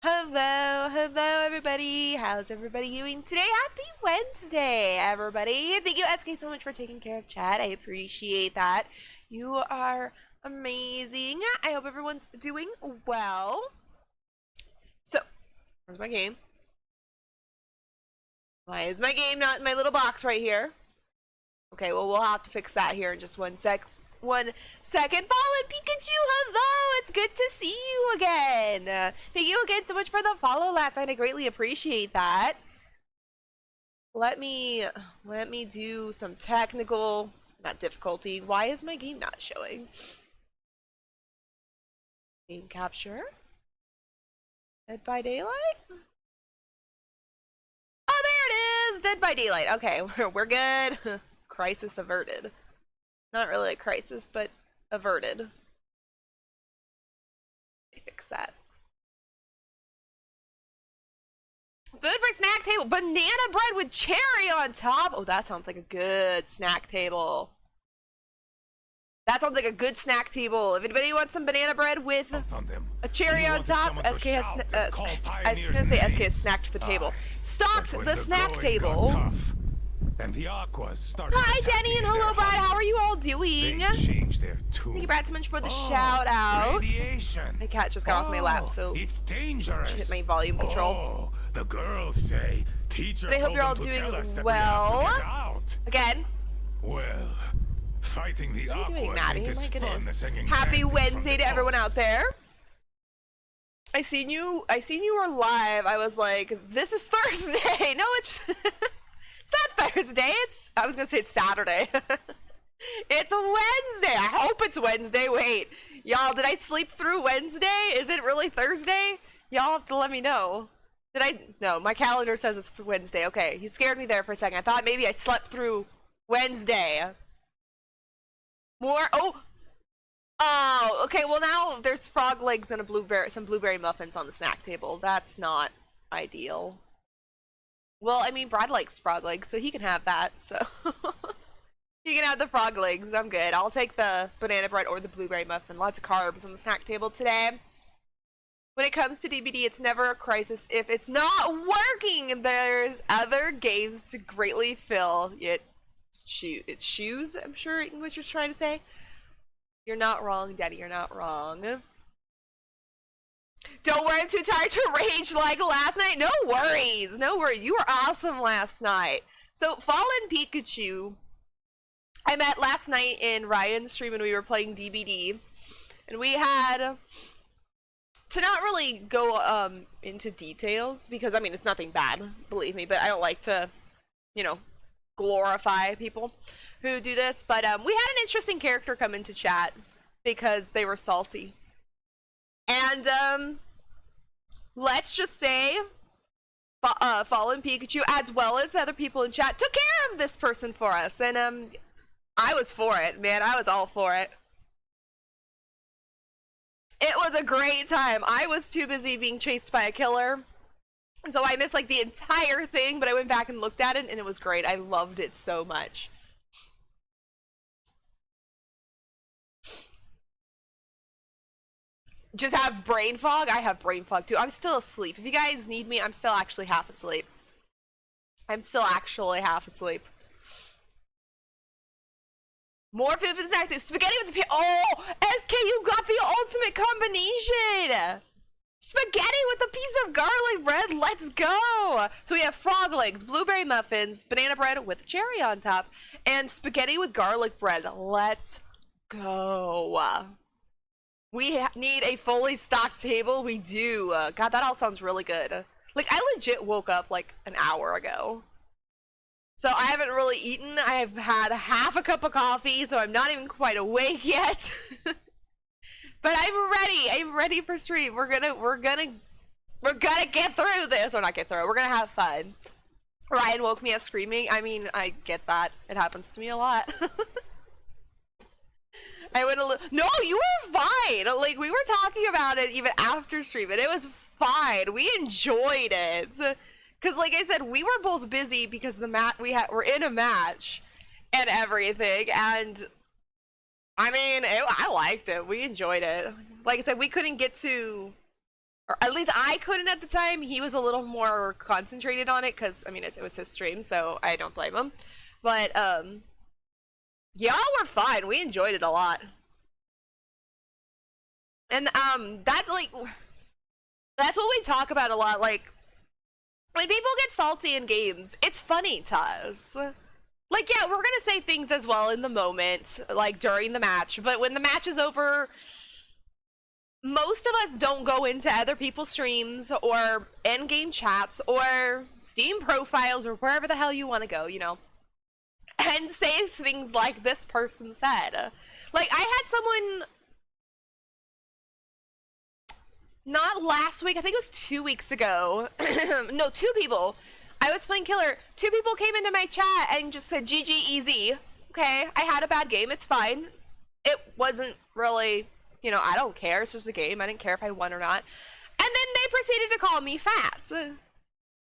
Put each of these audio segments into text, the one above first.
Hello everybody. How's everybody doing today? Happy Wednesday, everybody. Thank you, SK, so much for taking care of chat. I appreciate that. You are amazing. I hope everyone's doing well. So, where's my game? Why is my game not in my little box right here? Okay, well, we'll have to fix that here in just one second. Fallen Pikachu, hello! It's good to see you again. Thank you again so much for the follow last night. I greatly appreciate that. Let me do some technical, not difficulty. Why is my game not showing? Game capture. Dead by Daylight? Oh, there it is! Dead by Daylight. Okay, we're good. Crisis averted. Not really a crisis, but averted. Let me fix that. Food for snack table. Banana bread with cherry on top. Oh, that sounds like a good snack table. That sounds like a good snack table. If anybody wants some banana bread with a cherry on top, SK has, I was gonna say SK has snacked the table. Stocked the snack table. And the Aquas started. Hi, Denny, and hello, Brad. How are you all doing? Thank you, Brad, so much for the shout out. Radiation. My cat just got off my lap, so it's dangerous. Hit my volume control. Oh, the girls say teacher. But I hope you're all doing well. Again. Well, fighting the Aquas doing, Maddie? ain't My as fun goodness. as hanging Happy panties Wednesday from to everyone out posts. there. I seen you were live. I was like, this is Thursday. No, it's it's not Thursday. I was gonna say it's Saturday. It's Wednesday. I hope it's Wednesday. Wait, y'all, did I sleep through Wednesday? Is it really Thursday? Y'all have to let me know. No, my calendar says it's Wednesday. Okay, you scared me there for a second. I thought maybe I slept through Wednesday. Oh, okay, well now there's frog legs and some blueberry muffins on the snack table. That's not ideal. Well, I mean, Brad likes frog legs, so he can have that, so. He can have the frog legs, I'm good. I'll take the banana bread or the blueberry muffin. Lots of carbs on the snack table today. When it comes to DBD, it's never a crisis if it's not working. There's other games to greatly fill its shoes, I'm sure English was trying to say. You're not wrong, Daddy, you're not wrong. Don't worry, I'm too tired to rage like last night. No worries, no worries. You were awesome last night. So, Fallen Pikachu, I met last night in Ryan's stream and we were playing DBD. And we had to not really go into details because, I mean, it's nothing bad, believe me, but I don't like to, you know, glorify people who do this. But we had an interesting character come into chat because they were salty. And let's just say Fallen Pikachu, as well as other people in chat, took care of this person for us. And I was for it, man. I was all for it. It was a great time. I was too busy being chased by a killer. So I missed like the entire thing, but I went back and looked at it and it was great. I loved it so much. Just have brain fog? I have brain fog too. I'm still asleep. If you guys need me, I'm still actually half asleep. More food for the snack. Spaghetti with the oh, SK, you got the ultimate combination. Spaghetti with a piece of garlic bread. Let's go. So we have frog legs, blueberry muffins, banana bread with cherry on top, and spaghetti with garlic bread. Let's go. We need a fully stocked table. We do. God, that all sounds really good. Like, I legit woke up like an hour ago. So I haven't really eaten. I've had half a cup of coffee, so I'm not even quite awake yet. But I'm ready. I'm ready for stream. We're gonna get through this. Or not get through it. We're gonna have fun. Ryan woke me up screaming. I mean, I get that. It happens to me a lot. I went a little. No, you were fine. Like, we were talking about it even after stream, and it was fine. We enjoyed it. Cause like I said, we were both busy because we're in a match and everything, and I mean, I liked it. We enjoyed it. Like I said, we couldn't get to Or at least I couldn't at the time. He was a little more concentrated on it because, I mean, it was his stream, so I don't blame him. But, y'all were fine. We enjoyed it a lot. And, that's what we talk about a lot. Like, when people get salty in games, it's funny to us. Like, yeah, we're gonna say things as well in the moment, like, during the match. But when the match is over, most of us don't go into other people's streams or in-game chats or Steam profiles or wherever the hell you want to go, you know, and say things like this person said. Like, I had someone, not last week, I think it was 2 weeks ago. No, 2 people. I was playing killer. 2 people came into my chat and just said, GG, easy. Okay, I had a bad game. It's fine. It wasn't really, you know, I don't care. It's just a game. I didn't care if I won or not. And then they proceeded to call me fat.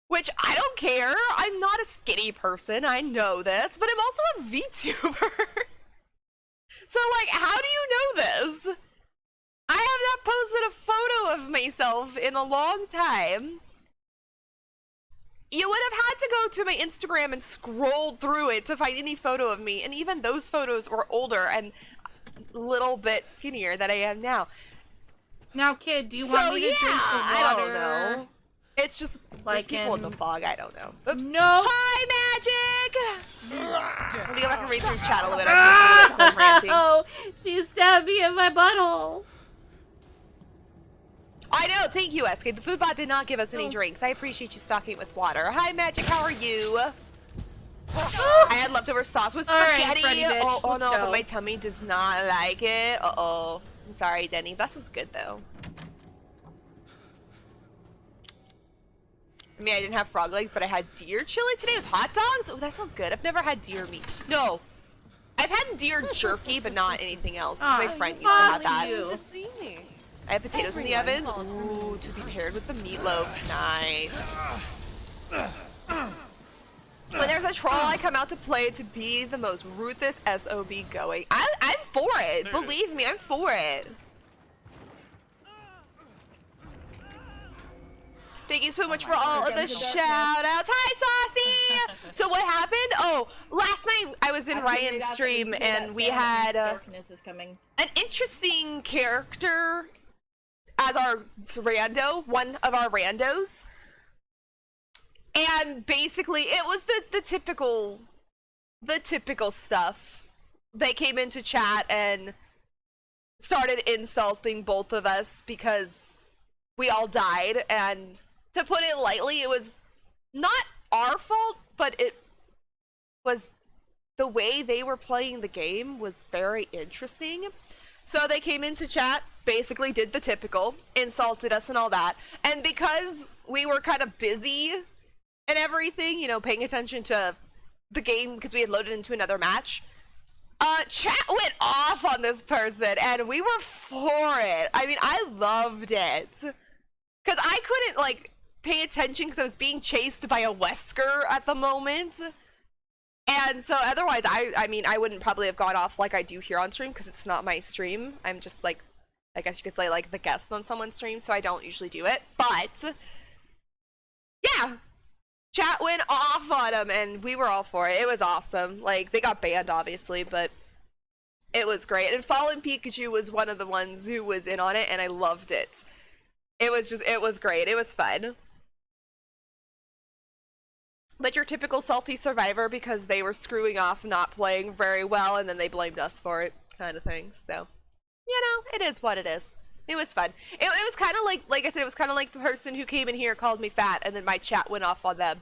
Which, I don't care. I'm not a skinny person. I know this. But I'm also a VTuber. So, like, how do you know this? I have not posted a photo of myself in a long time. You would have had to go to my Instagram and scroll through it to find any photo of me, and even those photos were older and a little bit skinnier than I am now. Now, kid, do you want me to drink the water? I don't know. It's just like people in the fog. I don't know. Oops. No. Hi, Magic. Let me go back and read through chat a little bit. I'm ranting. Oh, she stabbed me in my butthole. I know, thank you, SK. The food bot did not give us any drinks. I appreciate you stocking it with water. Hi, Magic, how are you? I had leftover sauce with spaghetti. Right, oh no, but my tummy does not like it. Uh-oh. I'm sorry, Denny. That sounds good, though. I mean, I didn't have frog legs, but I had deer chili today with hot dogs. Oh, that sounds good. I've never had deer meat. No. I've had deer jerky, but not anything else. My friend used to have that. I have potatoes in the oven. Ooh, to be paired with the meatloaf. Nice. When there's a troll, I come out to play to be the most ruthless SOB going. I'm for it. Believe me, I'm for it. Thank you so much for all of the shout-outs. Hi, Saucy! So what happened? Oh, last night I was in Ryan's stream and we had an interesting character as our rando, one of our randos. And basically it was the typical stuff. They came into chat and started insulting both of us because we all died, and to put it lightly, it was not our fault, but it was the way they were playing the game was very interesting. So they came into chat, basically did the typical, insulted us and all that. And because we were kind of busy and everything, you know, paying attention to the game because we had loaded into another match, chat went off on this person and we were for it. I mean, I loved it. Because I couldn't, like, pay attention because I was being chased by a Wesker at the moment. And so otherwise, I mean, I wouldn't probably have gone off like I do here on stream because it's not my stream. I'm just, like, I guess you could say, like, the guest on someone's stream, so I don't usually do it. But, yeah. Chat went off on him, and we were all for it. It was awesome. Like, they got banned, obviously, but it was great. And Fallen Pikachu was one of the ones who was in on it, and I loved it. It was great. It was fun. But your typical salty survivor because they were screwing off, not playing very well, and then they blamed us for it, kind of thing. So, you know, it is what it is. It was fun. It was kind of like I said, it was kind of like the person who came in here called me fat, and then my chat went off on them.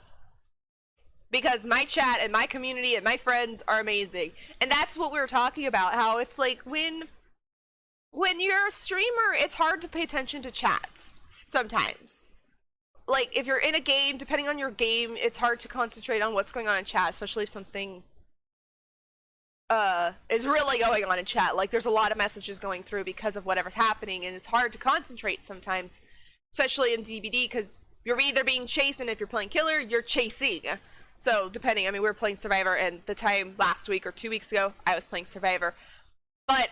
Because my chat and my community and my friends are amazing. And that's what we were talking about, how it's like when you're a streamer, it's hard to pay attention to chats sometimes. Like, if you're in a game, depending on your game, it's hard to concentrate on what's going on in chat, especially if something is really going on in chat. Like, there's a lot of messages going through because of whatever's happening, and it's hard to concentrate sometimes, especially in DBD, because you're either being chased, and if you're playing killer, you're chasing. So, depending, I mean, we were playing Survivor, and the time last week or 2 weeks ago, I was playing Survivor. But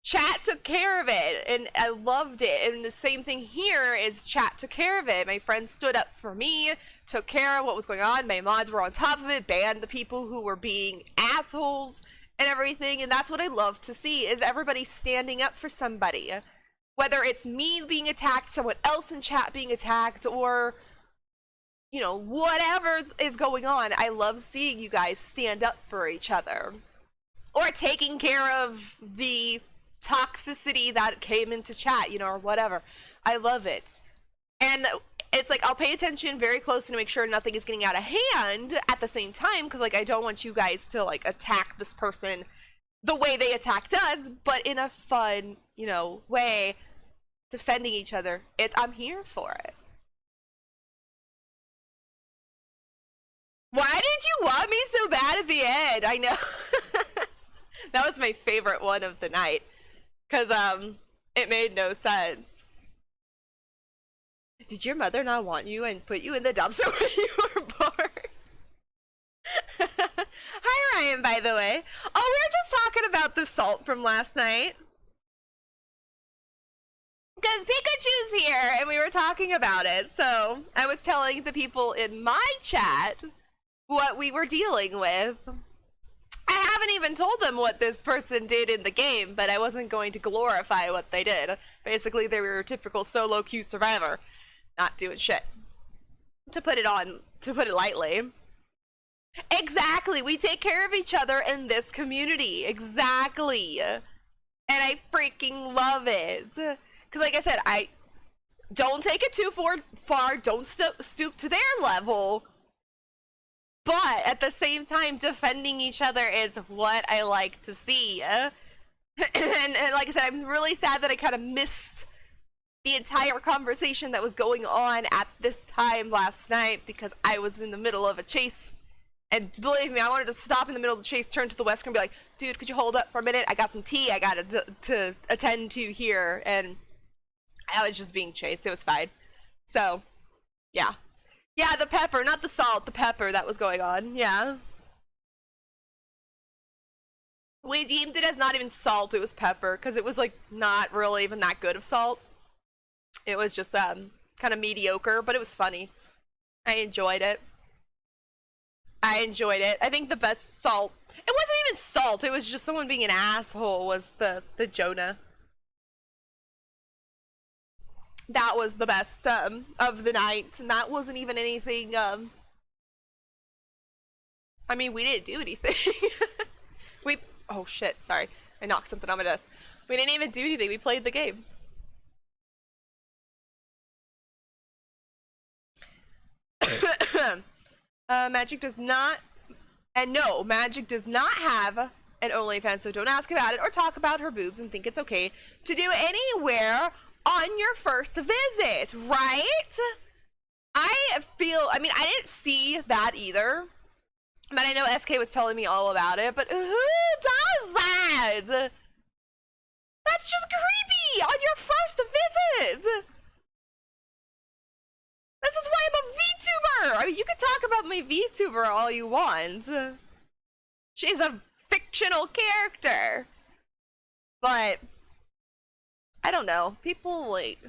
chat took care of it, and I loved it. And the same thing here is chat took care of it. My friends stood up for me, took care of what was going on. My mods were on top of it, banned the people who were being assholes and everything. And that's what I love to see, is everybody standing up for somebody. Whether it's me being attacked, someone else in chat being attacked, or, you know, whatever is going on. I love seeing you guys stand up for each other. Or taking care of the toxicity that came into chat, you know, or whatever. I love it. And it's like, I'll pay attention very close to make sure nothing is getting out of hand at the same time, because, like, I don't want you guys to, like, attack this person the way they attacked us, but in a fun, you know, way, defending each other. I'm here for it. Why did you want me so bad at the end? I know. That was my favorite one of the night. Because, it made no sense. Did your mother not want you and put you in the dumpster when you were born? Hi, Ryan, by the way. Oh, we were just talking about the salt from last night. Because Pikachu's here, and we were talking about it. So, I was telling the people in my chat what we were dealing with. I haven't even told them what this person did in the game, but I wasn't going to glorify what they did. Basically, they were a typical solo queue survivor, not doing shit. To put it lightly. Exactly, we take care of each other in this community. Exactly. And I freaking love it. Because like I said, I don't take it too far, don't stoop to their level. But at the same time, defending each other is what I like to see. And like I said, I'm really sad that I kind of missed the entire conversation that was going on at this time last night, because I was in the middle of a chase. And believe me, I wanted to stop in the middle of the chase, turn to the Wesker and be like, dude, could you hold up for a minute? I got some tea I got to attend to here. And I was just being chased. It was fine. So, yeah. Yeah, the pepper, not the salt, the pepper that was going on, yeah. We deemed it as not even salt, it was pepper, because it was, like, not really even that good of salt. It was just, kind of mediocre, but it was funny. I enjoyed it. I think the best salt, it wasn't even salt, it was just someone being an asshole, was the Jonah. That was the best of the night, and that wasn't even anything. I mean, we didn't do anything. Oh shit, sorry, I knocked something on my desk. We didn't even do anything. We played the game. Magic does not, and no, Magic does not have an OnlyFans, so don't ask about it or talk about her boobs and think it's okay to do anywhere on your first visit, right? I didn't see that either, but I know SK was telling me all about it, but who does that? That's just creepy on your first visit. This is why I'm a VTuber. I mean, you can talk about my VTuber all you want. She's a fictional character, but I don't know. People, like,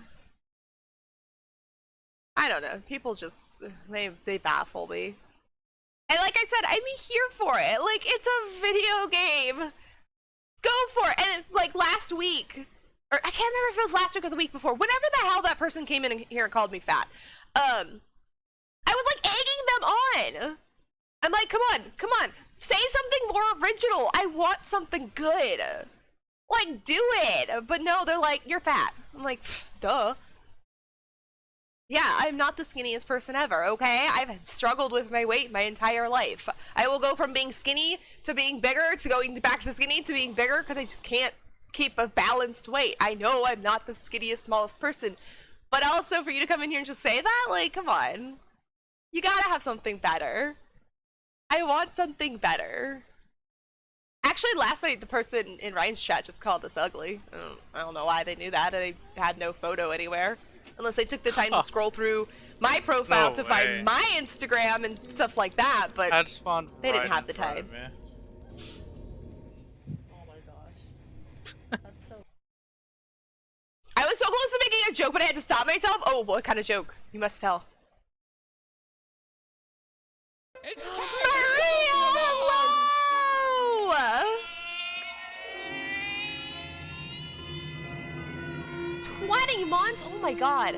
I don't know. People just, they baffle me. And like I said, I'm here for it. Like, it's a video game. Go for it. And like last week, or I can't remember if it was last week or the week before, whenever the hell that person came in here and called me fat, I was like egging them on. I'm like, come on. Say something more original. I want something good. Like, do it. But no, they're like, you're fat. I'm like, duh. Yeah, I'm not the skinniest person ever, okay? I've struggled with my weight my entire life. I will go from being skinny to being bigger to going back to skinny to being bigger because I just can't keep a balanced weight. I know I'm not the skinniest, smallest person. But also, for you to come in here and just say that, like, come on. You gotta have something better. I want something better. Actually, last night, the person in Ryan's chat just called us ugly. I don't know why they knew that. They had no photo anywhere. Unless they took the time to scroll through my profile to find my Instagram and stuff like that, but they didn't have the time. Oh my gosh. That's so joke, but I had to stop myself? Oh, what kind of joke? You must tell. Maria, hello! 20 months? Oh my god.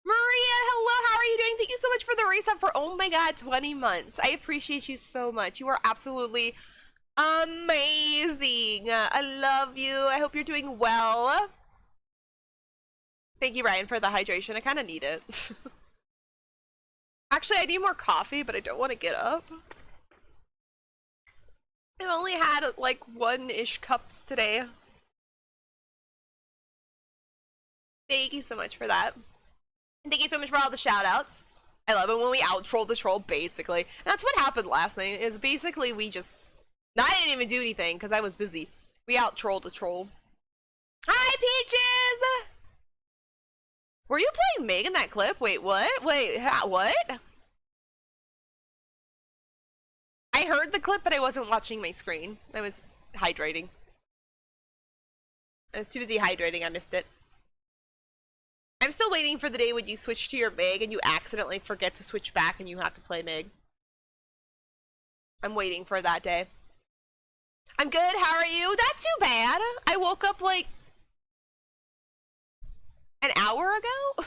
Maria, hello, how are you doing? Thank you so much for the resub for, oh my god, 20 months. I appreciate you so much. You are absolutely amazing. I love you. I hope you're doing well. Thank you, Ryan, for the hydration. I kind of need it. Actually, I need more coffee, but I don't want to get up. I only had like 1-ish cups today. Thank you so much for that. And thank you so much for all the shout outs. I love it when we out-troll the troll, basically. And that's what happened last night, is basically we just... I didn't even do anything, because I was busy. We out-trolled the troll. Hi, Peaches! Were you playing Meg in that clip? Wait, what? Wait, what? I heard the clip, but I wasn't watching my screen. I was hydrating. I was too busy hydrating, I missed it. I'm still waiting for the day when you switch to your Meg and you accidentally forget to switch back and you have to play Meg. I'm waiting for that day. I'm good, how are you? Not too bad. I woke up like an hour ago.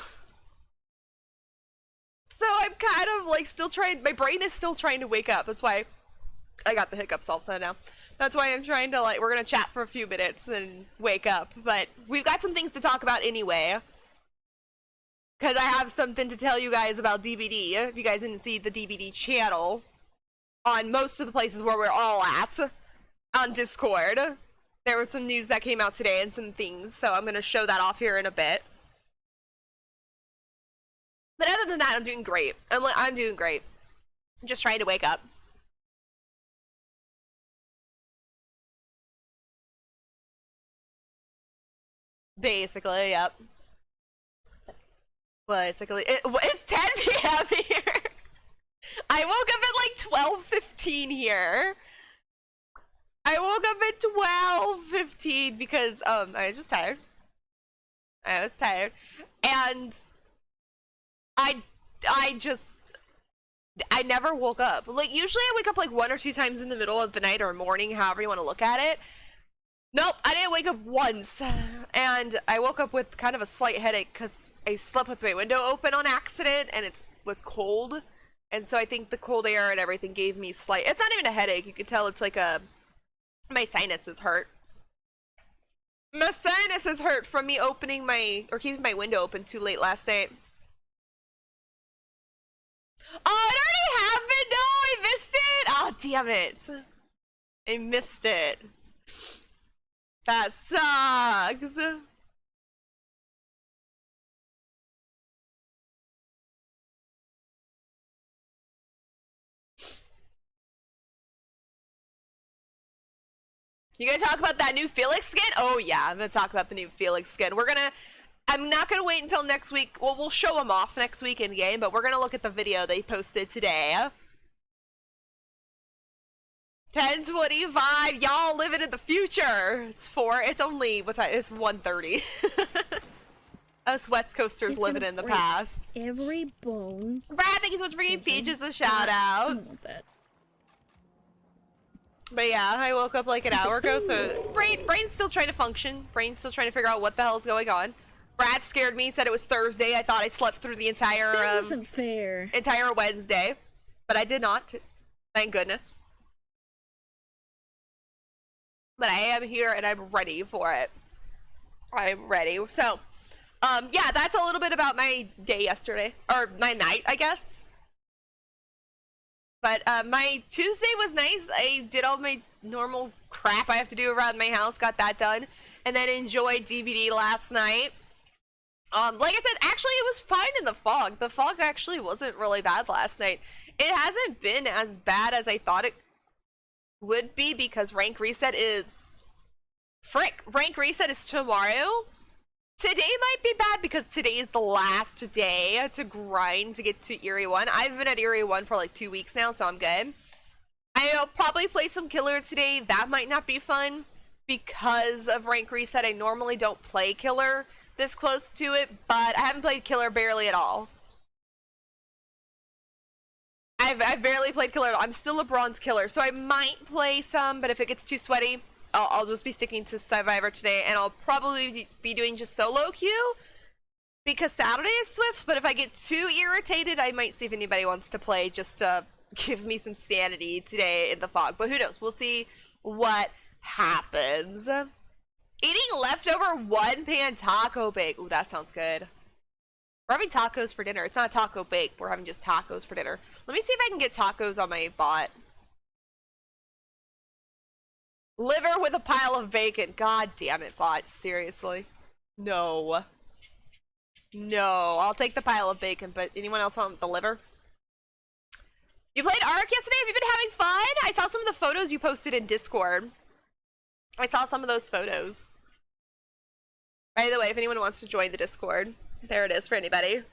So I'm kind of like still trying, my brain is still trying to wake up. That's why I got the hiccups also now. That's why I'm trying to like, we're gonna chat for a few minutes and wake up. But we've got some things to talk about anyway. Because I have something to tell you guys about DBD. If you guys didn't see the DBD channel on most of the places where we're all at on Discord, there was some news that came out today and some things, so I'm going to show that off here in a bit. But other than that, I'm doing great. I'm doing great. I'm just trying to wake up. Basically, yep. Basically, it's 10 p.m. here. I woke up at like 12:15 here. I woke up at 12:15 because I was just tired. I was tired, and I never woke up. Like usually I wake up like 1 or 2 times in the middle of the night or morning, however you want to look at it. Nope, I didn't wake up once, and I woke up with kind of a slight headache because I slept with my window open on accident, and it was cold, and so I think the cold air and everything gave me slight, it's not even a headache, you can tell it's like my sinuses hurt. My sinuses hurt from me opening keeping my window open too late last night. Oh, it already happened! No, I missed it! Oh, damn it. I missed it. That sucks. You gonna talk about that new Felix skin? Oh yeah, I'm gonna talk about the new Felix skin. I'm not gonna wait until next week. Well, we'll show them off next week in game, but we're gonna look at the video they posted today. 10:25, y'all living in the future. It's only, what time? It's 1:30. Us West Coasters living in the past. Every bone. Brad, thank you so much for giving Peaches a shout out. But yeah, I woke up like an hour ago, so brain's still trying to function. Brain's still trying to figure out what the hell's going on. Brad scared me, said it was Thursday. I thought I slept through the entire That wasn't fair. Entire Wednesday, but I did not. Thank goodness. But I am here and I'm ready for it. I'm ready. So, yeah, that's a little bit about my day yesterday, or my night, I guess. But my Tuesday was nice. I did all my normal crap I have to do around my house, got that done, and then enjoyed DBD last night. Like I said, actually it was fine in the fog. The fog actually wasn't really bad last night. It hasn't been as bad as I thought it would be because rank reset is rank reset is tomorrow. Today might be bad because today is the last day to grind to get to Eerie 1. I've been at Eerie 1 for like 2 weeks now, so I'm good. I'll probably play some killer today. That might not be fun. because of rank reset. I normally don't play killer this close to it, but I haven't played killer barely at all. I've barely played killer at all. I'm still a bronze killer, so I might play some, but if it gets too sweaty, I'll just be sticking to Survivor today, and I'll probably be doing just solo queue because Saturday is Swift, but if I get too irritated, I might see if anybody wants to play just to give me some sanity today in the fog, but who knows? We'll see what happens. Eating leftover one-pan taco bake. Ooh, that sounds good. We're having tacos for dinner. It's not a taco bake. We're having just tacos for dinner. Let me see if I can get tacos on my bot. Liver with a pile of bacon. God damn it, bot. Seriously. No. No. I'll take the pile of bacon, but anyone else want the liver? You played Ark yesterday? Have you been having fun? I saw some of the photos you posted in Discord. I saw some of those photos. By the way, if anyone wants to join the Discord, there it is for anybody.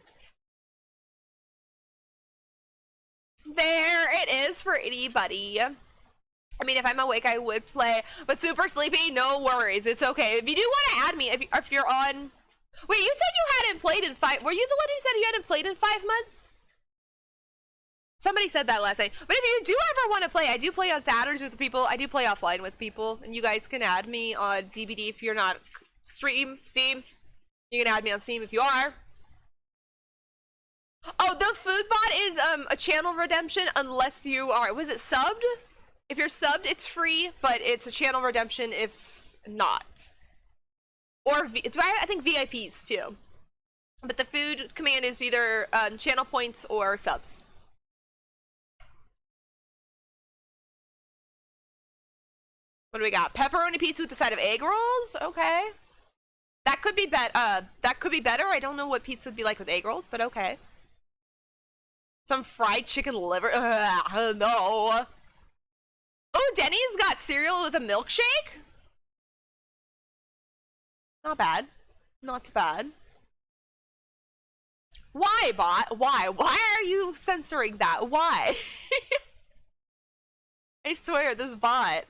There it is for anybody. I mean, if I'm awake, I would play, but super sleepy, no worries. It's okay. If you do want to add me, if you're on... Wait, you said you hadn't played in 5... Were you the one who said you hadn't played in 5 months? Somebody said that last night. But if you do ever want to play, I do play on Saturdays with people. I do play offline with people, and you guys can add me on DVD if you're not Steam. You can add me on Steam if you are. Oh, the food bot is a channel redemption unless you are, was it subbed? If you're subbed, it's free, but it's a channel redemption if not. Or I think VIPs too. But the food command is either channel points or subs. What do we got? Pepperoni pizza with the side of egg rolls? Okay. That could be better. I don't know what pizza would be like with egg rolls, but okay. Some fried chicken liver. No. Oh, Denny's got cereal with a milkshake? Not bad. Not bad. Why, bot? Why? Why are you censoring that? Why? I swear, this bot.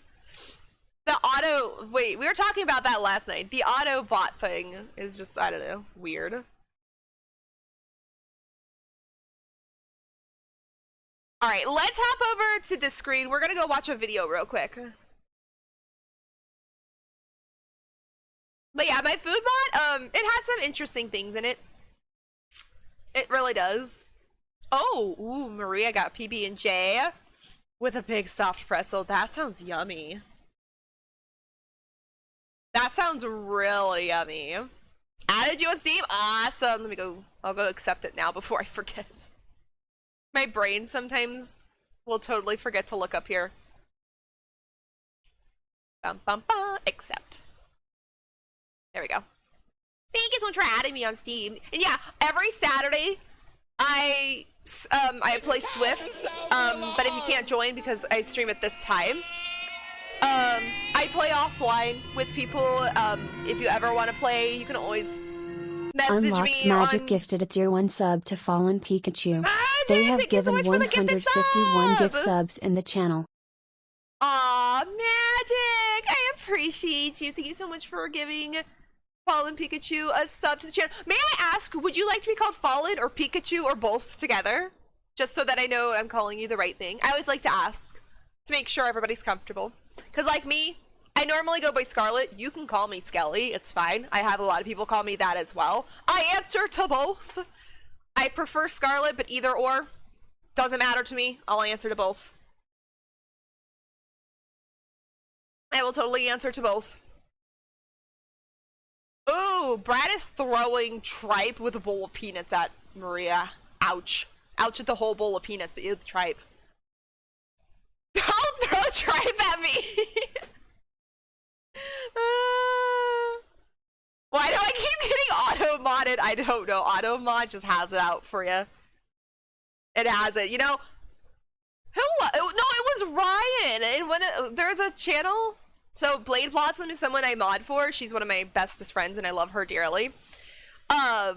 The auto... Wait, we were talking about that last night. The auto bot thing is just, I don't know, weird. Alright, let's hop over to the screen. We're gonna go watch a video real quick. But yeah, my food bot, it has some interesting things in it. It really does. Oh, ooh, Maria got PB&J with a big soft pretzel. That sounds yummy. That sounds really yummy. Added you on Steam? Awesome. Let me go. I'll go accept it now before I forget. My brain sometimes will totally forget to look up here. Bum, bum, bum. Accept. There we go. Thank you so much for adding me on Steam. And yeah, every Saturday I play Swifts. But if you can't join because I stream at this time, I play offline with people. If you ever want to play, you can always message Unlocked me Magic on... gifted a tier 1 sub to Fallen Pikachu. Magic, They have thank you so given much for the gifted 151 gift sub. subs in the channel. Aw, Magic! I appreciate you. Thank you so much for giving Fallen Pikachu a sub to the channel. May I ask, would you like to be called Fallen or Pikachu or both together? Just so that I know I'm calling you the right thing. I always like to ask to make sure everybody's comfortable. Because like me, I normally go by Scarlet. You can call me Skelly. It's fine. I have a lot of people call me that as well. I answer to both. I prefer Scarlet, but either or. Doesn't matter to me. I'll answer to both. I will totally answer to both. Ooh, Brad is throwing tripe with a bowl of peanuts at Maria. Ouch. Ouch at the whole bowl of peanuts, but ew, the tripe. Don't throw tripe at me! Why do I keep getting auto-modded? I don't know. Auto-mod just has it out for you. It has it. You know, who? No, it was Ryan. And when there's a channel, so Blade Blossom is someone I mod for. She's one of my bestest friends, and I love her dearly. I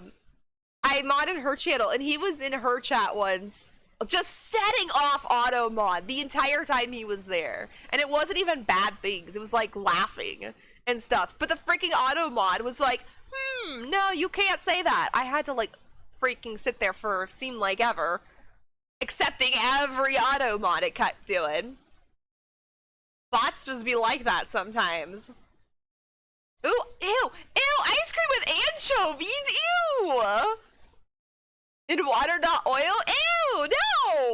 modded her channel, and he was in her chat once, just setting off auto mod the entire time he was there. And it wasn't even bad things. It was like laughing and stuff. But the freaking auto mod was like, no, you can't say that. I had to like freaking sit there for seemed like ever, accepting every auto mod it kept doing. Bots just be like that sometimes. Ooh, ew, ice cream with anchovies, ew! In water, not oil, ew, no!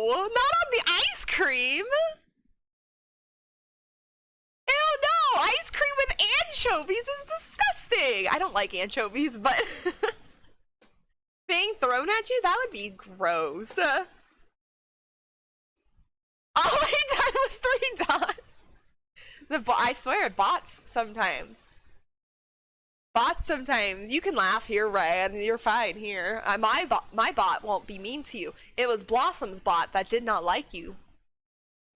Not on the ice cream! Ew, no! Ice cream with anchovies is disgusting! I don't like anchovies, but being thrown at you, that would be gross. All I done was 3 dots. I swear, bots sometimes. Bots sometimes. You can laugh here, Ryan. You're fine here. My bot won't be mean to you. It was Blossom's bot that did not like you.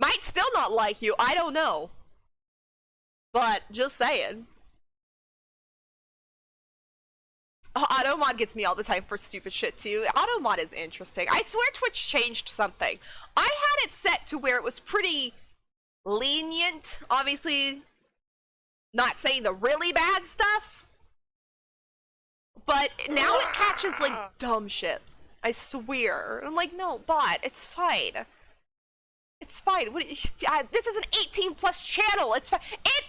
Might still not like you. I don't know. But just saying. Automod gets me all the time for stupid shit too. Automod is interesting. I swear Twitch changed something. I had it set to where it was pretty lenient. Obviously, not saying the really bad stuff. But now it catches like dumb shit. I swear. I'm like, no, bot, it's fine. It's fine. This is an 18+ channel. It's fine. It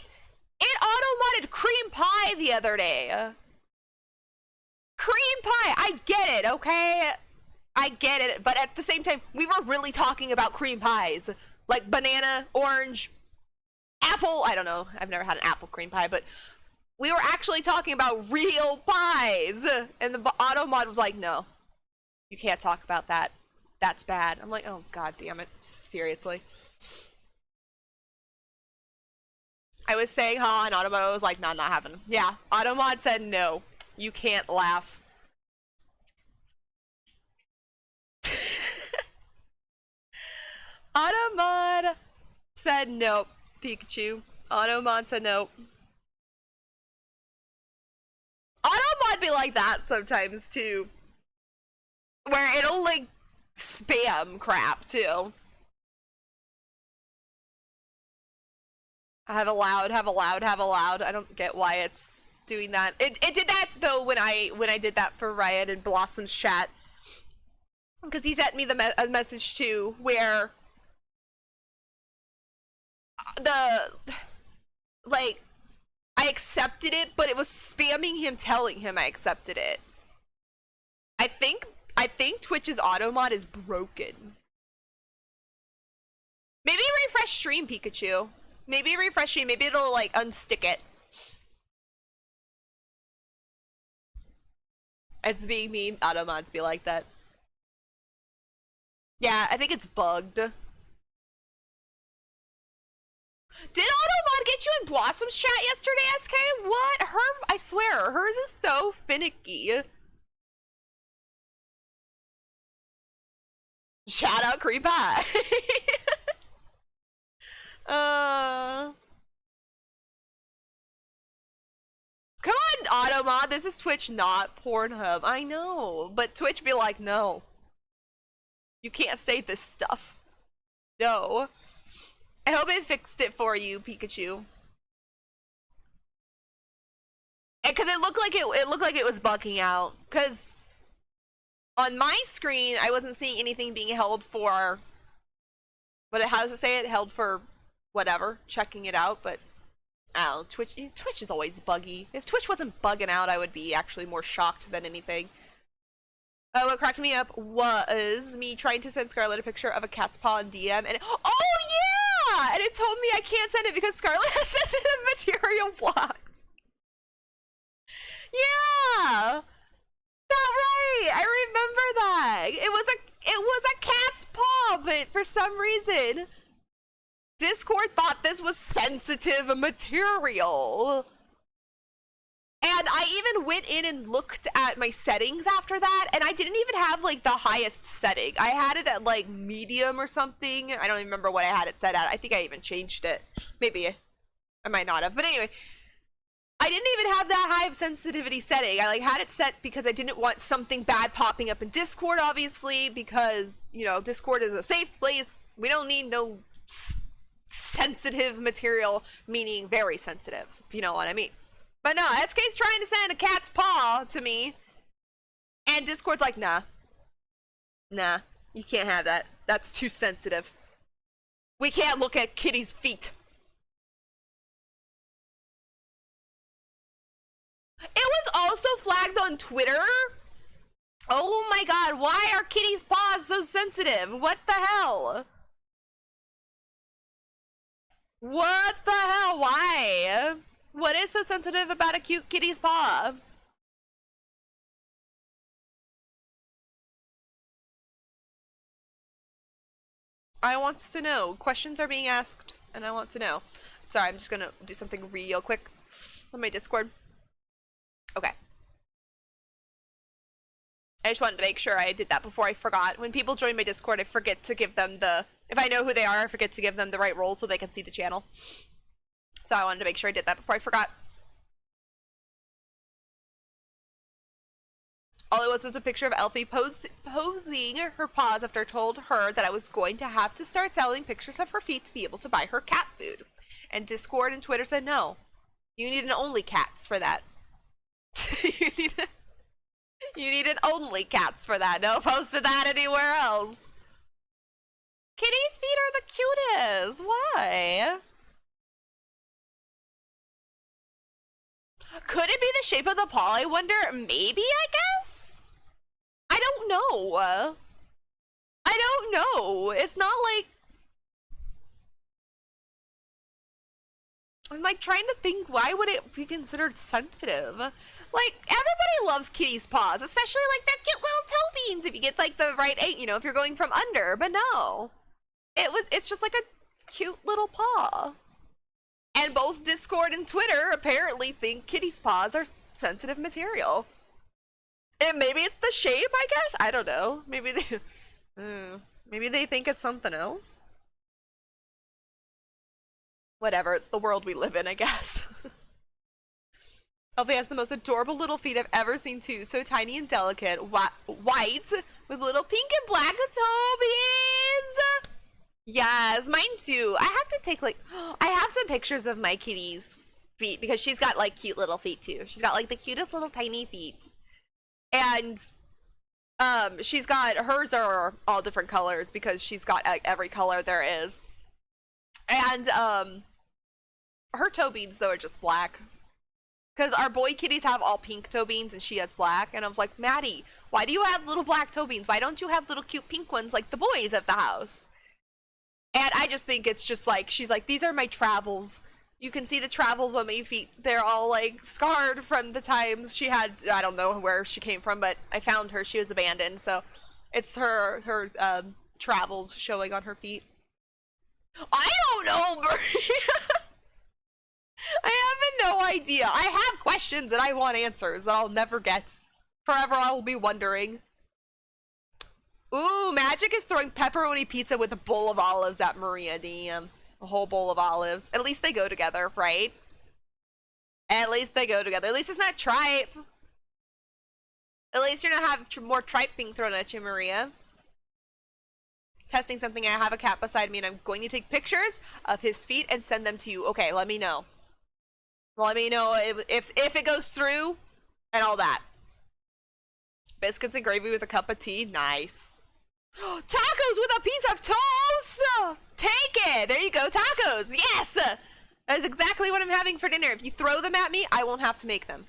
auto-modded cream pie the other day. Cream pie. I get it, okay? I get it. But at the same time, we were really talking about cream pies. Like banana, orange, apple. I don't know. I've never had an apple cream pie, but we were actually talking about real pies. And the auto mod was like, no, you can't talk about that. That's bad. I'm like, oh, god damn it. Seriously. I was saying, and auto mod was like, nah, not happening. Yeah, auto mod said, no, you can't laugh. Auto mod said, nope, Pikachu. Auto mod said, nope. Automod be like that sometimes too, where it'll like spam crap too. Have allowed. I don't get why it's doing that. It did that though when I did that for Riot and Blossom's chat, because he sent me a message too where I accepted it, but it was spamming him telling him I accepted it. I think Twitch's automod is broken. Maybe refresh stream, Pikachu. Maybe refresh stream. Maybe it'll like unstick it. It's being mean. Automods be like that. Yeah, I think it's bugged. Did Automod get you in Blossom's chat yesterday, SK? What? I swear, hers is so finicky. Shout out Creep Pie. Come on, Automod, this is Twitch, not Pornhub. I know, but Twitch be like, no. You can't say this stuff. No. I hope it fixed it for you, Pikachu. Cause it looked like it was bugging out. Cause on my screen, I wasn't seeing anything being held for. How does it say it? Held for whatever. Checking it out, but I don't know. Twitch is always buggy. If Twitch wasn't bugging out, I would be actually more shocked than anything. What cracked me up was me trying to send Scarlett a picture of a cat's paw in DM, and oh yeah, and it told me I can't send it because Scarlett has sensitive material blocked. Yeah, that right. I remember that. It was a cat's paw, but for some reason, Discord thought this was sensitive material. And I even went in and looked at my settings after that, and I didn't even have, like, the highest setting. I had it at, like, medium or something. I don't even remember what I had it set at. I think I even changed it. Maybe. I might not have. But anyway, I didn't even have that high of sensitivity setting. I like had it set because I didn't want something bad popping up in Discord, obviously, because, you know, Discord is a safe place. We don't need no sensitive material, meaning very sensitive, if you know what I mean. But no, SK's trying to send a cat's paw to me, and Discord's like, nah, you can't have that. That's too sensitive. We can't look at kitty's feet. It was also flagged on Twitter. Oh my god, why are kitty's paws so sensitive? What the hell? What the hell? Why? What is so sensitive about a cute kitty's paw? I wants to know. Questions are being asked, and I want to know. Sorry, I'm just gonna do something real quick on my Discord. Okay. I just wanted to make sure I did that before I forgot. When people join my Discord, I forget to give them the... If I know who they are, I forget to give them the right role so they can see the channel. So I wanted to make sure I did that before I forgot. All it was a picture of Elfie posing her paws after I told her that I was going to have to start selling pictures of her feet to be able to buy her cat food. And Discord and Twitter said no. You need an only cats for that. You need an only cats for that. No posted that anywhere else. Kitty's feet are the cutest. Why? Could it be the shape of the paw? I wonder. Maybe, I guess? I don't know. I don't know. It's not like... I'm like trying to think, why would it be considered sensitive? Like, everybody loves kitty's paws, especially like their cute little toe beans if you get like the right eight, you know, if you're going from under, but no. It's just like a cute little paw. And both Discord and Twitter apparently think kitty's paws are sensitive material. And maybe it's the shape, I guess? I don't know. Maybe they think it's something else. Whatever, it's the world we live in, I guess. Elfie has the most adorable little feet I've ever seen too. So tiny and delicate. White with little pink and black toe beans. Yes, mine too. I have to take like... I have some pictures of my kitty's feet because she's got like cute little feet too. She's got like the cutest little tiny feet. And she's got... Hers are all different colors because she's got every color there is. And her toe beans though are just black. Because our boy kitties have all pink toe beans and she has black. And I was like, Maddie, why do you have little black toe beans? Why don't you have little cute pink ones like the boys of the house? And I just think it's just like, she's like, these are my travels. You can see the travels on my feet. They're all like scarred from the times she had, I don't know where she came from, but I found her. She was abandoned. So it's her travels showing on her feet. I don't know, Brie. I have no idea. I have questions and I want answers that I'll never get. Forever I will be wondering. Ooh, Magic is throwing pepperoni pizza with a bowl of olives at Maria. Damn. A whole bowl of olives. At least they go together, right? At least they go together. At least it's not tripe. At least you're not having more tripe being thrown at you, Maria. Testing something. I have a cat beside me and I'm going to take pictures of his feet and send them to you. Okay, let me know. Let me know if it goes through and all that. Biscuits and gravy with a cup of tea. Nice. Tacos with a piece of toast. Take it. There you go. Tacos. Yes. That's exactly what I'm having for dinner. If you throw them at me, I won't have to make them.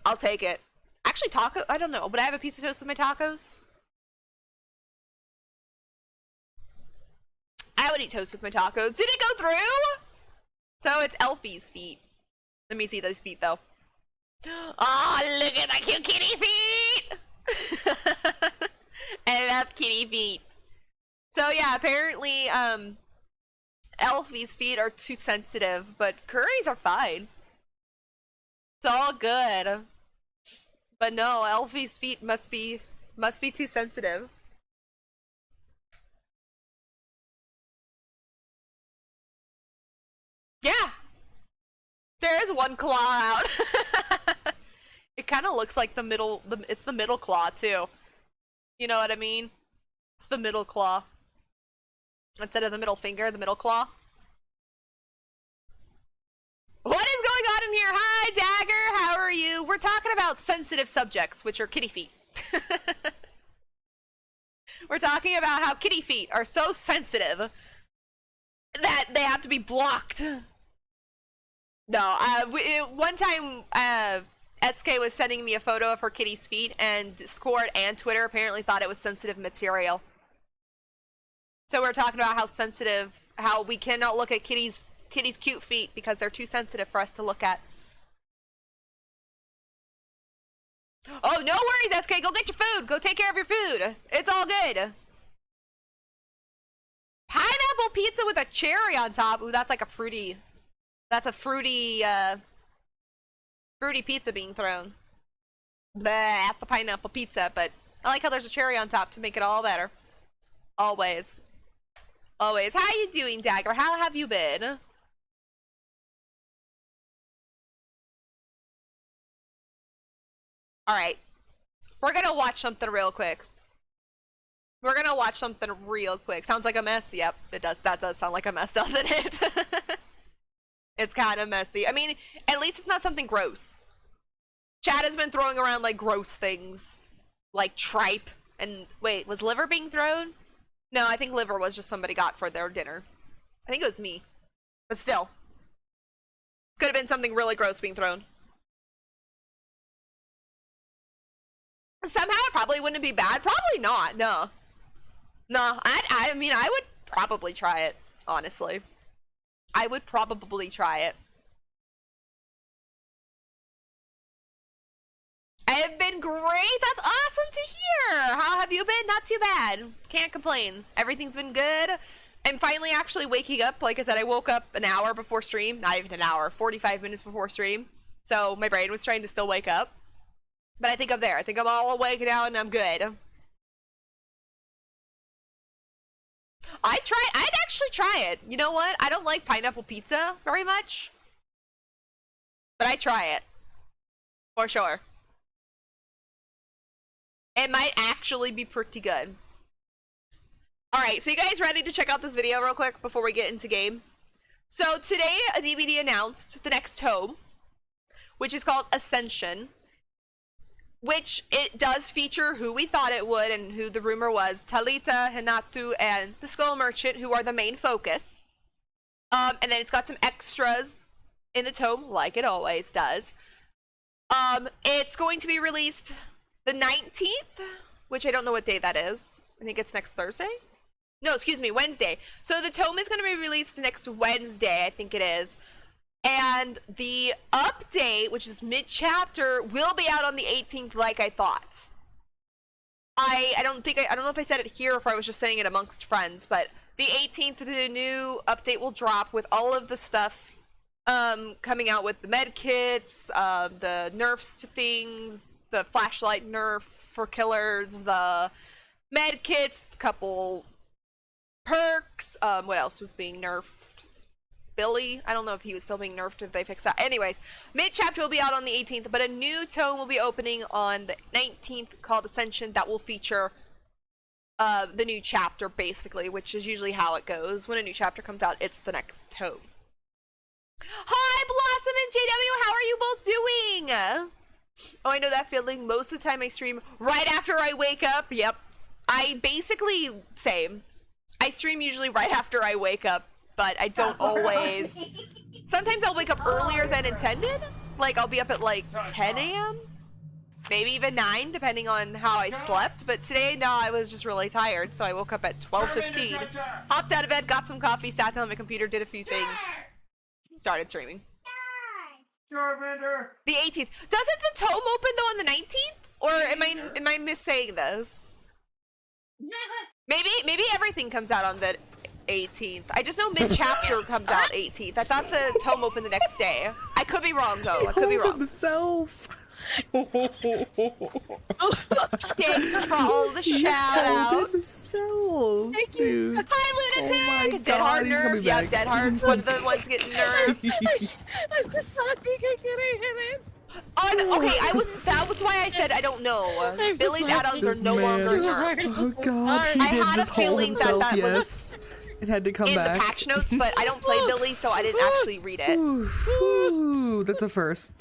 I'll take it. Actually, taco. I don't know. Would I have a piece of toast with my tacos? I would eat toast with my tacos. Did it go through? So it's Elfie's feet. Let me see those feet though. Oh, look at the cute kitty feet. I love kitty feet. So yeah, apparently Elfie's feet are too sensitive, but Curry's are fine. It's all good. But no, Elfie's feet must be too sensitive. Yeah. one claw out. It kind of looks like it's the middle claw too. You know what I mean? It's the middle claw. Instead of the middle finger, the middle claw. What is going on in here? Hi, Dagger. How are you? We're talking about sensitive subjects, which are kitty feet. We're talking about how kitty feet are so sensitive that they have to be blocked. No, one time, SK was sending me a photo of her kitty's feet, and Discord and Twitter apparently thought it was sensitive material. So we're talking about how we cannot look at kitty's cute feet because they're too sensitive for us to look at. Oh, no worries, SK. Go get your food. Go take care of your food. It's all good. Pineapple pizza with a cherry on top. Ooh, that's like a fruity. That's a fruity pizza being thrown. Bleh, the pineapple pizza, but I like how there's a cherry on top to make it all better. Always. Always. How you doing, Dagger? How have you been? Alright. We're gonna watch something real quick. Sounds like a mess. Yep, it does. That does sound like a mess, doesn't it? It's kind of messy. I mean, at least it's not something gross. Chad has been throwing around, like, gross things. Like tripe. And, wait, was liver being thrown? No, I think liver was just somebody got for their dinner. I think it was me. But still. Could have been something really gross being thrown. Somehow it probably wouldn't be bad. Probably not, no. No, I mean, I would probably try it, honestly. I would probably try it. I have been great. That's awesome to hear. How have you been? Not too bad. Can't complain. Everything's been good. I'm finally actually waking up. Like I said, I woke up an hour before stream. Not even an hour. 45 minutes before stream. So my brain was trying to still wake up. But I think I'm there. I think I'm all awake now and I'm good. I'd actually try it. You know what? I don't like pineapple pizza very much. But I try it. For sure. It might actually be pretty good. Alright, so you guys ready to check out this video real quick before we get into game? So today, a DVD announced the next tome, which is called Ascension. Which it does feature who we thought it would and who the rumor was. Talita, Hinatu, and the Skull Merchant, who are the main focus. And then it's got some extras in the tome, like it always does. It's going to be released the 19th, which I don't know what day that is. I think it's next Thursday? No, excuse me, Wednesday. So the tome is going to be released next Wednesday, I think it is. And the update, which is mid-chapter, will be out on the 18th like I thought. I don't know if I said it here or if I was just saying it amongst friends, but the 18th, the new update will drop with all of the stuff coming out with the med kits, the nerfs to things, the flashlight nerf for killers, the med kits, a couple perks, what else was being nerfed? Billy. I don't know if he was still being nerfed, if they fixed that. Anyways, mid-chapter will be out on the 18th, but a new tome will be opening on the 19th called Ascension that will feature the new chapter, basically, which is usually how it goes. When a new chapter comes out, it's the next tome. Hi, Blossom and JW! How are you both doing? Oh, I know that feeling. Most of the time I stream right after I wake up. Yep. I basically, same. I stream usually right after I wake up. But I don't always. Sometimes I'll wake up earlier than intended. Like, I'll be up at like 10 a.m. Maybe even 9, depending on how I slept. But today, no, I was just really tired. So I woke up at 12:15. Hopped out of bed, got some coffee, sat down on my computer, did a few things. Started streaming. The 18th. Doesn't the tome open though on the 19th? Or am I missaying this? Maybe everything comes out on the 18th. I just know mid-chapter comes out 18th. I thought the tome opened the next day. I could be wrong though. I could be wrong. Himself. Thanks for all the shout outs. So, Thank you. dude. Hi, Lunatic! Oh my Dead God, Heart he's coming nerve. Yep, back. Dead Heart's one of the ones getting nerfed. I just thought I hit it. Okay, that was why I said I don't know. Billy's add-ons are This no man. longer Too nerfed. hard. Oh God, he I did had a just hold feeling that himself. that was Yes, it had to come in back. the patch notes, but I don't play Billy, so I didn't actually read it. Ooh, that's a first.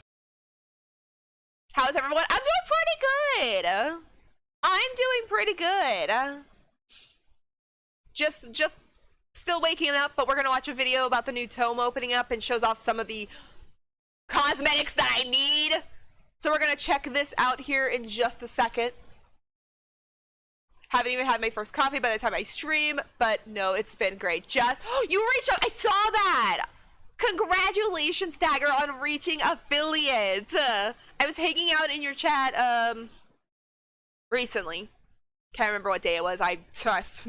How's everyone? I'm doing pretty good. I'm doing pretty good. Just still waking up, but we're gonna watch a video about the new tome opening up and shows off some of the cosmetics that I need. So we're gonna check this out here in just a second. Haven't even had my first coffee by the time I stream, but no, it's been great. Just you reached out. I saw that. Congratulations, Dagger, on reaching affiliate. I was hanging out in your chat recently. Can't remember what day it was. I'm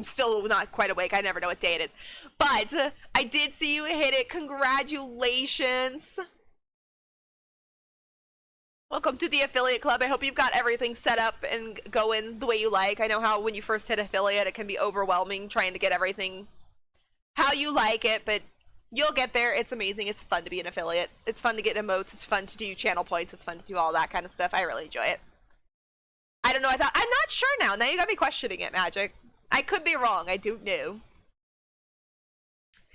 still not quite awake. I never know what day it is. But I did see you hit it. Congratulations. Welcome to the affiliate club. I hope you've got everything set up and going the way you like. I know how when you first hit affiliate, it can be overwhelming trying to get everything how you like it, but you'll get there. It's amazing. It's fun to be an affiliate. It's fun to get emotes. It's fun to do channel points. It's fun to do all that kind of stuff. I really enjoy it. I don't know. I'm not sure now. Now you got me questioning it, Magic. I could be wrong. I don't know.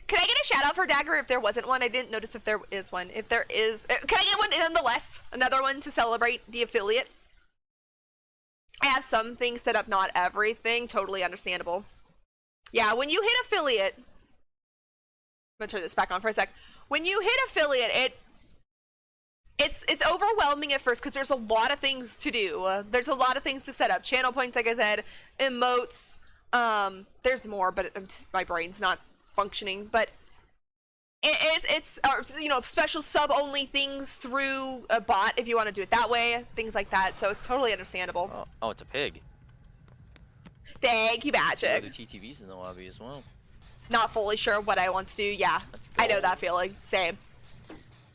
Can I get a shout out for Dagger if there wasn't one? I didn't notice if there is one. If there is, can I get one nonetheless? Another one to celebrate the affiliate. I have some things set up, not everything. Totally understandable. Yeah, when you hit affiliate, I'm gonna turn this back on for a sec. When you hit affiliate, it's overwhelming at first because there's a lot of things to do. There's a lot of things to set up. Channel points, like I said, emotes. There's more, but my brain's not functioning. But it's you know, special sub only things through a bot if you want to do it that way, things like that. So it's totally understandable. Oh, it's a pig. Thank you, Magic. The TTV's in the lobby as well. Not fully sure what I want to do. Yeah, I know that feeling. Same.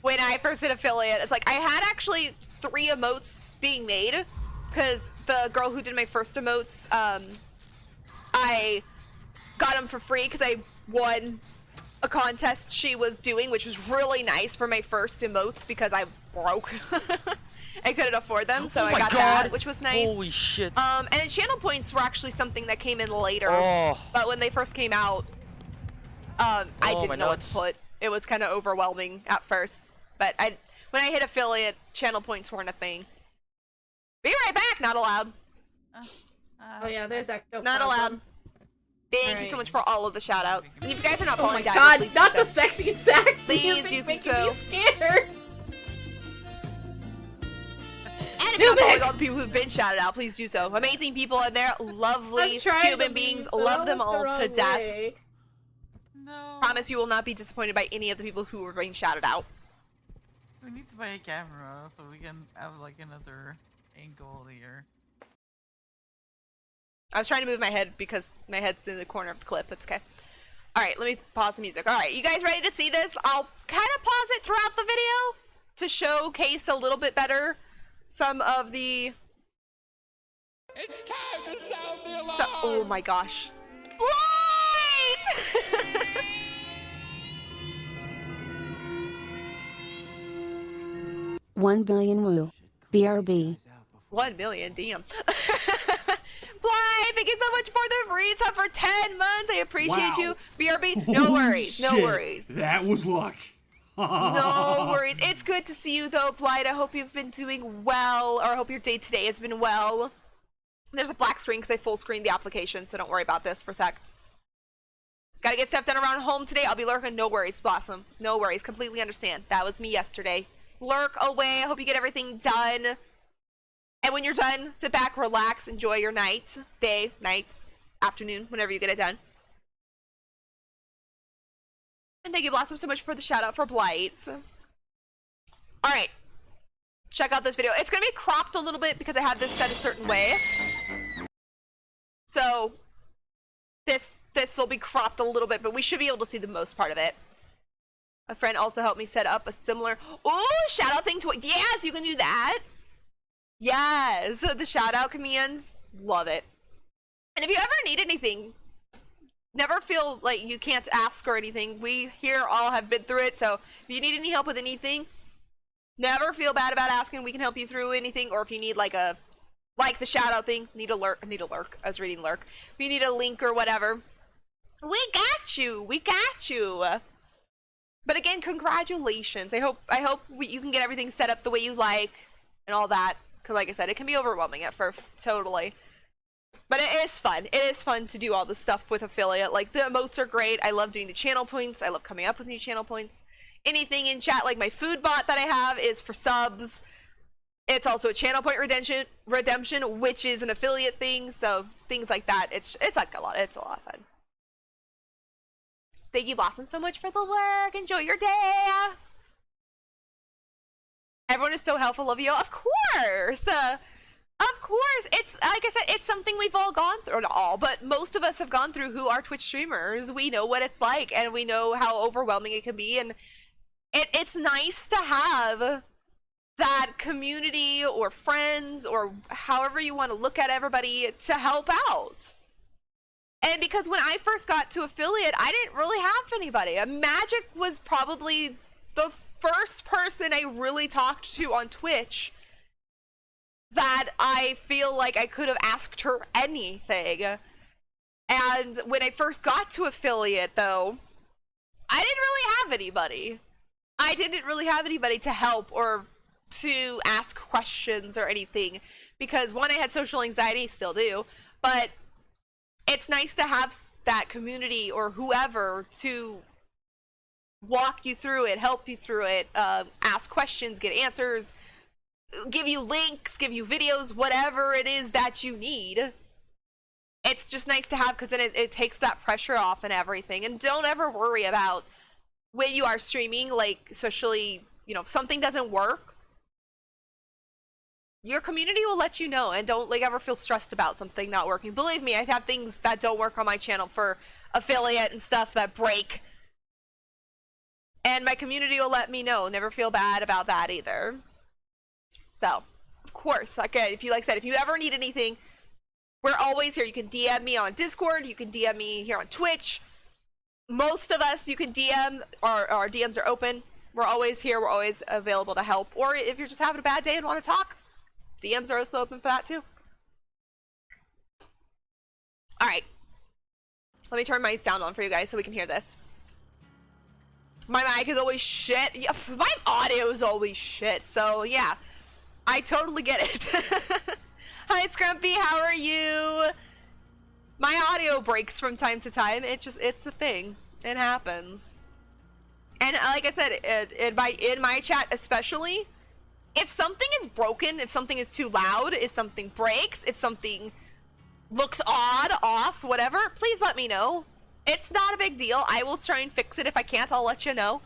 When I first did affiliate, it's like I had actually 3 emotes being made because the girl who did my first emotes, I got them for free because I won a contest she was doing, which was really nice for my first emotes because I broke. I couldn't afford them, so I got that, which was nice. Holy shit. And then channel points were actually something that came in later. Oh. But when they first came out, I didn't know what to put. It was kind of overwhelming at first. But when I hit affiliate, channel points weren't a thing. Be right back, not allowed. Oh yeah, there's Ecto. Not allowed. Thank you so much for all of the shout outs. And if you guys are not Oh my following Dagger, god, please not do the so. sexy sex! Please You're do making so. me scared! And if you're not following all the people who've been shouted out, please do so. Amazing people in there, lovely I'm trying human to be, beings, but love I them went the all to wrong death. way. No. Promise you will not be disappointed by any of the people who were being shouted out. We need to buy a camera so we can have like another angle here. I was trying to move my head because my head's in the corner of the clip. It's okay. Alright, let me pause the music. Alright, you guys ready to see this? I'll kind of pause it throughout the video to showcase a little bit better some of the... It's time to sound the alarm! Oh my gosh. Light! 1 billion woo. BRB. 1 million, damn. Blythe, thank you so much for the resub for 10 months. I appreciate you. BRB, no worries, no worries. That was luck. No worries. It's good to see you though, Blythe. I hope you've been doing well, or I hope your day today has been well. There's a black screen because I full screened the application, so don't worry about this for a sec. Gotta get stuff done around home today. I'll be lurking. No worries, Blossom. No worries. Completely understand. That was me yesterday. Lurk away. I hope you get everything done. And when you're done, sit back, relax, enjoy your night, day, night, afternoon, whenever you get it done. And thank you, Blossom, so much for the shout out for Blight. Alright. Check out this video. It's going to be cropped a little bit because I have this set a certain way. So, this will be cropped a little bit, but we should be able to see the most part of it. A friend also helped me set up a similar... Oh, shout out thing to... Yes, you can do that. Yes, the shout out commands, love it. And if you ever need anything, never feel like you can't ask or anything. We here all have been through it, so if you need any help with anything, never feel bad about asking. We can help you through anything, or if you need like the shout out thing, need a lurk. I was reading lurk. If you need a link or whatever, we got you. We got you. But again, congratulations. I hope you can get everything set up the way you like and all that. Because like I said, it can be overwhelming at first, totally. But it is fun. It is fun to do all this stuff with affiliate. Like, the emotes are great. I love doing the channel points. I love coming up with new channel points. Anything in chat, like my food bot that I have is for subs. It's also a channel point redemption, which is an affiliate thing. So things like that. It's like a lot. It's a lot of fun. Thank you, Blossom, so much for the lurk. Enjoy your day. Everyone is so helpful, Olivia. Of course. Of course. It's, like I said, it's something we've all gone through. Not all, but most of us have gone through who are Twitch streamers. We know what it's like, and we know how overwhelming it can be. And it's nice to have that community or friends or however you want to look at everybody to help out. And because when I first got to affiliate, I didn't really have anybody. Magic was probably the first person I really talked to on Twitch that I feel like I could have asked her anything. And when I first got to affiliate, though, I didn't really have anybody. I didn't really have anybody to help or to ask questions or anything. Because, one, I had social anxiety, still do, but it's nice to have that community or whoever to walk you through it, help you through it, ask questions, get answers, give you links, give you videos, whatever it is that you need. It's just nice to have, because then it takes that pressure off and everything. And don't ever worry about when you are streaming, like, especially, you know, if something doesn't work, your community will let you know, and don't like ever feel stressed about something not working. Believe me, I have things that don't work on my channel for affiliate and stuff that break, and my community will let me know. Never feel bad about that either. So, of course, like if you said, if you ever need anything, we're always here. You can DM me on Discord. You can DM me here on Twitch. Most of us, you can DM. Our DMs are open. We're always here. We're always available to help. Or if you're just having a bad day and want to talk, DMs are also open for that too. Alright. Let me turn my sound on for you guys so we can hear this. My mic is always shit. Yeah, my audio is always shit. So yeah, I totally get it. Hi Scrumpy, how are you? My audio breaks from time to time. It's a thing. It happens. And like I said, in my chat especially, if something is broken, if something is too loud, if something breaks, if something looks odd, off, whatever, please let me know. It's not a big deal. I will try and fix it. If I can't, I'll let you know.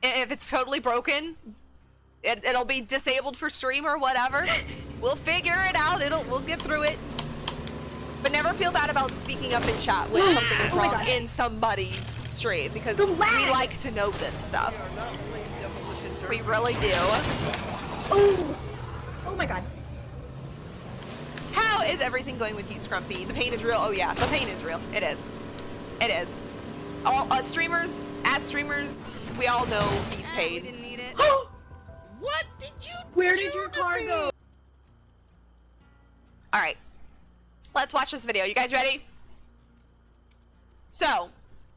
If it's totally broken, it'll be disabled for stream or whatever. We'll figure it out. We'll get through it. But never feel bad about speaking up in chat when something is wrong in somebody's stream, because we like to know this stuff. We really do. Oh! Oh my god. How is everything going with you, Scrumpy? The pain is real. Oh yeah, the pain is real. It is. It is. All streamers, as streamers, we all know these pains. We didn't need it. What did you Where do did your to car me? go? Alright. Let's watch this video. You guys ready? So,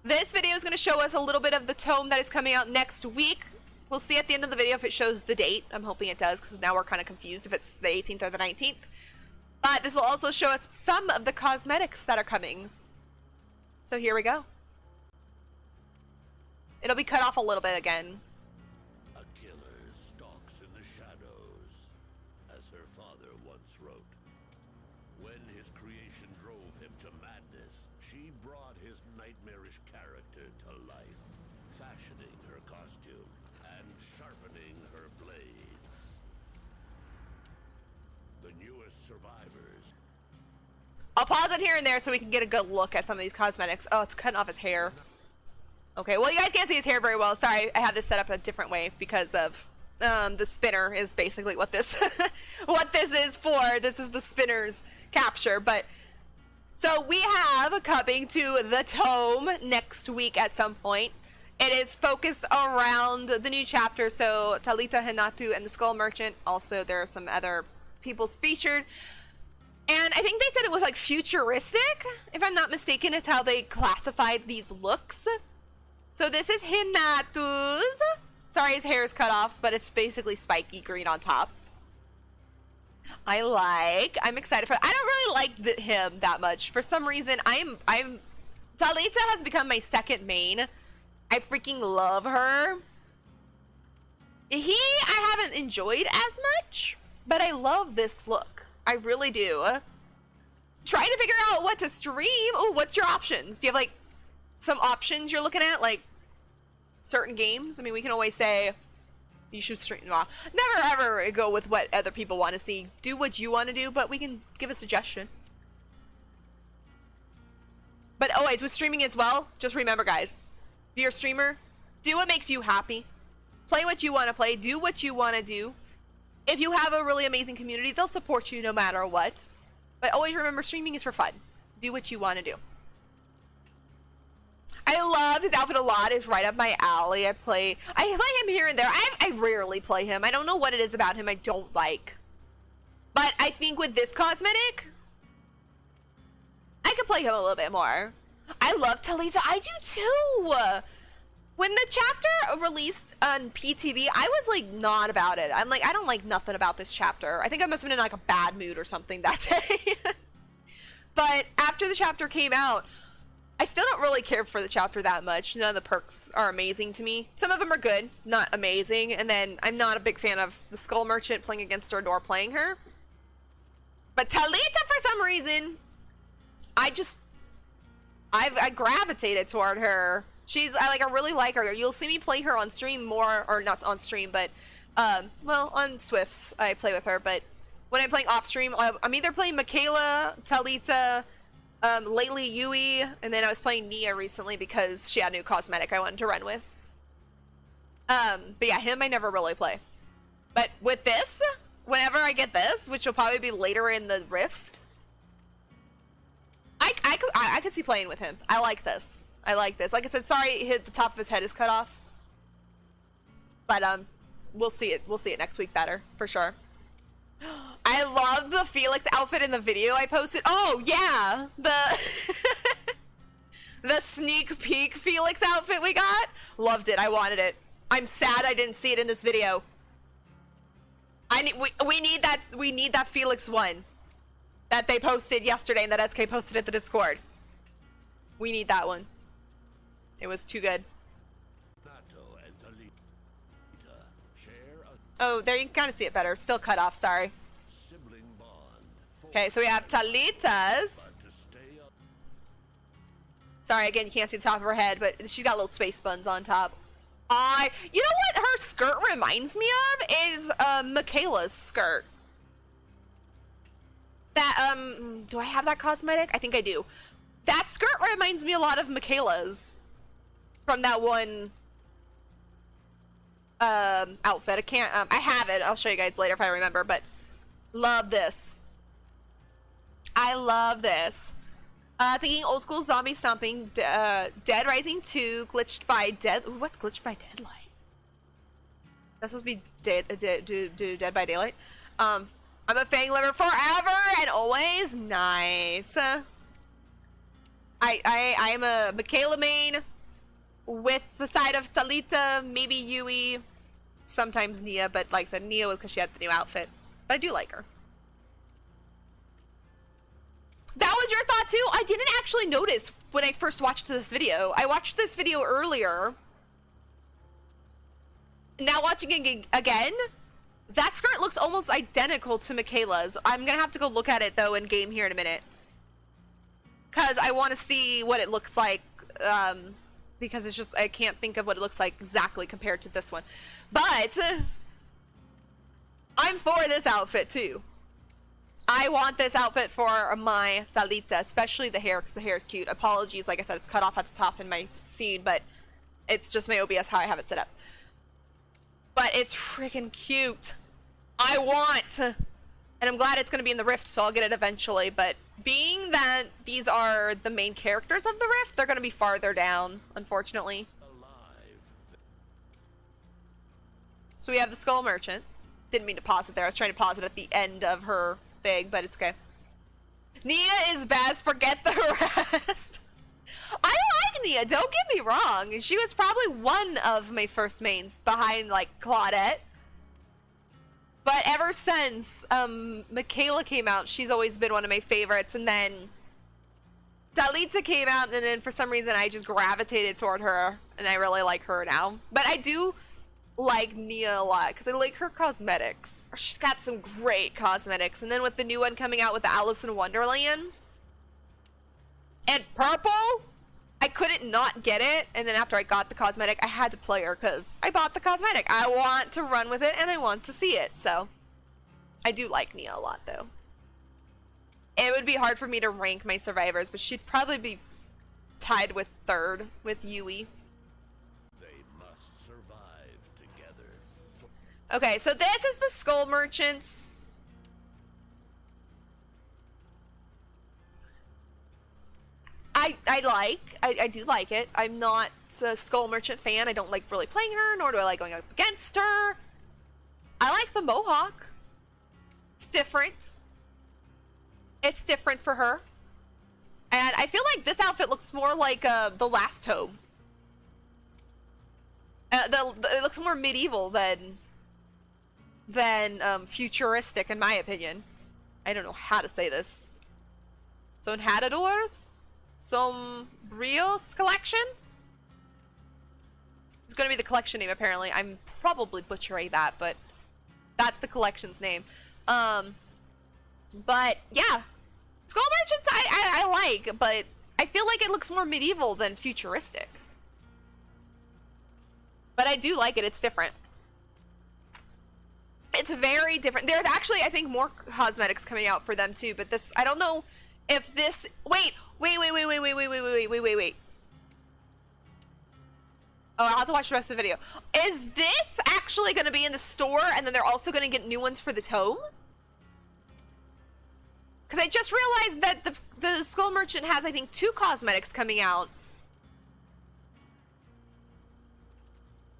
this video is going to show us a little bit of the tome that is coming out next week. We'll see at the end of the video if it shows the date. I'm hoping it does, because now we're kind of confused if it's the 18th or the 19th. But this will also show us some of the cosmetics that are coming. So here we go. It'll be cut off a little bit again. A killer stalks in the shadows, as her father once wrote. When his creation drove him to madness, she brought his nightmarish character to life, fashioning her costume and sharpening her blades. The newest survivors. I'll pause it here and there so we can get a good look at some of these cosmetics. Oh, it's cutting off his hair. Okay, well, you guys can't see his hair very well. Sorry, I have this set up a different way because of The spinner is basically what this what this is for. This is the spinner's capture. But so we have coming to the tome next week at some point. It is focused around the new chapter, so Talita, Hinatu, and the Skull Merchant. Also, there are some other people's featured. And I think they said it was like futuristic, if I'm not mistaken, is how they classified these looks. So this is Hinatu's. Sorry, his hair is cut off, but it's basically spiky green on top. I'm excited for it. I don't really like him that much. For some reason, Talita has become my second main. I freaking love her. I haven't enjoyed as much, but I love this look. I really do. Trying to figure out what to stream. Oh, what's your options? Do you have like some options you're looking at, like certain games? I mean, we can always say you should stream. Well, never ever go with what other people want to see. Do what you want to do, but we can give a suggestion. But always with streaming as well, just remember, guys, if you're a streamer, do what makes you happy. Play what you want to play. Do what you want to do. If you have a really amazing community, they'll support you no matter what. But always remember, streaming is for fun. Do what you want to do. I love his outfit a lot. It's right up my alley. I play him here and there. I rarely play him. I don't know what it is about him I don't like. But I think with this cosmetic, I could play him a little bit more. I love Talita. I do too. When the chapter released on PTV, I was like not about it. I'm like, I don't like nothing about this chapter. I think I must have been in like a bad mood or something that day. But after the chapter came out, I still don't really care for the chapter that much. None of the perks are amazing to me. Some of them are good, not amazing. And then I'm not a big fan of the Skull Merchant playing against her nor playing her. But Talita, for some reason, I gravitated toward her. I really like her. You'll see me play her on stream more, or not on stream, but well, on Swifts I play with her. But when I'm playing off stream, I'm either playing Michaela, Talita, lately Yui, and then I was playing Nia recently because she had new cosmetic I wanted to run with. But yeah, him I never really play. But with this, whenever I get this, which will probably be later in the Rift, I could see playing with him. I like this. I like this. Like I said, sorry, the top of his head is cut off. But we'll see it. We'll see it next week better for sure. I love the Felix outfit in the video I posted. Oh yeah, the sneak peek Felix outfit we got. Loved it. I wanted it. I'm sad I didn't see it in this video. We need that Felix one that they posted yesterday and that SK posted at the Discord. We need that one. It was too good. Oh, there you can kind of see it better. Still cut off, sorry. Okay, so we have Talita's. Sorry, again, you can't see the top of her head, but she's got little space buns on top. You know what her skirt reminds me of is Michaela's skirt. That, do I have that cosmetic? I think I do. That skirt reminds me a lot of Michaela's from that one outfit. I have it. I'll show you guys later if I remember, but love this. I love this. Thinking old school zombie stomping, Dead Rising 2, glitched by dead. Ooh, what's glitched by deadlight? That's supposed to be Dead by Daylight. I'm a Fang lover forever and always. Nice. I'm a Michaela main with the side of Talita, maybe Yui, sometimes Nia, but like I said, Nia was because she had the new outfit. But I do like her. That was your thought too? I didn't actually notice when I first watched this video. I watched this video earlier. Now watching it again, that skirt looks almost identical to Michaela's. I'm gonna have to go look at it though in game here in a minute. Because I want to see what it looks like. Because it's just, I can't think of what it looks like exactly compared to this one. But I'm for this outfit too. I want this outfit for my Talita, especially the hair, because the hair is cute. Apologies, like I said, it's cut off at the top in my scene, but it's just my OBS how I have it set up. but it's freaking cute. I want, and I'm glad it's gonna be in the Rift, so I'll get it eventually, but being that these are the main characters of the Rift, they're gonna be farther down, unfortunately. So we have the Skull Merchant. Didn't mean to pause it there. I was trying to pause it at the end of her thing, but it's okay. Nia is best. Forget the rest. I like Nia. Don't get me wrong. She was probably one of my first mains behind like Claudette. But ever since Michaela came out, she's always been one of my favorites. And then Talita came out, and then for some reason I just gravitated toward her, and I really like her now. But I do like Nia a lot because I like her cosmetics. She's got some great cosmetics. And then with the new one coming out with the Alice in Wonderland and purple, I couldn't not get it. And then after I got the cosmetic, I had to play her because I bought the cosmetic. I want to run with it and I want to see it. So I do like Nia a lot though. It would be hard for me to rank my survivors, but she'd probably be tied with third with Yui. Okay, so this is the Skull Merchants. I do like it. I'm not a Skull Merchant fan. I don't like really playing her, nor do I like going up against her. I like the Mohawk. It's different. It's different for her. And I feel like this outfit looks more like the last tome. It looks more medieval than futuristic, in my opinion. I don't know how to say this. Sonhadadors? Sombrios collection? It's gonna be the collection name, apparently. I'm probably butchering that, but that's the collection's name. But yeah. Skull Merchants I like, but I feel like it looks more medieval than futuristic. But I do like it, it's different. It's very different. There's actually, I think, more cosmetics coming out for them too, but this, I don't know if this, wait. Oh, I'll have to watch the rest of the video. Is this actually going to be in the store and then they're also going to get new ones for the tome? Because I just realized that the Skull Merchant has, I think, 2 cosmetics coming out.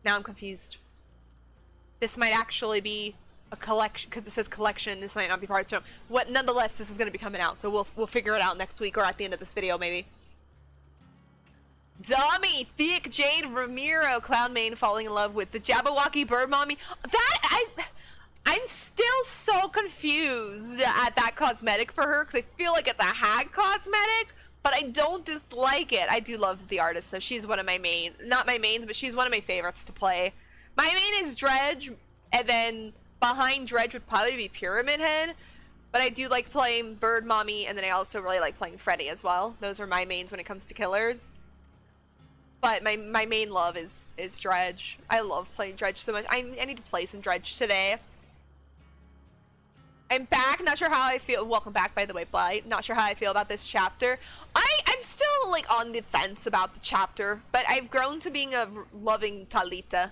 Now I'm confused. This might actually be a collection, because it says collection. This might not be part of the show. What, nonetheless, this is going to be coming out, so we'll figure it out next week or at the end of this video, maybe. Dummy, Thick Jade Ramiro, Clown Main falling in love with the Jabberwocky Bird Mommy. I'm still so confused at that cosmetic for her because I feel like it's a hag cosmetic, but I don't dislike it. I do love the artist though. She's one of my main, not my mains, but she's one of my favorites to play. My main is Dredge, and then behind Dredge would probably be Pyramid Head, but I do like playing Bird Mommy, and then I also really like playing Freddy as well. Those are my mains when it comes to killers. But my main love is Dredge. I love playing Dredge so much. I need to play some Dredge today. I'm back, not sure how I feel. Welcome back, by the way, Blight. Not sure how I feel about this chapter. I'm still, like, on the fence about the chapter, but I've grown to being a loving Talita.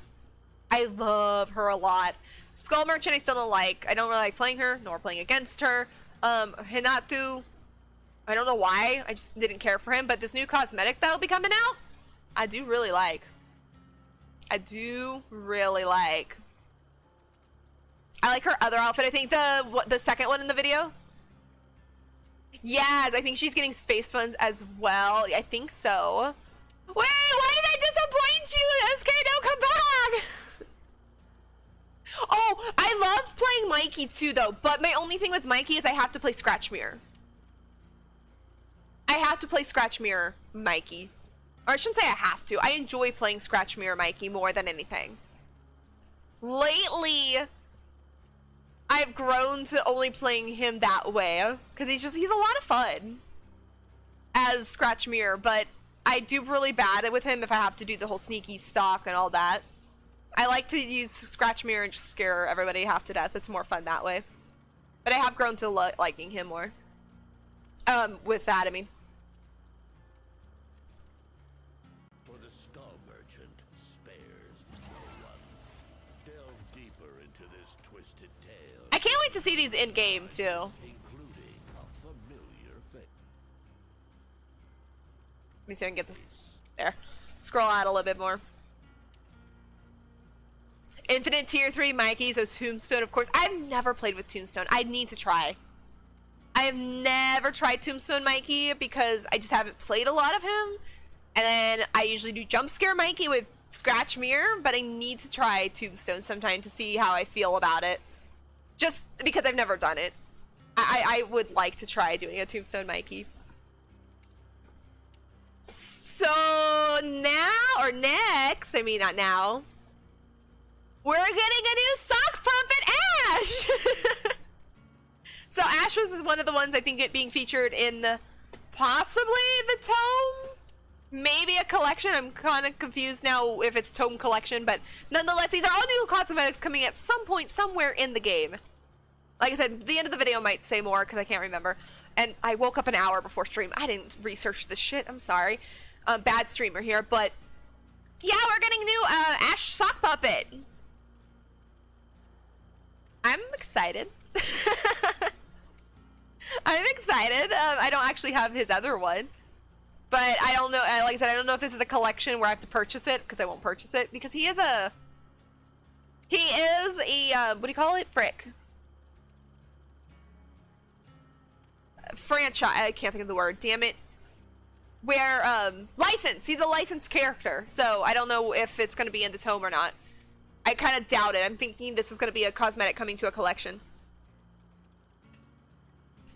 I love her a lot. Skull Merchant I still don't like. I don't really like playing her, nor playing against her. Hinatu, I don't know why. I just didn't care for him, but this new cosmetic that'll be coming out, I do really like. I do really like. I like her other outfit. I think the second one in the video. Yes, I think she's getting space buns as well. I think so. Wait, why did I disappoint you? SK, no, come back. Oh, I love playing Mikey too, though. But my only thing with Mikey is I have to play Scratch Mirror. I have to play Scratch Mirror Mikey. Or I shouldn't say I have to. I enjoy playing Scratch Mirror Mikey more than anything. Lately, I've grown to only playing him that way. Because he's a lot of fun as Scratch Mirror. But I do really bad with him if I have to do the whole sneaky stalk and all that. I like to use Scratch Mirror and just scare everybody half to death. It's more fun that way. But I have grown to liking him more. With that, I mean. For the Skull Merchant spares no one. Delve to see these in game too. including a familiar face. Let me see if I can get this there. Scroll out a little bit more. Infinite Tier 3 Mikey, so Tombstone, of course. I've never played with Tombstone. I need to try. I have never tried Tombstone Mikey because I just haven't played a lot of him. And then I usually do Jump Scare Mikey with Scratch Mirror, but I need to try Tombstone sometime to see how I feel about it. Just because I've never done it. I would like to try doing a Tombstone Mikey. So now, or next, I mean not now, we're getting a new sock puppet, Ash! So Ash was one of the ones I think it being featured in possibly the Tome, maybe a collection. I'm kind of confused now if it's Tome collection, but nonetheless, these are all new cosmetics coming at some point somewhere in the game. Like I said, the end of the video might say more because I can't remember. And I woke up an hour before stream. I didn't research this shit. I'm sorry. Bad streamer here, but yeah, we're getting new Ash sock puppet. I'm excited. I'm excited. I don't actually have his other one, but I don't know. Like I said, I don't know if this is a collection where I have to purchase it because I won't purchase it because he is a what do you call it? Frick. Franchise. I can't think of the word. Damn it. Where license. He's a licensed character, so I don't know if it's going to be in the Tome or not. I kind of doubt it. I'm thinking this is going to be a cosmetic coming to a collection.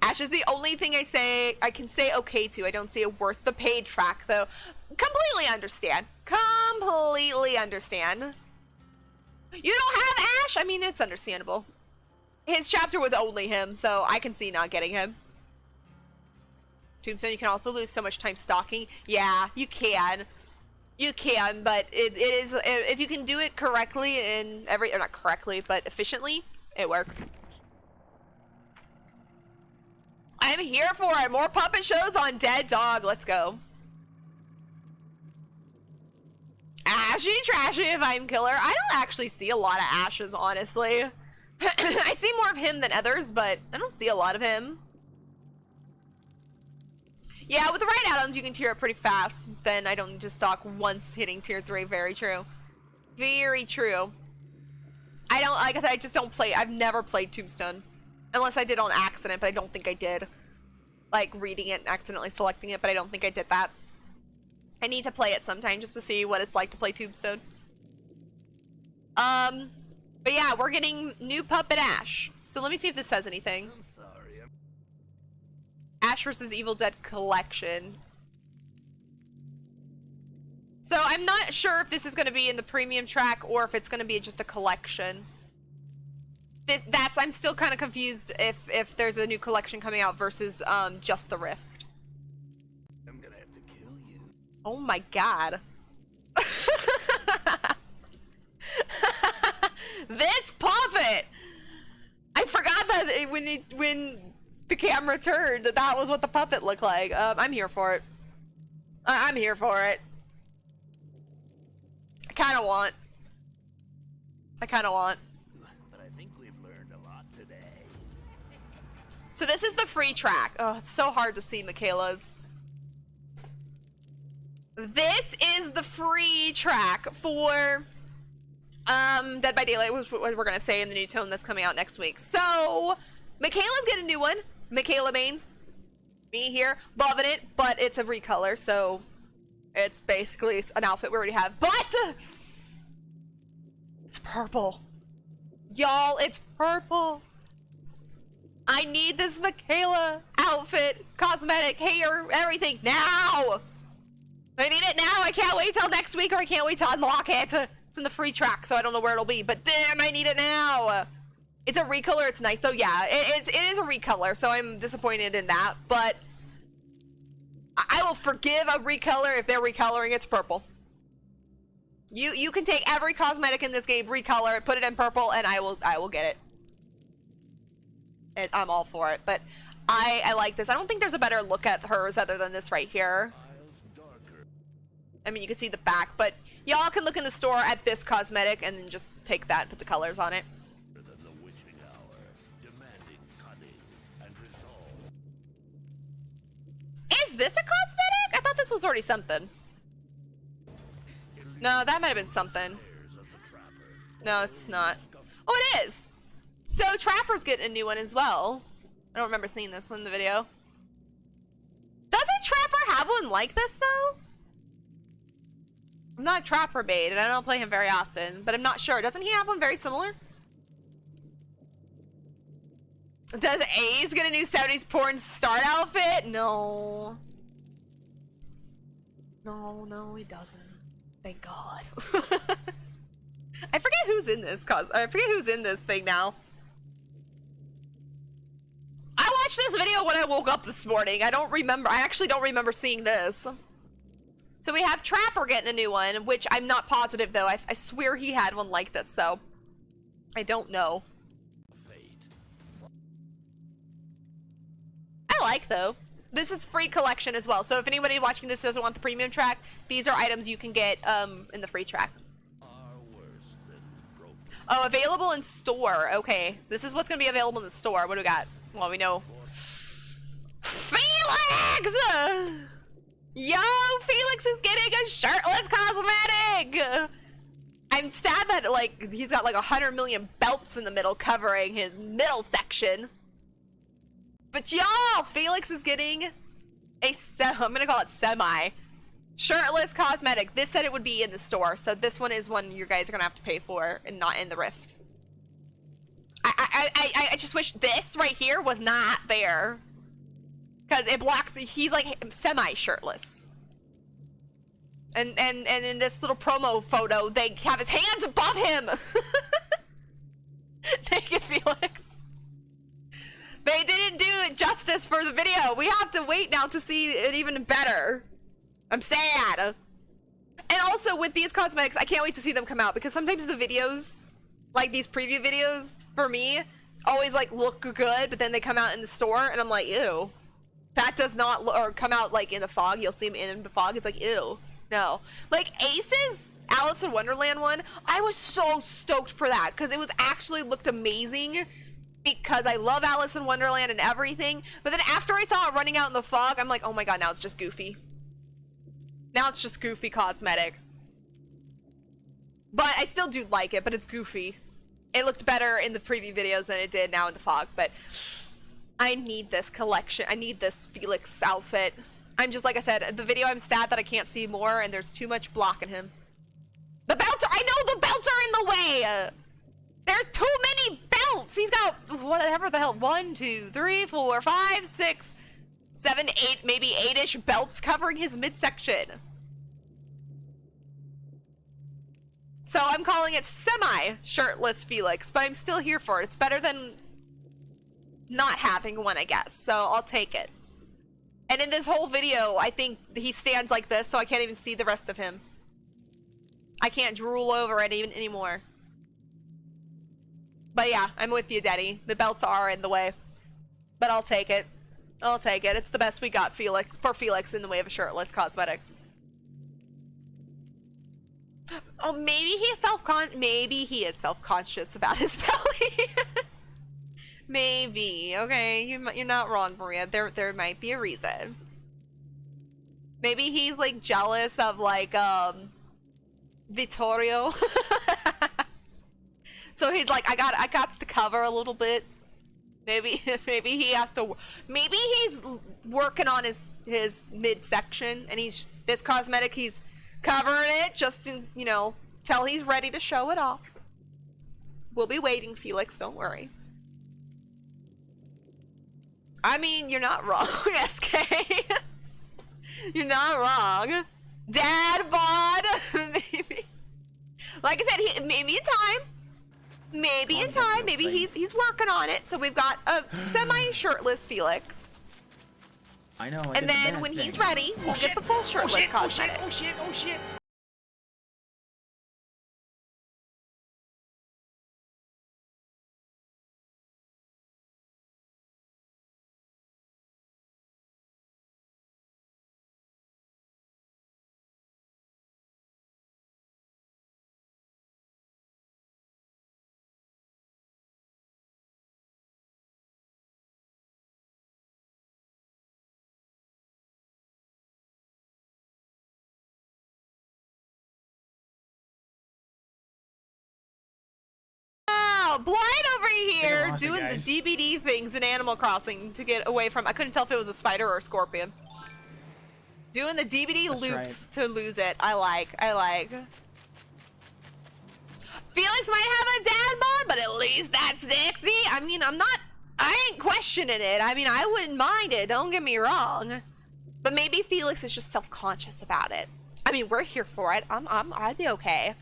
Ash is the only thing I can say okay to. I don't see it worth the paid track though. Completely understand. Completely understand. You don't have Ash? I mean, it's understandable. His chapter was only him, so I can see not getting him. Tombstone, you can also lose so much time stalking. Yeah, you can. You can, but it is, if you can do it correctly or not correctly, but efficiently, it works. I'm here for it. More puppet shows on Dead Dog. Let's go. Ashy Trashy if I'm killer. I don't actually see a lot of Ashes, honestly. I see more of him than others, but I don't see a lot of him. Yeah, with the right add-ons, you can tier it pretty fast. Then I don't need to stock once hitting tier 3. Very true. Very true. I don't, like I said, I just don't play. I've never played Tombstone. Unless I did on accident, but I don't think I did. Like, reading it and accidentally selecting it, but I don't think I did that. I need to play it sometime just to see what it's like to play Tombstone. But yeah, we're getting new Puppet Ash. So let me see if this says anything. Ash vs. Evil Dead collection. So I'm not sure if this is going to be in the premium track or if it's going to be just a collection. I'm still kind of confused if there's a new collection coming out versus just the Rift. I'm gonna have to kill you. Oh my god. This puppet! I forgot that when the camera turned, that was what the puppet looked like. I'm here for it. I'm here for it. I kind of want. But I think we've learned a lot today. So this is the free track. Oh, it's so hard to see Michaela's. This is the free track for Dead by Daylight, which we're gonna say in the new tone that's coming out next week. So Michaela's getting a new one. Michaela Baines, me here, loving it, but it's a recolor, so it's basically an outfit we already have. But it's purple, y'all. It's purple. I need this Michaela outfit, cosmetic, hair, everything now. I need it now. I can't wait till next week, or I can't wait to unlock it. It's in the free track, so I don't know where it'll be, but damn, I need it now. It's a recolor. It's nice though. Yeah, it is a recolor, so I'm disappointed in that, but I will forgive a recolor if they're recoloring it's purple. You can take every cosmetic in this game, recolor it, put it in purple, and I will get it. I'm all for it, but I like this. I don't think there's a better look at hers other than this right here. I mean, you can see the back, but y'all can look in the store at this cosmetic and then just take that and put the colors on it. Is this a cosmetic? I thought this was already something. No, that might have been something. No, it's not. Oh, it is. So Trapper's getting a new one as well. I don't remember seeing this one in the video. Doesn't Trapper have one like this though? I'm not a Trapper bait and I don't play him very often, but I'm not sure. Doesn't he have one very similar? Does Ace get a new 70s porn start outfit? No. No, he doesn't. Thank God. I forget who's in this I forget who's in this thing now. I watched this video when I woke up this morning. I actually don't remember seeing this. So we have Trapper getting a new one, which I'm not positive though. I swear he had one like this, so I don't know. I like though. This is free collection as well. So if anybody watching this doesn't want the premium track, these are items you can get in the free track. Oh, available in store. Okay, this is what's gonna be available in the store. What do we got? Well, we know Felix! Yo, Felix is getting a shirtless cosmetic! I'm sad that, like, he's got like 100 million belts in the middle covering his middle section. But y'all, Felix is getting I'm gonna call it semi shirtless cosmetic. This said it would be in the store, so this one is one you guys are gonna have to pay for and not in the Rift. I just wish this right here was not there, because it blocks. He's like semi shirtless, and in this little promo photo they have his hands above him. Naked Felix. They didn't do it justice for the video. We have to wait now to see it even better. I'm sad. And also with these cosmetics, I can't wait to see them come out, because sometimes the videos, like these preview videos for me, always like look good, but then they come out in the store and I'm like, ew. That does not or come out like in the fog. You'll see them in the fog. It's like, ew. No. Like Ace's Alice in Wonderland one, I was so stoked for that because it was actually looked amazing, because I love Alice in Wonderland and everything. But then after I saw it running out in the fog, I'm like, oh my god, now it's just goofy. Now it's just goofy cosmetic. But I still do like it, but it's goofy. It looked better in the preview videos than it did now in the fog, but I need this collection. I need this Felix outfit. I'm just, like I said, the video, I'm sad that I can't see more and there's too much blocking him. The belts I know the belts are in the way! There's too many belts! He's got, whatever the hell, 1, 2, 3, 4, 5, 6, 7, 8, maybe 8-ish belts covering his midsection. So I'm calling it semi-shirtless Felix, but I'm still here for it. It's better than not having one, I guess. So I'll take it. And in this whole video, I think he stands like this, so I can't even see the rest of him. I can't drool over it even anymore. But yeah, I'm with you, Daddy. The belts are in the way. But I'll take it. I'll take it. It's the best we got for Felix in the way of a shirtless cosmetic. Oh, maybe he is self-conscious about his belly. Maybe. Okay, you're not wrong, Maria. There might be a reason. Maybe he's like jealous of like Vittorio. So he's like, I got to cover a little bit. Maybe he has to. Maybe he's working on his midsection, and this cosmetic he's covering it just to, you know, till he's ready to show it off. We'll be waiting, Felix. Don't worry. I mean, you're not wrong, SK. You're not wrong. Dad bod. Maybe. Like I said, maybe in time. Maybe in time. Maybe he's working on it. So we've got a semi-shirtless Felix. I know. And then when he's ready, we'll get the full shirtless cosmetic. Oh shit. Blind over here lost it, doing guys. the DBD things in Animal Crossing to get away from. I couldn't tell if it was a spider or a scorpion. Doing the DBD That's loops to lose it. I like. Felix might have a dad bod, but at least that's sexy. I mean, I ain't questioning it. I mean, I wouldn't mind it. Don't get me wrong. But maybe Felix is just self-conscious about it. I mean, we're here for it. I'd be okay.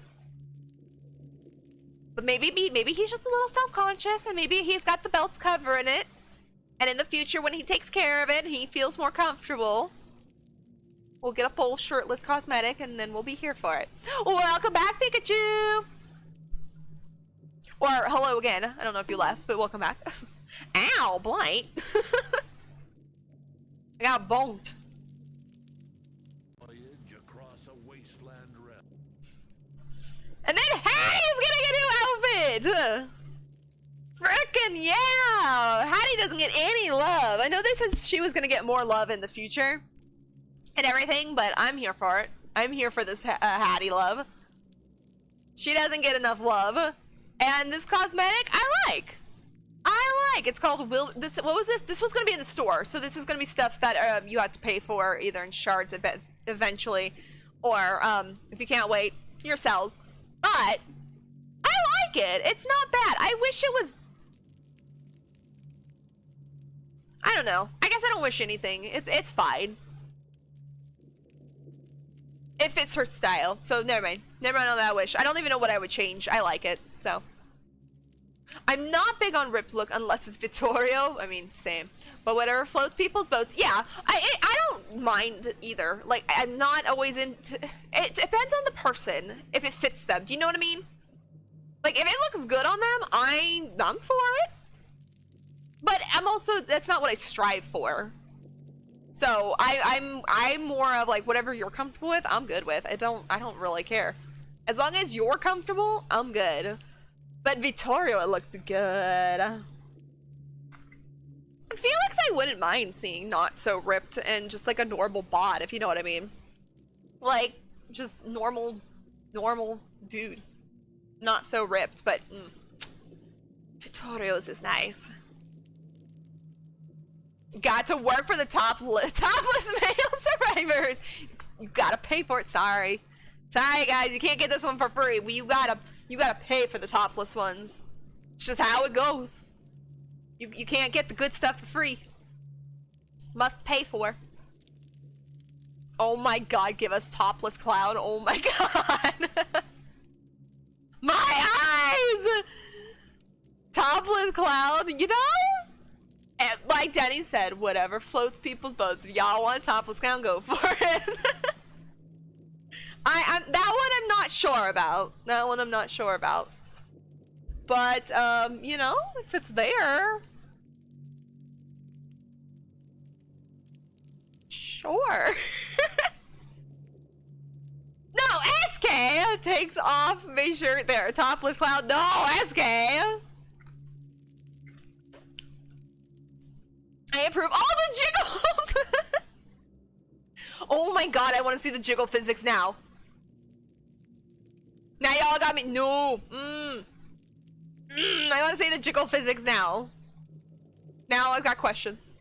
But maybe he's just a little self-conscious, and maybe he's got the belts covering it. And in the future, when he takes care of it, he feels more comfortable. We'll get a full shirtless cosmetic, and then we'll be here for it. Welcome back, Pikachu! Or hello again. I don't know if you left, but welcome back. Ow, blight. I got boned. Voyage across a wasteland realm. And then Hattie's getting a new outfit! Frickin' yeah! Hattie doesn't get any love. I know they said she was gonna get more love in the future and everything, but I'm here for it. I'm here for this Hattie love. She doesn't get enough love. And this cosmetic, I like. It's called what was this? This was gonna be in the store, so this is gonna be stuff that you have to pay for either in shards eventually, or if you can't wait, yourselves. But I like it. It's not bad. I wish it was. I don't know. I guess I don't wish anything. It's fine. It fits her style, so never mind. Never mind on that wish. I don't even know what I would change. I like it, so. I'm not big on ripped look unless it's Vittorio. I mean, same. But whatever floats people's boats, yeah. I don't mind either. Like, I'm not always into. It depends on the person if it fits them. Do you know what I mean? Like, if it looks good on them, I'm for it. But I'm also, that's not what I strive for. So I'm more of like whatever you're comfortable with, I'm good with. I don't really care. As long as you're comfortable, I'm good. But Vittorio, it looks good. Felix, I wouldn't mind seeing not so ripped and just like a normal bod, if you know what I mean. Like, just normal dude. Not so ripped, but Vittorio's is nice. Got to work for the topless male survivors. You gotta pay for it. Sorry guys, you can't get this one for free. You gotta pay for the topless ones. It's just how it goes. You can't get the good stuff for free. Must pay for. Oh my god, give us topless Cloud. Oh my god. My eyes. Topless Cloud, you know? And like Denny said, whatever floats people's boats. If y'all want topless Clown, go for it. That one I'm not sure about. That one I'm not sure about. But, you know, if it's there. Sure. No, SK takes off my shirt there. Topless Cloud. No, SK. I approve all the jiggles. Oh my god, I want to see the jiggle physics now. Now y'all got me. No. I want to see the jiggle physics now. Now I've got questions.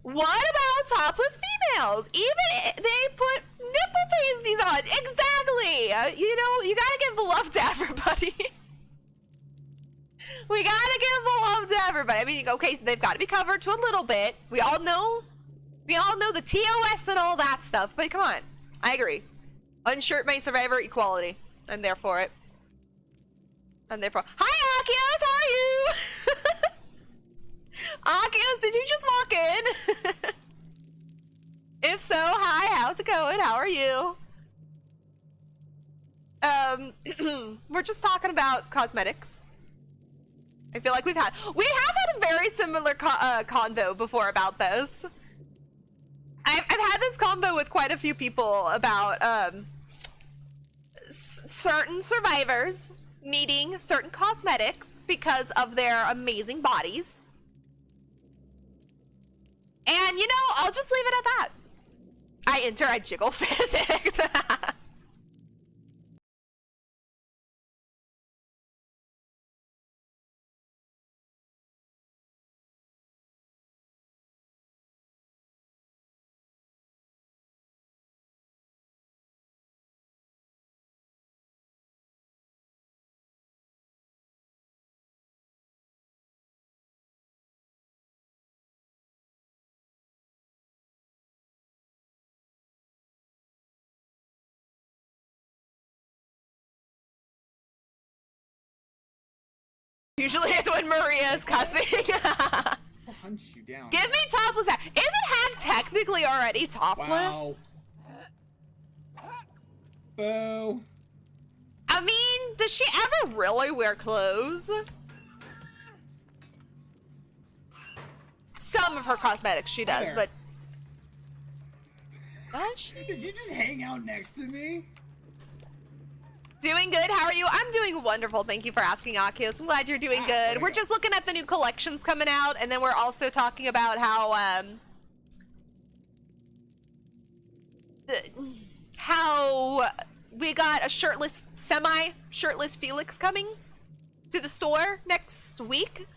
What about topless females? Even they put nipple pasties on. Exactly. You know, you gotta give the love to everybody. We gotta give the love to everybody. I mean, okay, so they've got to be covered to a little bit. We all know the TOS and all that stuff. But come on, I agree. Unshirt my survivor equality. I'm there for it. I'm there for. Hi, Akios. How are you? Akios, did you just walk in? If so, hi. How's it going? How are you? We're just talking about cosmetics. I feel like we have had a very similar convo before about this. I've had this convo with quite a few people about certain survivors needing certain cosmetics because of their amazing bodies. And you know, I'll just leave it at that. I enter a jiggle physics. Usually it's when Maria is cussing. I'll hunt you down. Give me topless hag. Isn't hag technically already topless? Wow. Boo. I mean, does she ever really wear clothes? Some of her cosmetics she does, There. but does she? Did you just hang out next to me? Doing good. How are you? I'm doing wonderful. Thank you for asking, Akios. I'm glad you're doing good. We're just looking at the new collections coming out, and then we're also talking about how we got a semi-shirtless Felix coming to the store next week,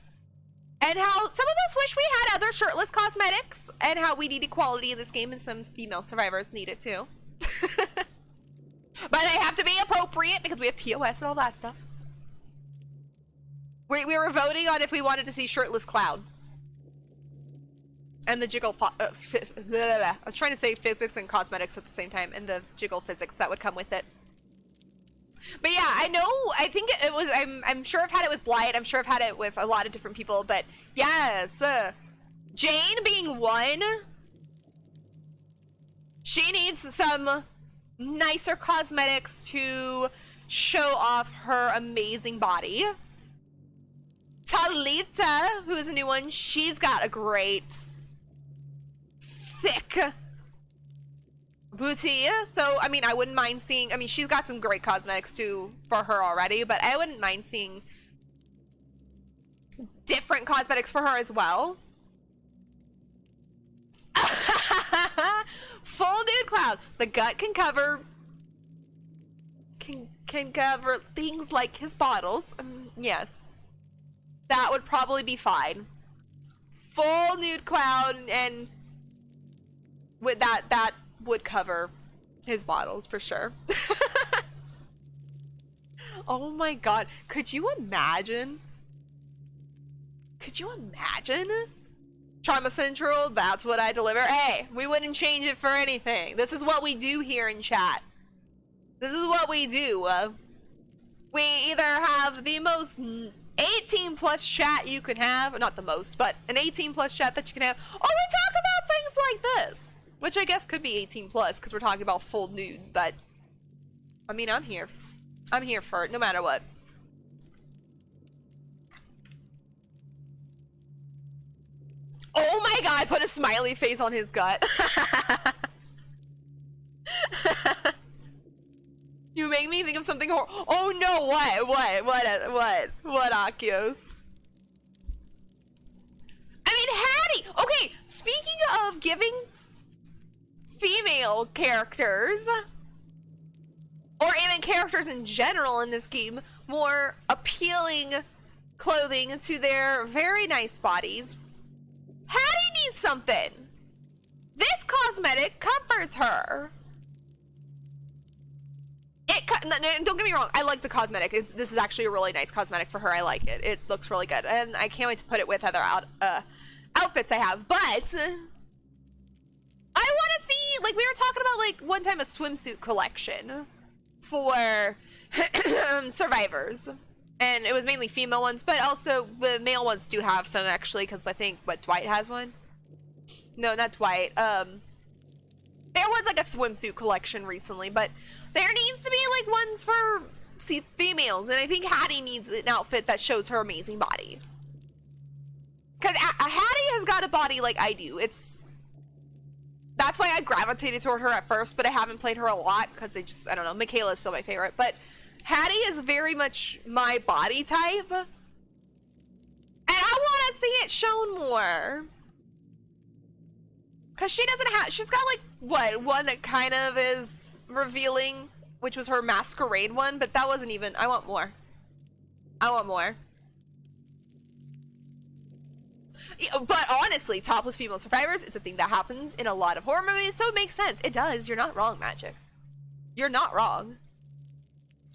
and how some of us wish we had other shirtless cosmetics, and how we need equality in this game, and some female survivors need it too. But they have to be appropriate because we have TOS and all that stuff. We were voting on if we wanted to see shirtless Cloud. And the jiggle, I was trying to say physics and cosmetics at the same time, and the jiggle physics that would come with it. But yeah, I think it was, I'm sure I've had it with Blight, I'm sure I've had it with a lot of different people, but yes, Jane being one, she needs some nicer cosmetics to show off her amazing body. Talita, who is a new one, she's got a great thick booty. So, I mean, I wouldn't mind seeing, I mean, she's got some great cosmetics too for her already, but I wouldn't mind seeing different cosmetics for her as well. Full nude Cloud. The gut can cover things like his bottles. Yes. That would probably be fine. Full nude Cloud, and with that would cover his bottles for sure. Oh my god. Could you imagine? Could you imagine? Trauma Central, that's what I deliver. Hey, we wouldn't change it for anything. This is what we do here in chat. This is what we do. We either have the most 18 plus chat you can have, not the most, but an 18 plus chat that you can have, or we talk about things like this, which I guess could be 18 plus because we're talking about full nude, but I mean, I'm here for it no matter what. Oh my god, put a smiley face on his gut. You make me think of something horrible. Oh no, what, Akios? I mean, Hattie! Okay, speaking of giving female characters, or even characters in general in this game, more appealing clothing to their very nice bodies, Hattie needs something. This cosmetic covers her. Don't get me wrong, I like the cosmetic. This is actually a really nice cosmetic for her. I like it. It looks really good, and I can't wait to put it with other outfits I have. But I want to see, like, we were talking about, like, one time a swimsuit collection for survivors, and it was mainly female ones, but also the male ones do have some actually, because I think Dwight has one. No, not Dwight. There was like a swimsuit collection recently, but there needs to be like ones for females, and I think Hattie needs an outfit that shows her amazing body. Because Hattie has got a body like I do. That's why I gravitated toward her at first, but I haven't played her a lot because I don't know, Michaela is still my favorite, but Hattie is very much my body type, and I want to see it shown more. Because she doesn't have, she's got like, what, one that kind of is revealing, which was her masquerade one, but that wasn't even, I want more. I want more. But honestly, topless female survivors is a thing that happens in a lot of horror movies, so it makes sense. It does. You're not wrong, Magic. You're not wrong.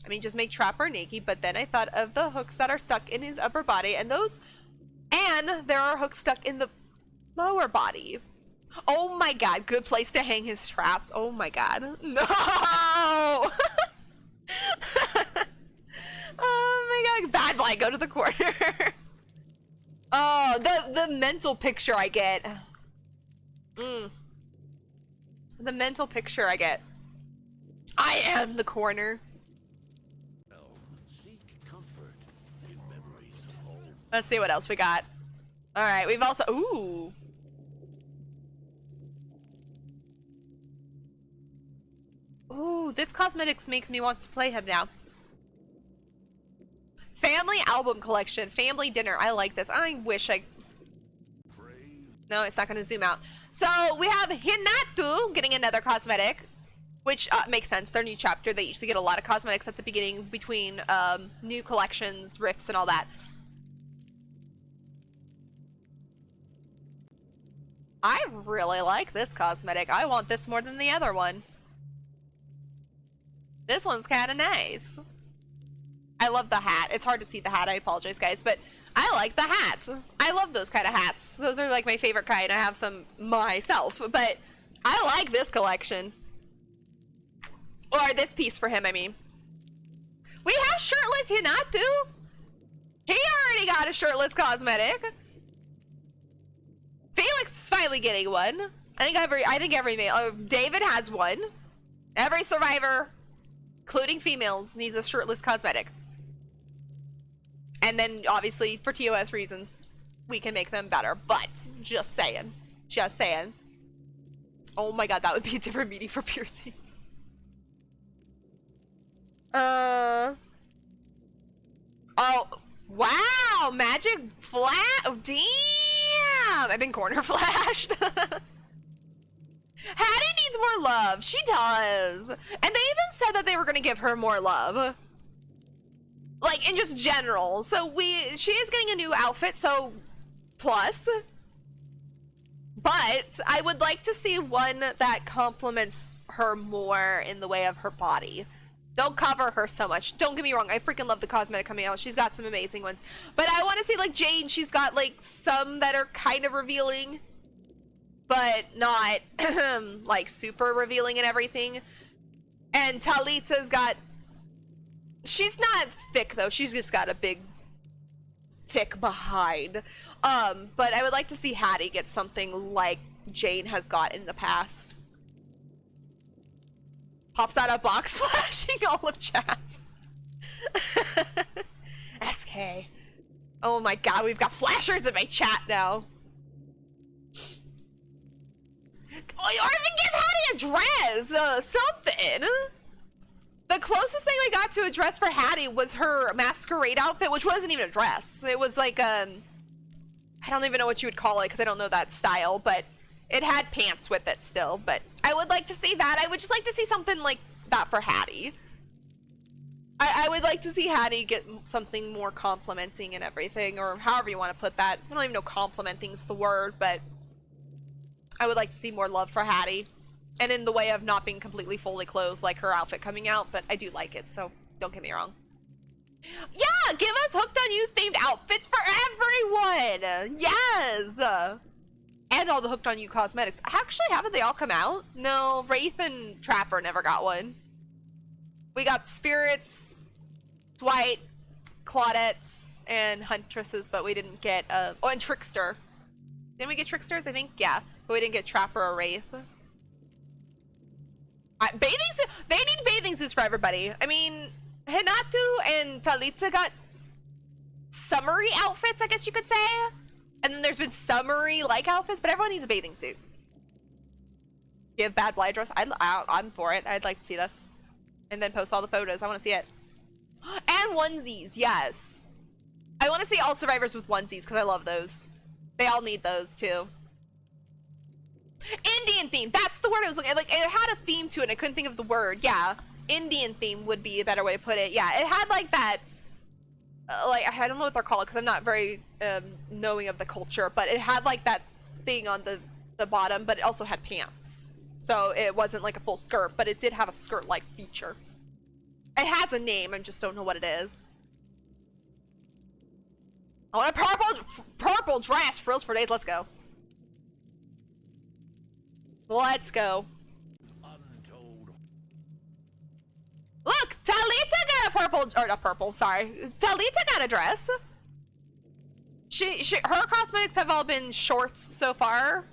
I mean, just make Trapper naked, but then I thought of the hooks that are stuck in his upper body, and there are hooks stuck in the lower body. Oh my god, good place to hang his traps. Oh my god. No! Oh my god, bad why I go to the corner. Oh, the mental picture I get. The mental picture I get. I am the corner. Seek comfort in memories of home. Let's see what else we got. All right, we've also Ooh, this cosmetics makes me want to play him now. Family album collection, family dinner. I like this. I wish I... No, it's not going to zoom out. So we have Hinatu getting another cosmetic, which makes sense. Their new chapter, they usually get a lot of cosmetics at the beginning between new collections, rifts, and all that. I really like this cosmetic. I want this more than the other one. This one's kind of nice. I love the hat. It's hard to see the hat. I apologize, guys, but I like the hat. I love those kind of hats. Those are like my favorite kind. I have some myself, but I like this collection. Or this piece for him, I mean. We have shirtless Hinatu. He already got a shirtless cosmetic. Felix is finally getting one. I think every male. David has one. Every survivor, including females, needs a shirtless cosmetic. And then, obviously, for TOS reasons, we can make them better. But, just saying. Just saying. Oh my god, that would be a different meaning for piercings. Oh, wow! Magic flat. Oh, damn! I've been corner flashed. Hattie needs more love. She does. And they even said that they were going to give her more love. Like, in just general. So she is getting a new outfit, so plus. But I would like to see one that complements her more in the way of her body. Don't cover her so much. Don't get me wrong. I freaking love the cosmetic coming out. She's got some amazing ones. But I want to see, like, Jane. She's got, like, some that are kind of revealing. But not, like, super revealing and everything. And Talita's got... She's not thick, though. She's just got a big, thick behind. But I would like to see Hattie get something like Jane has got in the past. Pops out a box flashing all of chat. SK. Oh my god, we've got flashers in my chat now. Or even give Hattie a dress! Something! The closest thing we got to a dress for Hattie was her masquerade outfit, which wasn't even a dress. It was like, I don't even know what you would call it, because I don't know that style, but it had pants with it still. But I would like to see that. I would just like to see something like that for Hattie. I would like to see Hattie get something more complimenting and everything, or however you want to put that. I don't even know complimenting is the word, but I would like to see more love for Hattie. And in the way of not being completely fully clothed like her outfit coming out, but I do like it, so don't get me wrong. Yeah, give us Hooked on You themed outfits for everyone! Yes! And all the Hooked on You cosmetics. Actually, haven't they all come out? No, Wraith and Trapper never got one. We got Spirits, Dwight, Claudettes, and Huntresses, but we didn't get, oh, and Trickster. Didn't we get Tricksters? I think, yeah. But we didn't get Trapper or Wraith. Bathing suit. They need bathing suits for everybody. I mean, Hinatu and Talita got summery outfits, I guess you could say. And then there's been summery-like outfits, but everyone needs a bathing suit. You have Bad Blight dress? I'm for it. I'd like to see this. And then post all the photos. I want to see it. And onesies, yes. I want to see all survivors with onesies, because I love those. They all need those, too. Indian theme. That's the word I was looking at. Like, it had a theme to it, and I couldn't think of the word. Yeah. Indian theme would be a better way to put it. Yeah, it had, like, that... like, I don't know what they're called, because I'm not very knowing of the culture, but it had, like, that thing on the bottom, but it also had pants. So it wasn't, like, a full skirt, but it did have a skirt-like feature. It has a name, I just don't know what it is. I want a purple dress. Frills for days. Let's go. Let's go. Untold. Look, Talita got a purple, or not purple, sorry. Talita got a dress. Her cosmetics have all been shorts so far.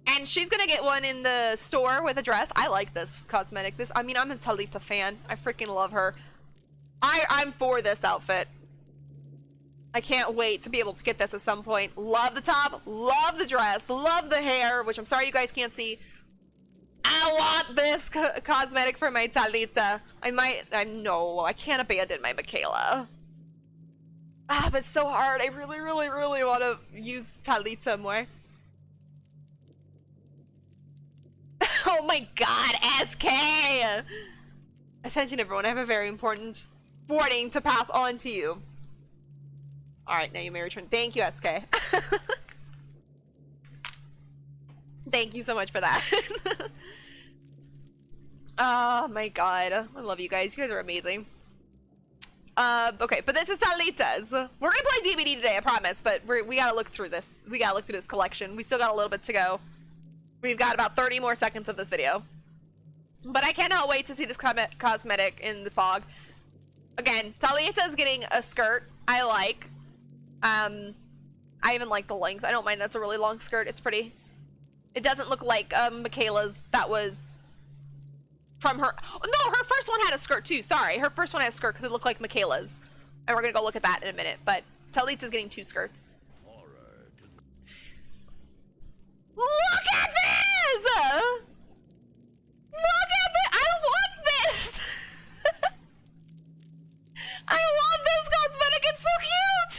And she's gonna get one in the store with a dress. I like this cosmetic. I mean, I'm a Talita fan. I freaking love her. I'm for this outfit. I can't wait to be able to get this at some point. Love the top, love the dress, love the hair, which I'm sorry you guys can't see. I want this cosmetic for my Talita. No, I can't abandon my Michaela. Ah, but it's so hard. I really, really, really want to use Talita more. Oh my god, SK! Attention everyone, I have a very important warning to pass on to you. Alright, now you may return. Thank you, SK. Thank you so much for that. Oh my god. I love you guys. You guys are amazing. Okay, but this is Talita's. We're gonna play DVD today, I promise, but we gotta look through this. We gotta look through this collection. We still got a little bit to go. We've got about 30 more seconds of this video. But I cannot wait to see this cosmetic in the fog. Again, Talita's getting a skirt. I like. I even like the length. I don't mind that's a really long skirt. It's pretty. It doesn't look like Michaela's that was from her. No, her first one had a skirt too. Sorry. Her first one had a skirt because it looked like Michaela's. And we're going to go look at that in a minute. But Talita's getting 2 skirts. Look at this! Look at this! I want this! I want this cosmetic! It's so cute!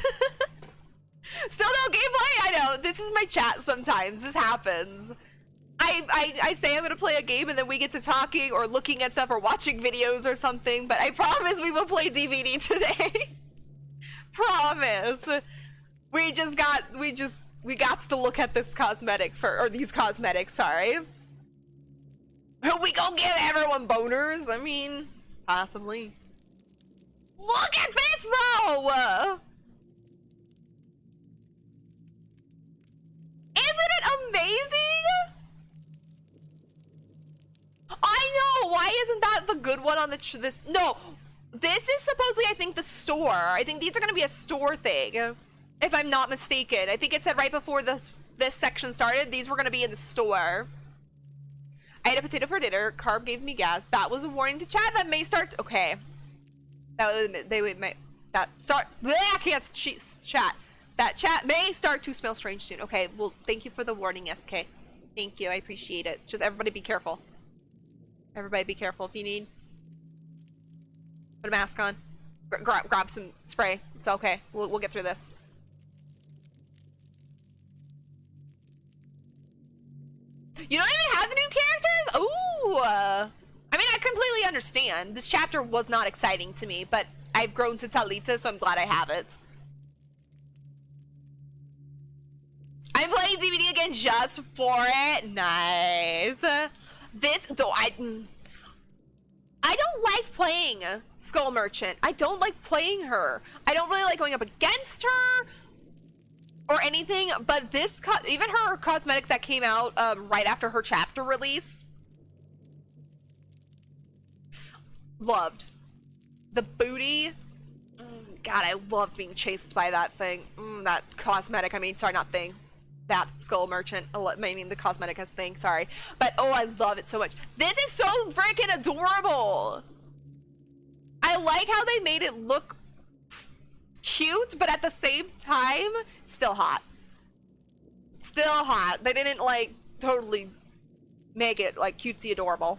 Still no gameplay? I know. This is my chat sometimes. This happens. I say I'm gonna play a game and then we get to talking or looking at stuff or watching videos or something, but I promise we will play DVD today. Promise. We got to look at this cosmetic or these cosmetics, sorry. We gonna give everyone boners? I mean, possibly. Look at this though! Isn't it amazing? I know, why isn't that the good one on this? No, this is supposedly, I think, the store. I think these are gonna be a store thing. If I'm not mistaken. I think it said right before this section started, these were going to be in the store. I had a potato for dinner. Carb gave me gas. That was a warning to chat. That may start... Okay. I can't chat. That chat may start to smell strange soon. Okay, well, thank you for the warning, SK. Thank you. I appreciate it. Just everybody be careful. Everybody be careful if you need. Put a mask on. Grab some spray. It's okay. We'll get through this. You don't even have the new characters? Ooh! I mean, I completely understand. This chapter was not exciting to me, but I've grown to Talita, so I'm glad I have it. I'm playing DVD again just for it. Nice. This, though, I don't like playing Skull Merchant. I don't like playing her. I don't really like going up against her or anything, but this, even her cosmetic that came out right after her chapter release, loved. The booty, God, I love being chased by that thing. That cosmetic, I mean, sorry, not thing. That Skull Merchant, meaning the cosmetic as thing, sorry. But, oh, I love it so much. This is so freaking adorable. I like how they made it look cute, but at the same time, still hot. Still hot. They didn't, like, totally make it, like, cutesy adorable.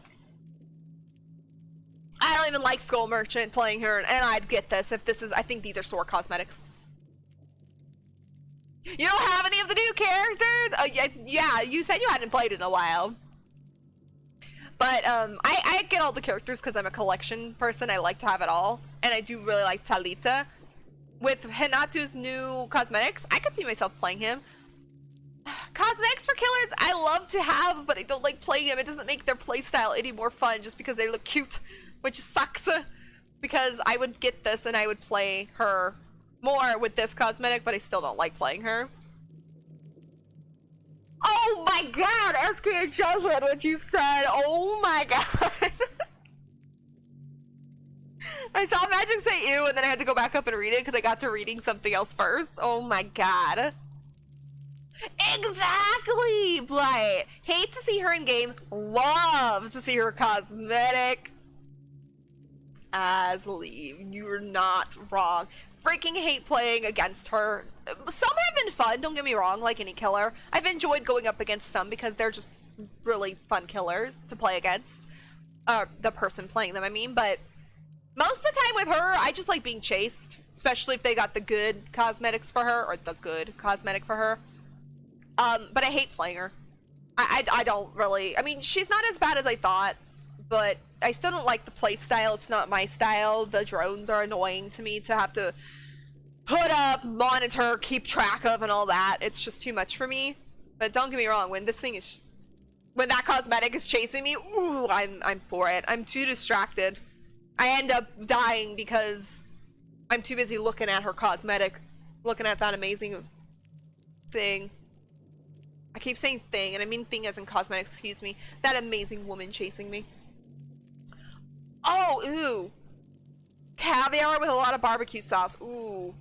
I don't even like Skull Merchant playing her, and I'd get this if this is, I think these are store cosmetics. You don't have any of the new characters? Oh, yeah, you said you hadn't played in a while. But, I get all the characters because I'm a collection person. I like to have it all. And I do really like Talita. With Hinatu's new cosmetics, I could see myself playing him. Cosmetics for killers, I love to have, but I don't like playing him. It doesn't make their playstyle any more fun just because they look cute, which sucks. Because I would get this and I would play her more with this cosmetic, but I still don't like playing her. Oh my god, SK, I just read what you said. Oh my god. I saw Magic say ew, and then I had to go back up and read it because I got to reading something else first. Oh my god. Exactly, Blight. Hate to see her in game. Love to see her cosmetic. As leave. You're not wrong. Freaking hate playing against her. Some have been fun, don't get me wrong, like any killer. I've enjoyed going up against some because they're just really fun killers to play against. The person playing them, I mean, but most of the time with her, I just like being chased, especially if they got the good cosmetics for her, or the good cosmetic for her. But I hate playing her. I don't really, I mean, she's not as bad as I thought, but I still don't like the play style. It's not my style. The drones are annoying to me to have to put up, monitor, keep track of, and all that. It's just too much for me. But don't get me wrong, when this thing is, when that cosmetic is chasing me, ooh, I'm for it. I'm too distracted. I end up dying because I'm too busy looking at her cosmetic, looking at that amazing thing. I keep saying thing, and I mean thing as in cosmetics, excuse me. That amazing woman chasing me. Oh, ooh. Caviar with a lot of barbecue sauce. Ooh.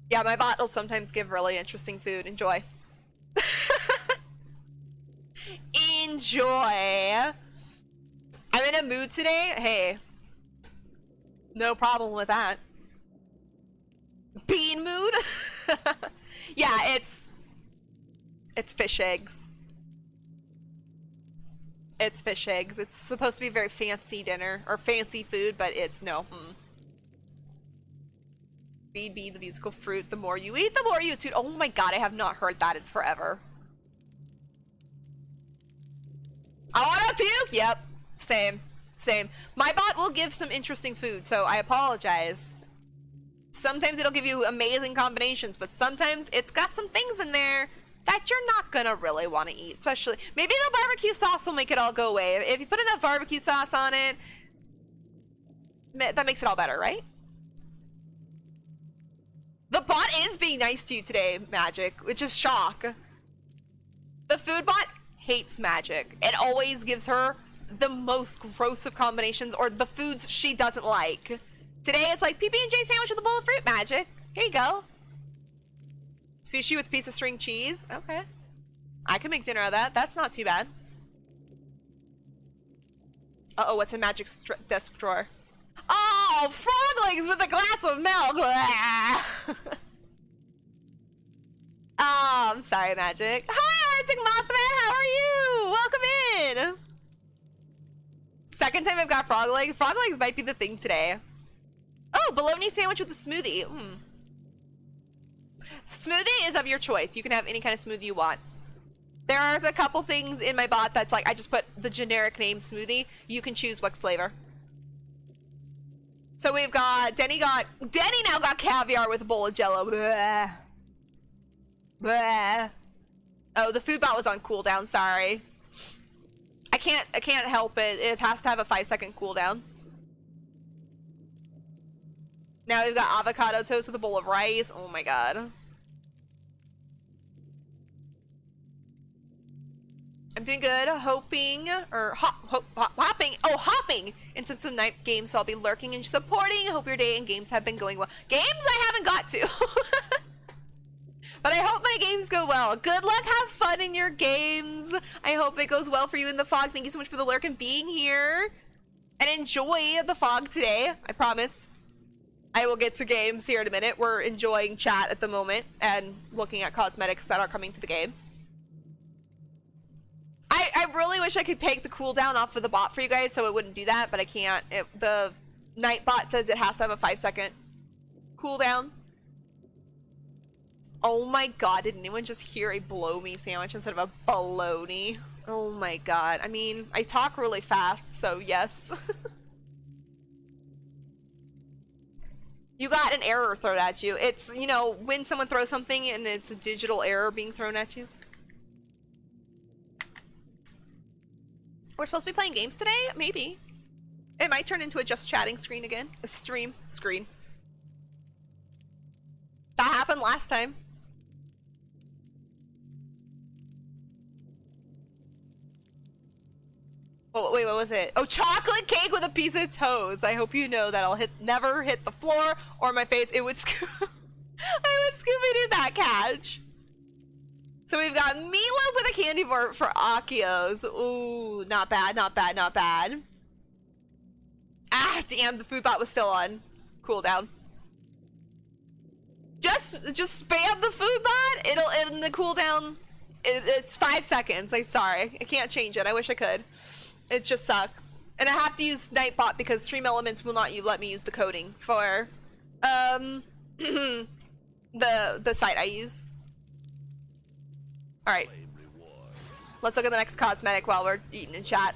Yeah, my bot will sometimes give really interesting food. Enjoy. Enjoy. I'm in a mood today. Hey. No problem with that. Bean mood? Yeah, it's fish eggs. It's fish eggs. It's supposed to be a very fancy dinner, or fancy food, but it's no. Feed be the musical fruit. The more you eat, the more you toot. Oh my god, I have not heard that in forever. I wanna puke! Yep. Same. Same. My bot will give some interesting food, so I apologize. Sometimes it'll give you amazing combinations, but sometimes it's got some things in there that you're not gonna really want to eat. Especially, maybe the barbecue sauce will make it all go away. If you put enough barbecue sauce on it, that makes it all better, right? The bot is being nice to you today, Magic, which is shock. The food bot hates Magic. It always gives her the most gross of combinations, or the foods she doesn't like. Today it's like PB&J sandwich with a bowl of fruit, Magic. Here you go. Sushi with a piece of string cheese. Okay. I can make dinner out of that. That's not too bad. Uh-oh, what's in Magic's desk drawer? Oh, frog legs with a glass of milk. Oh, I'm sorry, Magic. Hi, Arctic Mothman. How are you? Welcome in. Second time I've got frog legs. Frog legs might be the thing today. Oh, bologna sandwich with a smoothie. Smoothie is of your choice. You can have any kind of smoothie you want. There's a couple things in my bot that's like, I just put the generic name smoothie. You can choose what flavor. So we've got, Denny now got caviar with a bowl of Jello. Blah. Blah. Oh, the food bot was on cooldown, sorry. I can't help it. It has to have a 5-second cooldown. Now we've got avocado toast with a bowl of rice. Oh my god. I'm doing good. Hopping into some night games, so I'll be lurking and supporting. Hope your day and games have been going well. Games I haven't got to. But I hope my games go well. Good luck, have fun in your games. I hope it goes well for you in the fog. Thank you so much for the lurk and being here. And enjoy the fog today, I promise. I will get to games here in a minute. We're enjoying chat at the moment and looking at cosmetics that are coming to the game. I really wish I could take the cooldown off of the bot for you guys so it wouldn't do that, but I can't. The night bot says it has to have a 5-second cooldown. Oh my god, did anyone just hear a blow me sandwich instead of a bologna? Oh my god. I mean, I talk really fast, so yes. You got an error thrown at you. It's, you know, when someone throws something and it's a digital error being thrown at you. We're supposed to be playing games today? Maybe. It might turn into a just chatting screen again. A stream screen. That happened last time. Oh, wait, what was it? Oh, chocolate cake with a piece of toast. I hope you know that I'll never hit the floor or my face. It would I would Scooby-Doo that catch. So we've got meatloaf with a candy bar for Akios. Ooh, not bad, not bad, not bad. Ah, damn, the food bot was still on cooldown. Just spam the food bot. It'll end the cooldown. It's 5 seconds. I'm sorry, I can't change it. I wish I could. It just sucks. And I have to use Nightbot because Stream Elements will not let me use the coding for the site I use. All right, let's look at the next cosmetic while we're eating in chat.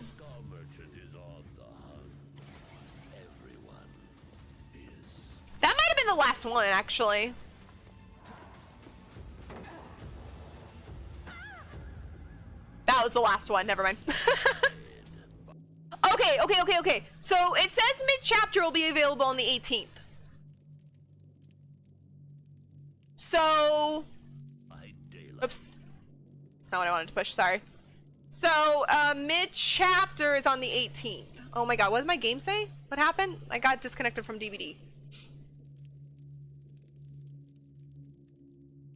That might have been the last one, actually. That was the last one. Never mind. Okay. So it says mid-chapter will be available on the 18th. So, oops. That's not what I wanted to push, sorry. So, mid-chapter is on the 18th. Oh my god, what did my game say? What happened? I got disconnected from DVD.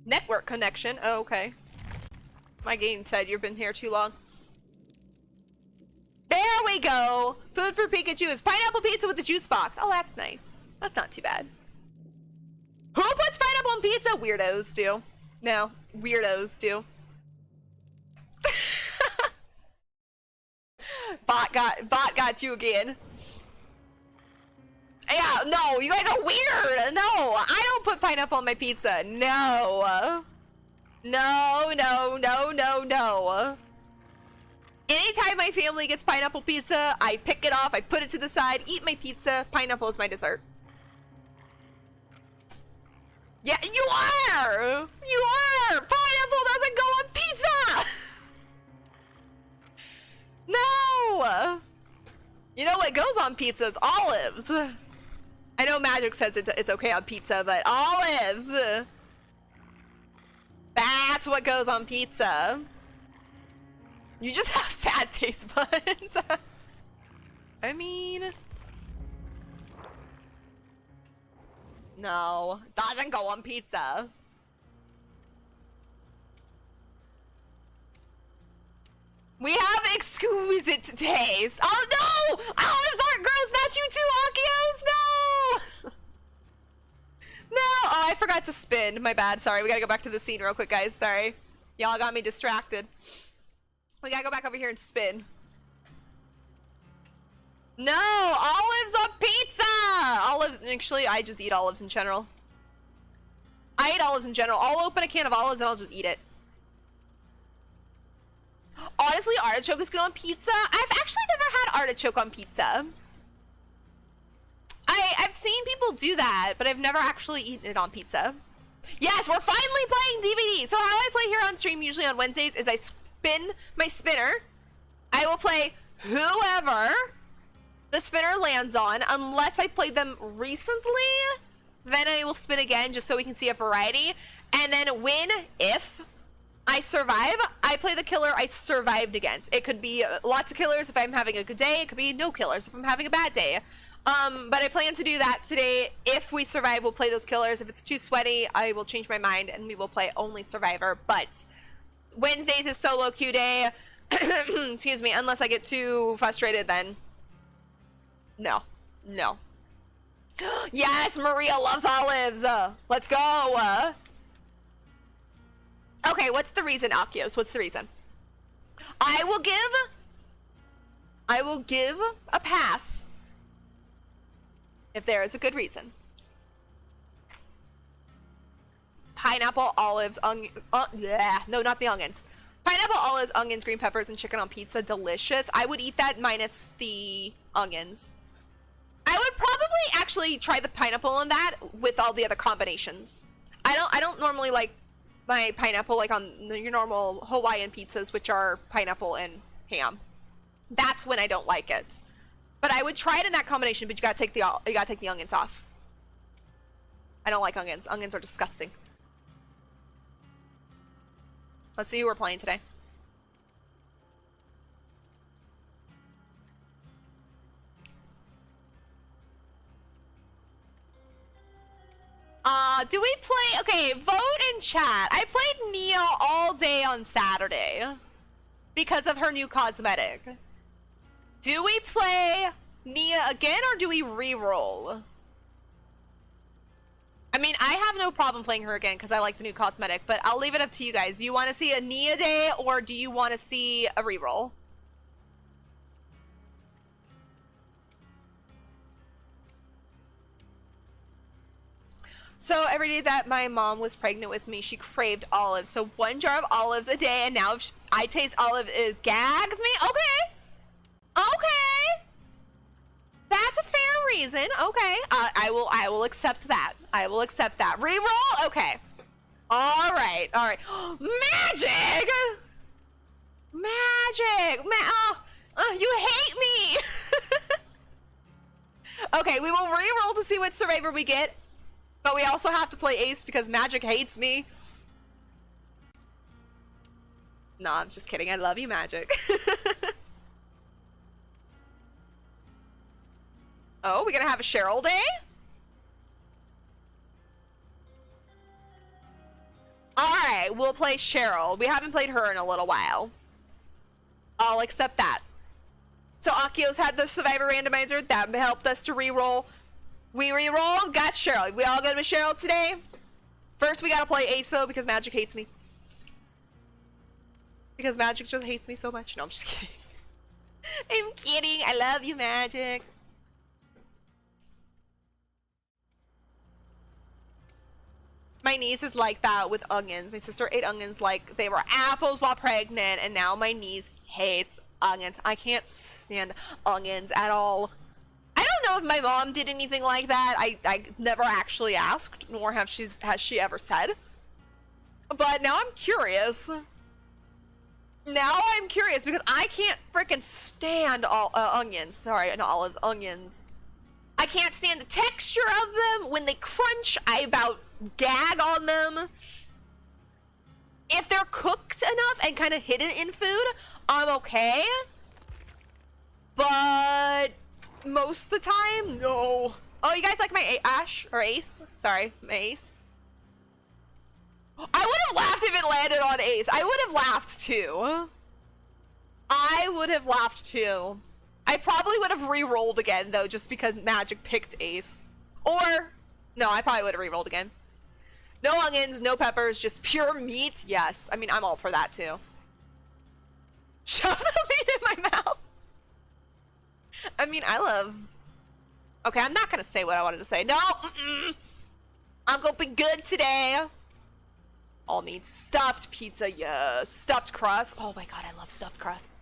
Network connection, oh, okay. My game said you've been here too long. There we go! Food for Pikachu is pineapple pizza with the juice box. Oh, that's nice. That's not too bad. Who puts pineapple on pizza? Weirdos do. No, weirdos do. Bot got you again. Yeah, no, you guys are weird. No, I don't put pineapple on my pizza. No. No. Anytime my family gets pineapple pizza, I pick it off, I put it to the side, eat my pizza. Pineapple is my dessert. Yeah, you are! You are! Pineapple doesn't go on pizza! No! You know what goes on pizza is olives. I know Magic says it's okay on pizza, but olives! That's what goes on pizza. You just have sad taste buds. I mean... No, doesn't go on pizza. We have exquisite taste. Oh no! Olives aren't gross, not you too, Akios! No! No! Oh, I forgot to spin. My bad, sorry. We gotta go back to the scene real quick, guys. Sorry. Y'all got me distracted. We gotta go back over here and spin. No! Olives on pizza! Olives, actually, I just eat olives in general. I eat olives in general. I'll open a can of olives and I'll just eat it. Honestly, artichoke is good on pizza. I've actually never had artichoke on pizza. I've seen people do that, but I've never actually eaten it on pizza. Yes, we're finally playing DVD. So how I play here on stream, usually on Wednesdays, is I spin my spinner. I will play whoever the spinner lands on, unless I played them recently, then I will spin again just so we can see a variety. And then if I survive, I play the killer I survived against. It could be lots of killers if I'm having a good day. It could be no killers if I'm having a bad day. But I plan to do that today. If we survive, we'll play those killers. If it's too sweaty, I will change my mind and we will play only survivor. But Wednesdays is solo queue day. Excuse me, unless I get too frustrated, then no. Yes, Maria loves olives. Let's go. Okay, what's the reason, Akios? What's the reason? I will give a pass if there is a good reason. Pineapple, olives, no, not the onions. Pineapple, olives, onions, green peppers, and chicken on pizza, delicious. I would eat that minus the onions. I would probably actually try the pineapple on that with all the other combinations. I don't normally like my pineapple like on your normal Hawaiian pizzas, which are pineapple and ham. That's when I don't like it. But I would try it in that combination, but you gotta take the onions off. I don't like onions. Onions are disgusting. Let's see who we're playing today. Do we play? Okay, vote in chat. I played Nia all day on Saturday because of her new cosmetic. Do we play Nia again or do we re-roll? I mean, I have no problem playing her again because I like the new cosmetic, but I'll leave it up to you guys. Do you want to see a Nia day or do you want to see a re-roll? So every day that my mom was pregnant with me, she craved olives. So 1 jar of olives a day, and now if I taste olive, it gags me. Okay. Okay. That's a fair reason. Okay. I will accept that. I will accept that. Reroll? Okay. All right. All right. Magic! Magic! You hate me! Okay, we will reroll to see what survivor we get. But we also have to play Ace because Magic hates me. No, I'm just kidding. I love you, Magic. Oh, we gonna have a Cheryl day? Alright, we'll play Cheryl. We haven't played her in a little while. I'll accept that. So Akios had the Survivor Randomizer. That helped us to reroll. We re-rolled, got Cheryl. We all good with Cheryl today? First, we gotta play Ace, though, because Magic hates me. Because Magic just hates me so much. No, I'm just kidding. I'm kidding. I love you, Magic. My niece is like that with onions. My sister ate onions like they were apples while pregnant, and now my niece hates onions. I can't stand onions at all. I don't know if my mom did anything like that. I never actually asked, nor has she ever said. But now I'm curious. Now I'm curious because I can't freaking stand onions. Sorry, not olives, onions. I can't stand the texture of them. When they crunch, I about gag on them. If they're cooked enough and kind of hidden in food, I'm okay. But most of the time, no. Oh, you guys like my Ash or Ace? Sorry, my Ace. I would have laughed if it landed on Ace. I would have laughed too. I would have laughed too. I probably would have re-rolled again though, just because Magic picked Ace. Or, no, I probably would have re-rolled again. No onions, no peppers, just pure meat. Yes, I mean, I'm all for that too. Shove the meat in my mouth. I mean, I love... Okay, I'm not gonna say what I wanted to say. No! I'm gonna be good today. All meat. Stuffed pizza, yes. Stuffed crust. Oh my god, I love stuffed crust.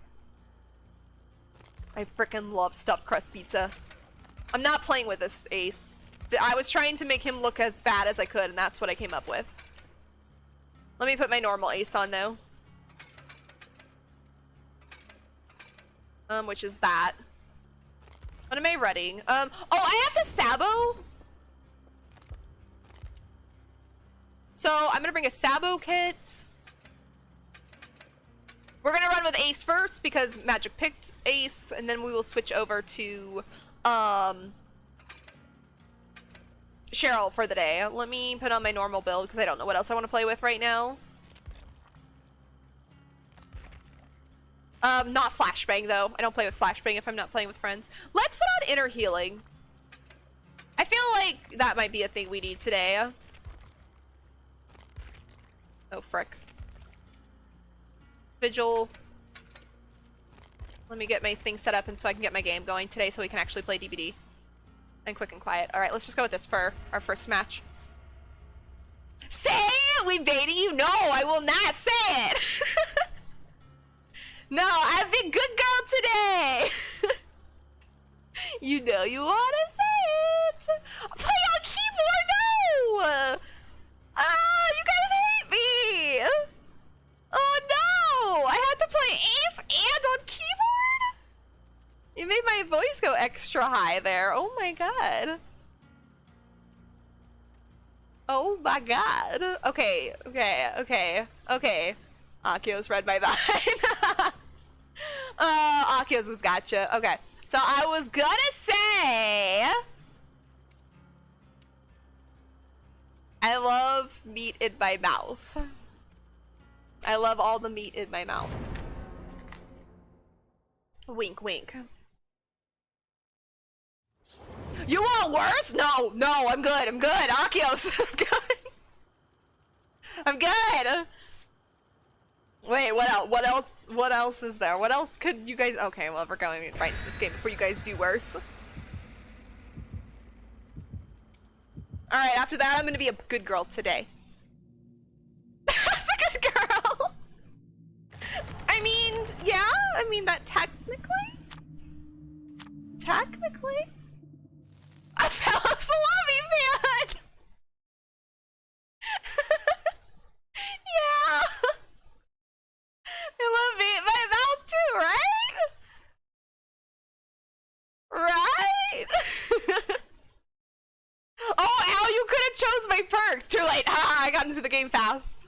I freaking love stuffed crust pizza. I'm not playing with this Ace. I was trying to make him look as bad as I could, and that's what I came up with. Let me put my normal Ace on, though. Which is that. What am I reading? Oh, I have to Sabo. So I'm gonna bring a Sabo kit. We're gonna run with Ace first because Magic picked Ace, and then we will switch over to Cheryl for the day. Let me put on my normal build because I don't know what else I want to play with right now. Not Flashbang though. I don't play with Flashbang if I'm not playing with friends. Let's put on Inner Healing. I feel like that might be a thing we need today. Oh, frick. Vigil. Let me get my thing set up and so I can get my game going today so we can actually play DBD. And quick and quiet. Alright, let's just go with this for our first match. Say it! We baited you? No, I will not say it! No, I've been good girl today! You know you wanna say it! Play on keyboard? No! You guys hate me! Oh no! I had to play Ace and on keyboard? You made my voice go extra high there. Oh my god. Oh my god. Okay, okay, okay, okay. Akios read my mind. Akios has gotcha. Okay, so I was gonna say... I love meat in my mouth. I love all the meat in my mouth. Wink, wink. You want worse? No, no, I'm good. I'm good. Akios. I'm good. I'm good. Wait, what else? What else? What else is there? What else could you guys? Okay, well, we're going right to this game before you guys do worse. All right. After that, I'm gonna be a good girl today. That's a good girl. I mean, yeah. I mean that technically. I fell as a lobby fan. Yeah. I love it. My mouth too, right? Right? Oh, Al, you could have chose my perks. Too late. Ah, I got into the game fast.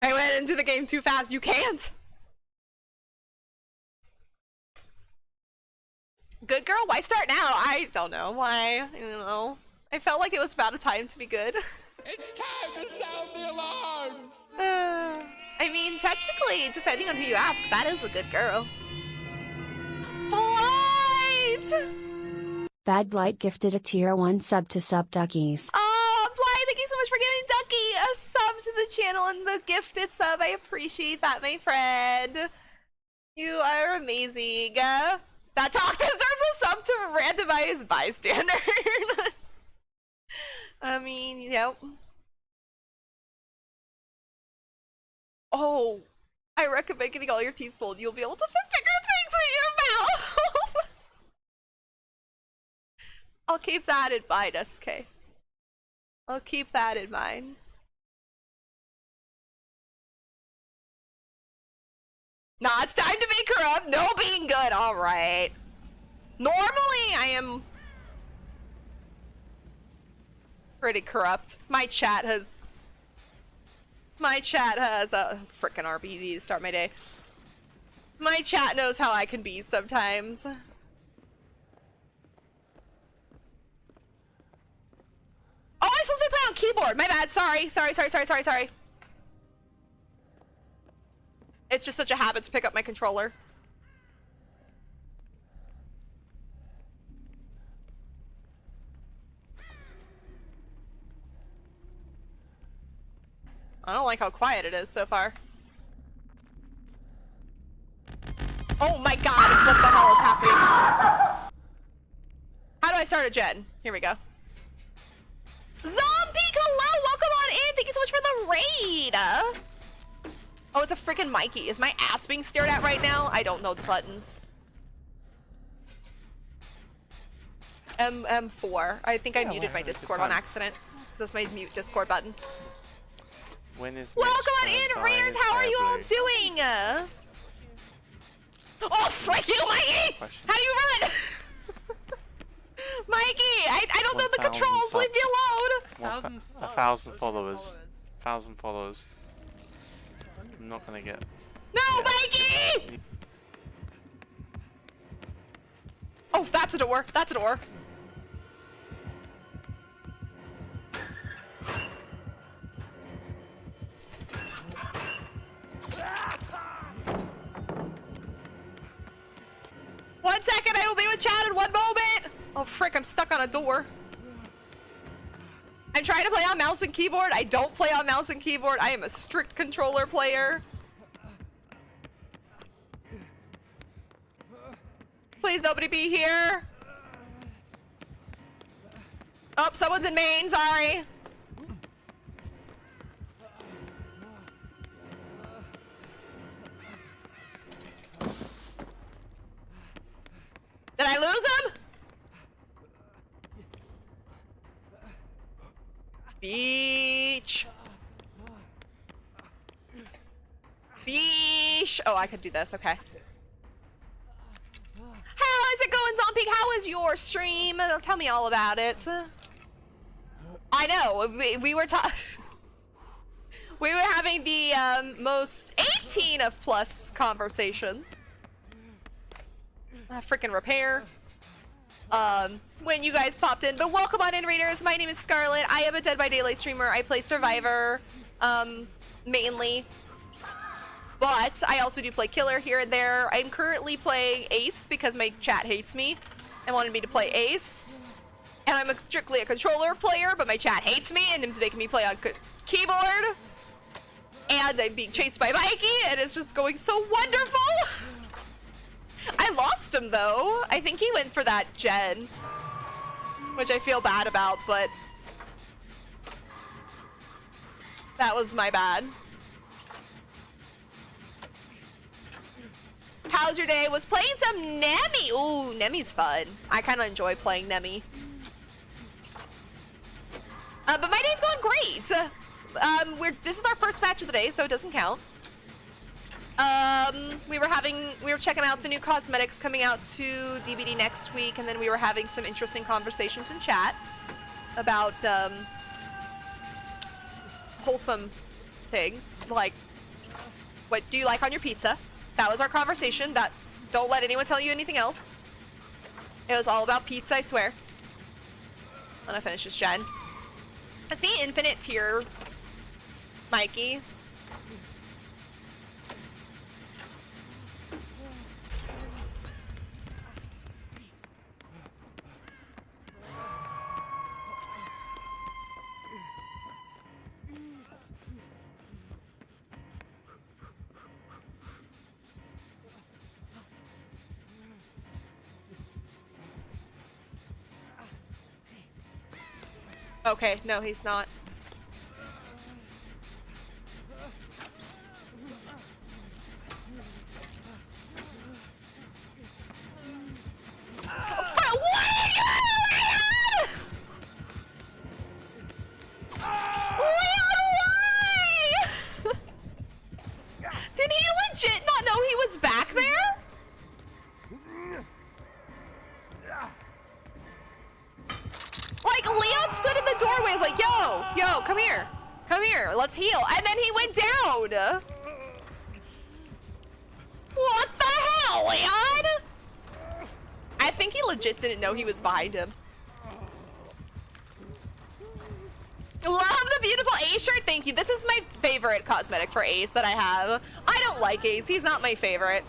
I went into the game too fast. You can't. Good girl? Why start now? I don't know. Why? I don't know. I felt like it was about a time to be good. It's time to sound the alarms! I mean, technically, depending on who you ask, that is a good girl. Blight! Bad Blight gifted a tier 1 sub to Sub Duckies. Oh, Blight, thank you so much for giving Ducky a sub to the channel and the gifted sub. I appreciate that, my friend. You are amazing. That talk deserves a sub to randomize bystander. I mean, yep. Oh, I recommend getting all your teeth pulled. You'll be able to fit bigger things in your mouth. I'll keep that in mind, SK. I'll keep that in mind. Nah, it's time to be corrupt. No being good. All right. Normally, I am pretty corrupt. My chat has a frickin' RBD to start my day. My chat knows how I can be sometimes. Oh, I supposed to be playing on keyboard. My bad. Sorry. It's just such a habit to pick up my controller. I don't like how quiet it is so far. Oh my god, what the hell is happening? How do I start a gen? Here we go. Zombie, hello, welcome on in. Thank you so much for the raid. Oh, it's a freaking Mikey. Is my ass being stared at right now? I don't know the buttons. M4. I think I muted my Discord on accident. That's my mute Discord button. When is welcome on in, Raiders. How are you all doing? Oh, frick you, Mikey! How do you run? Mikey, I don't know the controls. Leave me alone. 1,000 followers. 1,000 followers. I'm not gonna get. No, Mikey! Oh, that's a door. That's a door. One second, I will be with chat in 1 moment. Oh, frick, I'm stuck on a door. I'm trying to play on mouse and keyboard. I don't play on mouse and keyboard. I am a strict controller player. Please, nobody be here. Oh, someone's in main, sorry. Did I lose him? Beach. Beach. Oh, I could do this. Okay. How is it going, Zombie? How is your stream? Tell me all about it. I know. We were we were having the most 18 of plus conversations. Freaking repair. when you guys popped in. But welcome on in, Raiders. My name is Scarlett. I am a Dead by Daylight streamer. I play Survivor, mainly. But I also do play Killer here and there. I'm currently playing Ace because my chat hates me and wanted me to play Ace. And I'm strictly a controller player, but my chat hates me and is making me play on keyboard. And I'm being chased by Mikey, and it's just going so wonderful. I lost him though. I think he went for that gen, which I feel bad about, but that was my bad. How's your day? Was playing some Nemi. Ooh, Nemi's fun. I kind of enjoy playing Nemi. But my day's going great. This is our first match of the day, so it doesn't count. We were checking out the new cosmetics coming out to DBD next week, and then we were having some interesting conversations in chat about wholesome things, like what do you like on your pizza? That was our conversation. That don't let anyone tell you anything else. It was all about pizza, I swear. When I finish this gen. I see infinite tier, Mikey. Okay, no, he's not. Did he legit not know he was back there? Like, Leon stood in the doorway and was like, yo, come here, let's heal. And then he went down. What the hell, Leon? I think he legit didn't know he was behind him. Love the beautiful Ace shirt, thank you. This is my favorite cosmetic for Ace that I have. I don't like Ace, he's not my favorite.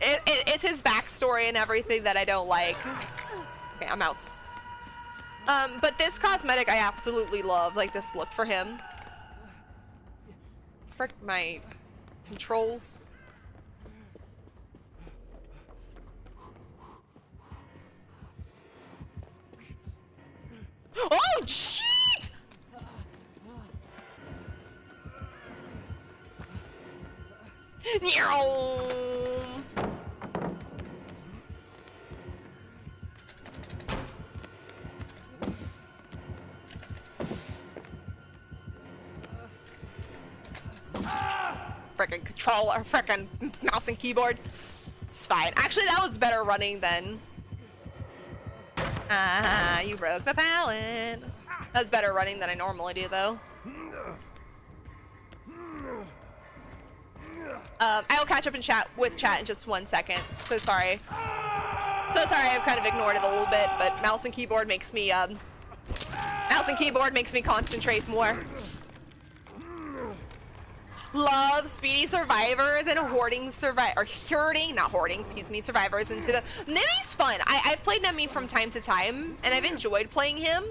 It's his backstory and everything that I don't like. Okay, I'm out. But this cosmetic I absolutely love, like this look for him. Frick my controls. Oh, shit! Frickin' controller, frickin' mouse and keyboard. It's fine. Actually, that was better running than... you broke the pallet. That was better running than I normally do, though. I'll catch up in chat in just 1 second. So sorry. So sorry, I've kind of ignored it a little bit, but mouse and keyboard makes me concentrate more. Love speedy survivors and survivors into the... Nemi's fun. I've played Nemi from time to time, and I've enjoyed playing him.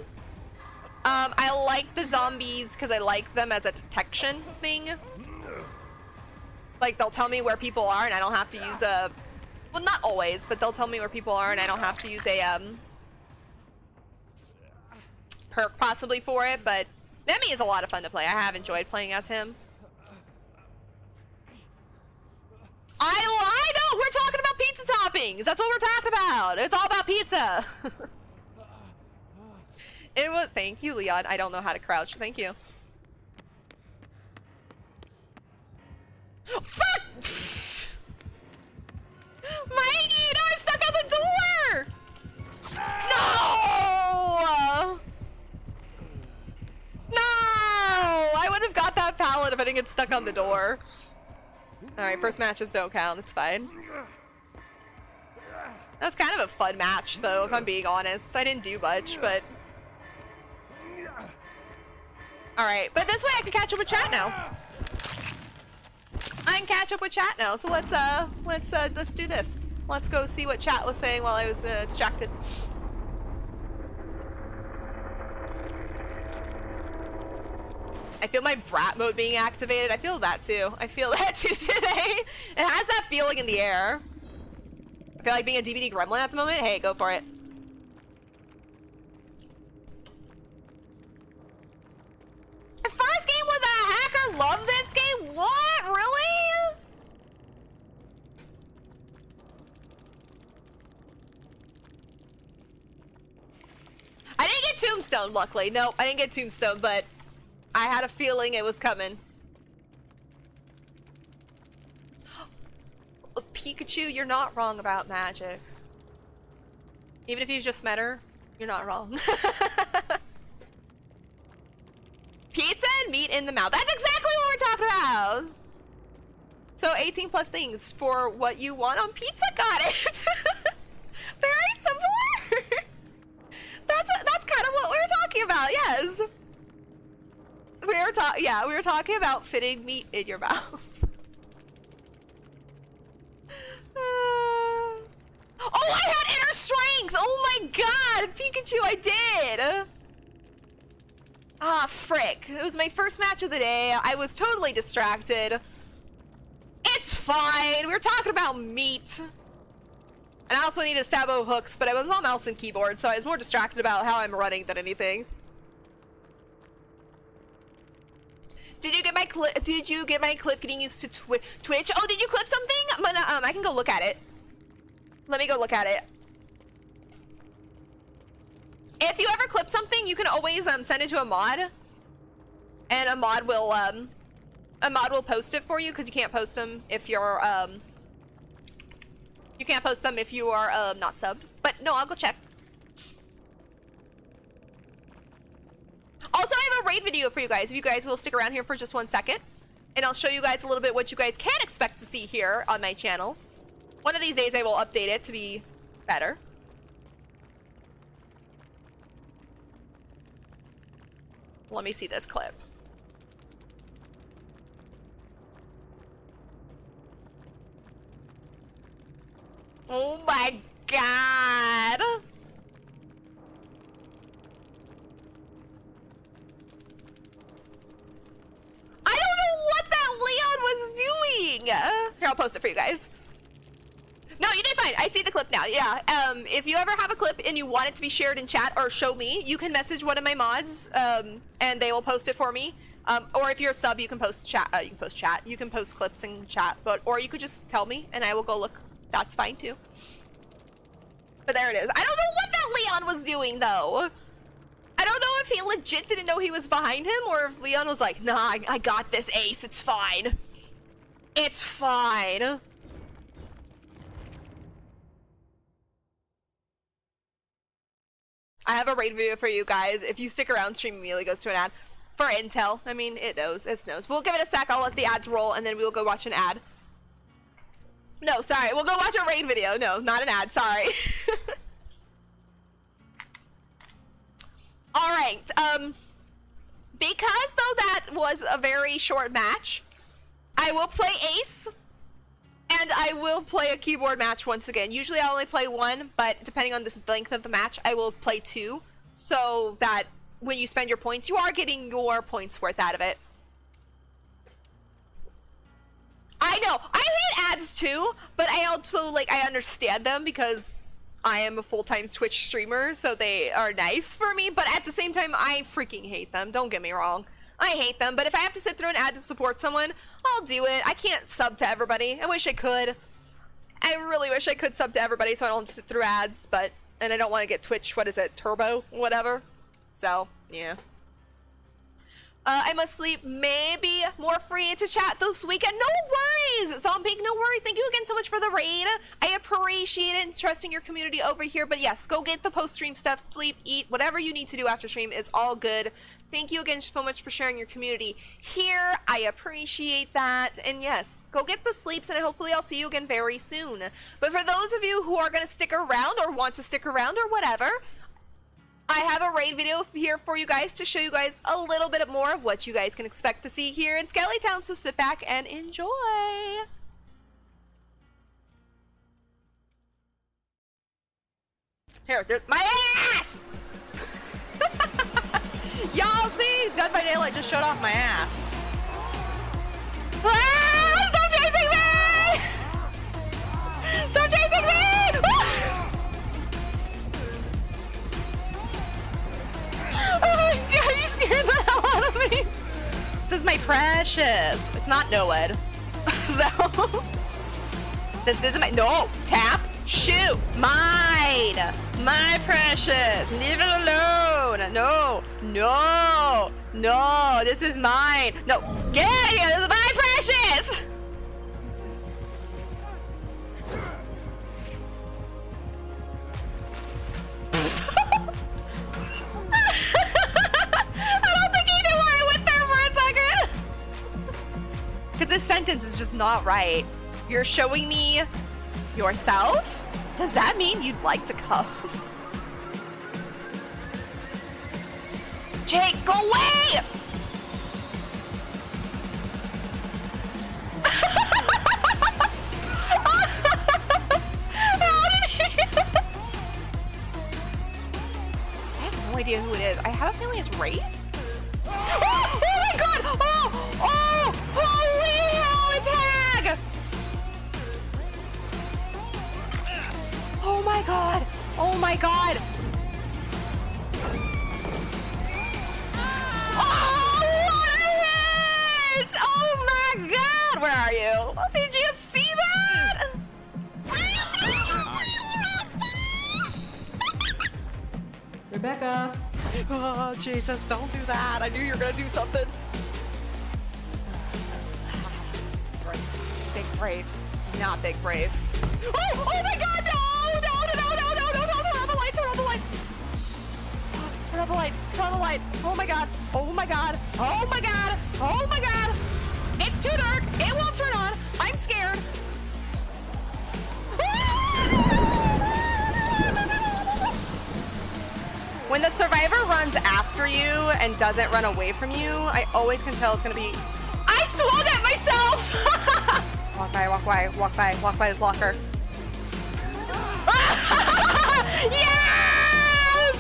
I like the zombies because I like them as a detection thing. Like, they'll tell me where people are and I don't have to use a... Well, not always, but they'll tell me where people are and I don't have to use a, perk possibly for it, but Nemi is a lot of fun to play. I have enjoyed playing as him. I lied! No, we're talking about pizza toppings! That's what we're talking about! It's all about pizza! It was... Thank you, Leon. I don't know how to crouch. Thank you. Fuck! Mikey, no, I'm stuck on the door! No! No! I would have got that pallet if I didn't get stuck on the door. Alright, first matches don't count. It's fine. That was kind of a fun match, though, if I'm being honest. I didn't do much, but... Alright, but this way I can catch up with chat now. I can catch up with chat now, so let's do this. Let's go see what chat was saying while I was distracted. I feel my brat mode being activated. I feel that too. I feel that too today. It has that feeling in the air. I feel like being a DVD gremlin at the moment. Hey, go for it. The first game was a hacker. Love this game. What? Really? I didn't get Tombstone, luckily. No, I didn't get Tombstone, but I had a feeling it was coming. Pikachu, you're not wrong about magic. Even if you just met her, you're not wrong. Pizza and meat in the mouth. That's exactly what we're talking about. So 18 plus things for what you want on pizza. Got it. Very similar. That's kind of what we were talking about. Yes. We were talking about fitting meat in your mouth. Oh, I had inner strength! Oh my god! Pikachu, I did! Ah, frick. It was my first match of the day. I was totally distracted. It's fine. We were talking about meat. And I also needed Sabo hooks, but I was on mouse and keyboard, so I was more distracted about how I'm running than anything. Did you get my clip? Did you get my clip getting used to Twitch? Oh, did you clip something? I'm gonna, I can go look at it. Let me go look at it. If you ever clip something, you can always send it to a mod, and a mod will post it for you, because you can't post them if you're not subbed. But no, I'll go check. Also, I have a raid video for you guys, if you guys will stick around here for just 1 second. And I'll show you guys a little bit what you guys can expect to see here on my channel. One of these days I will update it to be better. Let me see this clip. Oh my god! I don't know what that Leon was doing! Here, I'll post it for you guys. No, you did fine. I see the clip now. Yeah. If you ever have a clip and you want it to be shared in chat or show me, you can message one of my mods, and they will post it for me. Or if you're a sub, you can post chat. You can post chat. You can post clips in chat. Or you could just tell me, and I will go look. That's fine too. But there it is. I don't know what that Leon was doing though. I don't know if he legit didn't know he was behind him, or if Leon was like, "Nah, I got this, Ace. It's fine. It's fine." I have a raid video for you guys. If you stick around, stream immediately goes to an ad. For intel. I mean, it knows. It knows. We'll give it a sec. I'll let the ads roll, and then we'll go watch an ad. No, sorry. We'll go watch a raid video. No, not an ad. Sorry. Alright. Because, though, that was a very short match, I will play Ace. And I will play a keyboard match once again. Usually I only play one, but depending on the length of the match, I will play two. So that when you spend your points, you are getting your points worth out of it. I know, I hate ads too, but I also, I understand them because I am a full-time Twitch streamer, so they are nice for me, but at the same time, I freaking hate them. Don't get me wrong. I hate them, but if I have to sit through an ad to support someone, I'll do it. I can't sub to everybody. I wish I could. I really wish I could sub to everybody so I don't sit through ads, and I don't want to get Twitch, what is it, Turbo? Whatever. So, yeah. I must sleep. Maybe more free to chat this weekend. No worries, Zombie. No worries. Thank you again so much for the raid. I appreciate it and trusting your community over here. But yes, go get the post-stream stuff. Sleep, eat, whatever you need to do after stream is all good. Thank you again so much for sharing your community here. I appreciate that. And yes, go get the sleeps and hopefully I'll see you again very soon. But for those of you who are going to stick around or want to stick around or whatever, I have a raid video here for you guys to show you guys a little bit more of what you guys can expect to see here in Skellytown, so sit back and enjoy. Here, there's my ass! Y'all see? Dead by Daylight just showed off my ass. Ah! Stop chasing me! Stop chasing me! Ah! Oh my god, you scared the hell out of me! This is my precious. It's not Noed. So this isn't my no tap shoot mine. My precious. Leave it alone. No. No. No. This is mine. No. Get out of here. This is my precious. Because this sentence is just not right. You're showing me yourself? Does that mean you'd like to come? Jake, go away! How did he? I have no idea who it is. I have a feeling it's Wraith. Oh my god! Oh! Oh! Holy hell, it's Hag! Oh my god! Oh my god! Oh, what a hit! Oh my god! Where are you? Did you see that? Rebecca. Oh, Jesus, don't do that. I knew you were gonna do something. Big Brave. Not Big Brave. Oh, oh my god, no! No, no, no, no, no, no, no, turn on the light, turn on the light! Turn on the light, turn on the light. Oh my god, oh my god, oh my god, oh my god! It's too dark, it won't turn on, I'm scared. When the survivor runs after you and doesn't run away from you, I always can tell it's gonna be... I swung at myself! Walk by, walk by, walk by, walk by his locker. Yes!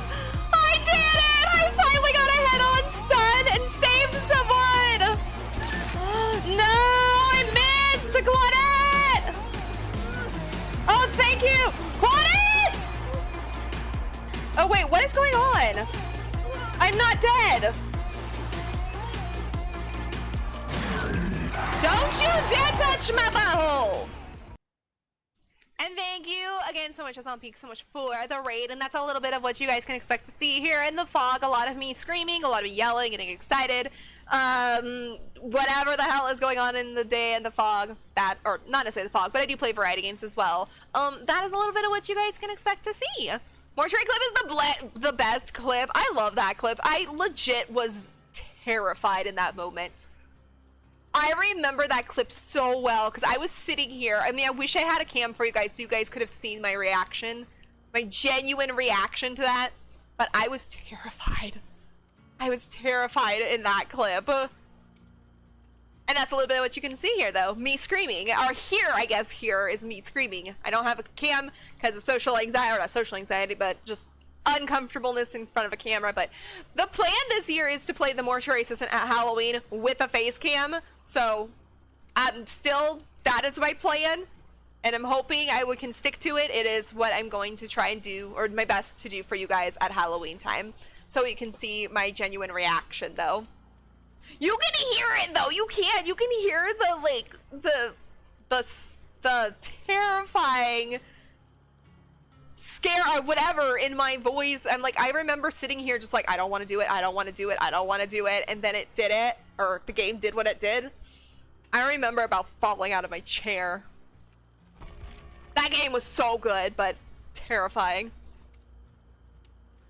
I did it! I finally got a head-on stun and saved someone! No! I missed! Claudette! Oh, thank you! Claudette! Oh, wait, what is going on? I'm not dead! Don't you dare touch my butthole! And thank you again so much, Peak, so much for the raid. And that's a little bit of what you guys can expect to see here in the fog. A lot of me screaming, a lot of me yelling, getting excited. Whatever the hell is going on in the day in the fog. That, or not necessarily the fog, but I do play variety games as well. That is a little bit of what you guys can expect to see. Mortuary clip is the best clip. I love that clip. I legit was terrified in that moment. I remember that clip so well because I was sitting here. I mean, I wish I had a cam for you guys so you guys could have seen my reaction, my genuine reaction to that. But I was terrified. I was terrified in that clip. And that's a little bit of what you can see here, though. Me screaming. Or here, I guess, here is me screaming. I don't have a cam because of social anxiety, or not social anxiety, but just uncomfortableness in front of a camera. But the plan this year is to play the mortuary assistant at Halloween with a face cam. So I'm still, that is my plan, and I'm hoping can stick to it. It is what I'm going to try and do, or my best to do for you guys at Halloween time, so you can see my genuine reaction. Though you can hear it, though. You can hear the like the terrifying scare or whatever in my voice. I'm like, I remember sitting here just like, I don't want to do it. I don't want to do it. I don't want to do it. And then it did it, or the game did what it did. I remember about falling out of my chair. That game was so good, but terrifying.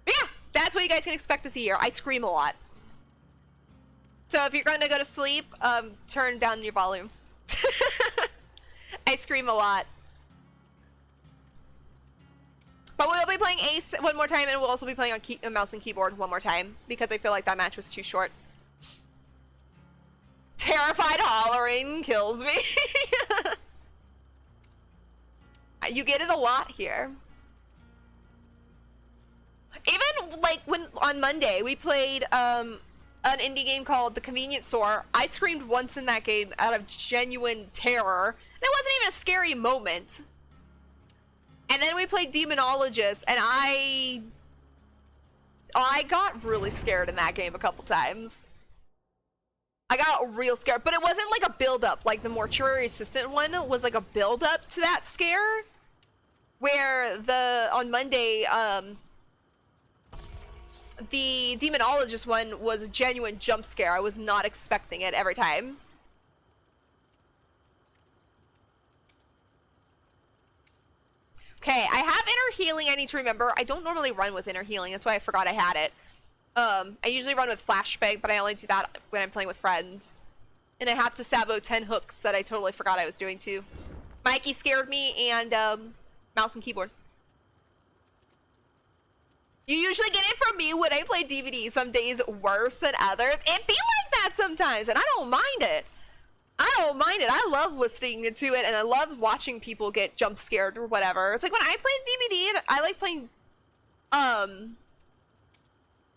But yeah, that's what you guys can expect to see here. I scream a lot. So if you're going to go to sleep, turn down your volume. I scream a lot. But we'll be playing Ace one more time, and we'll also be playing on mouse and keyboard one more time, because I feel like that match was too short. Terrified hollering kills me. You get it a lot here. Even like when on Monday we played an indie game called The Convenience Store. I screamed once in that game out of genuine terror. And it wasn't even a scary moment. And then we played Demonologist, and I got really scared in that game a couple times. I got real scared, but it wasn't like a build-up. Like the Mortuary Assistant one was like a build-up to that scare. Where on Monday, the Demonologist one was a genuine jump scare. I was not expecting it every time. Okay, I have inner healing I need to remember. I don't normally run with inner healing. That's why I forgot I had it. I usually run with flashbang, but I only do that when I'm playing with friends. And I have to sabo 10 hooks that I totally forgot I was doing too. Mikey scared me, and mouse and keyboard. You usually get it from me when I play DVD. Some days worse than others. It be like that sometimes, and I don't mind it. I don't mind it. I love listening to it, and I love watching people get jump scared or whatever. It's like when I play DVD, and I like playing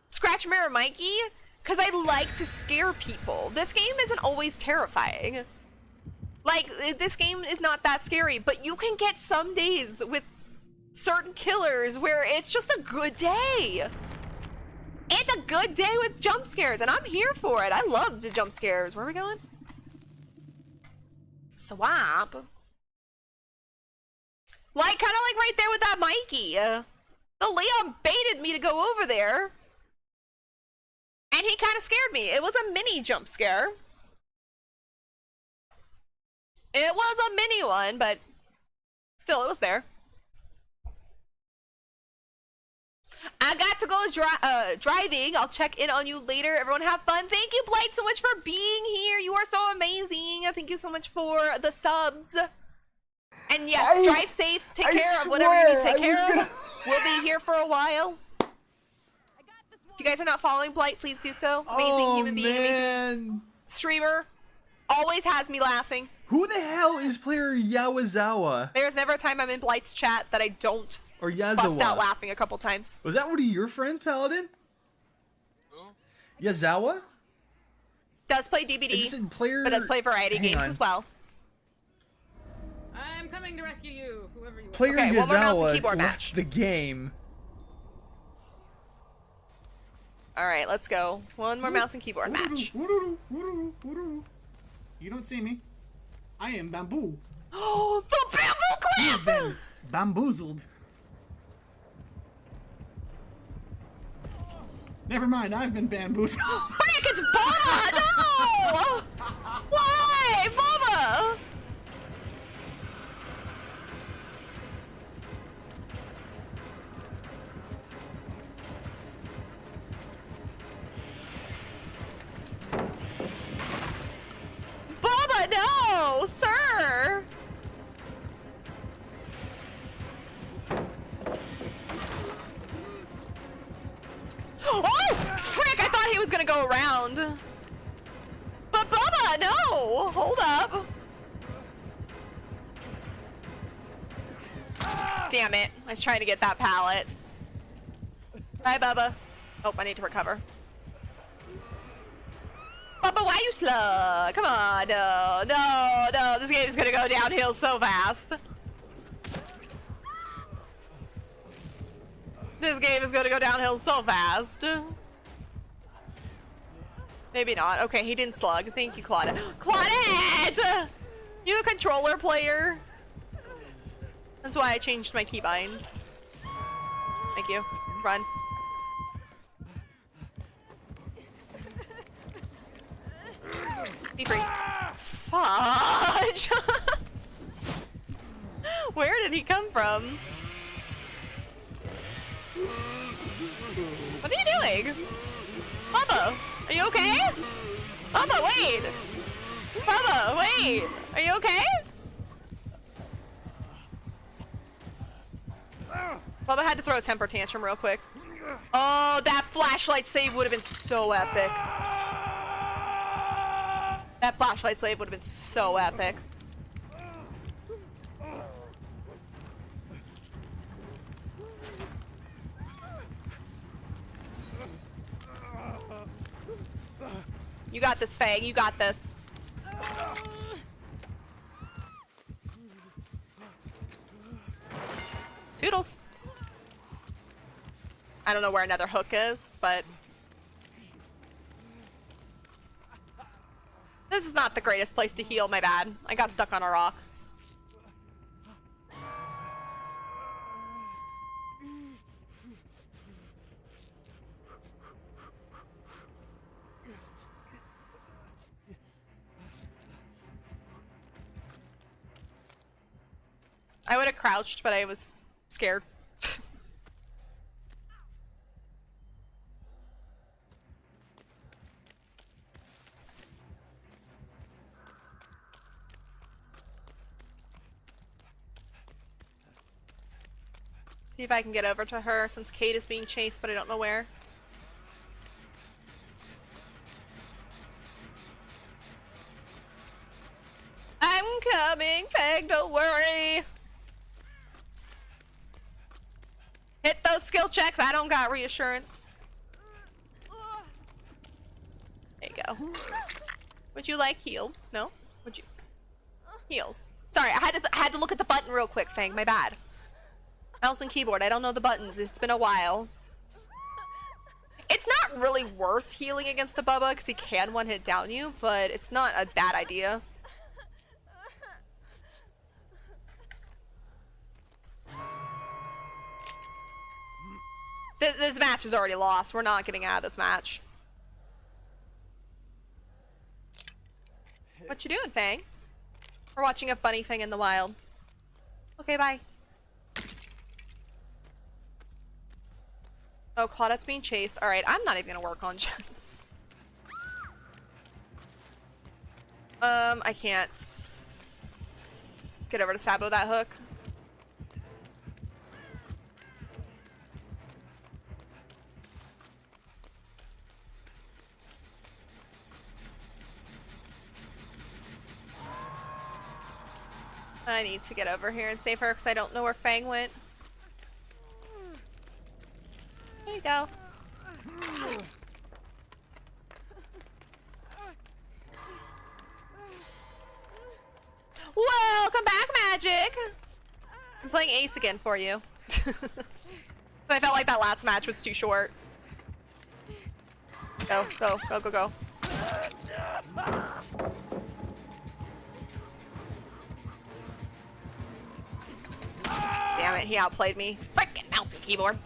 Scratch Mirror Mikey, because I like to scare people. This game isn't always terrifying. Like, this game is not that scary, but you can get some days with certain killers where it's just a good day. It's a good day with jump scares, and I'm here for it. I love the jump scares. Where are we going? Swamp. Like, kind of like right there with that Mikey. The Leon baited me to go over there. And he kind of scared me. It was a mini jump scare. It was a mini one, but still, it was there. I got to go driving. I'll check in on you later. Everyone have fun. Thank you, Blight, so much for being here. You are so amazing. Thank you so much for the subs. And yes, drive safe. Take care of whatever you need to take care of. We'll be here for a while. If you guys are not following Blight, please do so. Amazing human being, amazing streamer. Always has me laughing. Who the hell is player Yawazawa? There's never a time I'm in Blight's chat that I don't bust out laughing a couple times. Was that one of your friends, Paladin? Yazawa? Does play DBD, but does play variety games as well. I'm coming to rescue you, whoever you are. Player okay, Yazawa one more mouse and keyboard match. The game. All right, let's go. One more mouse and keyboard match. You don't see me. I am bamboo. Oh, the bamboo clamp! Been bamboozled. Never mind, I've been bamboozled. Frick, it's Bubba! No! Why, Bubba? Bubba, no, sir. Oh, frick, I thought he was gonna go around. But Bubba, no, hold up. Damn it, I was trying to get that pallet. Bye, Bubba. Oh, I need to recover. Bubba, why you slow? Come on, no, this game is gonna go downhill so fast. This game is gonna go downhill so fast. Maybe not. Okay, he didn't slug. Thank you, Claudette. Claudette! You a controller player? That's why I changed my keybinds. Thank you. Run. Be free. Fudge! Where did he come from? What are you doing? Bubba, are you okay? Bubba, wait! Bubba, wait! Are you okay? Bubba had to throw a temper tantrum real quick. Oh, that flashlight save would have been so epic. That flashlight save would have been so epic. You got this, Fang. You got this. Toodles. I don't know where another hook is, but this is not the greatest place to heal, my bad. I got stuck on a rock. I would have crouched, but I was scared. See if I can get over to her since Kate is being chased, but I don't know where. I'm coming, Fang, don't worry. Hit those skill checks. I don't got reassurance. There you go. Would you like heal? No? Would you? Heals. Sorry, I had to look at the button real quick, Fang. My bad. Mouse and keyboard. I don't know the buttons. It's been a while. It's not really worth healing against a Bubba because he can one-hit down you, but it's not a bad idea. This match is already lost. We're not getting out of this match. What you doing, Fang? We're watching a bunny thing in the wild. Okay, bye. Oh, Claudette's being chased. Alright, I'm not even gonna work on Jens. I can't get over to Sabo that hook. I need to get over here and save her because I don't know where Fang went. There you go. Welcome back, Magic! I'm playing Ace again for you. I felt like that last match was too short. Go, go, go, go, go. Damn it, he outplayed me. Frickin' mouse and keyboard.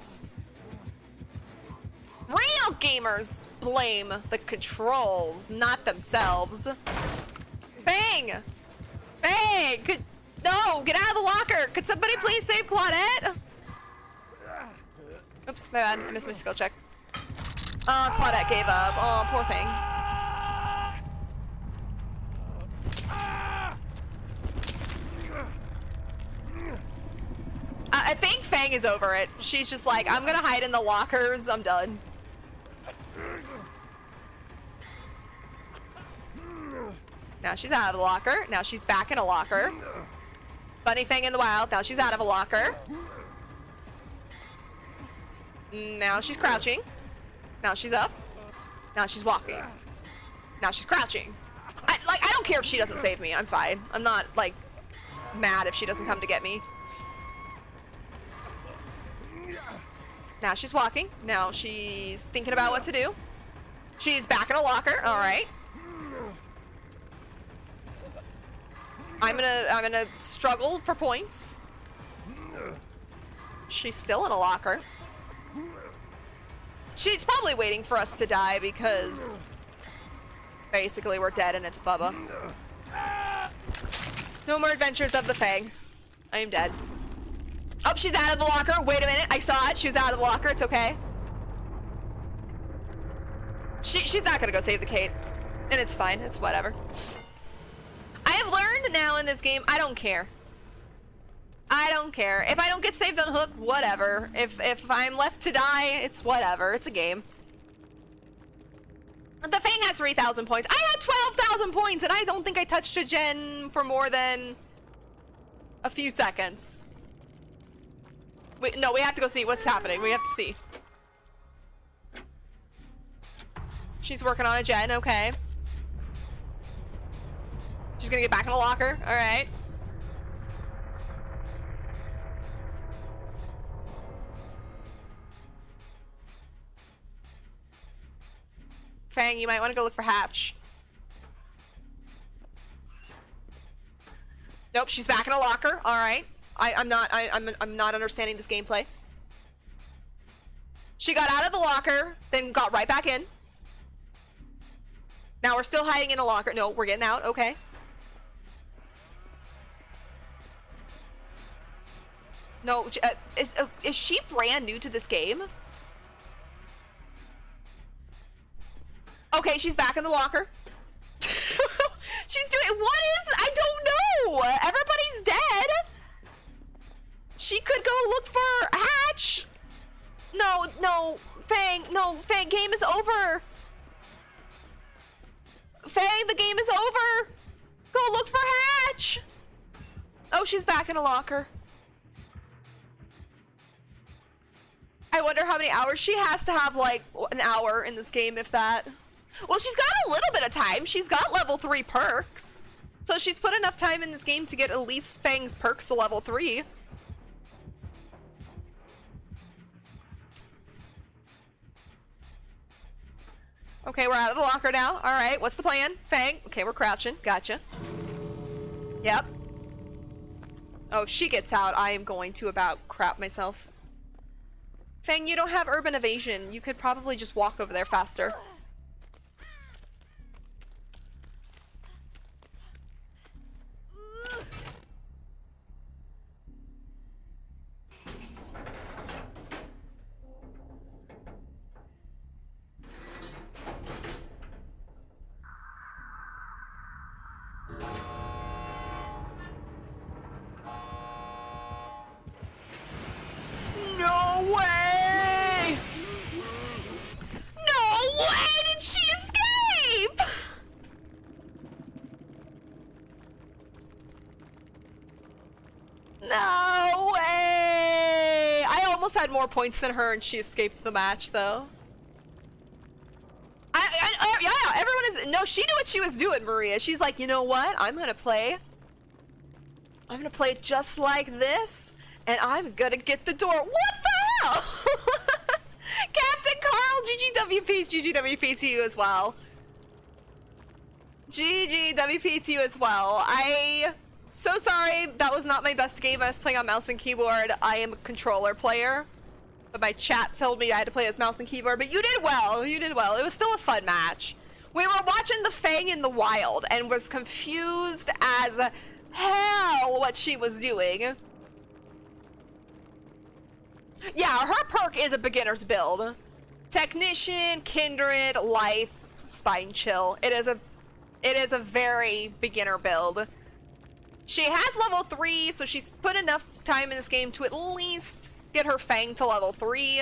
Real gamers blame the controls, not themselves. Bang! Bang! No, get out of the locker! Could somebody please save Claudette? Oops, my bad. I missed my skill check. Oh, Claudette gave up. Oh, poor thing. I think Fang is over it. She's just like, I'm gonna hide in the lockers. I'm done. Now she's out of the locker. Now she's back in a locker. Bunny Fang in the wild. Now she's out of a locker. Now she's crouching. Now she's up. Now she's walking. Now she's crouching. I don't care if she doesn't save me. I'm fine. I'm not, like, mad if she doesn't come to get me. Now she's walking. Now she's thinking about what to do. She's back in a locker. All right. I'm gonna struggle for points. She's still in a locker. She's probably waiting for us to die because basically we're dead and it's Bubba. No more adventures of the Fang. I am dead. Oh, she's out of the locker. Wait a minute. I saw it. She was out of the locker. It's okay. She's not gonna go save the Kate. And it's fine. It's whatever. I have learned now in this game, I don't care. I don't care. If I don't get saved on hook, whatever. If I'm left to die, it's whatever. It's a game. The Fang has 3,000 points. I had 12,000 points, and I don't think I touched a gen for more than a few seconds. Wait, no, we have to go see what's happening. We have to see. She's working on a gen, okay. She's gonna get back in the locker, all right. Fang, you might want to go look for Hatch. Nope, she's back in a locker. All right. I'm not understanding this gameplay. She got out of the locker, then got right back in. Now we're still hiding in a locker. No, we're getting out. Okay. No, is she brand new to this game? Okay, she's back in the locker. She's doing, what is, I don't know. Everybody's dead. She could go look for Hatch. No, Fang, game is over. Fang, the game is over. Go look for Hatch. Oh, she's back in a locker. I wonder how many hours she has to have, like an hour in this game, if that. Well, she's got a little bit of time. She's got level 3 perks. So she's put enough time in this game to get at least Fang's perks to level 3. Okay, we're out of the locker now. All right, what's the plan? Fang. Okay, we're crouching. Gotcha. Yep. Oh, if she gets out, I am going to about crap myself. Fang, you don't have urban evasion. You could probably just walk over there faster. No way! No way did she escape! No way! I almost had more points than her and she escaped the match though. Yeah, everyone is, no, she knew what she was doing, Maria. She's like, you know what? I'm gonna play it just like this. And I'm gonna get the door. What the hell? Captain Carl, GGWPs, GGWP to you as well. GGWP to you as well. So sorry, that was not my best game. I was playing on mouse and keyboard. I am a controller player. But my chat told me I had to play as mouse and keyboard. But you did well, you did well. It was still a fun match. We were watching the Fang in the wild and was confused as hell what she was doing. Yeah, her perk is a beginner's build. Technician, Kindred, Life, Spine Chill. It is a very beginner build. She has level 3, so she's put enough time in this game to at least get her Fang to level 3.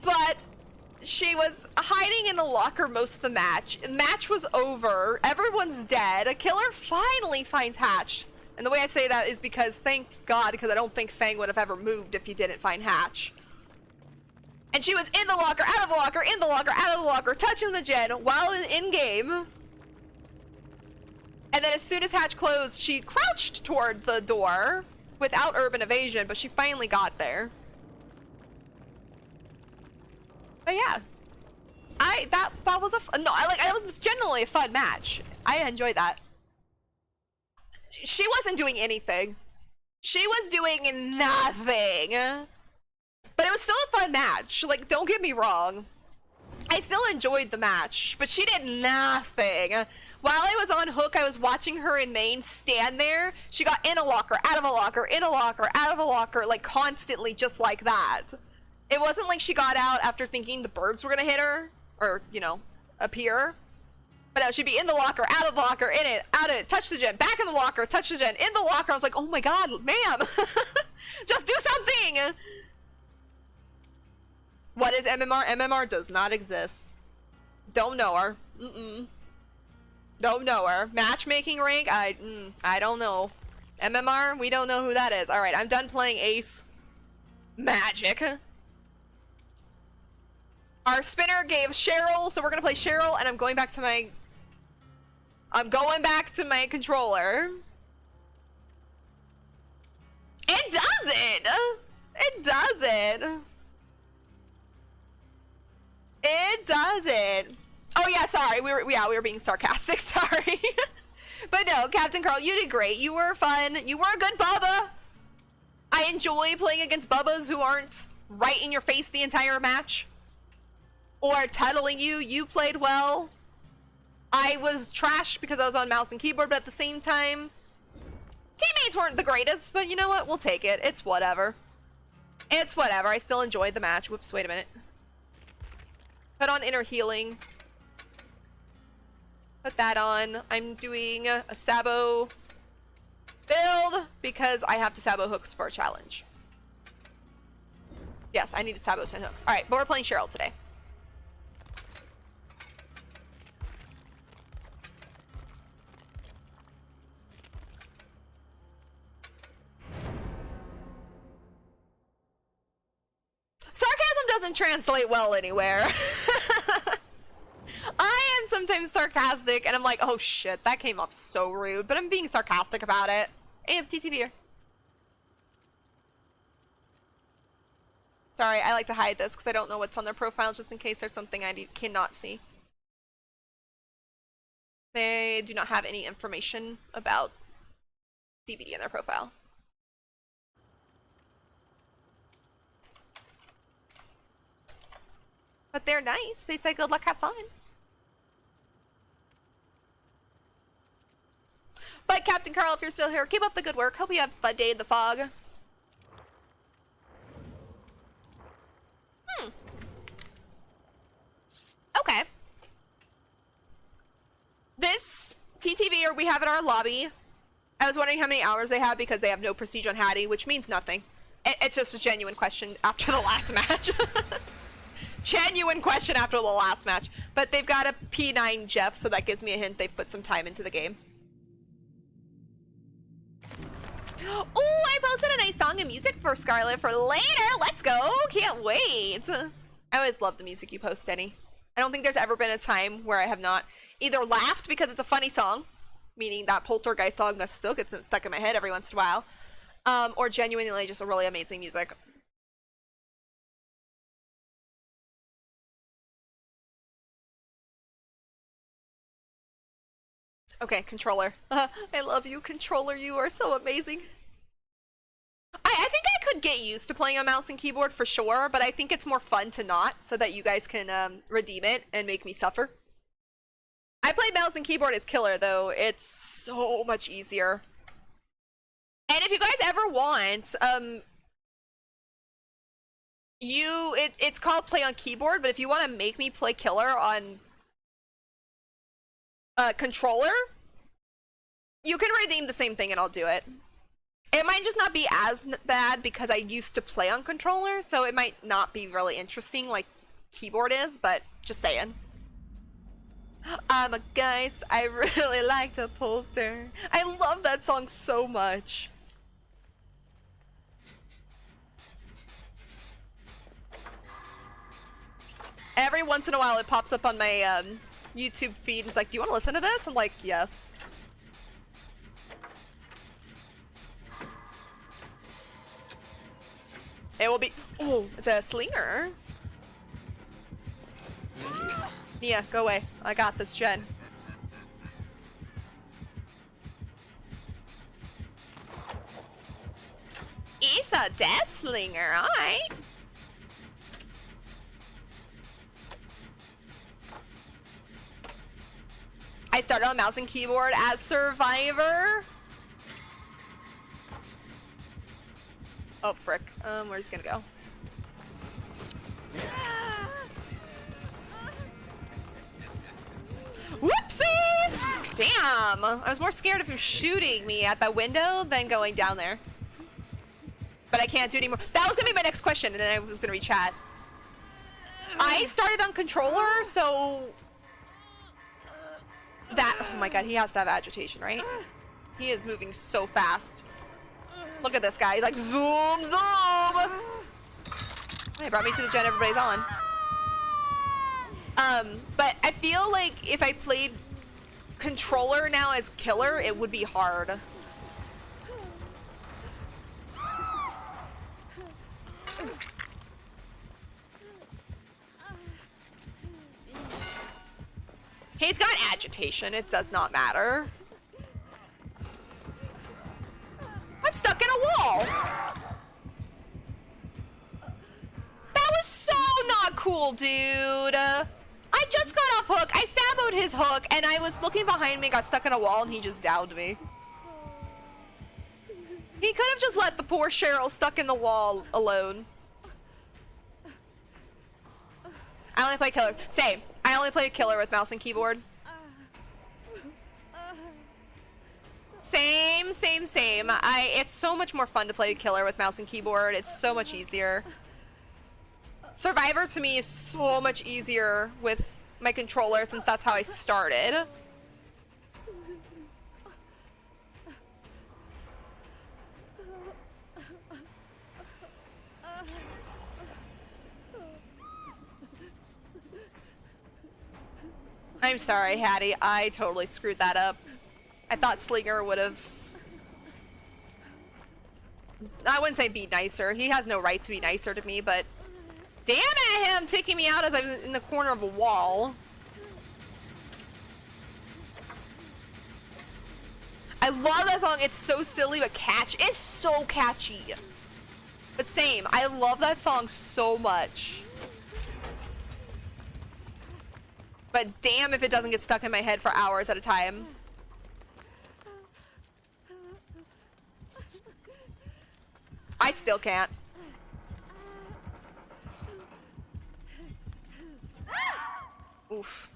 But she was hiding in a locker most of the match. The match was over. Everyone's dead. A killer finally finds Hatch. And the way I say that is because, thank God, because I don't think Fang would have ever moved if he didn't find Hatch. And she was in the locker, out of the locker, in the locker, out of the locker, touching the gen while in-game. And then as soon as Hatch closed, she crouched toward the door without urban evasion, but she finally got there. But yeah. That was it was generally a fun match. I enjoyed that. She wasn't doing anything. She was doing nothing. But it was still a fun match. Like, don't get me wrong. I still enjoyed the match, but she did nothing. While I was on Hook, I was watching her in main stand there. She got in a locker, out of a locker, in a locker, out of a locker, like constantly just like that. It wasn't like she got out after thinking the birds were gonna hit her, or, you know, appear. But no, she'd be in the locker, out of the locker, in it, out of it, touch the gen, back in the locker, touch the gen, in the locker. I was like, oh my god, ma'am. Just do something! What is MMR? MMR does not exist. Don't know her. Don't know her. Matchmaking rank? I don't know. MMR? We don't know who that is. Alright, I'm done playing Ace. Magic. Our spinner gave Cheryl, so we're gonna play Cheryl, and I'm going back to my controller. It doesn't! It doesn't! It doesn't. Oh yeah, sorry. We were being sarcastic. Sorry. But no, Captain Carl, you did great. You were fun. You were a good Bubba. I enjoy playing against Bubbas who aren't right in your face the entire match or titling you. You played well. I was trash because I was on mouse and keyboard, but at the same time, teammates weren't the greatest. But you know what? We'll take it. It's whatever. It's whatever. I still enjoyed the match. Whoops. Wait a minute. Put on inner healing. Put that on. I'm doing a Sabo build because I have to Sabo hooks for a challenge. Yes, I need to Sabo 10 hooks. Alright, but we're playing Cheryl today. Sarcasm doesn't translate well anywhere. I am sometimes sarcastic and I'm like, oh shit, that came off so rude, but I'm being sarcastic about it. AFTTV here. Sorry, I like to hide this because I don't know what's on their profile just in case there's something I cannot see. They do not have any information about DBD in their profile. But they're nice. They say good luck, have fun. But Captain Carl, if you're still here, keep up the good work. Hope you have a fun day in the fog. Okay. This TTV we have in our lobby. I was wondering how many hours they have because they have no prestige on Hattie, which means nothing. It's just a genuine question after the last match. Genuine question after the last match. But they've got a P9 Jeff, so that gives me a hint they've put some time into the game. Oh, I posted a nice song and music for Scarlet for later. Let's go. Can't wait. I always love the music you post, Denny. I don't think there's ever been a time where I have not either laughed because it's a funny song, meaning that Poltergeist song that still gets stuck in my head every once in a while, or genuinely just a really amazing music. Okay, controller. I love you, controller. You are so amazing. I think I could get used to playing on mouse and keyboard for sure, but I think it's more fun to not, so that you guys can redeem it and make me suffer. I play mouse and keyboard as killer, though. It's so much easier. And if you guys ever want, it's called play on keyboard, but if you want to make me play killer on controller, you can redeem the same thing and I'll do it. It might just not be as bad because I used to play on controller, so it might not be really interesting like keyboard is, but just saying. I'm a guys, I really like to polter. I love that song so much. Every once in a while it pops up on my YouTube feed and it's like, do you want to listen to this? I'm like, yes. It will be, oh, it's a slinger. Mia, go away. I got this, Jen. a death slinger, alright. I started on mouse and keyboard as Survivor. Oh, frick. Where's he gonna go? Whoopsie! Damn! I was more scared of him shooting me at that window than going down there. But I can't do anymore. That was gonna be my next question, and then I was gonna read chat. I started on controller, so... That, oh my god, he has to have agitation, right? He is moving so fast. Look at this guy, he's like zoom, zoom! He brought me to the gen everybody's on. But I feel like if I played controller now as killer, it would be hard. He's got agitation, it does not matter. I'm stuck in a wall. That was so not cool, dude. I just got off hook. I saboed his hook, and I was looking behind me, got stuck in a wall, and he just downed me. He could have just let the poor Cheryl stuck in the wall alone. I only play killer. Same. I only play killer with mouse and keyboard. Same, same, same. It's so much more fun to play killer with mouse and keyboard. It's so much easier. Survivor to me is so much easier with my controller since that's how I started. I'm sorry, Hattie. I totally screwed that up. I thought Slinger would have... I wouldn't say be nicer. He has no right to be nicer to me, but... Damn it, him taking me out as I was in the corner of a wall. I love that song. It's so silly, but catchy. It's so catchy. But same. I love that song so much. But damn if it doesn't get stuck in my head for hours at a time. I still can't. Oof.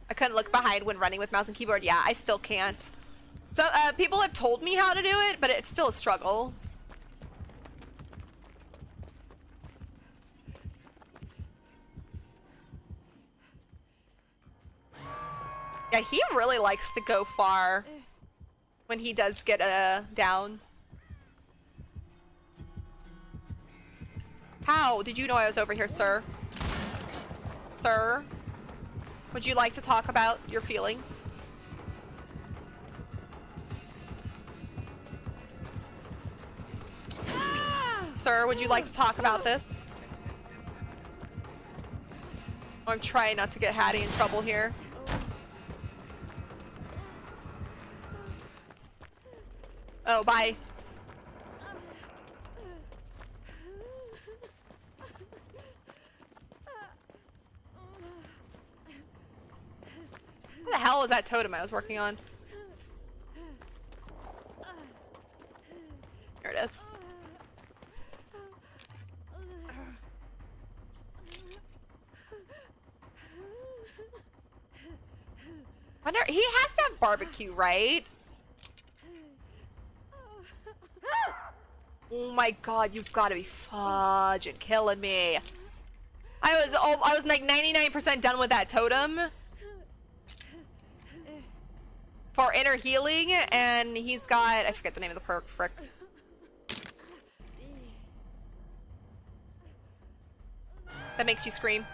I couldn't look behind when running with mouse and keyboard. Yeah, I still can't. So, people have told me how to do it, but it's still a struggle. Yeah, he really likes to go far when he does get down. How did you know I was over here, sir? Sir? Would you like to talk about your feelings? Sir, would you like to talk about this? I'm trying not to get Hattie in trouble here. Oh, bye. What the hell is that totem I was working on? Here it is. Wonder, he has to have barbecue, right? Oh my god, you've got to be fudging killing me. I was like 99% done with that totem for inner healing, and he's got, I forget the name of the perk, frick. That makes you scream.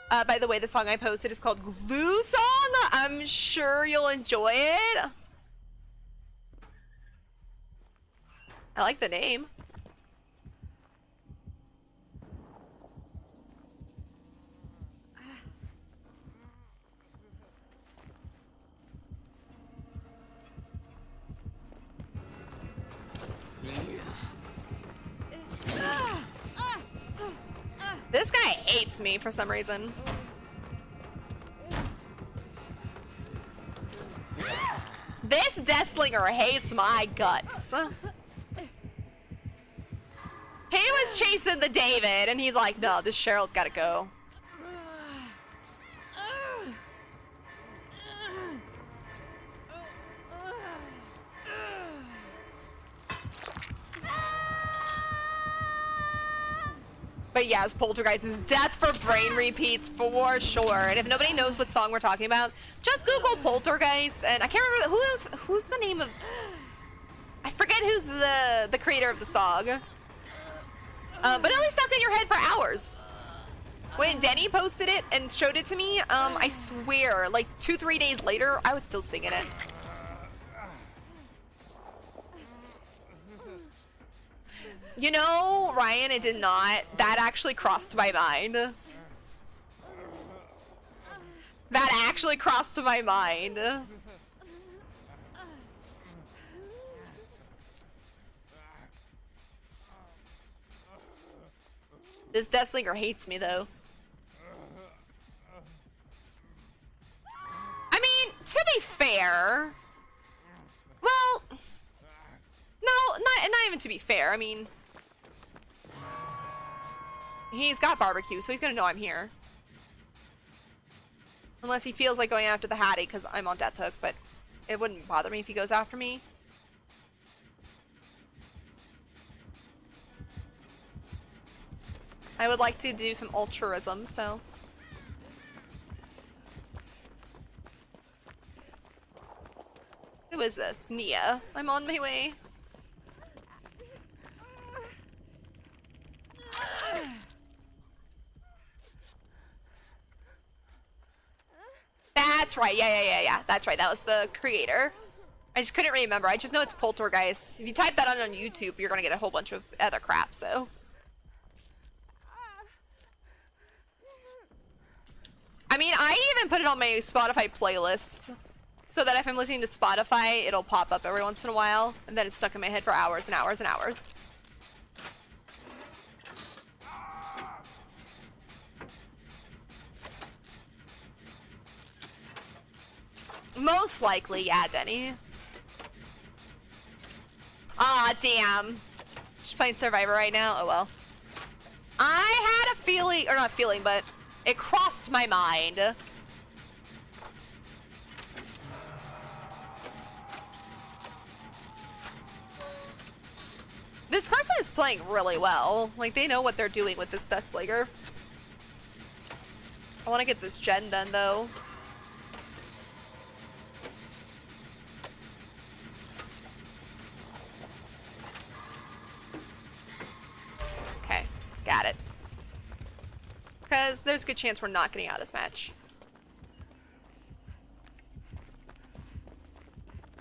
By the way, the song I posted is called Glue Song. I'm sure you'll enjoy it. I like the name. hates me for some reason. This Deathslinger hates my guts. He was chasing the David, and he's like, no, this Cheryl's gotta go. But yes, Poltergeist is death for brain repeats for sure. And if nobody knows what song we're talking about, just Google Poltergeist. And I can't remember who's the name of. I forget who's the creator of the song. But it only stuck in your head for hours. When Denny posted it and showed it to me, I swear, like 2-3 days later, I was still singing it. You know, Ryan, it did not. That actually crossed my mind. That actually crossed my mind. This Deathslinger hates me, though. I mean, to be fair... Well... No, not even to be fair. I mean... He's got barbecue, so he's gonna know I'm here. Unless he feels like going after the Hattie, because I'm on death hook, but it wouldn't bother me if he goes after me. I would like to do some altruism, so... Who is this? Nia. I'm on my way. That's right. Yeah. That's right. That was the creator. I just couldn't remember. I just know it's Poltergeist. If you type that on YouTube, you're gonna get a whole bunch of other crap, so. I mean, I even put it on my Spotify playlist so that if I'm listening to Spotify, it'll pop up every once in a while, and then it's stuck in my head for hours and hours and hours. Most likely, yeah, Denny. Ah, damn. Just playing Survivor right now? Oh well. I had a feeling, or not feeling, but it crossed my mind. This person is playing really well. Like, they know what they're doing with this Deathslinger. I want to get this gen done, though. Okay, got it. Because there's a good chance we're not getting out of this match.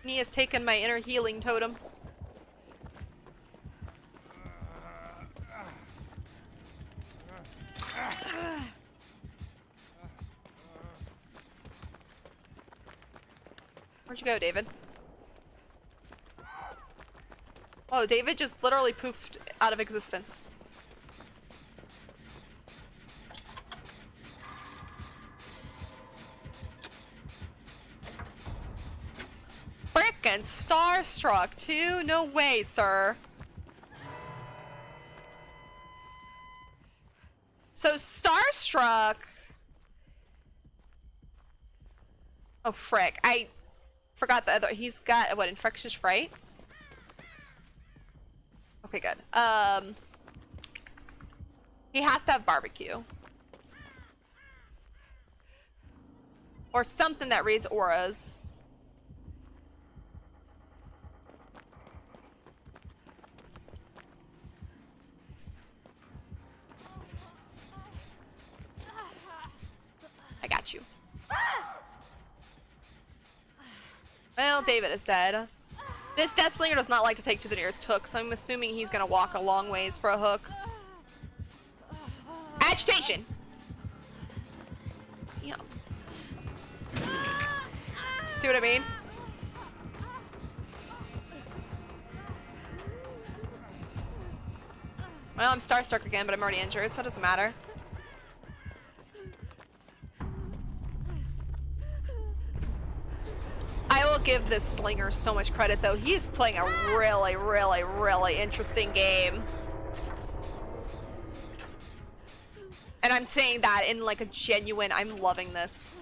Nia's taken my inner healing totem. Where'd you go, David? Oh, David just literally poofed out of existence. Frickin' starstruck too? No way, sir. So starstruck. Oh frick! I forgot the other. He's got what? Infectious fright. Okay, good. He has to have barbecue. Or something that reads auras. I got you. Well, David is dead. This Deathslinger does not like to take to the nearest hook, so I'm assuming he's gonna walk a long ways for a hook. Agitation! Damn. See what I mean? Well, I'm starstruck again, but I'm already injured, so it doesn't matter. give this slinger so much credit though. He is playing a really, really, really interesting game. And I'm saying that in like a genuine, I'm loving this.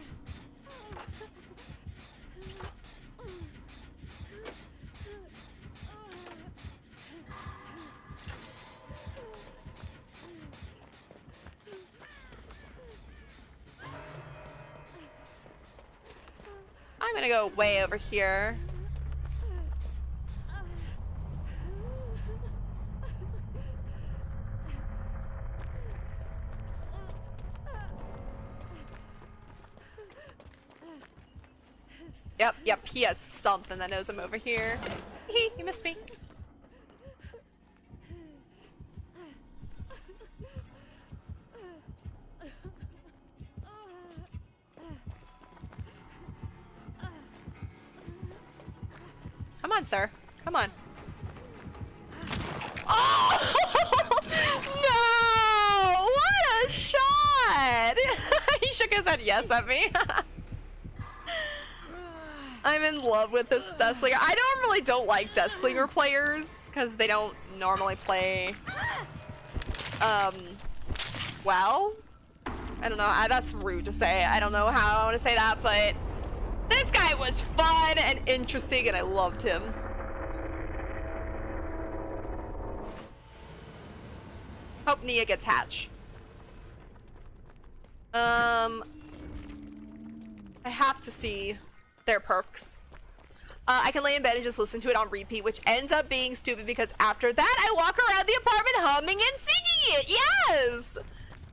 I'm gonna go way over here. Yep, he has something that knows I'm over here. You missed me. Come on, sir. Come on. Oh! No! What a shot! He shook his head yes at me. I'm in love with this Deathslinger. I don't like Deathslinger players because they don't normally play well. I don't know. That's rude to say. I don't know how I want to say that, but this guy was fun and interesting and I loved him. Hope Nia gets hatch. I have to see their perks. I can lay in bed and just listen to it on repeat, which ends up being stupid because after that I walk around the apartment humming and singing it. Yes!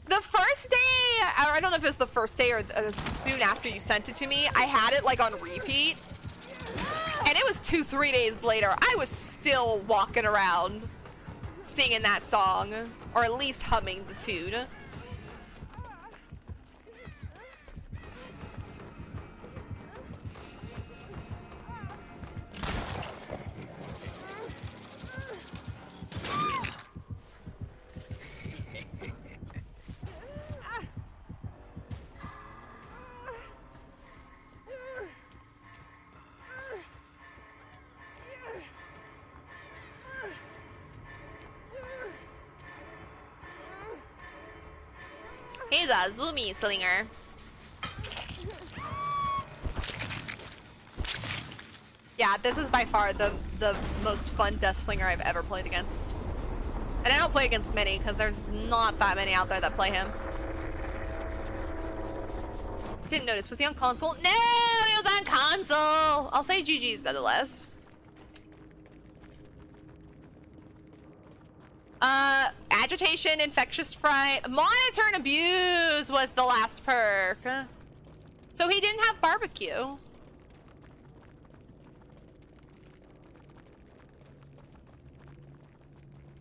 The first day, or I don't know if it was the first day or soon after you sent it to me, I had it like on repeat. And it was 2-3 days later, I was still walking around singing that song, or at least humming the tune. He's a zoomy slinger. Yeah, this is by far the most fun Death Slinger I've ever played against. And I don't play against many because there's not that many out there that play him. Didn't notice. Was he on console? No, he was on console. I'll say GG's nonetheless. Agitation, infectious fright, monitor and abuse was the last perk. So he didn't have barbecue.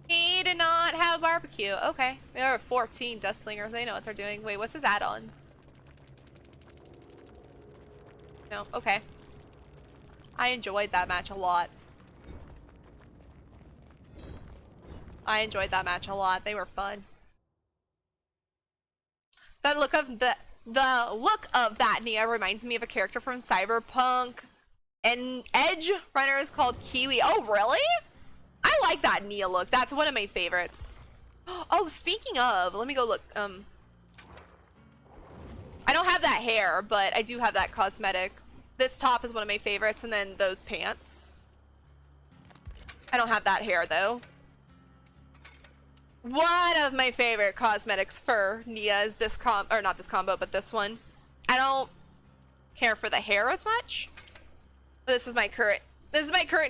He did not have barbecue. Okay. There are 14 Deathslingers. They know what they're doing. Wait, what's his add-ons? No, okay. I enjoyed that match a lot. I enjoyed that match a lot. They were fun. The look of that Nia reminds me of a character from Cyberpunk. And Edge Runner is called Kiwi. Oh, really? I like that Nia look. That's one of my favorites. Oh, speaking of, let me go look. I don't have that hair, but I do have that cosmetic. This top is one of my favorites, and then those pants. I don't have that hair, though. One of my favorite cosmetics for Nia is this or not this combo, but this one. I don't care for the hair as much. But this is my current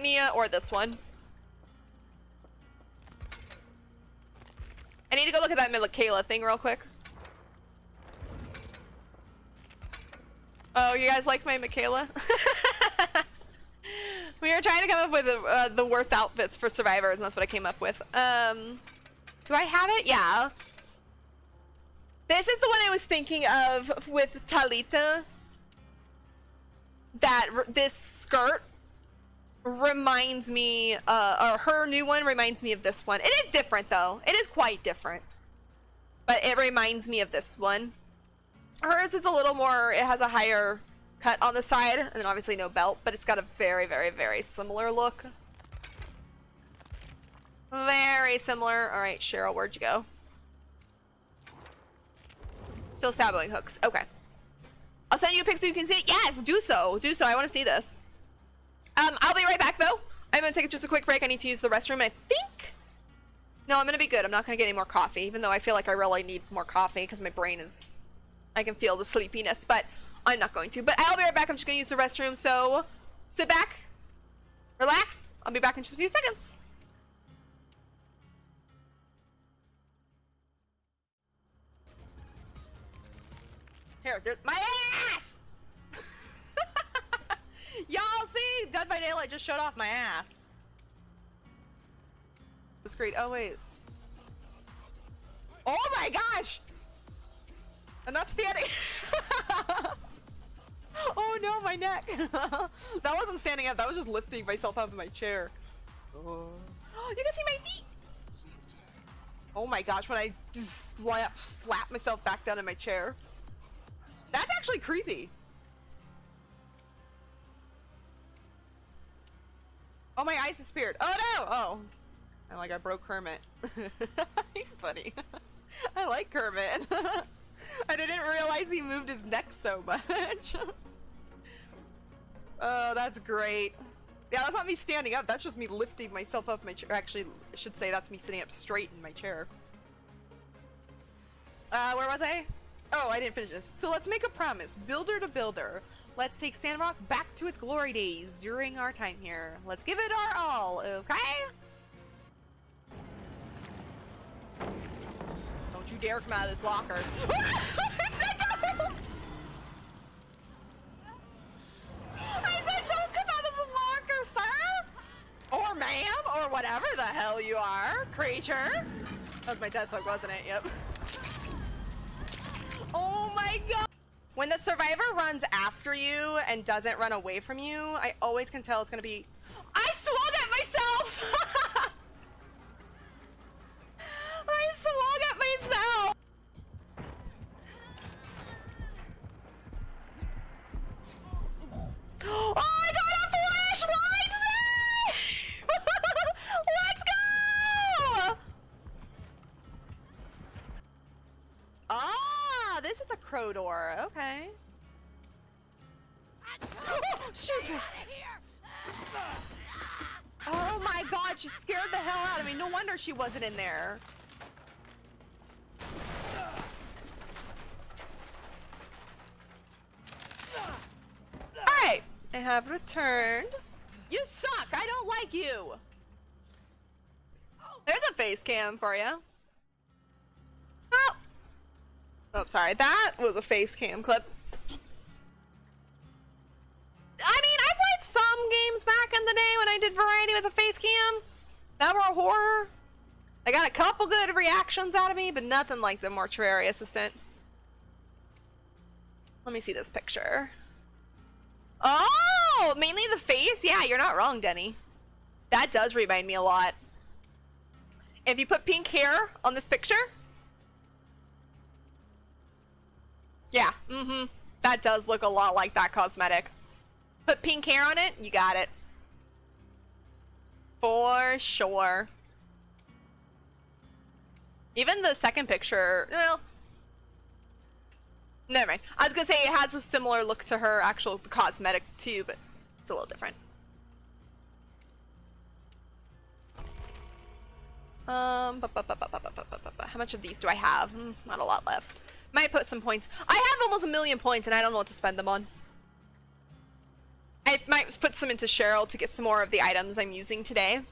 Nia, or this one. I need to go look at that Michaela thing real quick. Oh, you guys like my Michaela? We were trying to come up with the worst outfits for survivors, and that's what I came up with. Do I have it? Yeah. This is the one I was thinking of with Talita. This skirt reminds me, or her new one reminds me of this one. It is different though. It is quite different. But it reminds me of this one. Hers is a little more, it has a higher cut on the side, and then obviously no belt, but it's got a very, very, very similar look. Very similar. All right, Cheryl, where'd you go? Still saboing hooks. Okay. I'll send you a pic so you can see it. Yes, do so. Do so. I want to see this. I'll be right back, though. I'm going to take just a quick break. I need to use the restroom, and I think... No, I'm going to be good. I'm not going to get any more coffee, even though I feel like I really need more coffee because my brain is... I can feel the sleepiness, but I'm not going to. But I'll be right back. I'm just going to use the restroom, so sit back, relax. I'll be back in just a few seconds. Here, there's my ass! Y'all see? Dead by Daylight just showed off my ass. That's great. Oh, wait. Oh my gosh! I'm not standing. Oh no, my neck. That wasn't standing up. That was just lifting myself up in my chair. Oh. You can see my feet. Oh my gosh, when I just slap myself back down in my chair. That's actually creepy. Oh, my eyes disappeared. Oh no! Oh. I'm like, I broke Kermit. He's funny. I like Kermit. I didn't realize he moved his neck so much. Oh, that's great. Yeah, that's not me standing up. That's just me lifting myself up my chair. Actually, I should say that's me sitting up straight in my chair. Where was I? Oh, I didn't finish this. So let's make a promise. Builder to builder. Let's take Sandrock back to its glory days during our time here. Let's give it our all, okay? Don't you dare come out of this locker. I said don't come out of the locker, sir! Or ma'am, or whatever the hell you are, creature. That was my death hook, wasn't it? Yep. Oh my god! When the survivor runs after you and doesn't run away from you, I always can tell it's gonna be... I swung at myself! I swung at myself! Oh, I got a flashlight! Let's go! Ah, this is a crow door. Okay. Oh, Jesus! Oh my god, she scared the hell out of me. No wonder she wasn't in there. Alright, I have returned. You suck! I don't like you! There's a face cam for you. Oh! Oh, sorry. That was a face cam clip. I mean, I played some games back in the day when I did variety with a face cam that were horror. I got a couple good reactions out of me, but nothing like the mortuary assistant. Let me see this picture. Oh, mainly the face? Yeah, you're not wrong, Denny. That does remind me a lot. If you put pink hair on this picture. Yeah, that does look a lot like that cosmetic. Put pink hair on it, you got it. For sure. Even the second picture, well, never mind. I was gonna say it has a similar look to her actual cosmetic too, but it's a little different. How much of these do I have? Not a lot left. Might put some points. I have almost 1,000,000 points and I don't know what to spend them on. I might put some into Cheryl to get some more of the items I'm using today.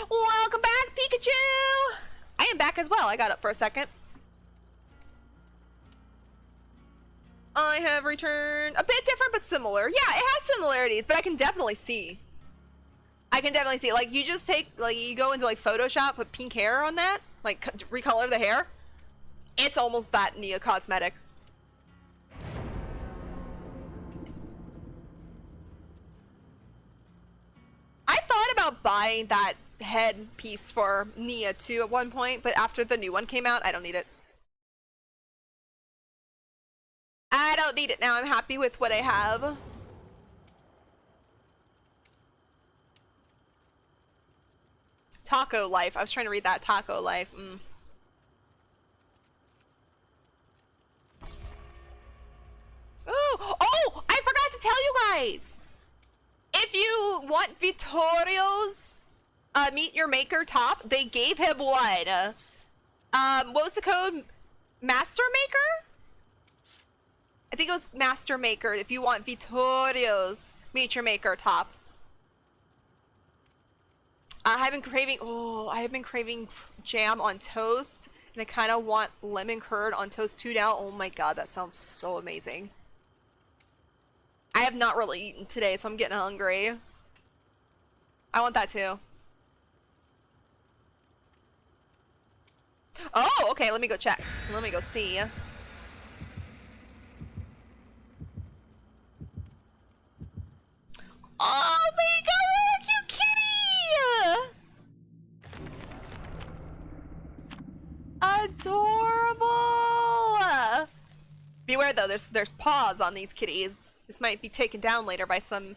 Welcome back, Pikachu! I am back as well. I got up for a second. I have returned. A bit different, but similar. Yeah, it has similarities, but I can definitely see. Like, you just take, like, you go into, like, Photoshop, put pink hair on that, like, recolor the hair. It's almost that Nia cosmetic. I thought about buying that head piece for Nia too at one point, but after the new one came out, I don't need it. made it now. I'm happy with what I have. Taco life. I was trying to read that. Taco life. Ooh. Oh, I forgot to tell you guys. If you want Vittorio's Meet Your Maker top, they gave him one. What was the code? Master Maker? I think it was Master Maker if you want Vittorio's Meet Your Maker top. I have been craving jam on toast, and I kind of want lemon curd on toast too now. Oh my god, that sounds so amazing. I have not really eaten today, so I'm getting hungry. I want that too. Oh, okay, let me go check. Let me go see. Oh my god, what a cute kitty! Adorable! Beware though, there's paws on these kitties. This might be taken down later by some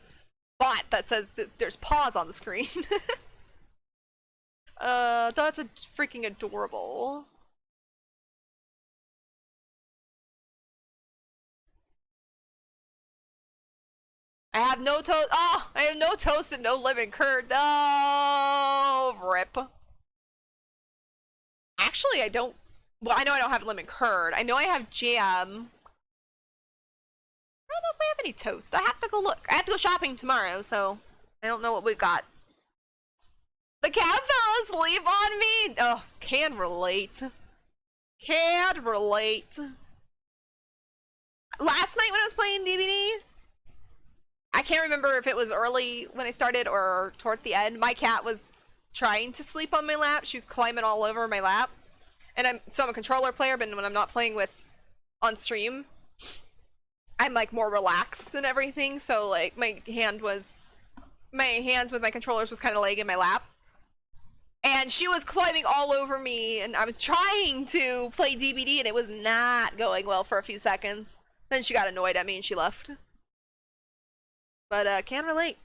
bot that says that there's paws on the screen. That's a freaking adorable. I have no toast. Oh, I have no toast and no lemon curd. No, rip. Actually, I don't. Well, I know I don't have lemon curd. I know I have jam. I don't know if we have any toast. I have to go look. I have to go shopping tomorrow, so I don't know what we've got. The cat fell asleep on me. Oh, can relate. Can relate. Last night when I was playing DBD, I can't remember if it was early when I started or toward the end. My cat was trying to sleep on my lap. She was climbing all over my lap. And I'm a controller player, but when I'm not playing on stream, I'm like more relaxed and everything. So like my hands with my controllers was kind of laying in my lap. And she was climbing all over me, and I was trying to play DBD, and it was not going well for a few seconds. Then she got annoyed at me and she left. But can relate.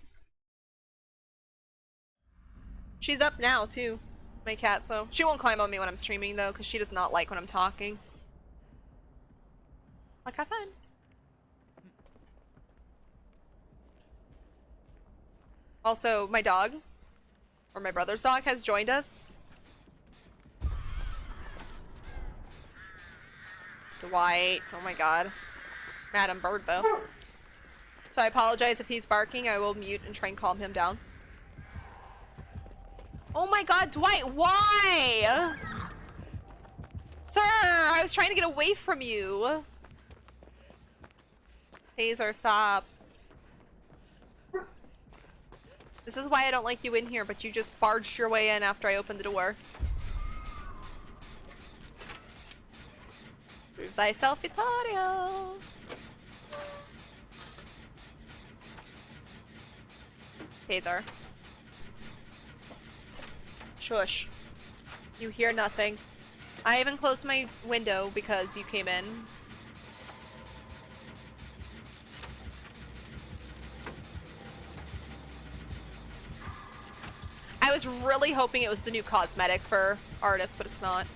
She's up now too, my cat, so she won't climb on me when I'm streaming though, because she does not like when I'm talking. Like, have fun. Also, my dog, or my brother's dog, has joined us. Dwight, oh my god. Madam Bird though. So I apologize if he's barking. I will mute and try and calm him down. Oh my god, Dwight, why? Sir, I was trying to get away from you. Taser, stop. This is why I don't like you in here, but you just barged your way in after I opened the door. Prove thyself, Vittorio. Taser. Shush. You hear nothing. I haven't closed my window because you came in. I was really hoping it was the new cosmetic for artists, but it's not.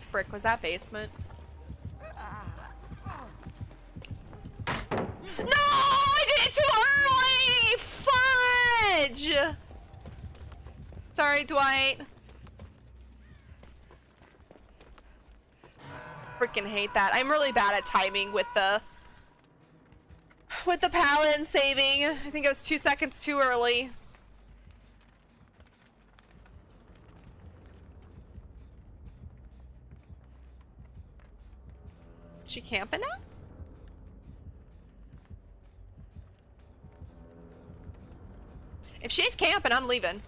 Frick, was that basement? No! I did it too early! Fudge! Sorry, Dwight. Freaking hate that. I'm really bad at timing with the paladin saving. I think it was 2 seconds too early. She camping now? If she's camping, I'm leaving.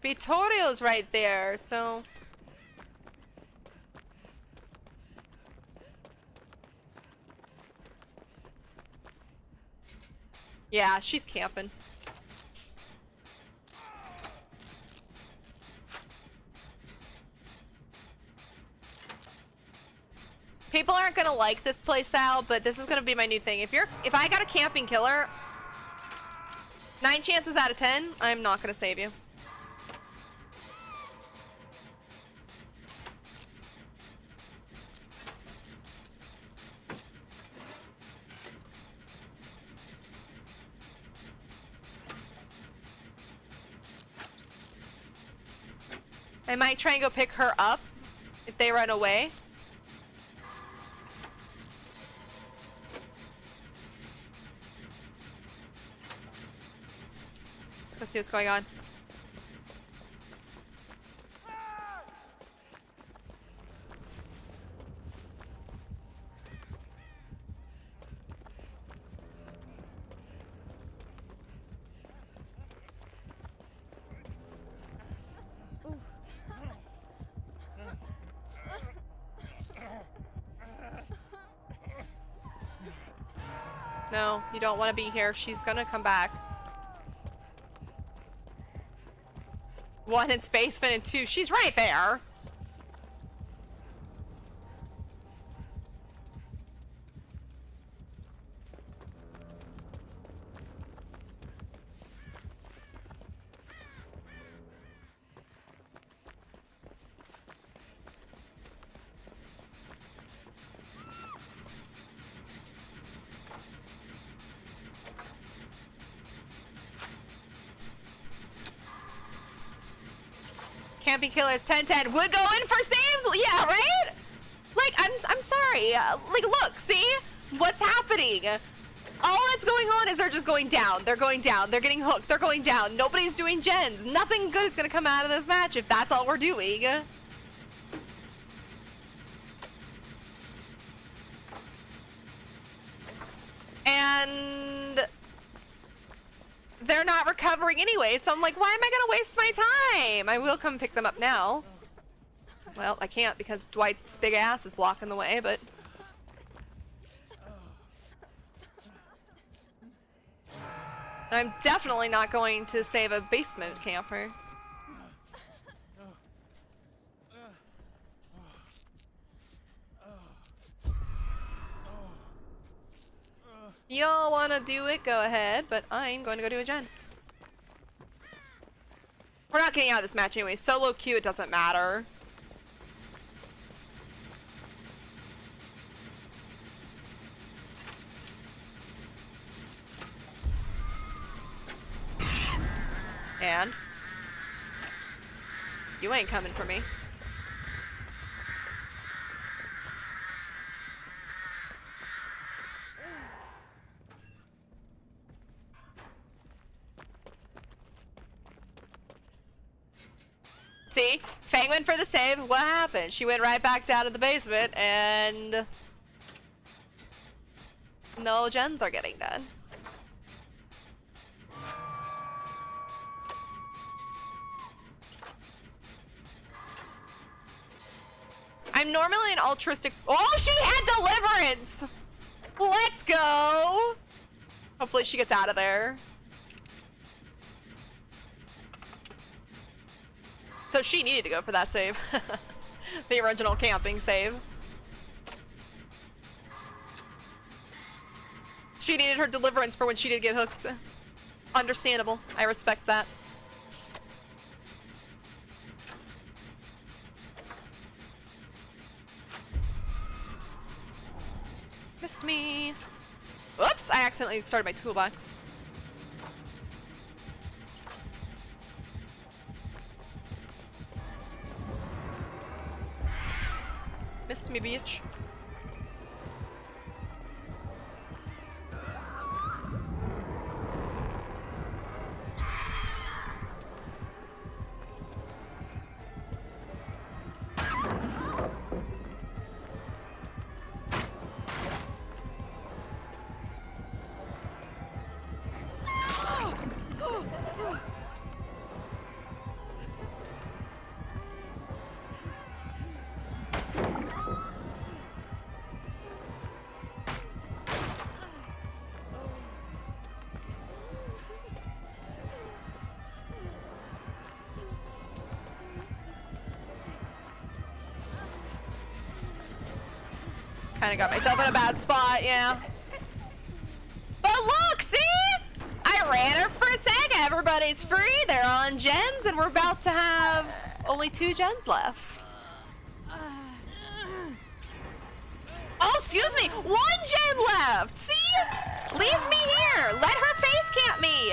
Vittorio's right there, so... Yeah, she's camping. People aren't gonna like this playstyle, but this is gonna be my new thing. If I got a camping killer, 9 chances out of 10, I'm not gonna save you. I might try and go pick her up if they run away. Let's go see what's going on. No, you don't want to be here. She's gonna come back. 1 in basement and 2. She's right there. Camping killers 10-10 would go in for saves. Yeah, right? Like, I'm sorry. Like, look, see? What's happening? All that's going on is they're just going down. They're going down. They're getting hooked. They're going down. Nobody's doing gens. Nothing good is going to come out of this match if that's all we're doing. And they're not recovering anyway, so I'm like, why am I gonna waste my time? I will come pick them up now. Well, I can't because Dwight's big ass is blocking the way, but... I'm definitely not going to save a basement camper. Y'all wanna do it, go ahead, but I'm going to go do a gen. We're not getting out of this match anyway. Solo queue, it doesn't matter. And? You ain't coming for me. See? Fang went for the save. What happened? She went right back down to the basement and... no gens are getting done. I'm normally an altruistic... oh, she had deliverance! Let's go! Hopefully she gets out of there. So she needed to go for that save. The original camping save. She needed her deliverance for when she did get hooked. Understandable. I respect that. Missed me. Whoops, I accidentally started my toolbox. Missed me, bitch. Kind of got myself in a bad spot, yeah. But look, see? I ran her for a second. Everybody's free. They're on gens, and we're about to have only 2 gens left. Oh, excuse me. 1 gen left. See? Leave me here. Let her face camp me.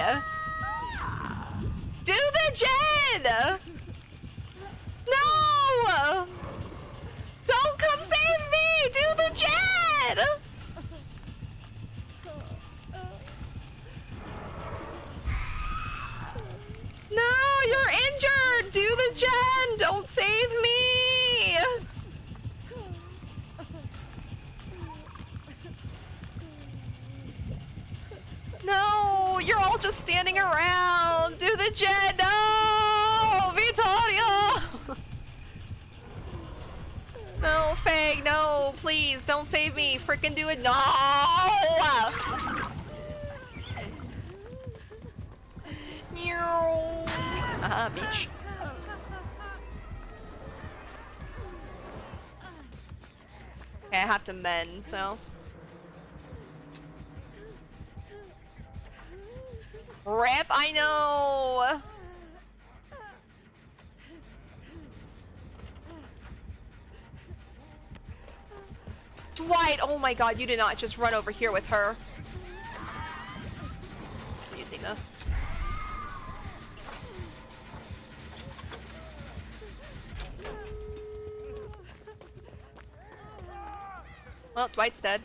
Do the gen. No. Don't come save me. Do the gen. No, you're injured. Do the gen. Don't save me. No, you're all just standing around. Do the gen. No, Vittorio. No, Fang, no, please don't save me. Freaking do it. No. Beach. Okay, I have to mend, so. Rip, I know. Dwight, oh my god, you did not just run over here with her. I'm using this. Well, Dwight's dead.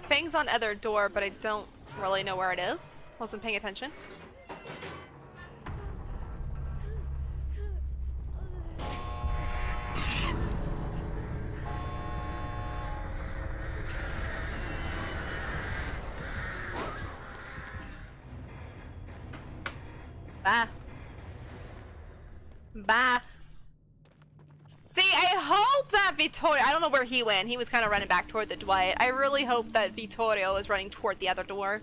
Fang's on other door, but I don't really know where it is. Wasn't paying attention. Bye. Bye. See, I hope that Vittorio, I don't know where he went. He was kind of running back toward the Dwight. I really hope that Vittorio is running toward the other door.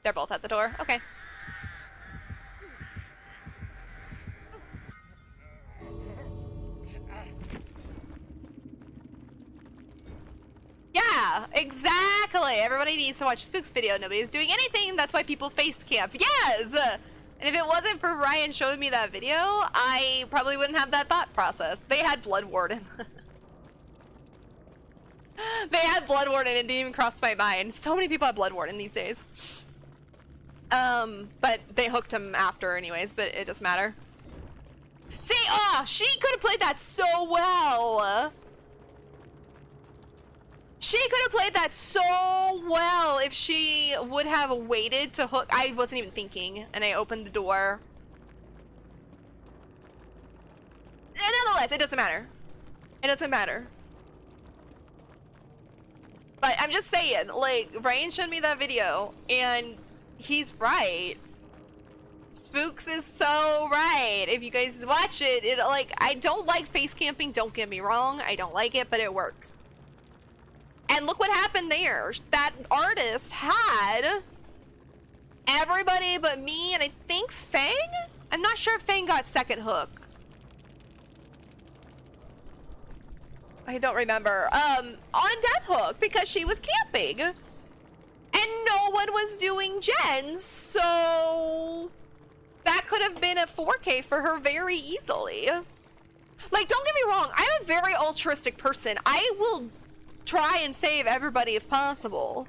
They're both at the door. Okay. Yeah, exactly. Everybody needs to watch Spook's video. Nobody's doing anything. That's why people face camp. Yes! And if it wasn't for Ryan showing me that video, I probably wouldn't have that thought process. They had Blood Warden. They had Blood Warden and it didn't even cross my mind. So many people have Blood Warden these days. But they hooked him after anyways, but it doesn't matter. See, oh, she could have played that so well. She could have played that so well if she would have waited to hook. I wasn't even thinking, and I opened the door. Nonetheless, it doesn't matter. It doesn't matter. But I'm just saying, like, Ryan showed me that video, and he's right. Spooks is so right. If you guys watch it, like, I don't like face camping, don't get me wrong. I don't like it, but it works. And look what happened there. That artist had everybody but me and I think Fang? I'm not sure if Fang got second hook. I don't remember. On Death Hook because she was camping. And no one was doing gens, so that could have been a 4K for her very easily. Like, don't get me wrong, I'm a very altruistic person. I will try and save everybody if possible.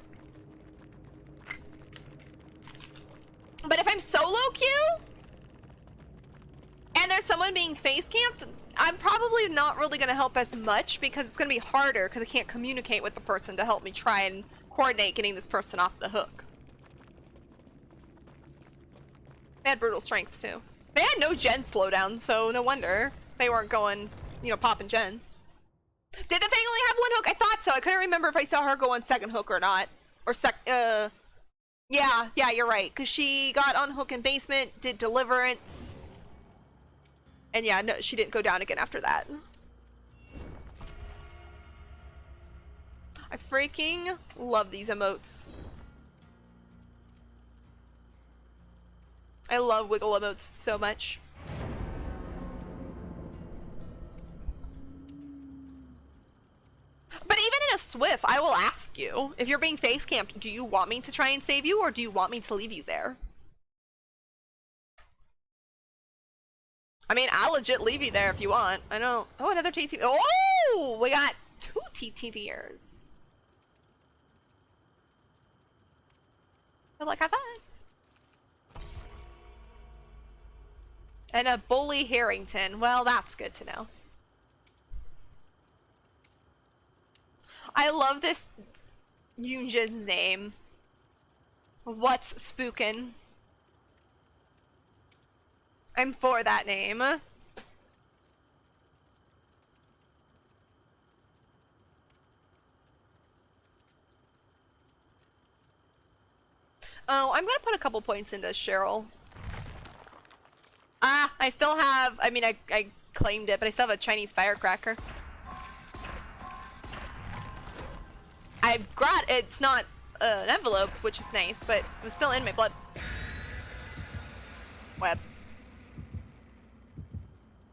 But if I'm solo queue and there's someone being face camped, I'm probably not really going to help as much because it's going to be harder because I can't communicate with the person to help me try and coordinate getting this person off the hook. They had brutal strength too. They had no gen slowdown, so no wonder they weren't going, you know, popping gens. Did the Fang only have one hook? I thought so. I couldn't remember if I saw her go on second hook or not. Or yeah, you're right. Because she got on hook in basement, did deliverance. And yeah, no, she didn't go down again after that. I freaking love these emotes. I love wiggle emotes so much. But even in a Swift, I will ask you, if you're being face camped, do you want me to try and save you or do you want me to leave you there? I mean, I'll legit leave you there if you want. I don't. Oh, another TTV. Oh, we got 2 TTVers. Good luck, have fun. And a Bully Harrington. Well, that's good to know. I love this Yunjin's name. What's spookin'? I'm for that name. Oh, I'm gonna put a couple points into Cheryl. Ah, I still have, I mean, I claimed it, but I still have a Chinese firecracker. I've got, it's not an envelope, which is nice, but it was still in my blood. Web.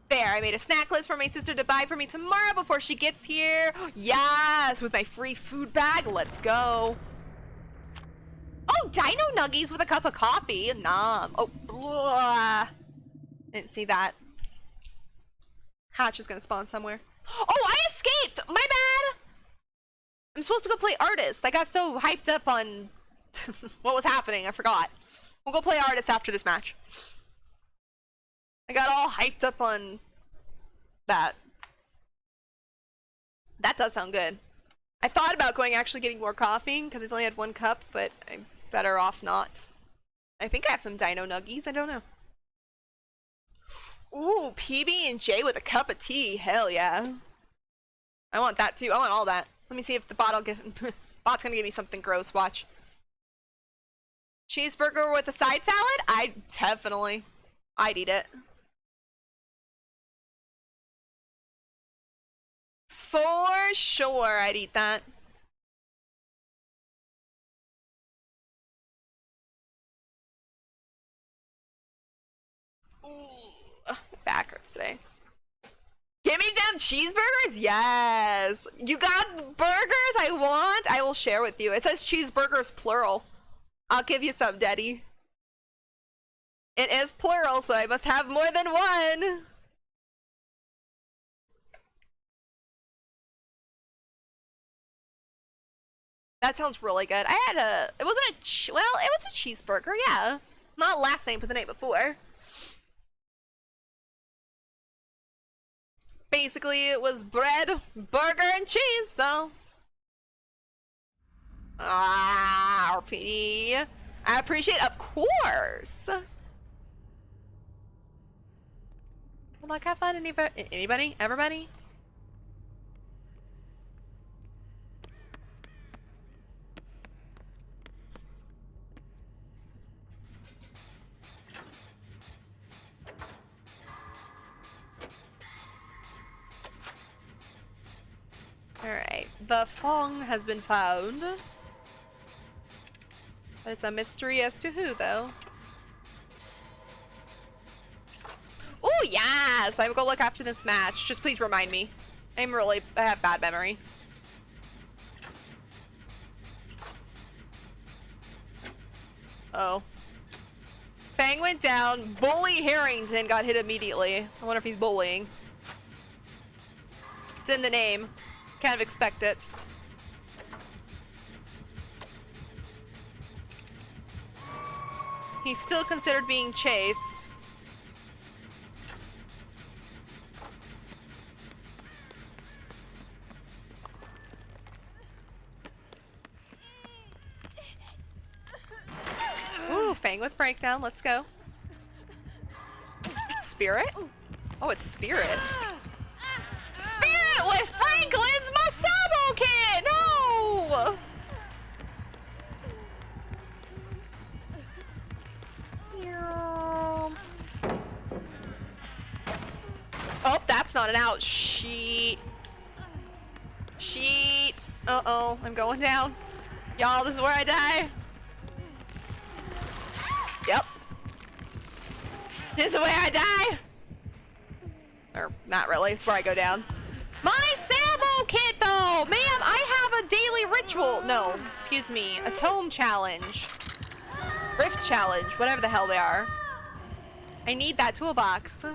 There, I made a snack list for my sister to buy for me tomorrow before she gets here. Yes, with my free food bag, let's go. Oh, dino nuggies with a cup of coffee. Nom. Oh, blah. Didn't see that. Hatch is gonna spawn somewhere. Oh, I escaped! My bad! I'm supposed to go play artist. I got so hyped up on what was happening, I forgot. We'll go play artist after this match. I got all hyped up on that. That does sound good. I thought about going actually getting more coffee because I've only had 1 cup, but I'm better off not. I think I have some dino nuggies, I don't know. Ooh, PB&J with a cup of tea. Hell yeah. I want that too. I want all that. Let me see if the bot'll bot's gonna give me something gross. Watch. Cheeseburger with a side salad? I'd eat it. For sure, I'd eat that. Ooh, back hurts today. Give me them cheeseburgers? Yes. You got the burgers I want? I will share with you. It says cheeseburgers plural. I'll give you some, Daddy. It is plural, so I must have more than one. That sounds really good. I had a, it wasn't a, well, it was a cheeseburger, yeah. Not last night, but the night before. Basically, it was bread, burger, and cheese, so. Ah, RP. I appreciate, of course. Like, have fun, anybody? Everybody? Alright, the Fong has been found. But it's a mystery as to who, though. Oh, yes! I will go look after this match. Just please remind me. I have bad memory. Oh. Fang went down. Bully Harrington got hit immediately. I wonder if he's bullying. It's in the name. Kind of expect it. He's still considered being chased. Ooh, Fang with breakdown. Let's go. It's Spirit? Oh, it's Spirit. Spirit with Franklin's Masabo kit! No! box on and out. Sheets. Uh-oh, I'm going down. Y'all, this is where I die. Yep. This is where I die. Or, not really, it's where I go down. My Samo kit, though! Ma'am, I have a daily ritual. No, excuse me, a tome challenge. Rift challenge, whatever the hell they are. I need that toolbox.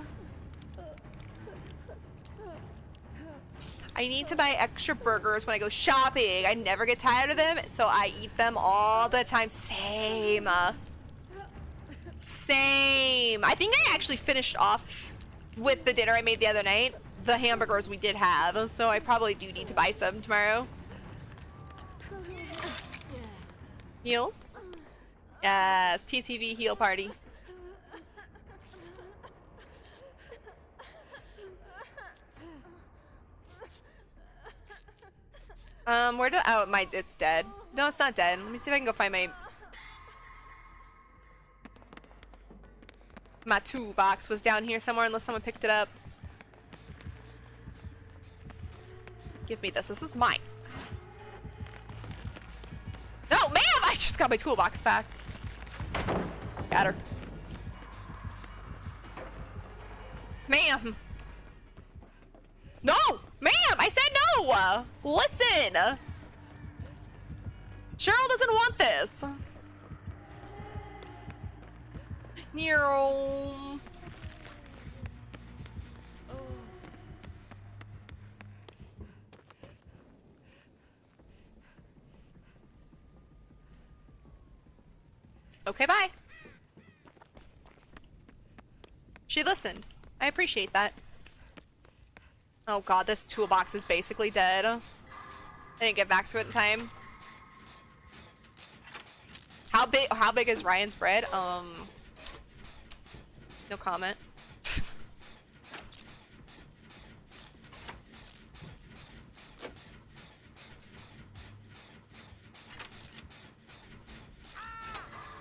I need to buy extra burgers when I go shopping. I never get tired of them, so I eat them all the time. Same. Same. I think I actually finished off with the dinner I made the other night. The hamburgers we did have, so I probably do need to buy some tomorrow. Heals? Yes, TTV heal party. Where do, oh, it's dead. No, it's not dead. Let me see if I can go find my toolbox was down here somewhere unless someone picked it up. Give me this. This is mine. No, ma'am! I just got my toolbox back. Got her. Ma'am! No! Ma'am! I said no! Listen! Cheryl doesn't want this. Nero. Okay, bye. She listened. I appreciate that. Oh god, this toolbox is basically dead. I didn't get back to it in time. How big is Ryan's bread? No comment.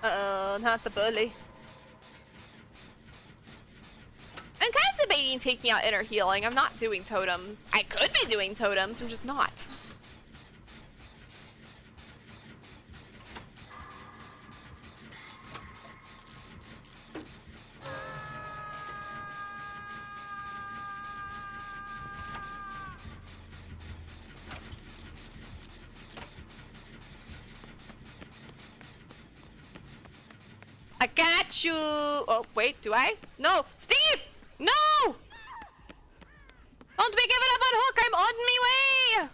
Uh-oh, not the bully. I'm kind of debating taking out inner healing. I'm not doing totems. I could be doing totems, I'm just not. I got you. Oh, wait, do I? No, Steve! No! Don't be giving up on Hook. I'm on me way.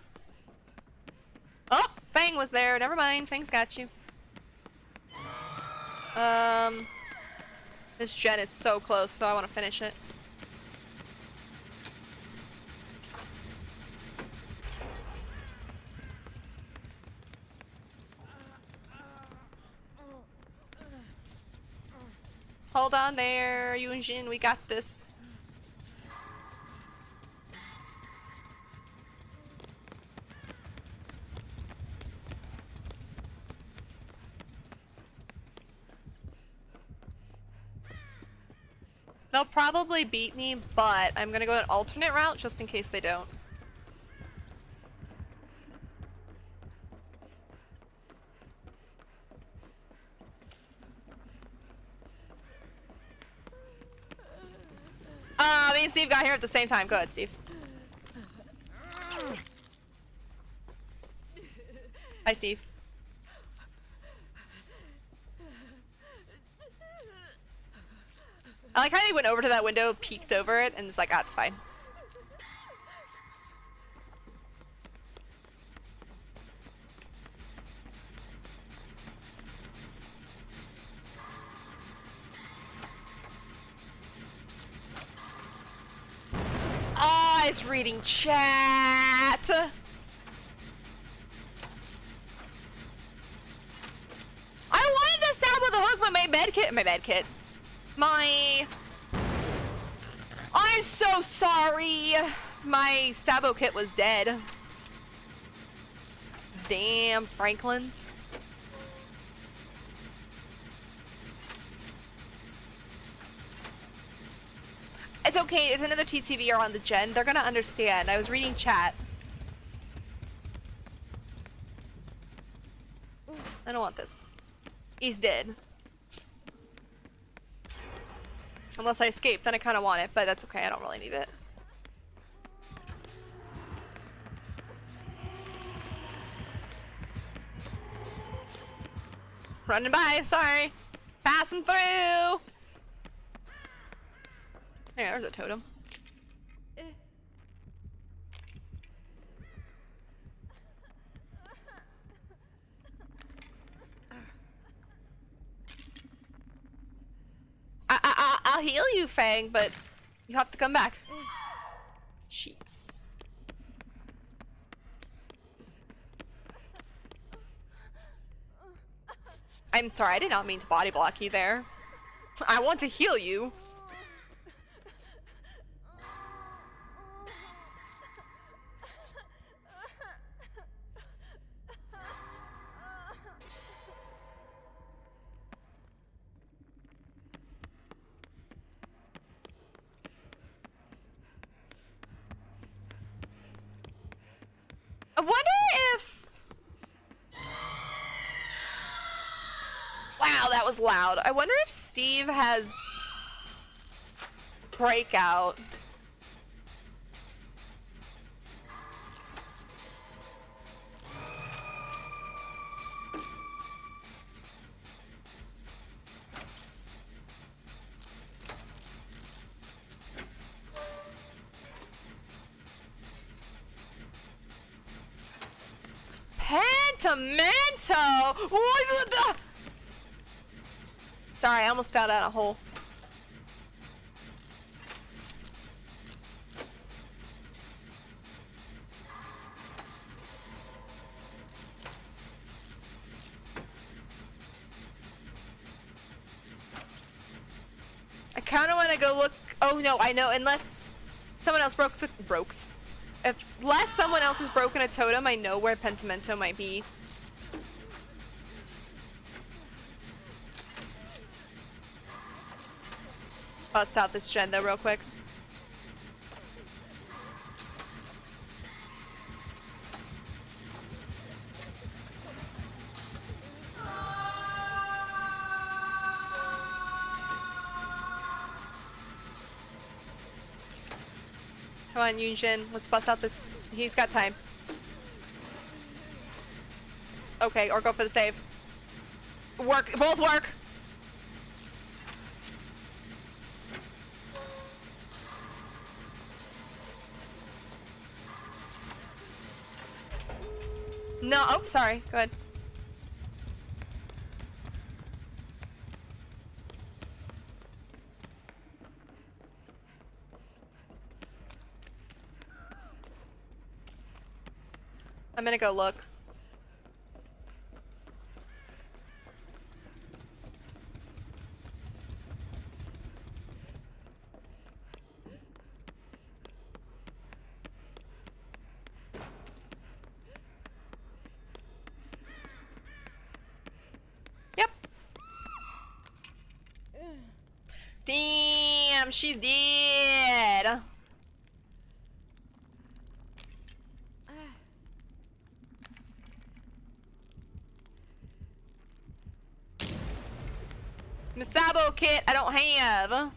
Oh, Fang was there. Never mind. Fang's got you. This gen is so close, so I want to finish it. Hold on there, Yunjin, we got this. They'll probably beat me, but I'm gonna go an alternate route just in case they don't. Me and Steve got here at the same time. Go ahead, Steve. Hi, Steve. I like how he went over to that window, peeked over it, and was like, ah, it's fine. It's reading chat. I wanted to stab with a hook, but I'm so sorry. My Sabo kit was dead. Damn, Franklin's. It's Kate, is another TTVer on the gen. They're gonna understand. I was reading chat. I don't want this. He's dead. Unless I escape, then I kind of want it, but that's okay. I don't really need it. Running by, sorry. Passing through. Hey, there's a totem. I'll heal you, Fang, but you have to come back. Sheets. I'm sorry, I did not mean to body block you there. I want to heal you. I wonder if... Wow, that was loud. I wonder if Steve has breakout. Pentimento! Sorry, I almost fell down a hole. I kind of want to go look. Oh no, I know. Unless someone else brokes. Unless someone else has broken a totem, I know where Pentimento might be. Bust out this gen though real quick. Come on, Yunjin. Let's bust out this. He's got time. Okay, or go for the save. Work. Both work. No. Oh, sorry. Go ahead. I'm gonna go look. Yep. Damn, she's dead. Misabo kit, I don't have.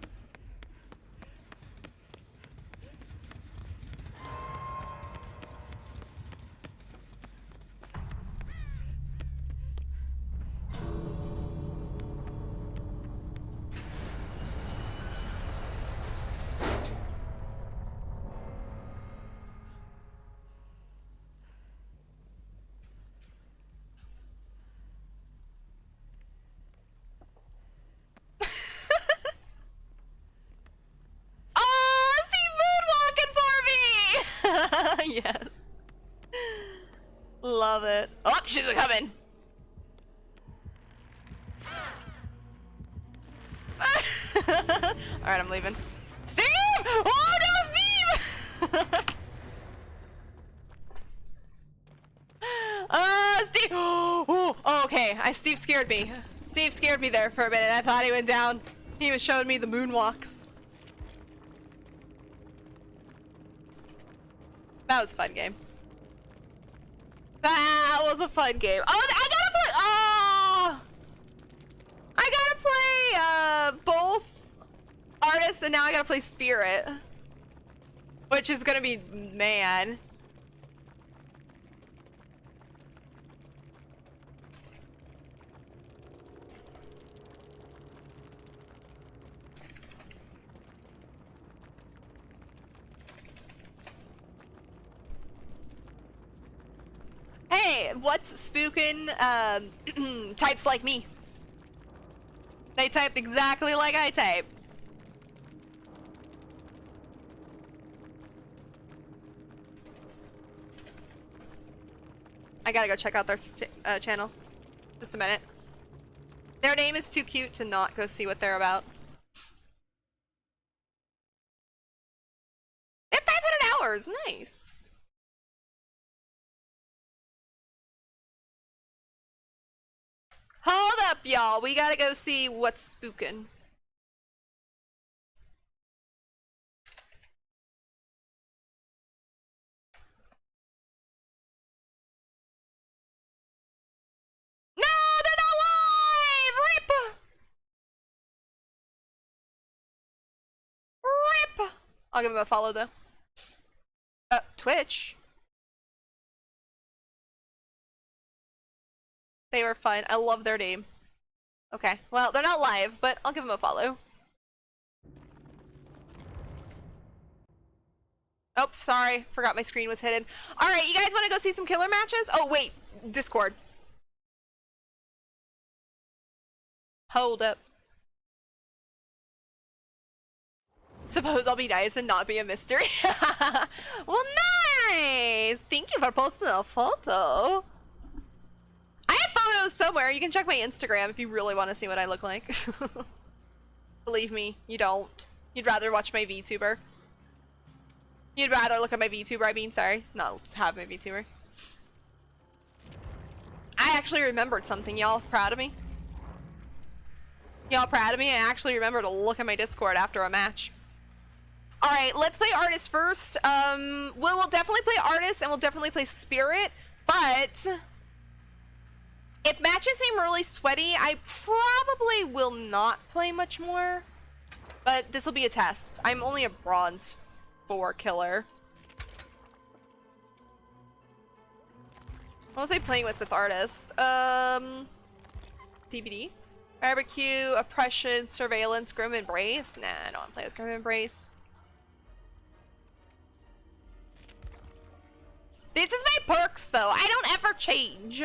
Yes. Love it. Oh, she's coming. Alright, I'm leaving. Steve! Oh no, Steve! Steve! Oh, okay. Steve scared me. Steve scared me there for a minute. I thought he went down. He was showing me the moonwalks. That was a fun game. That was a fun game. Oh, I gotta play. Oh, I gotta play both artists, and now I gotta play Spirit, which is gonna be, man. Hey, what's spookin'? Types like me. They type exactly like I type. I gotta go check out their channel. Just a minute. Their name is too cute to not go see what they're about. They have 500 hours, nice. Hold up, y'all. We gotta go see what's spookin'. No, they're not live! Rip! Rip! I'll give them a follow, though. Twitch. They were fun. I love their name. Okay, well, they're not live, but I'll give them a follow. Oh, sorry. Forgot my screen was hidden. Alright, you guys want to go see some killer matches? Oh, wait. Discord. Hold up. Suppose I'll be nice and not be a mystery. Well, nice! Thank you for posting a photo. I have photos somewhere. You can check my Instagram if you really want to see what I look like. Believe me, you don't. You'd rather watch my VTuber. You'd rather look at my VTuber, I mean, sorry. Not have my VTuber. I actually remembered something. Y'all proud of me? Y'all proud of me? I actually remember to look at my Discord after a match. Alright, let's play artist first. We'll definitely play artist and we'll definitely play spirit, but if matches seem really sweaty, I probably will not play much more. But this will be a test. I'm only a bronze 4 killer. What was I playing with artist? DBD? Barbecue, oppression, surveillance, grim embrace? Nah, I don't want to play with grim embrace. This is my perks though. I don't ever change.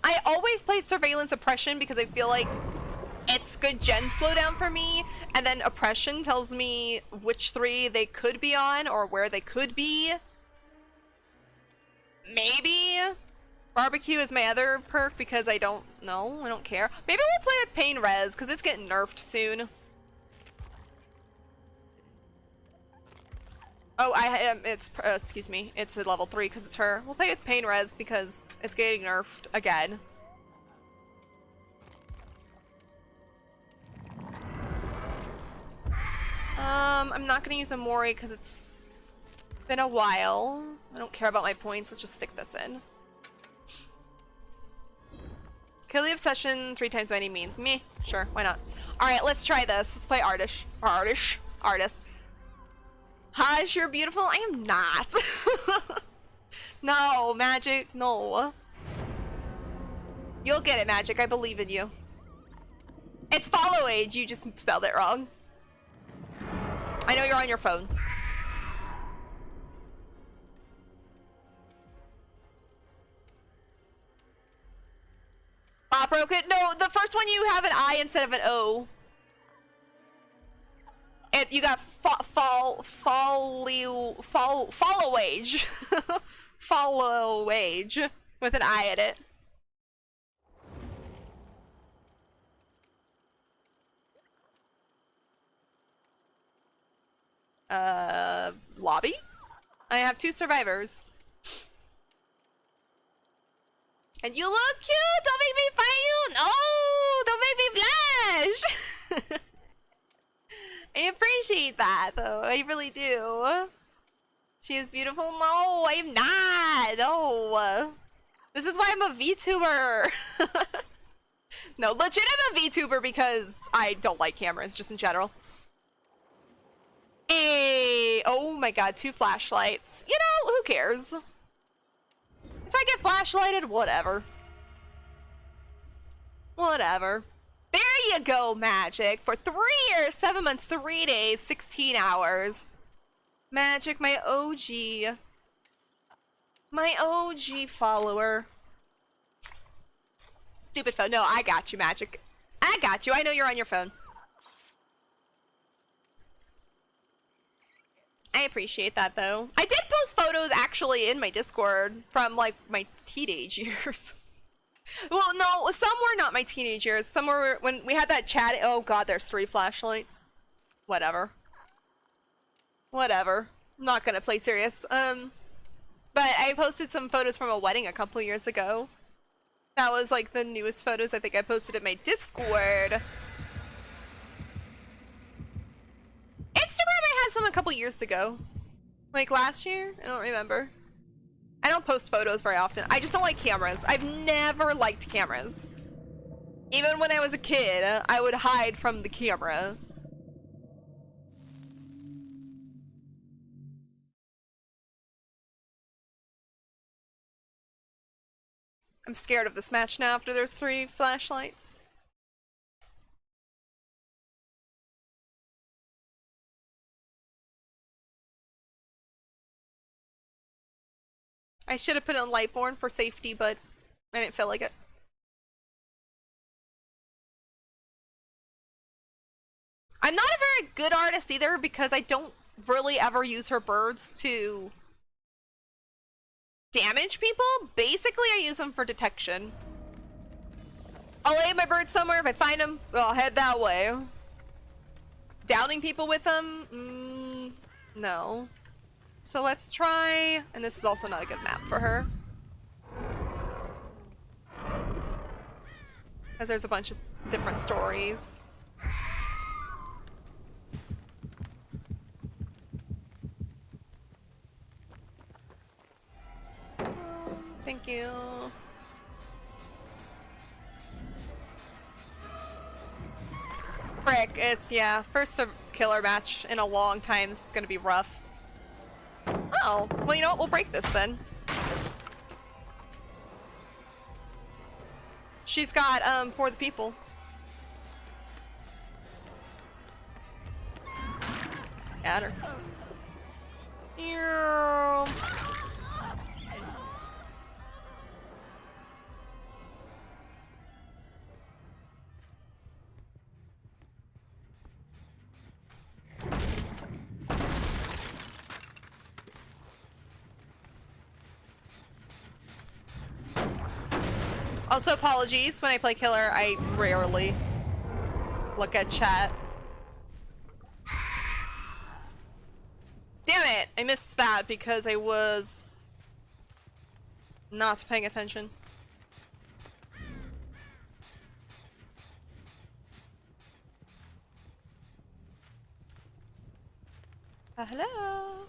I always play surveillance oppression because I feel like it's good gen slowdown for me, and then oppression tells me which 3 they could be on or where they could be. Maybe barbecue is my other perk because I don't know. I don't care. Maybe we'll play with pain res because it's getting nerfed soon. Oh, I am. It's excuse me. It's a level 3 because it's her. We'll play with pain res because it's getting nerfed again. I'm not gonna use a Mori because it's been a while. I don't care about my points. Let's just stick this in. Kill the obsession 3 times by any means. Me, sure, why not? All right, let's try this. Let's play artist. Artist. Hush, you're beautiful. I am not. No, Magic, no. You'll get it, Magic. I believe in you. It's follow age. You just spelled it wrong. I know you're on your phone. Broke it? No, the first one you have an I instead of an O. And you got follow age. Follow age with an I in it. Lobby? I have 2 survivors. And you look cute! Don't make me fight you! No! Don't make me blush! I appreciate that, though. I really do. She is beautiful. No, I'm not. No. This is why I'm a VTuber. No, legit, I'm a VTuber because I don't like cameras, just in general. Hey, oh my god, 2 flashlights. You know, who cares? If I get flashlighted, whatever. Whatever. There you go, Magic. For 3 years, 7 months, 3 days, 16 hours. Magic, my OG. My OG follower. Stupid phone. No, I got you, Magic. I got you. I know you're on your phone. I appreciate that, though. I did post photos, actually, in my Discord from, like, my teenage years. Well, no, some were not my teenage years. Some were when we had that chat. Oh, God, there's 3 flashlights. Whatever. Whatever. I'm not gonna play serious. But I posted some photos from a wedding a couple years ago. That was, like, the newest photos I think I posted in my Discord. Instagram, I had some a couple years ago. Like last year? I don't remember. I don't post photos very often. I just don't like cameras. I've never liked cameras. Even when I was a kid, I would hide from the camera. I'm scared of this match now after there's 3 flashlights. I should have put it on Lightborn for safety, but I didn't feel like it. I'm not a very good artist either because I don't really ever use her birds to damage people. Basically, I use them for detection. I'll lay my bird somewhere. If I find them, I'll head that way. Downing people with them? No. So let's try, and this is also not a good map for her. Because there's a bunch of different stories. Thank you. Frick, it's, yeah, first killer match in a long time. This is gonna be rough. Oh, well, you know what? We'll break this then. She's got, for the people. Got her. Also, apologies, when I play killer, I rarely look at chat. Damn it! I missed that because I was not paying attention. Hello?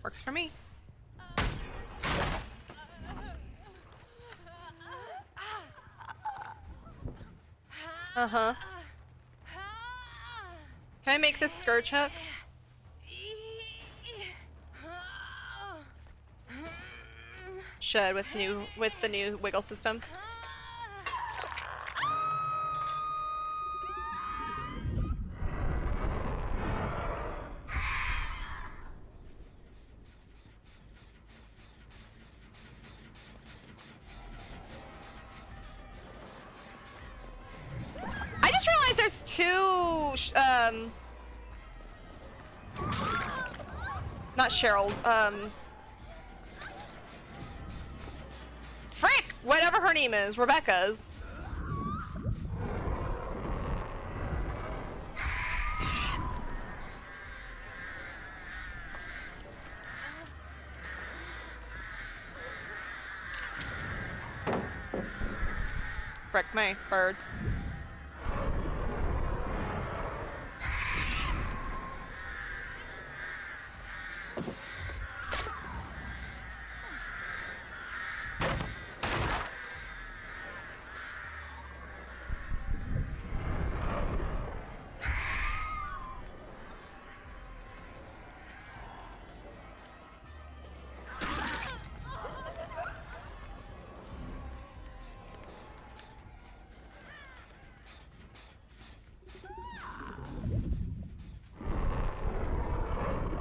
Works for me. Uh-huh. Can I make this scourge hook? Should with the new wiggle system. I just realized there's 2 not Cheryl's, frick! Whatever her name is, Rebecca's. Frick my birds.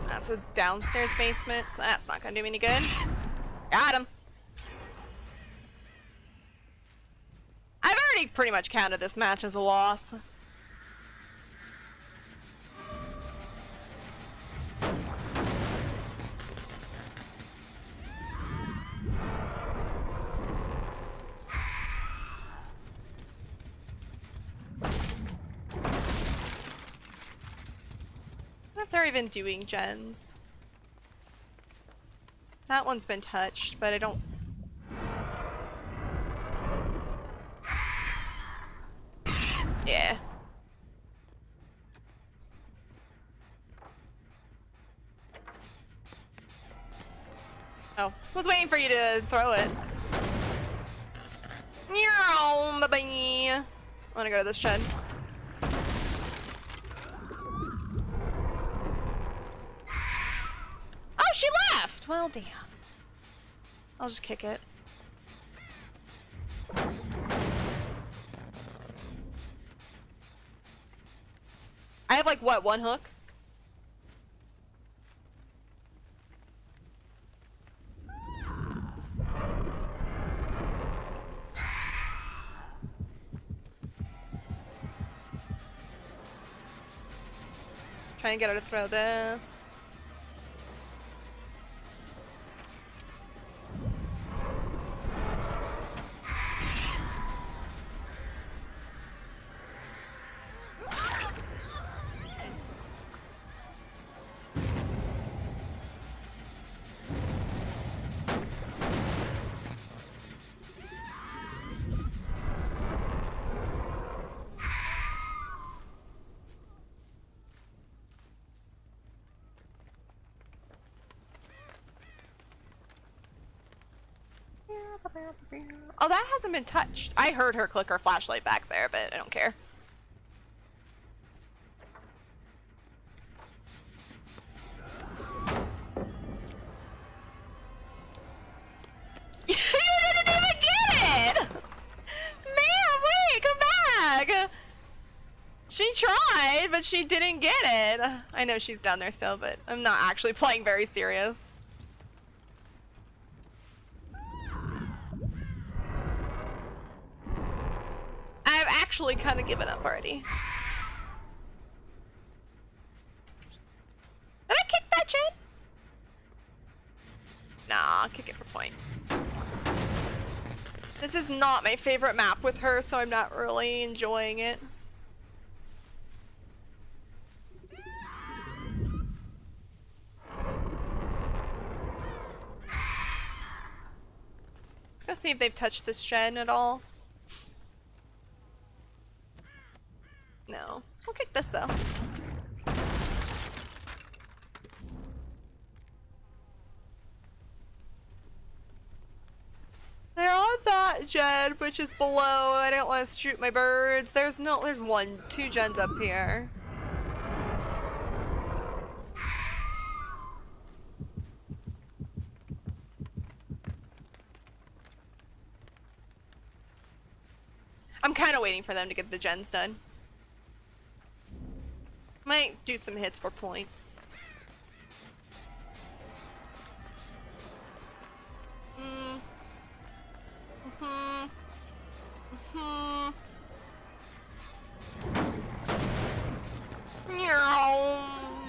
That's a downstairs basement, so that's not gonna do me any good. Got him. I've already pretty much counted this match as a loss. If they're even doing gens. That one's been touched, but I don't... Yeah. Oh, was waiting for you to throw it. I wanna go to this gen. Oh, she left! Well, damn. I'll just kick it. I have like, what, one hook? Trying to get her to throw this. Oh, that hasn't been touched. I heard her click her flashlight back there, but I don't care. You didn't even get it! Man, wait, come back! She tried, but she didn't get it. I know she's down there still, but I'm not actually playing very serious. I've actually kind of given up already. Did I kick that gen? Nah, I'll kick it for points. This is not my favorite map with her, so I'm not really enjoying it. Let's go see if they've touched this gen at all. No. We'll kick this though. They're on that gen, which is below. I don't want to shoot my birds. There's two gens up here. I'm kind of waiting for them to get the gens done. Might do some hits for points.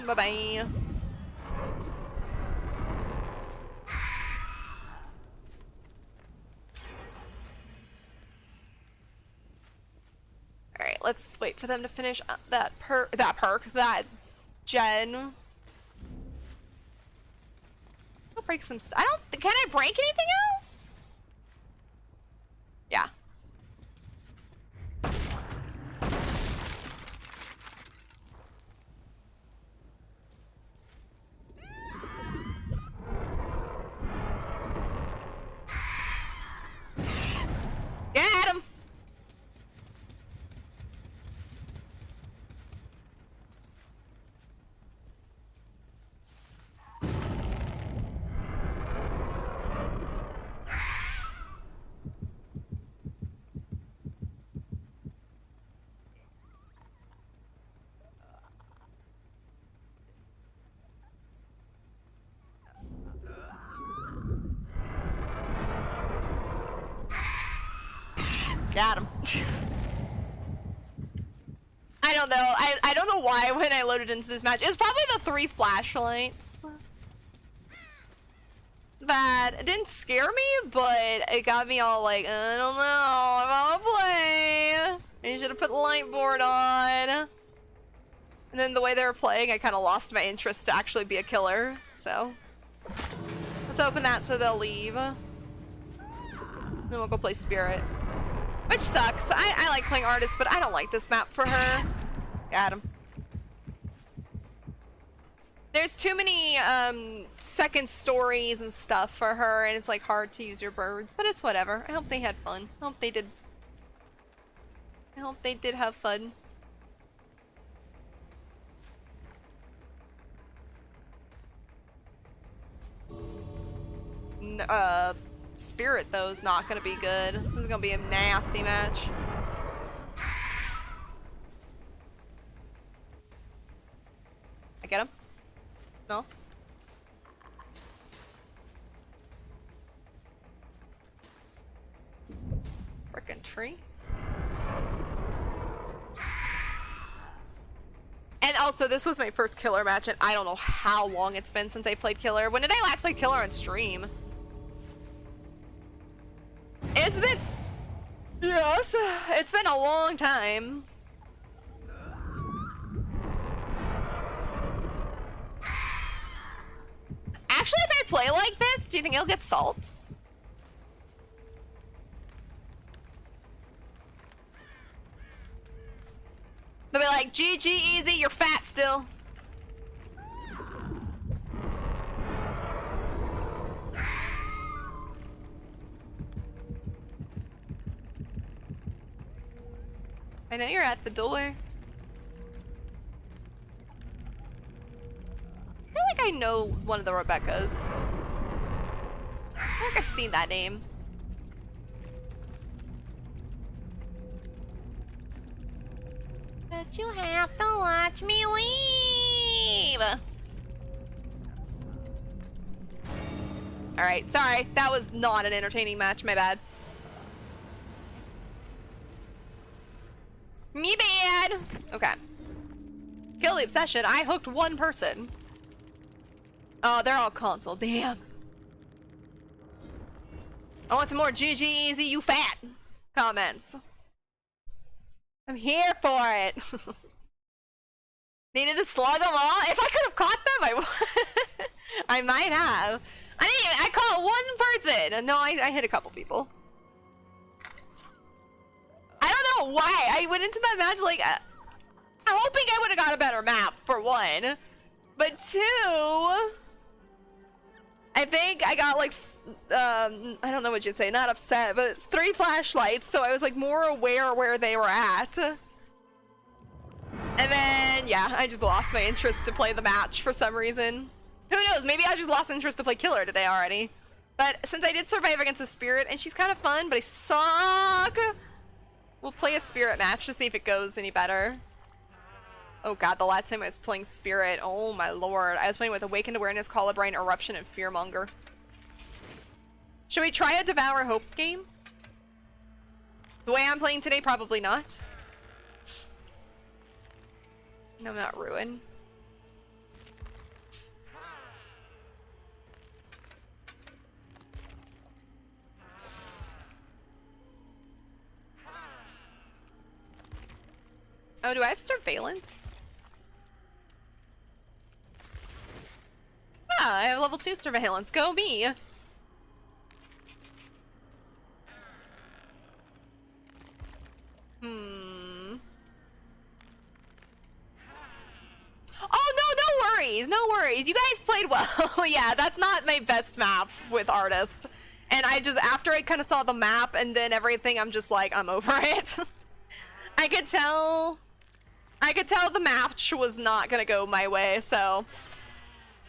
Bye-bye. Alright, let's wait for them to finish that gen. I'll break some can I break anything else? Yeah. Got him. I don't know. I don't know why when I loaded into this match. It was probably the 3 flashlights. That didn't scare me, but it got me all like, I don't know if I wanna play. You should have put the light board on. And then the way they were playing, I kind of lost my interest to actually be a killer. So let's open that so they'll leave. Then we'll go play Spirit. Which sucks. I like playing Artist, but I don't like this map for her. Got him. There's too many second stories and stuff for her, and it's like hard to use your birds, but it's whatever. I hope they had fun. I hope they did. I hope they did have fun. Spirit though is not gonna be good. This is gonna be a nasty match. I get him? No? Frickin' tree. And also, this was my first killer match, and I don't know how long it's been since I played killer. When did I last play killer on stream? It's been... Yes, it's been a long time. Actually, if I play like this, do you think he'll get salt? They'll be like, GG easy, you're fat still. I know you're at the door. I feel like I know one of the Rebeccas. I feel like I've seen that name. But you have to watch me leave. Alright, sorry. That was not an entertaining match, my bad. Me bad. Okay. Kill the obsession. I hooked one person. Oh, they're all console. Damn. I want some more GG easy, you fat comments. I'm here for it. Needed to slug them all? If I could have caught them, I would. I might have. I caught one person. No, I hit a couple people. I don't know why. I went into that match like, I'm hoping I would have got a better map, for one. But two, I think I got like, I don't know what you'd say, not upset, but 3 flashlights, so I was like more aware where they were at. And then, yeah, I just lost my interest to play the match for some reason. Who knows, maybe I just lost interest to play killer today already. But since I did survive against a spirit, and she's kind of fun, but I suck. We'll play a spirit match to see if it goes any better. Oh god, the last time I was playing spirit, oh my lord. I was playing with Awakened Awareness, Colubrine, Eruption, and Fearmonger. Should we try a Devour Hope game? The way I'm playing today, probably not. No, not Ruin. Oh, do I have surveillance? Ah, I have level 2 surveillance. Go me. Oh, no worries. No worries. You guys played well. Yeah, that's not my best map with Artist. And I just, after I kind of saw the map and then everything, I'm just like, I'm over it. I could tell the match was not gonna go my way, so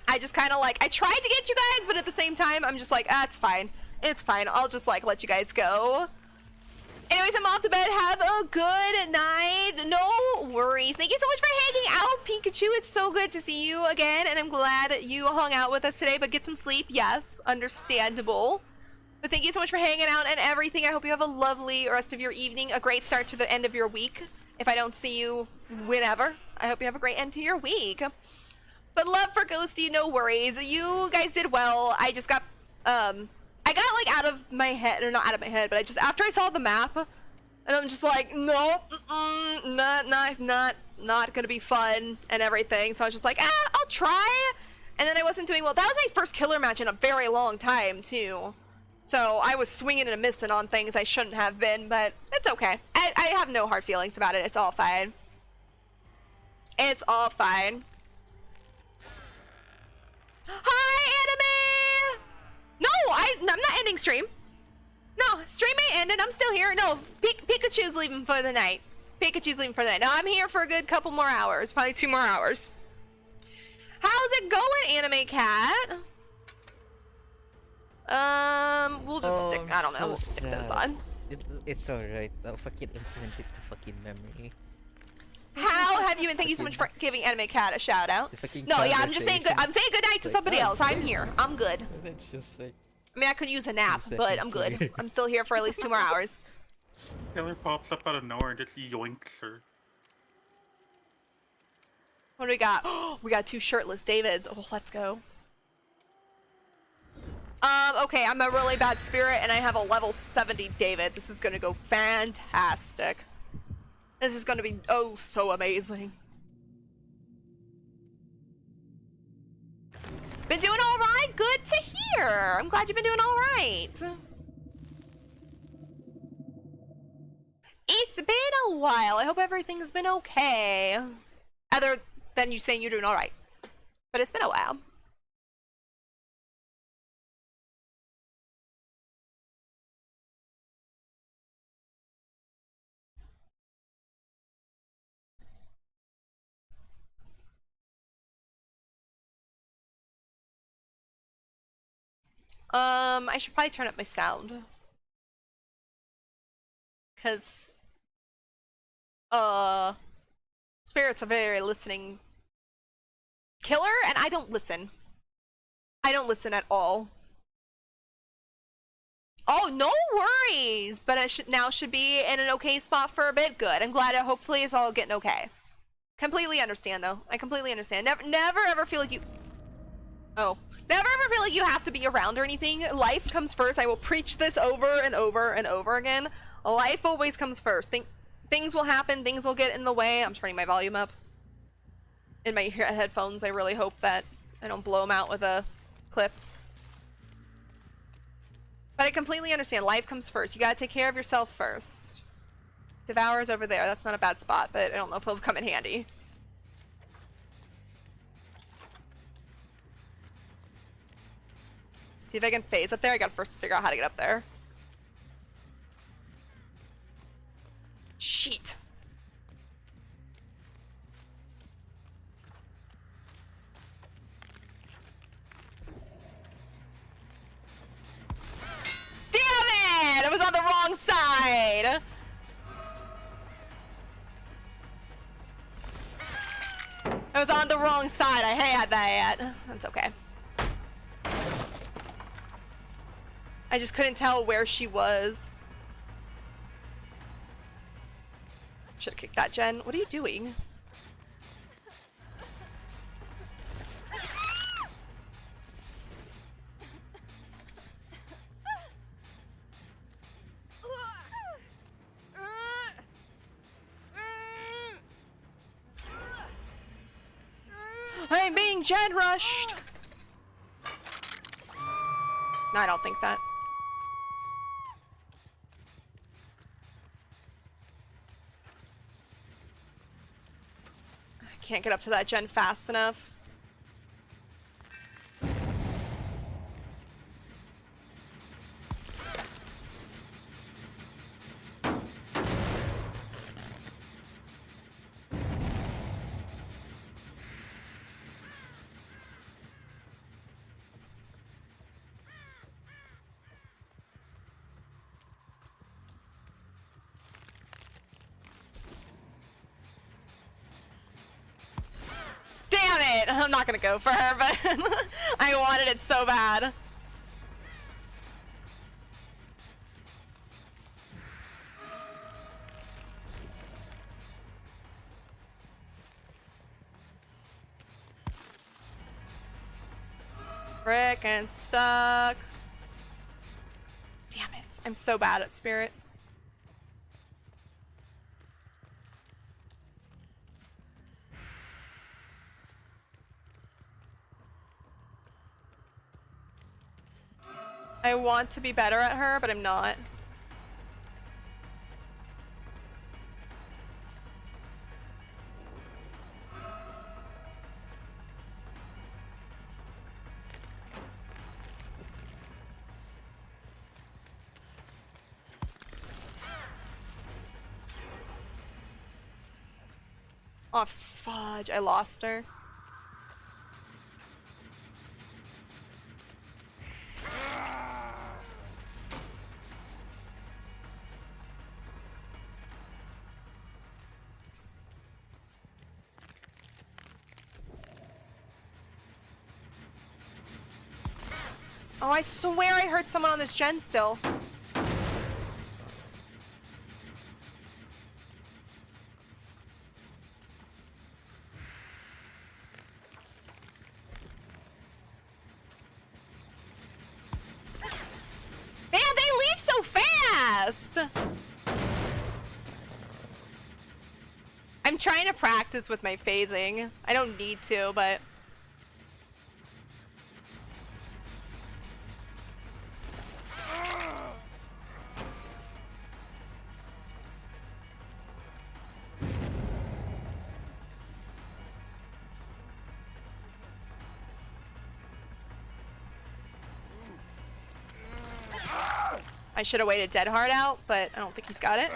I just kind of like, I tried to get you guys, but at the same time, I'm just like, ah, it's fine. It's fine. I'll just like let you guys go. Anyways, I'm off to bed. Have a good night. No worries. Thank you so much for hanging out, Pikachu. It's so good to see you again, and I'm glad you hung out with us today, but get some sleep. Yes, understandable. But thank you so much for hanging out and everything. I hope you have a lovely rest of your evening, a great start to the end of your week. If I don't see you whenever, I hope you have a great end to your week. But love for Ghosty, no worries. You guys did well. I just got, I got like out of my head, or not out of my head, but I just, after I saw the map, and I'm just like, nope, not gonna be fun and everything. So I was just like, I'll try. And then I wasn't doing well. That was my first killer match in a very long time too. So I was swinging and missing on things I shouldn't have been, but it's okay. I have no hard feelings about it. It's all fine. It's all fine. Hi, Anime! No, I'm not ending stream. No, stream ain't ended. I'm still here. No, Pikachu's leaving for the night. Pikachu's leaving for the night. No, I'm here for a good couple more hours. Probably 2 more hours. How's it going, Anime Cat? We'll just stick, I don't know, we'll just stick those on. It's alright. I'll fucking implement it to fucking memory. How have you been? Thank you so much for giving Anime Cat a shout out. No, yeah, I'm just saying good. I'm saying good night to somebody else. I'm here. I'm good. It's just like. I mean, I could use a nap, but I'm good. I'm still here for at least 2 more hours. Killer pops up out of nowhere and just yoinks her. What do we got? Oh, we got 2 shirtless Davids. Oh, let's go. Okay, I'm a really bad spirit and I have a level 70 David. This is gonna go fantastic. This is gonna be oh so amazing. Been doing all right? Good to hear. I'm glad you've been doing all right. It's been a while. I hope everything's been okay. Other than you saying you're doing all right. But it's been a while. I should probably turn up my sound. Cause Spirit's a very listening killer and I don't listen. I don't listen at all. Oh, no worries. But I should be in an okay spot for a bit. Good. I'm glad hopefully it's all getting okay. Completely understand though. I completely understand. Never ever feel like you never ever feel like you have to be around or anything. Life comes first. I will preach this over and over and over again. Life always comes first. Things will happen. Things will get in the way. I'm turning my volume up in my headphones. I really hope that I don't blow them out with a clip. But I completely understand. Life comes first. You gotta take care of yourself first. Devourer's over there. That's not a bad spot, but I don't know if it'll come in handy. See if I can phase up there. I gotta first figure out how to get up there. Sheet. Damn it! I was on the wrong side. I was on the wrong side. I had that. That's okay. I just couldn't tell where she was. Should've kicked that, Jen. What are you doing? I'm being Jen rushed. No, I don't think that. Can't get up to that gen fast enough. I'm not gonna go for her, but I wanted it so bad. Frickin' stuck. Damn it. I'm so bad at spirit. I want to be better at her, but I'm not. Oh, fudge. I lost her. Oh, I swear I heard someone on this gen still. Man, they leave so fast! I'm trying to practice with my phasing. I don't need to, but... I should have waited Dead Hard out, but I don't think he's got it.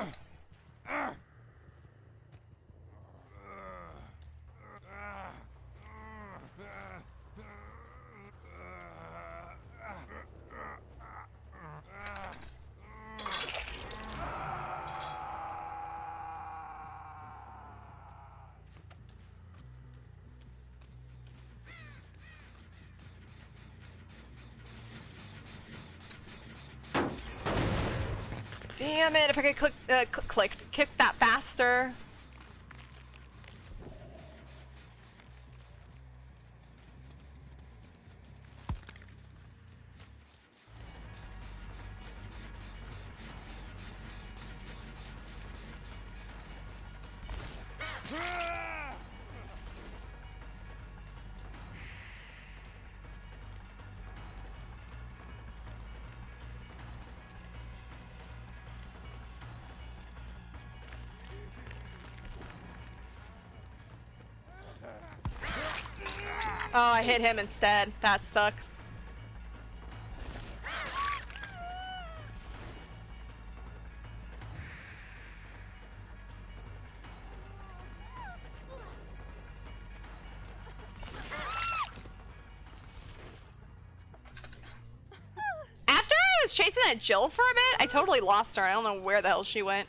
Damn it, if I could kick that faster. Oh, I hit him instead. That sucks. After I was chasing that Jill for a bit, I totally lost her. I don't know where the hell she went.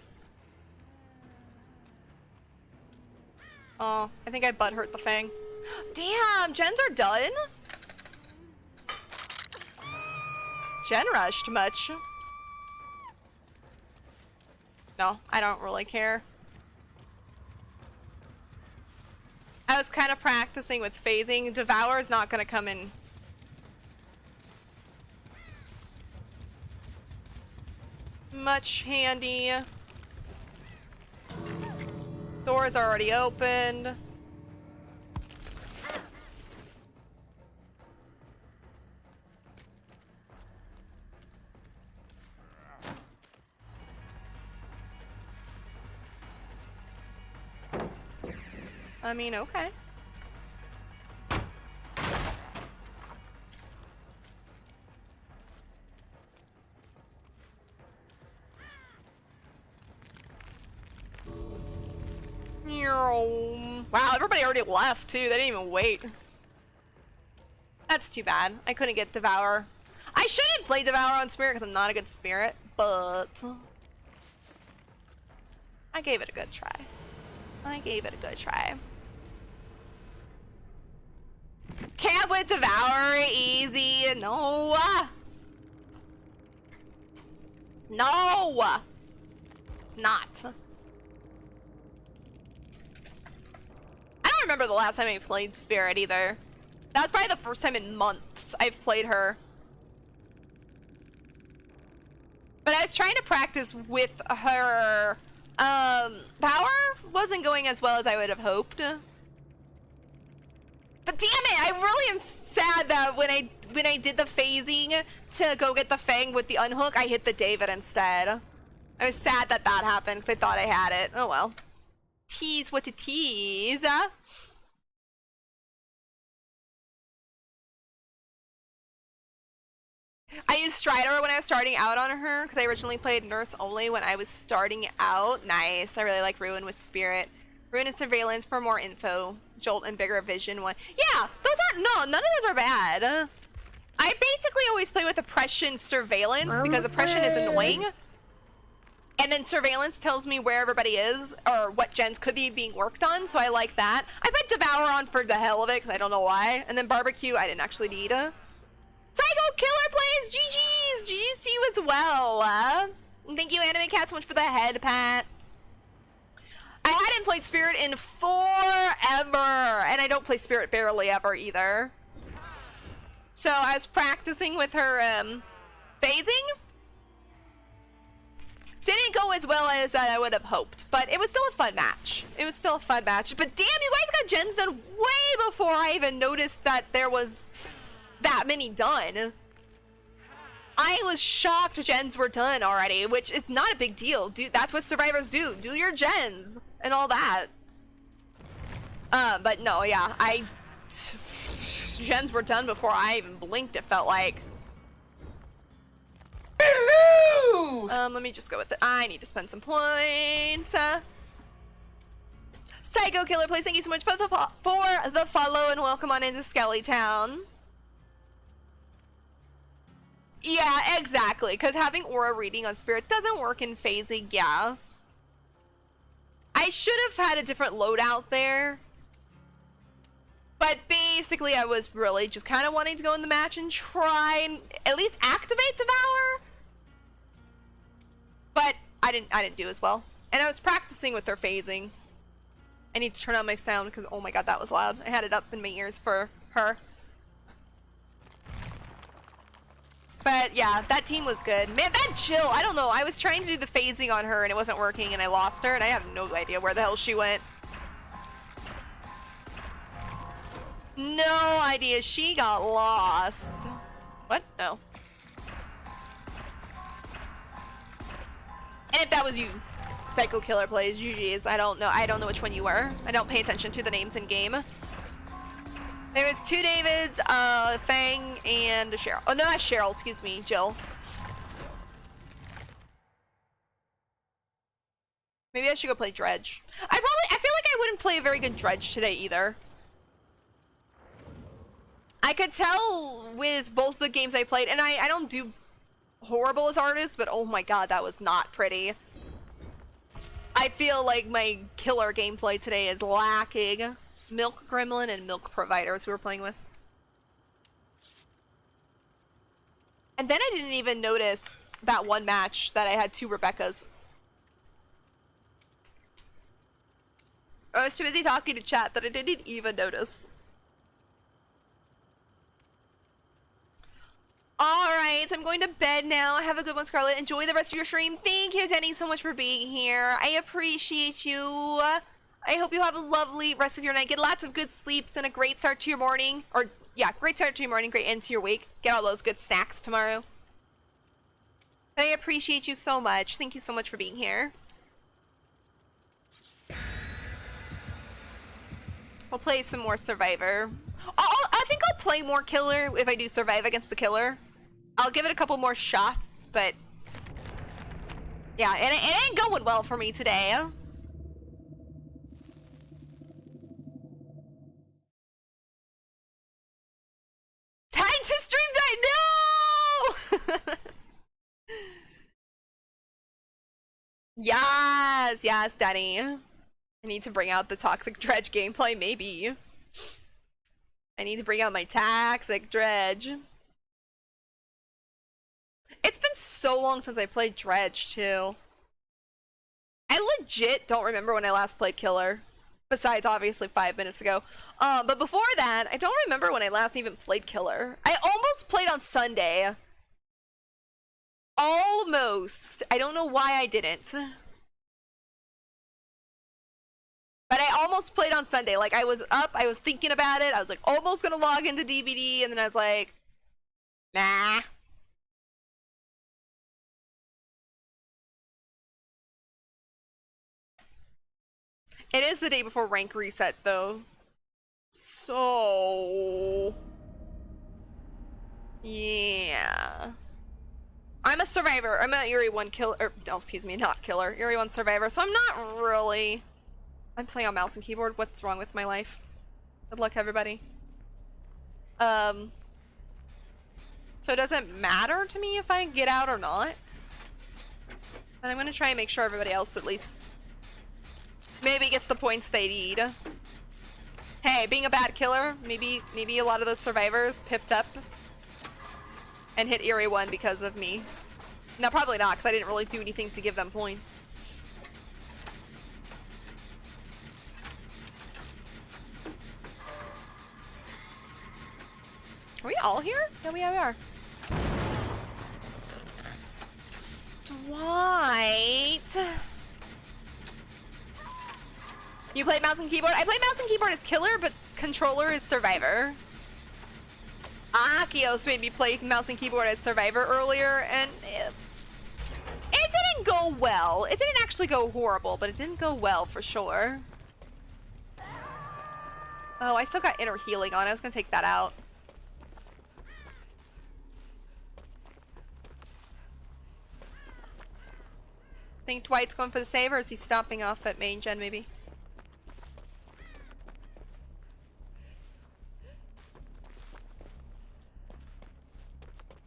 Oh, I think I butt hurt the Fang. Damn, gens are done? Gen rushed much. No, I don't really care. I was kind of practicing with phasing. Devour is not going to come in. Much handy. Doors are already opened. I mean, okay. Wow, everybody already left too. They didn't even wait. That's too bad. I couldn't get Devour. I shouldn't play Devour on Spirit because I'm not a good Spirit, but I gave it a good try. I gave it a good try. Can't with Devour easy. No. No. Not. I don't remember the last time I played Spirit either. That's probably the first time in months I've played her. But I was trying to practice with her. Power wasn't going as well as I would have hoped. But damn it, I really am sad that when I did the phasing to go get the Fang with the unhook, I hit the David instead. I was sad that that happened because I thought I had it. Oh well. Tease what to tease. I used Strider when I was starting out on her because I originally played Nurse only when I was starting out. Nice. I really like Ruin with Spirit. Ruin and Surveillance for more info. Jolt and Bigger Vision one. Yeah, those aren't, no, none of those are bad. I basically always play with Oppression Surveillance because Oppression is annoying. And then Surveillance tells me where everybody is or what gens could be being worked on, so I like that. I put Devour on for the hell of it because I don't know why. And then Barbecue I didn't actually need. Psycho Killer plays GG's! GG's to you as well. Thank you, Anime Cat, so much for the head pat. I hadn't played Spirit in forever, and I don't play Spirit barely ever either. So I was practicing with her phasing. Didn't go as well as I would have hoped, but it was still a fun match. It was still a fun match. But damn, you guys got gens done way before I even noticed that there was that many done. I was shocked gens were done already, which is not a big deal. Dude, that's what survivors do. Do your gens and all that. But no, yeah, gens were done before I even blinked, it felt like. Hello! Let me just go with it. I need to spend some points. Psycho Killer Plays, thank you so much for the follow and welcome on into Skelly Town. Yeah, exactly, because having aura reading on Spirit doesn't work in phasing, yeah. I should have had a different loadout there. But basically, I was really just kind of wanting to go in the match and try and at least activate Devour. But I didn't do as well. And I was practicing with their phasing. I need to turn on my sound because, oh my god, that was loud. I had it up in my ears for her. But yeah, that team was good. Man, that Jill, I don't know. I was trying to do the phasing on her and it wasn't working and I lost her and I have no idea where the hell she went. No idea. She got lost. What? No. And if that was you, Psycho Killer Plays, GG's. I don't know. I don't know which one you were. I don't pay attention to the names in game. There was two Davids, Fang and Cheryl. Oh no, not Cheryl. Excuse me, Jill. Maybe I should go play Dredge. I feel like I wouldn't play a very good Dredge today either. I could tell with both the games I played, and I don't do horrible as artists, but oh my god, that was not pretty. I feel like my killer gameplay today is lacking. Milk Gremlin and Milk Providers we were playing with. And then I didn't even notice that one match that I had two Rebeccas. I was too busy talking to chat that I didn't even notice. Alright, so I'm going to bed now. Have a good one, Scarlett. Enjoy the rest of your stream. Thank you, Denny, so much for being here. I appreciate you. I hope you have a lovely rest of your night. Get lots of good sleeps and a great start to your morning. Or, yeah, great start to your morning, great end to your week. Get all those good snacks tomorrow. I appreciate you so much. Thank you so much for being here. We'll play some more Survivor. I think I'll play more Killer if I do survive against the Killer. I'll give it a couple more shots, but... yeah, it ain't going well for me today. Time to stream time! No! Yes, Danny. I need to bring out the Toxic Dredge gameplay, maybe. I need to bring out my Toxic Dredge. It's been so long since I played Dredge, too. I legit don't remember when I last played Killer. Besides, obviously, 5 minutes ago. But before that, I don't remember when I last even played Killer. I almost played on Sunday. Almost. I don't know why I didn't. But I almost played on Sunday. Like, I was up, I was thinking about it. I was like, almost gonna log into DVD, and then I was like, nah. It is the day before rank reset, though. So... yeah. I'm a survivor. I'm an Eerie 1 killer. Or, oh, excuse me, not killer. Eerie 1 survivor. So I'm not really... I'm playing on mouse and keyboard. What's wrong with my life? Good luck, everybody. So it doesn't matter to me if I get out or not. But I'm gonna try and make sure everybody else at least maybe gets the points they need. Hey, being a bad killer, maybe a lot of those survivors pipped up and hit Eerie 1 because of me. No, probably not, because I didn't really do anything to give them points. Are we all here? Yeah, we are. Dwight. You play mouse and keyboard? I play mouse and keyboard as killer, but controller is survivor. Akios made me play mouse and keyboard as survivor earlier, and it didn't go well. It didn't actually go horrible, but it didn't go well for sure. Oh, I still got inner healing on. I was gonna take that out. Think Dwight's going for the save, or is he stopping off at main gen maybe?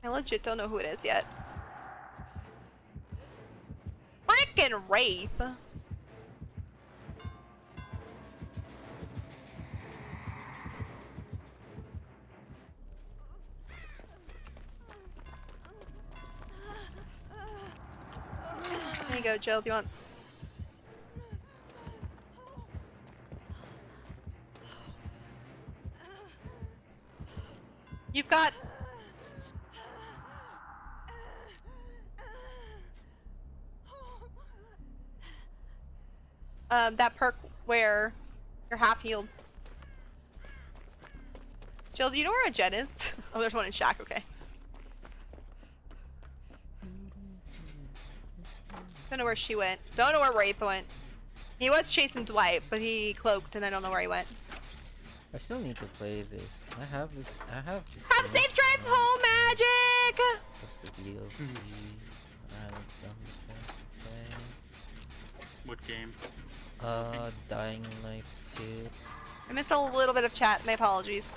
I legit don't know who it is yet. Frickin' Wraith. There you go, Jill. Do you want You've got... that perk where you're half healed. Jill, do you know where a Jen is? Oh, there's one in Shack, okay. Don't know where she went. Don't know where Wraith went. He was chasing Dwight, but he cloaked and I don't know where he went. I still need to play this. I have this. Have safe drives home, Magic! What's the deal? I haven't done this thing. What game? Dying Light 2. I missed a little bit of chat. My apologies.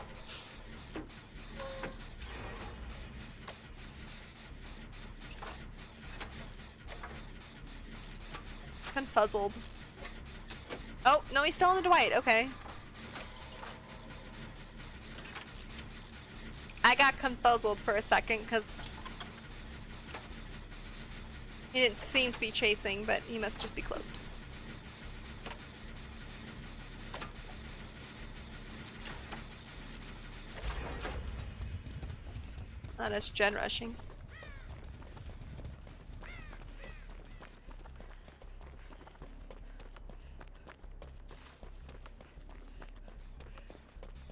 Confuzzled. Oh, no, he's still on the Dwight. Okay. I got confuzzled for a second because he didn't seem to be chasing, but he must just be cloaked. Oh, that's gen rushing.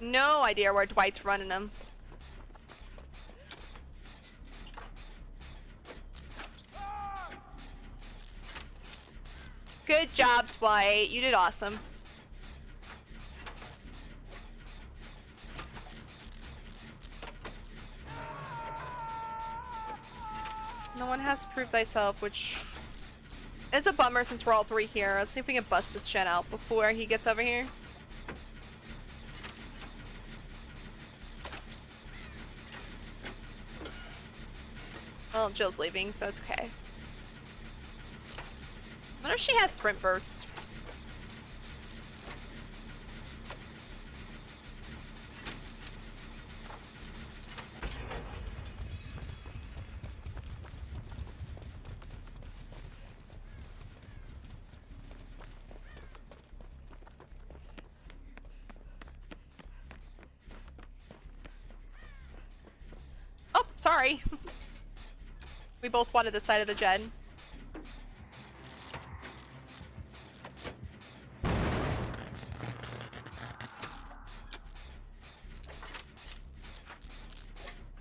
No idea where Dwight's running him. Good job, Dwight. You did awesome. No one has proved thyself, which is a bummer since we're all three here. Let's see if we can bust this gen out before he gets over here. Well, Jill's leaving, so it's okay. I wonder if she has sprint burst. sorry. We both wanted this side of the gen.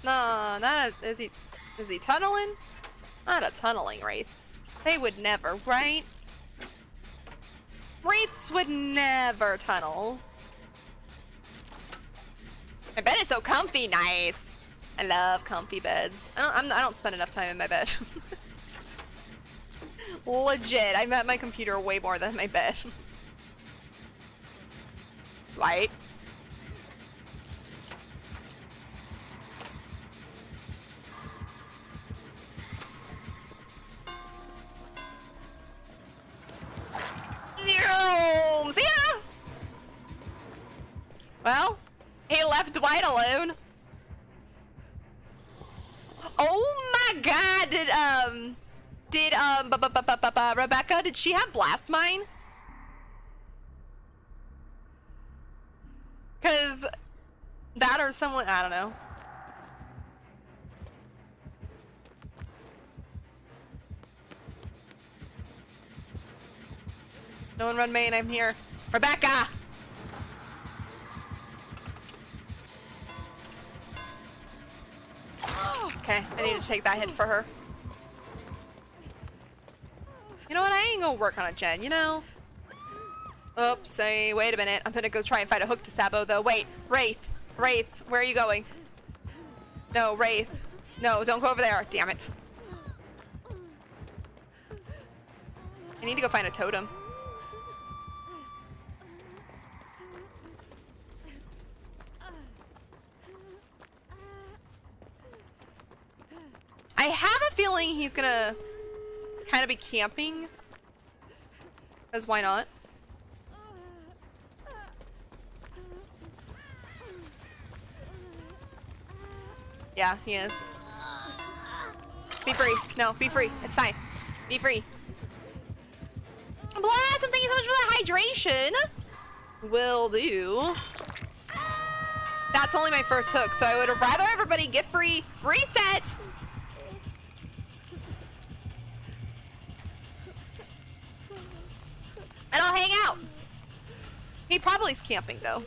No, not a, is he tunneling? Not a tunneling wraith. They would never, right? Wraiths would never tunnel. My bed is so comfy, nice. I love comfy beds. I don't spend enough time in my bed. Legit, I'm at my computer way more than my bed. Light. See ya! Well, he left Dwight alone. Oh my god, did Rebecca, did she have blast mine? Cause that or someone, I don't know. No one run main, I'm here. Rebecca! Okay, I need to take that hit for her. You know what, I ain't gonna work on a gen, you know? Oops, say, wait a minute. I'm gonna go try and find a hook to Sabo though. Wait, Wraith, where are you going? No, Wraith. No, don't go over there, damn it. I need to go find a totem. I have a feeling he's gonna kind of be camping. Because why not? Yeah, he is. Be free. No, be free. It's fine. Be free. Blast, and thank you so much for the hydration. Will do. That's only my first hook, so I would rather everybody get free reset. And I'll hang out. He probably is camping though.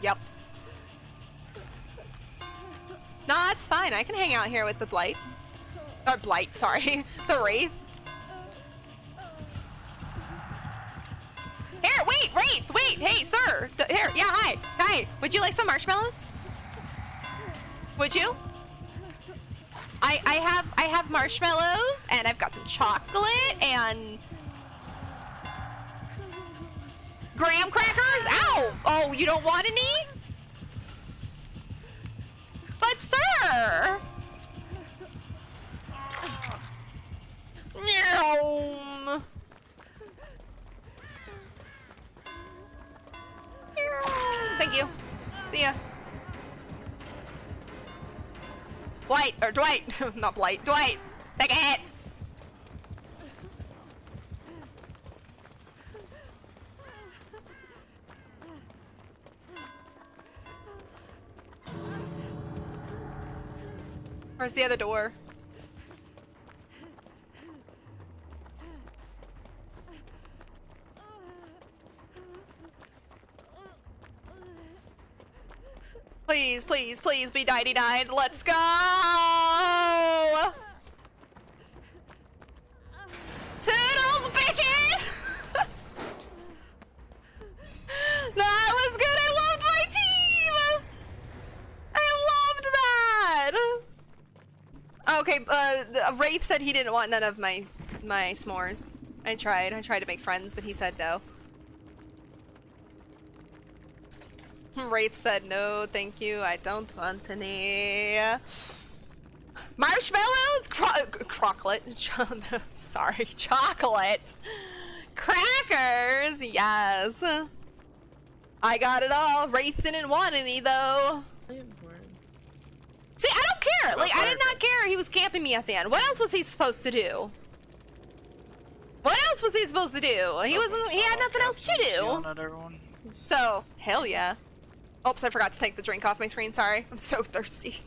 Yep. No, it's fine. I can hang out here with the Blight. Or Blight, sorry. The Wraith. Here, wait, Wraith, wait, hey, sir. Here, yeah, hi. Hi. Would you like some marshmallows? Would you? I have marshmallows and I've got some chocolate and graham crackers. Ow! Oh, you don't want any? But sir! No. Thank you. See ya. Blight, or Dwight, not Blight, Dwight, take a hit. Where's the other door? Please, please, please be 99. Let's go! Toodles, bitches! That was good. I loved my team. I loved that. Okay, Wraith said he didn't want none of my s'mores. I tried to make friends, but he said no. Wraith said no, thank you. I don't want any marshmallows, chocolate. Sorry, chocolate, crackers. Yes, I got it all. Wraith didn't want any though. See, I don't care. Like, I did not care. He was camping me at the end. What else was he supposed to do? What else was he supposed to do? He had nothing else to do. So, hell yeah. Oops, I forgot to take the drink off my screen, sorry. I'm so thirsty.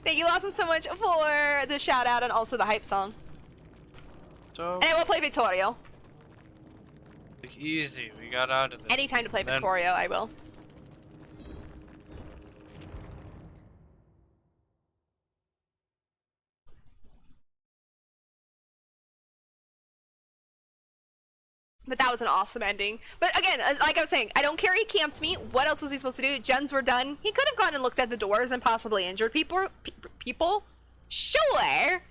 Thank you, Awesome, so much for the shout out and also the hype song. So, And I will play Victorio. like, easy, we got out of this. Anytime to play Then- Victorio, I will. But that was an awesome ending. But again, like I was saying, I don't care he camped me. What else was he supposed to do? Gens were done. He could have gone and looked at the doors and possibly injured people. Sure.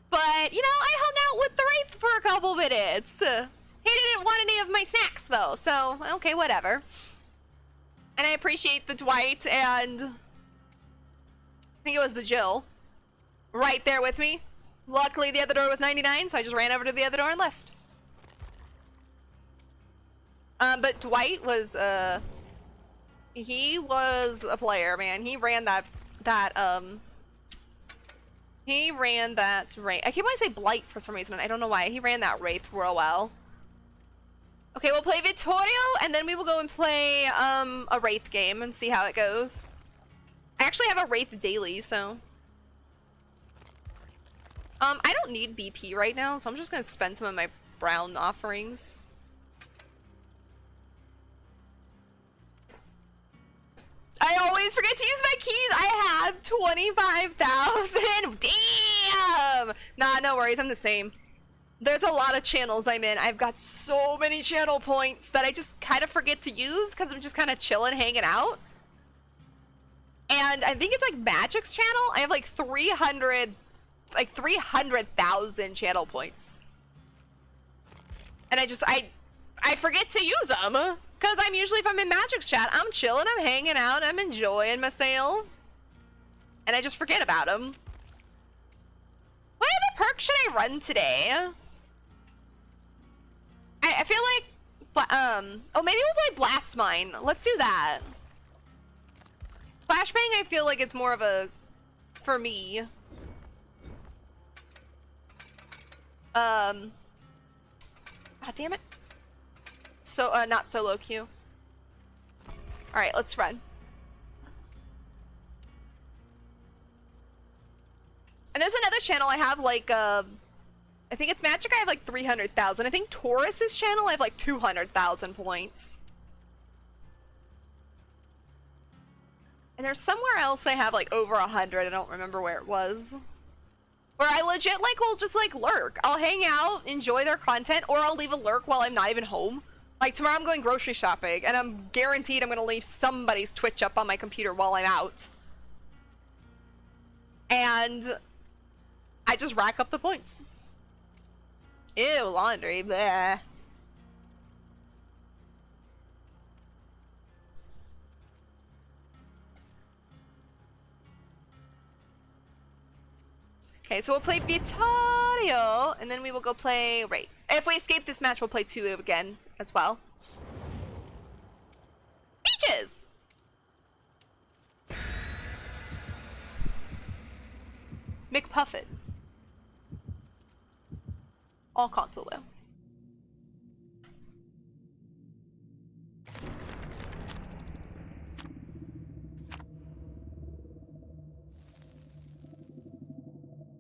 But, you know, I hung out with the Wraith for a couple minutes. He didn't want any of my snacks, though. So, okay, whatever. And I appreciate the Dwight and... I think it was the Jill. Right there with me. Luckily, the other door was 99, so I just ran over to the other door and left. But Dwight was, he was a player, man. He ran that rape. I keep wanting to say Blight for some reason, and I don't know why. He ran that rape real well. Okay, we'll play Vittorio, and then we will go and play, a Wraith game and see how it goes. I actually have a Wraith daily, so. I don't need BP right now, so I'm just gonna spend some of my brown offerings. I always forget to use my keys. I have 25,000. Damn. Nah, no worries. I'm the same. There's a lot of channels I'm in. I've got so many channel points that I just kind of forget to use because I'm just kind of chilling, hanging out. And I think it's like Magic's channel. I have like 300,000 channel points. And I forget to use them. Because I'm usually, if I'm in Magic's chat, I'm chilling, I'm hanging out, I'm enjoying myself. And I just forget about them. What other perk should I run today? I feel like, oh, maybe we'll play Blast Mine. Let's do that. Flashbang, I feel like it's more of a, for me. God damn it. So, not solo queue. Alright, let's run. And there's another channel I have, like, I think it's Magic, I have like 300,000. I think Taurus's channel, I have like 200,000 points. And there's somewhere else I have like over 100, I don't remember where it was. Where I legit, like, will just, like, lurk. I'll hang out, enjoy their content, or I'll leave a lurk while I'm not even home. Like, tomorrow I'm going grocery shopping, and I'm guaranteed I'm gonna leave somebody's Twitch up on my computer while I'm out. And I just rack up the points. Ew, laundry, bleh. Okay, so we'll play Vittorio, and then we will go play Wraith. If we escape this match, we'll play 2 again as well. Beaches! McPuffin. All console though.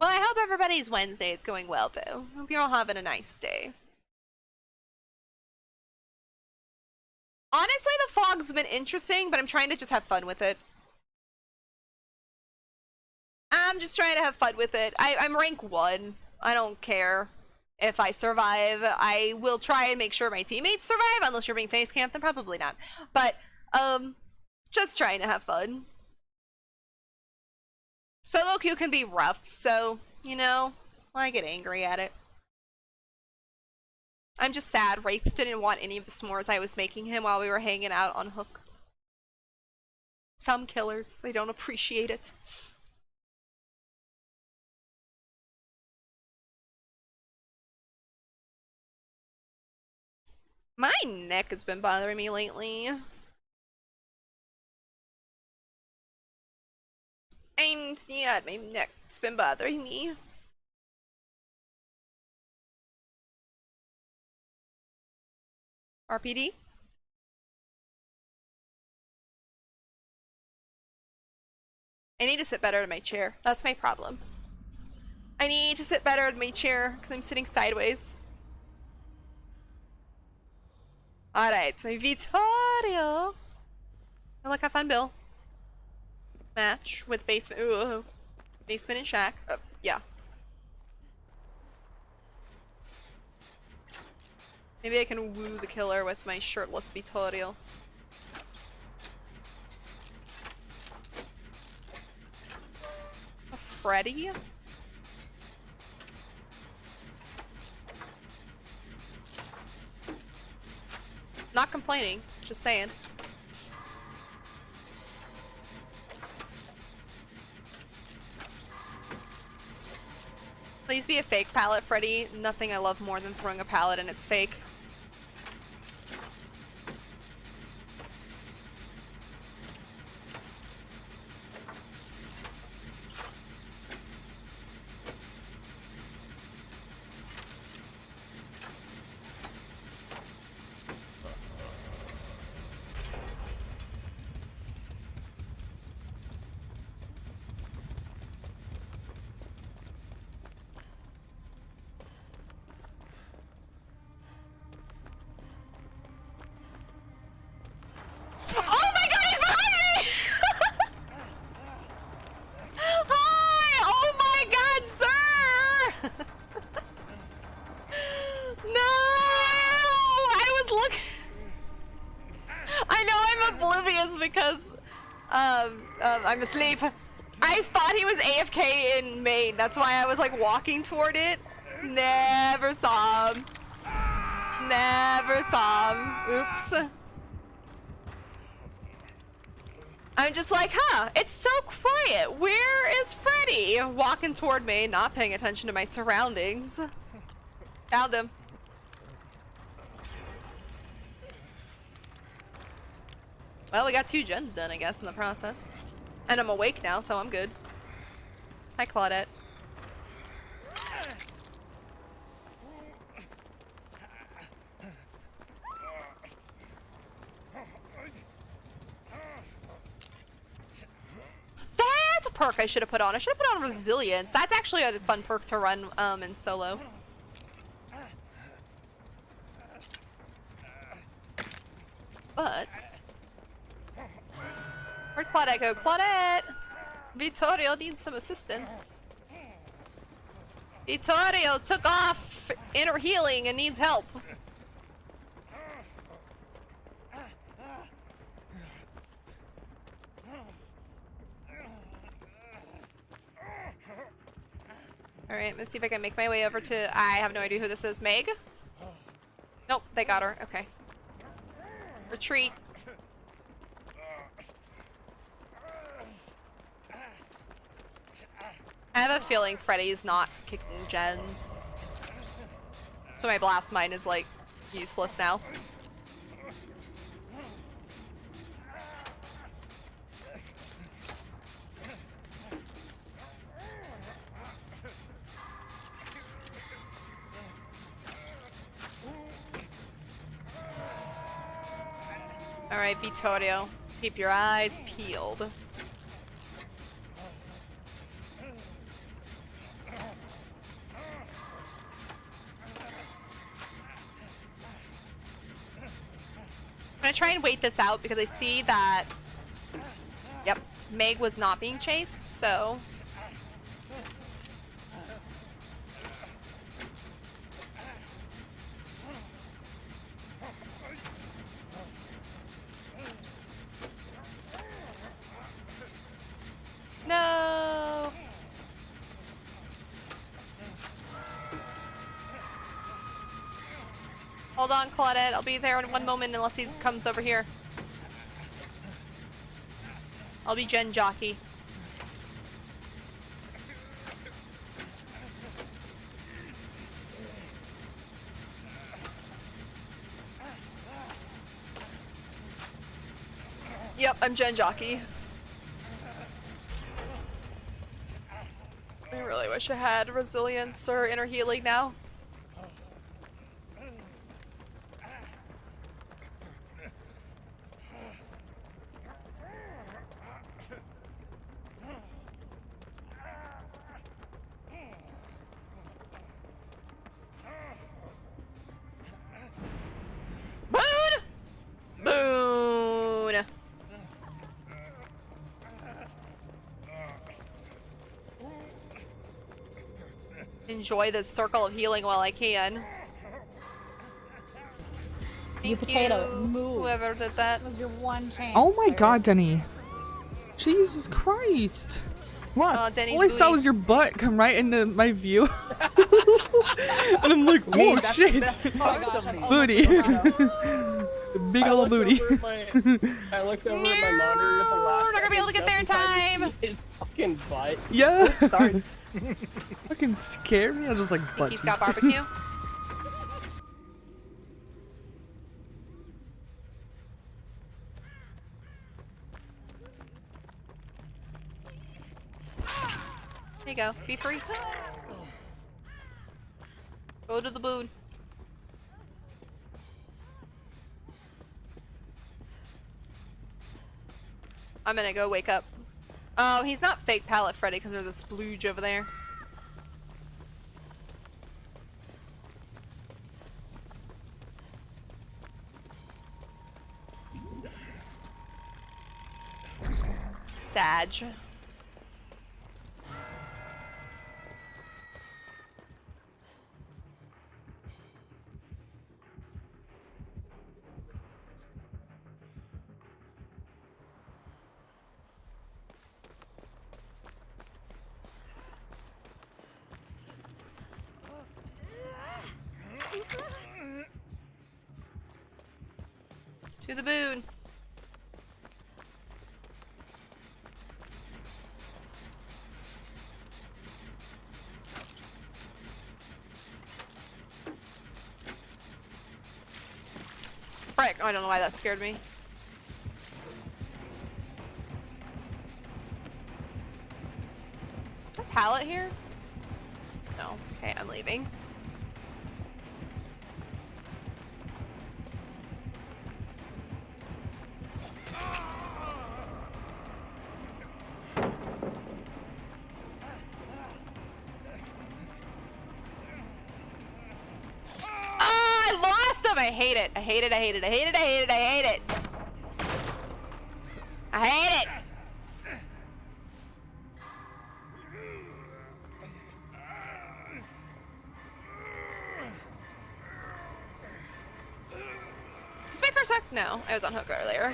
Well, I hope everybody's Wednesday is going well, though. Hope you're all having a nice day. Honestly, the fog's been interesting, but I'm trying to just have fun with it. I'm just trying to have fun with it. I'm rank 1. I don't care if I survive. I will try and make sure my teammates survive, unless you're being face camped, then probably not. But, just trying to have fun. Solo queue can be rough, so, you know, I get angry at it. I'm just sad Wraith didn't want any of the s'mores I was making him while we were hanging out on Hook. Some killers, they don't appreciate it. My neck has been bothering me lately. I'm sad, my neck's been bothering me. RPD? I need to sit better in my chair. That's my problem. I need to sit better in my chair because I'm sitting sideways. Alright, so Vittorio. Oh, look, I found Bill. Match with basement. Ooh. Basement and shack. Yeah. Maybe I can woo the killer with my shirtless Vittorio. A Freddy? Not complaining, just saying. Please be a fake pallet, Freddy. Nothing I love more than throwing a pallet and it's fake. Oh my god, he's behind me! Hi! Oh my god, sir! No! I was looking. I know I'm oblivious because I'm asleep. I thought he was AFK in Maine. That's why I was like walking toward it. Never saw him. Never saw him. Oops. I'm just like, huh, it's so quiet. Where is Freddy? Walking toward me, not paying attention to my surroundings. Found him. Well, we got 2 gens done, I guess, in the process. And I'm awake now, so I'm good. Hi, Claudette. That's a perk I should have put on. I should have put on Resilience. That's actually a fun perk to run in solo. But where'd Claudette go? Claudette! Vittorio needs some assistance. Vittorio took off inner healing and needs help. Alright, let's see if I can make my way over to... I have no idea who this is. Meg? Nope, they got her. Okay. Retreat. I have a feeling Freddy's not kicking gens. So my blast mine is like useless now. Alright, Vittorio, keep your eyes peeled. I'm gonna try and wait this out because I see that, yep, Meg was not being chased, so. No. Hold on, Claudette. I'll be there in 1 moment unless he comes over here. I'll be Gen Jockey. Yep, I'm Gen Jockey. I really wish I had resilience or inner healing now. enjoy this circle of healing while I can. You Thank potato, you, move. whoever did that. That was your one chance. Oh my sir. god, Denny. Jesus Christ. What? Oh, Denny's All I saw booty. was your butt come right into my view. And I'm like, oh shit. Booty. The big old booty. I looked over at my monitor at the last. We're not gonna be able to get there in time. His fucking butt. Yeah. Oops, sorry. Fucking scared me. I was just like, butt. He's got barbecue. There you go. Be free. Go to the boon. I'm gonna go wake up. Oh, he's not fake pallet Freddy because there's a splooge over there. Sag. To the boon. Frick, I don't know why that scared me. Is there a pallet here? No. Okay, I'm leaving. I hate it. I hate it. I hate it. I hate it. I hate it. I hate it. I hate it. Is this my first hook? No, I was on hook earlier.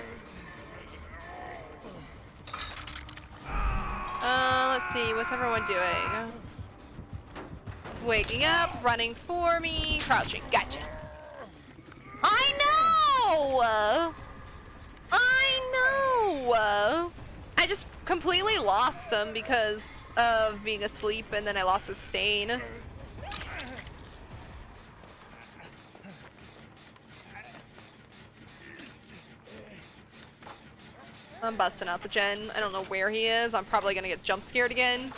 Let's see. What's everyone doing? Waking up, running for me, crouching. Gotcha. I know! I know! I just completely lost him because of being asleep and then I lost his stain. I'm busting out the gen. I don't know where he is. I'm probably gonna get jump scared again.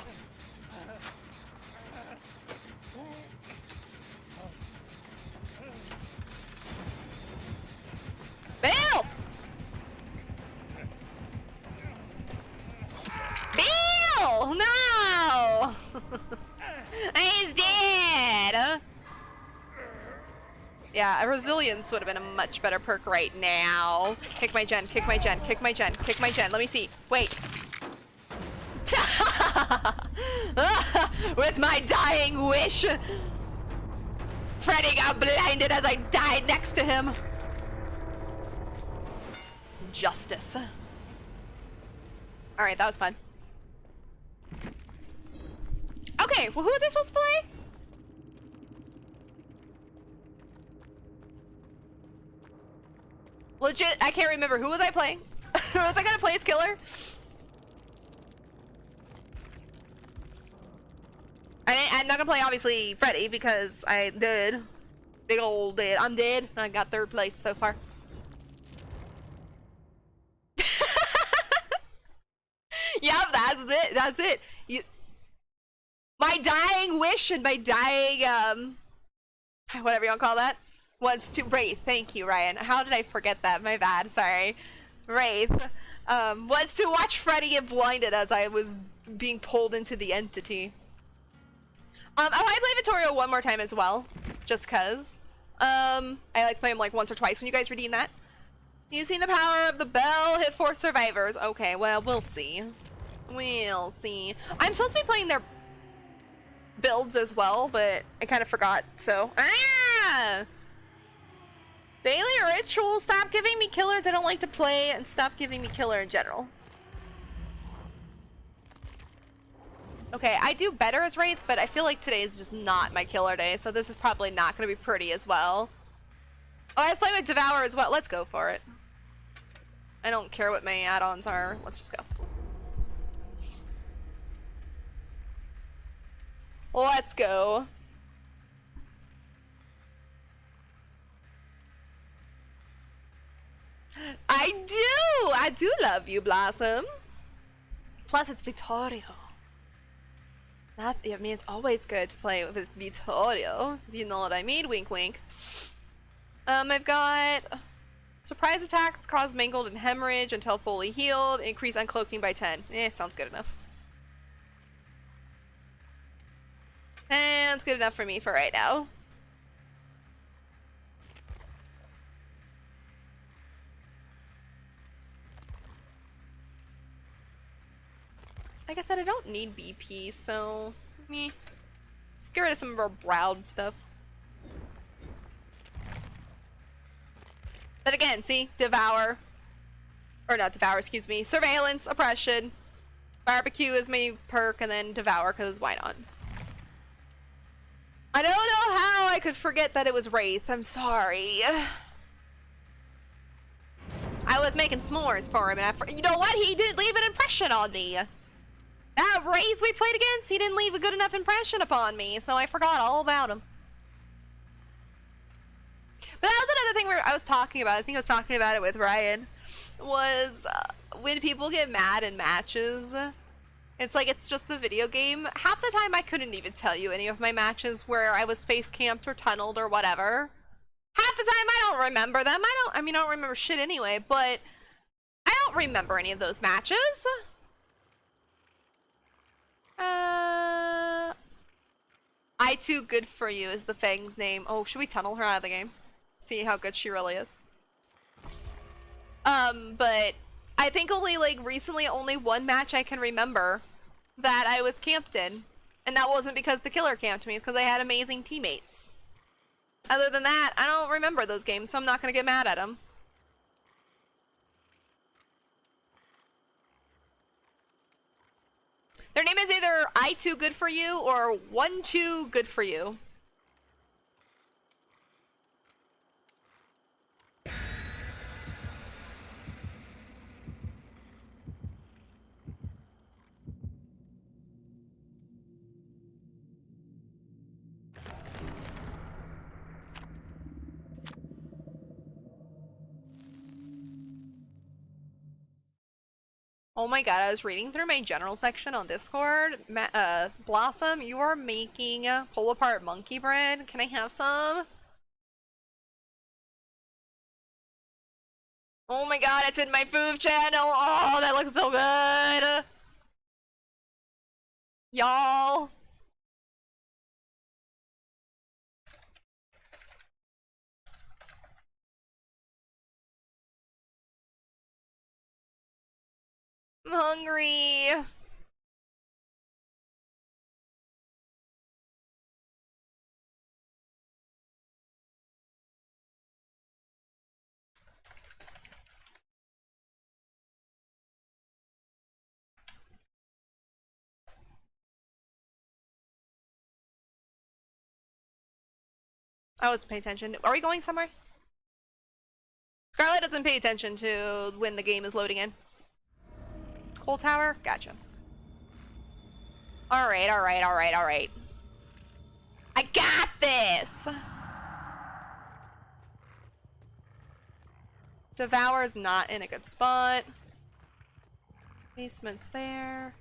Bill! Bill! No! He's dead! Yeah, a resilience would have been a much better perk right now. Kick my gen, kick my gen, kick my gen, kick my gen. Let me see. Wait. With my dying wish. Freddy got blinded as I died next to him. Justice. Alright, that was fun. Okay, well, who was I supposed to play? Legit, I can't remember. Who was I playing? Was I gonna play as killer? I'm not gonna play, obviously, Freddy, because I did. Big old dead. I'm dead. I got third place so far. Yep, that's it. That's it. My dying wish and my dying, whatever you want to call that, was to Wraith. Thank you, Ryan. How did I forget that? My bad. Sorry. Wraith. Was to watch Freddy get blinded as I was being pulled into the entity. I want to play Vittorio one more time as well, just cause. I like to play him like once or twice when you guys redeem that. Using the power of the bell, hit 4 survivors. Okay, well, we'll see. We'll see. I'm supposed to be playing their builds as well, but I kind of forgot, so. Ah! Daily ritual, stop giving me killers I don't like to play, and stop giving me killer in general. Okay, I do better as Wraith, but I feel like today is just not my killer day, so this is probably not going to be pretty as well. Oh, I was playing with Devour as well. Let's go for it. I don't care what my add-ons are. Let's just go. Let's go. I do love you, Blossom. Plus, it's Vittorio. I mean, it's always good to play with Vittorio, if you know what I mean. Wink, wink. I've got surprise attacks cause mangled and hemorrhage until fully healed. Increase uncloaking by 10. Sounds good enough. Sounds good enough for me for right now. Like I said, I don't need BP, so let's get rid of some of our brown stuff. But again, see, Devour, or not Devour, excuse me, Surveillance, Oppression, Barbecue is my perk, and then Devour, because why not? I don't know how I could forget that it was Wraith, I'm sorry. I was making s'mores for him, and you know what? He didn't leave an impression on me. That Wraith we played against, he didn't leave a good enough impression upon me, so I forgot all about him. But that was another thing I was talking about. I think I was talking about it with Ryan. Was when people get mad in matches, it's like it's just a video game. Half the time I couldn't even tell you any of my matches where I was face camped or tunneled or whatever. Half the time I don't remember them. I don't remember shit anyway, but I don't remember any of those matches. I too good for you is the Fang's name. Oh, should we tunnel her out of the game? See how good she really is. But I think only like recently only one match I can remember that I was camped in. And that wasn't because the killer camped me, it's because I had amazing teammates. Other than that, I don't remember those games, so I'm not gonna get mad at them. Their name is either I too good for you or 1-2 good for you. Oh my god, I was reading through my general section on Discord. Blossom, you are making pull apart monkey bread. Can I have some? Oh my god, it's in my food channel. Oh, that looks so good. Y'all. I'm hungry. I wasn't paying attention. Are we going somewhere? Scarlet doesn't pay attention to when the game is loading in. Coal tower? Gotcha. Alright, alright, alright, alright. I got this! Devour's not in a good spot. Basement's there.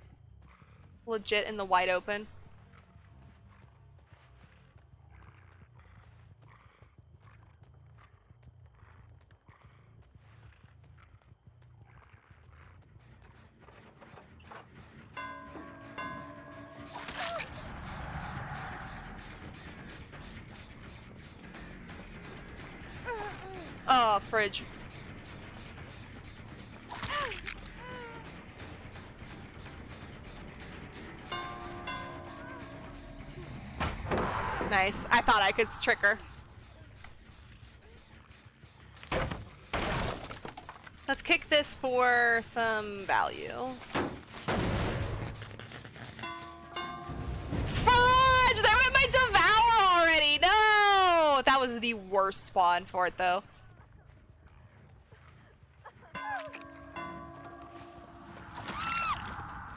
Legit in the wide open. Oh, fridge. Nice. I thought I could trick her. Let's kick this for some value. Fudge! There went my Devour already! No! That was the worst spawn for it, though.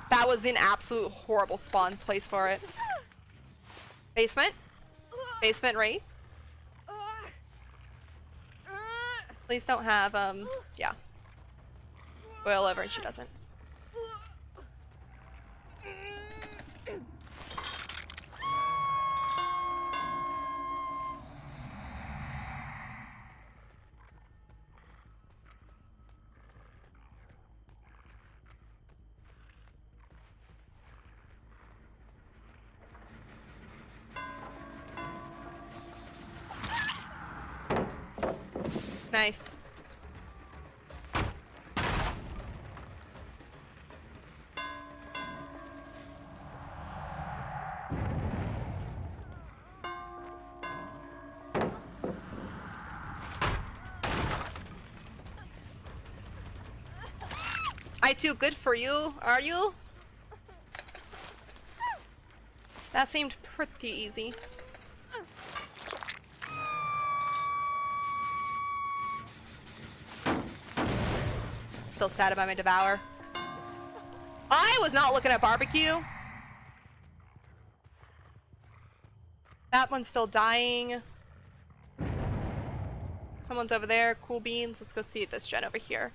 That was an absolute horrible spawn place for it. Basement? Basement Wraith? Please don't have, yeah. Boil over and she doesn't. Nice. I too good for you, are you? That seemed pretty easy. Still sad about my Devour. I was not looking at barbecue. That one's still dying. Someone's over there. Cool beans. Let's go see this gen over here.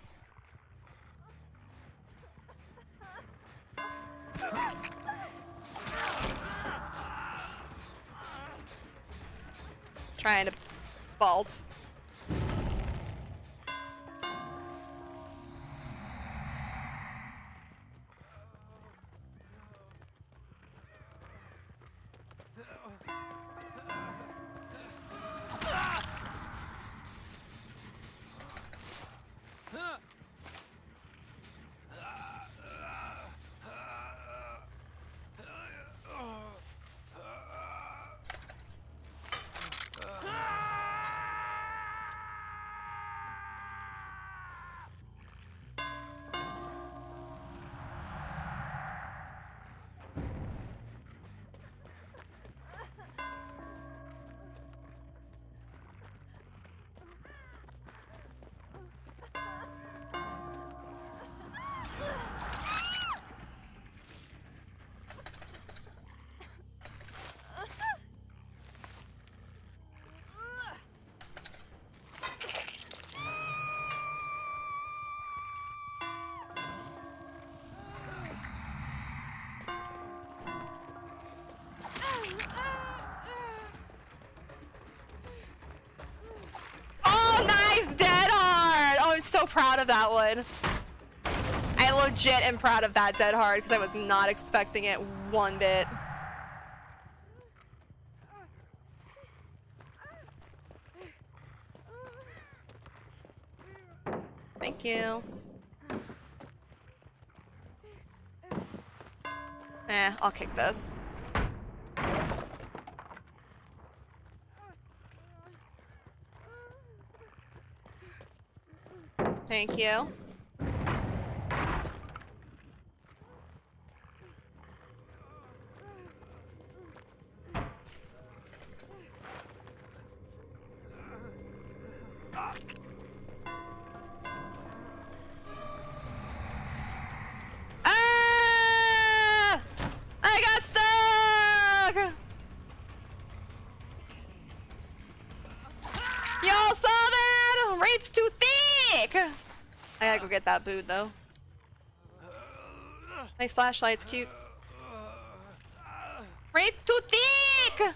Trying to vault. So proud of that one. I legit am proud of that dead hard because I was not expecting it one bit. Thank you. I'll kick this. Thank you. Ah! I got stuck! Y'all saw that? Wraith's too thick! I gotta go get that boot though. Nice flashlight, it's cute. Wraith's too thick!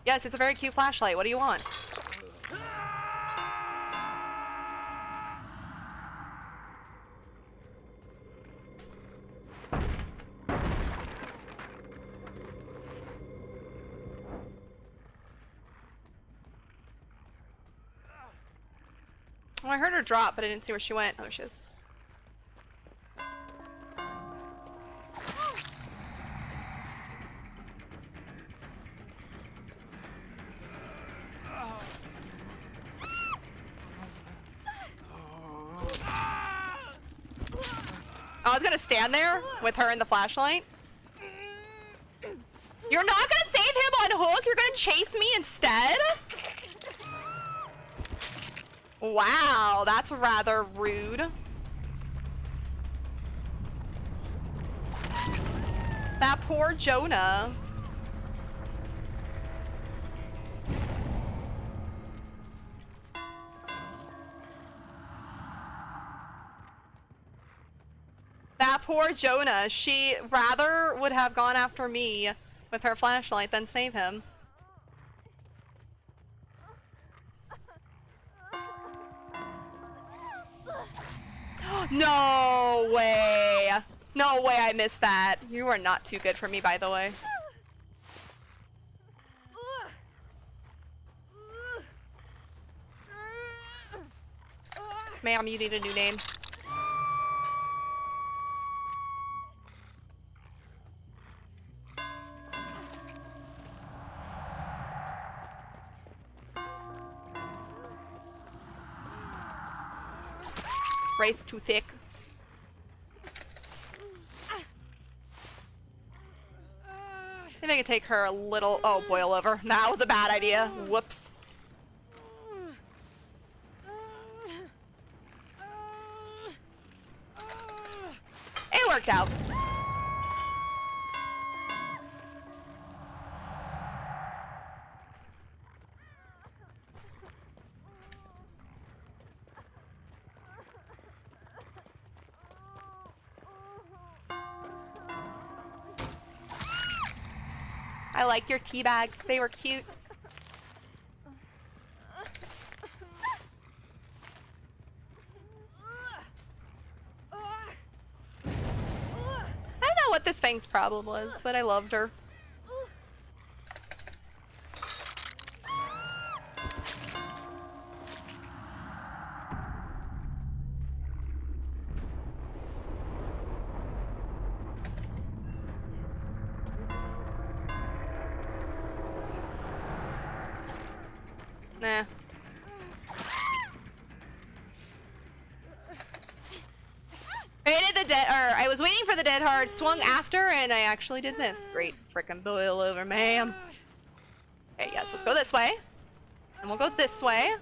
Yes, it's a very cute flashlight. What do you want? Oh, I heard her drop, but I didn't see where she went. Oh, she is. gonna stand there with her and the flashlight. You're not gonna save him on hook? You're gonna chase me instead? Wow, that's rather rude. That poor Jonah. That poor Jonah. She rather would have gone after me with her flashlight than save him. No way. No way I missed that. You are not too good for me, by the way. Ma'am, you need a new name. Wraith too thick. See if I can take her a little. Oh, boil over. That was a bad idea. Whoops. It worked out. I like your tea bags. They were cute. I don't know what this Fang's problem was, but I loved her. Nah. I was waiting for the dead hard, swung after, and I actually did miss. Great frickin' boil over, ma'am. Okay, yes, let's go this way. And we'll go this way.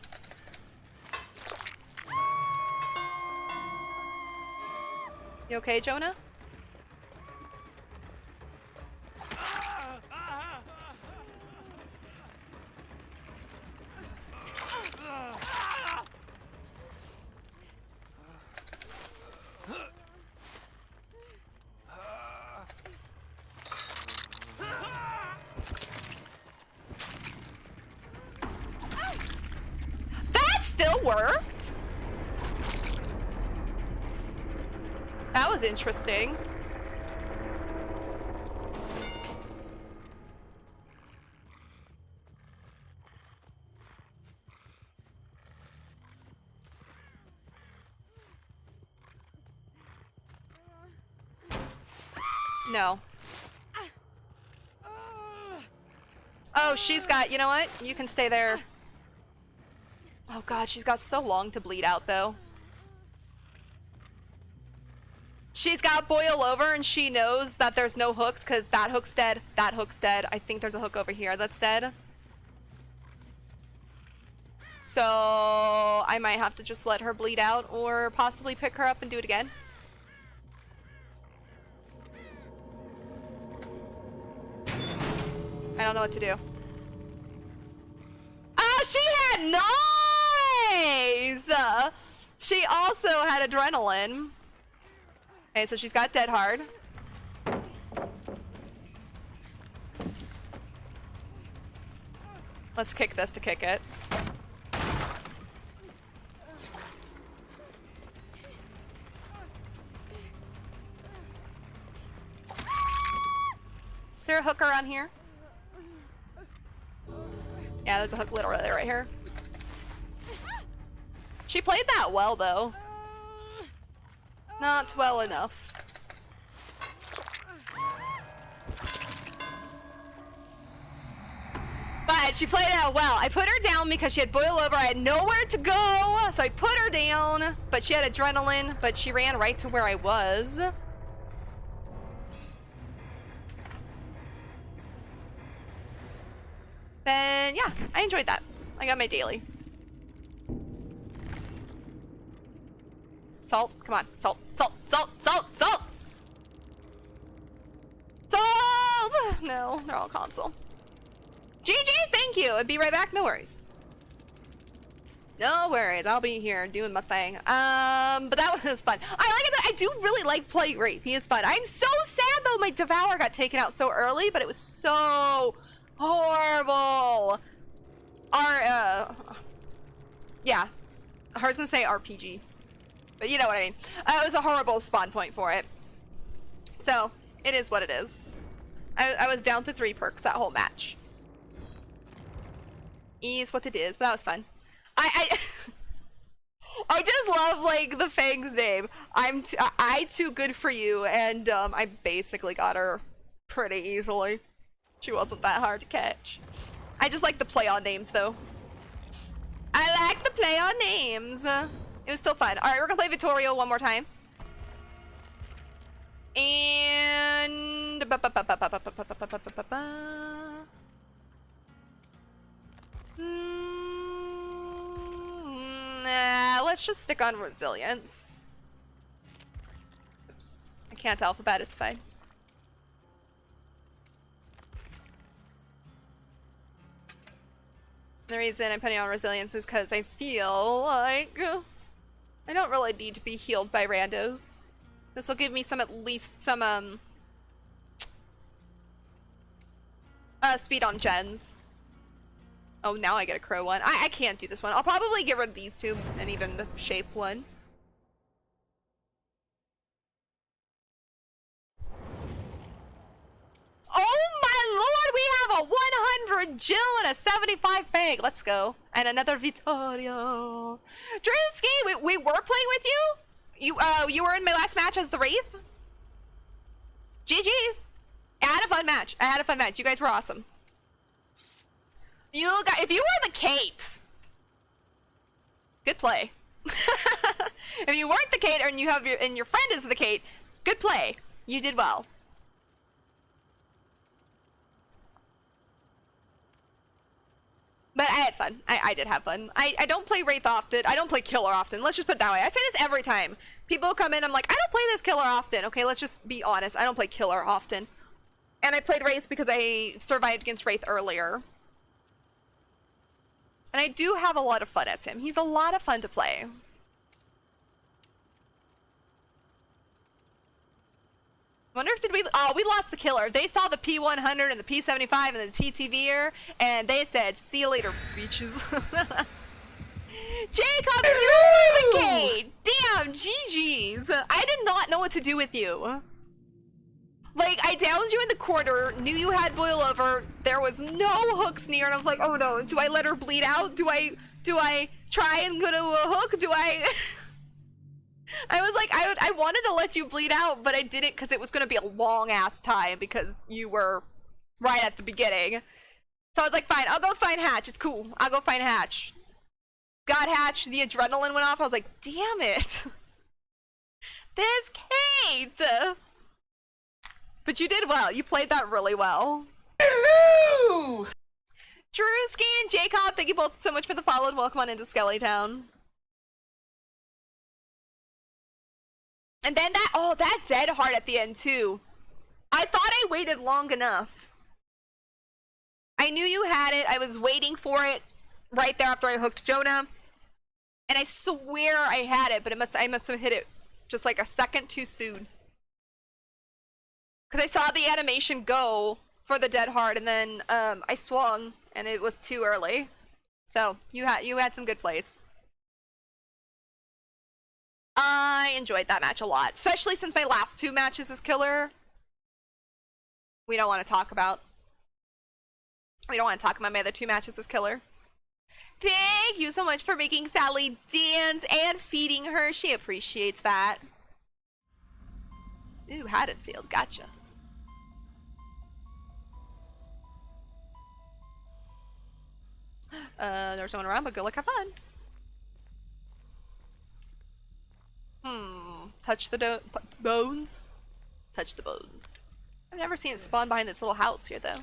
You okay, Jonah? Still worked? That was interesting. No. Oh, she's got, you know what? You can stay there. Oh god, she's got so long to bleed out though. She's got boil over and she knows that there's no hooks because that hook's dead, that hook's dead. I think there's a hook over here that's dead. So I might have to just let her bleed out or possibly pick her up and do it again. I don't know what to do. Oh, she had nice! She also had adrenaline. Okay, so she's got dead hard. Let's kick this to kick it. Is there a hook around here? Yeah, there's a hook literally right here. She played that well, though. Not well enough. But she played that well. I put her down because she had boil over. I had nowhere to go, so I put her down. But she had adrenaline, but she ran right to where I was. then yeah, I enjoyed that. I got my daily. Salt, come on, salt, salt, salt, salt, salt! Salt! No, they're all console. GG, thank you. I'd be right back, no worries. No worries, I'll be here doing my thing. But that was fun. I do really like Plague Rape. He is fun. I'm so sad though my Devour got taken out so early, but it was so horrible. Yeah. I was gonna say RPG. But you know what I mean. It was a horrible spawn point for it. So, it is what it is. I was down to 3 perks that whole match. Is what it is, but that was fun. I just love like the Fang's name. I too good for you, and I basically got her pretty easily. She wasn't that hard to catch. I just like the play on names though. I like the play on names. It was still fun. All right, we're gonna play Vittorio one more time. And let's just stick on resilience. Oops, I can't alphabet, it's fine. The reason I'm putting on resilience is because I feel like I don't really need to be healed by randos. This will give me some, at least some speed on gens. Oh, now I get a crow one. I can't do this one. I'll probably get rid of these two and even the shape one. Oh my lord, we have a 100 Jill and a 75 Fang. Let's go. And another Vittorio. Drewski, we were playing with you? You were in my last match as the Wraith? GG's. I had a fun match. You guys were awesome. If you were the Kate, good play. If you weren't the Kate and your friend is the Kate, good play. You did well. But I had fun. I did have fun. I don't play Wraith often. I don't play Killer often. Let's just put it that way. I say this every time. People come in, I'm like, I don't play this Killer often. Okay, let's just be honest. I don't play Killer often. And I played Wraith because I survived against Wraith earlier. And I do have a lot of fun as him. He's a lot of fun to play. Wonder if we lost the Killer. They saw the P100 and the P75 and the TTVer, and they said, see you later, bitches. Jacob, you were the Kate! Damn, GG's. I did not know what to do with you. Like, I downed you in the corner, knew you had boil over, there was no hooks near, and I was like, oh no, do I let her bleed out? Do I try and go to a hook? Do I... I was like, I wanted to let you bleed out, but I didn't because it was going to be a long-ass time because you were right at the beginning. So I was like, fine, I'll go find Hatch. It's cool. I'll go find Hatch. Got Hatch, the adrenaline went off. I was like, damn it. This Kate! But you did well. You played that really well. Hello! Drewski and Jacob, thank you both so much for the follow and welcome on into Skellytown. And then that dead heart at the end too. I thought I waited long enough. I knew you had it. I was waiting for it right there after I hooked Jonah. And I swear I had it, but I must have hit it just like a second too soon. Because I saw the animation go for the dead heart, and then I swung, and it was too early. So you had some good plays. I enjoyed that match a lot, especially since my last 2 matches as Killer. We don't want to talk about my other 2 matches as Killer. Thank you so much for making Sally dance and feeding her. She appreciates that. Ooh, Haddonfield, gotcha. There's no one around, but good luck, have fun. Touch the bones? Touch the bones. I've never seen it spawn behind this little house here, though.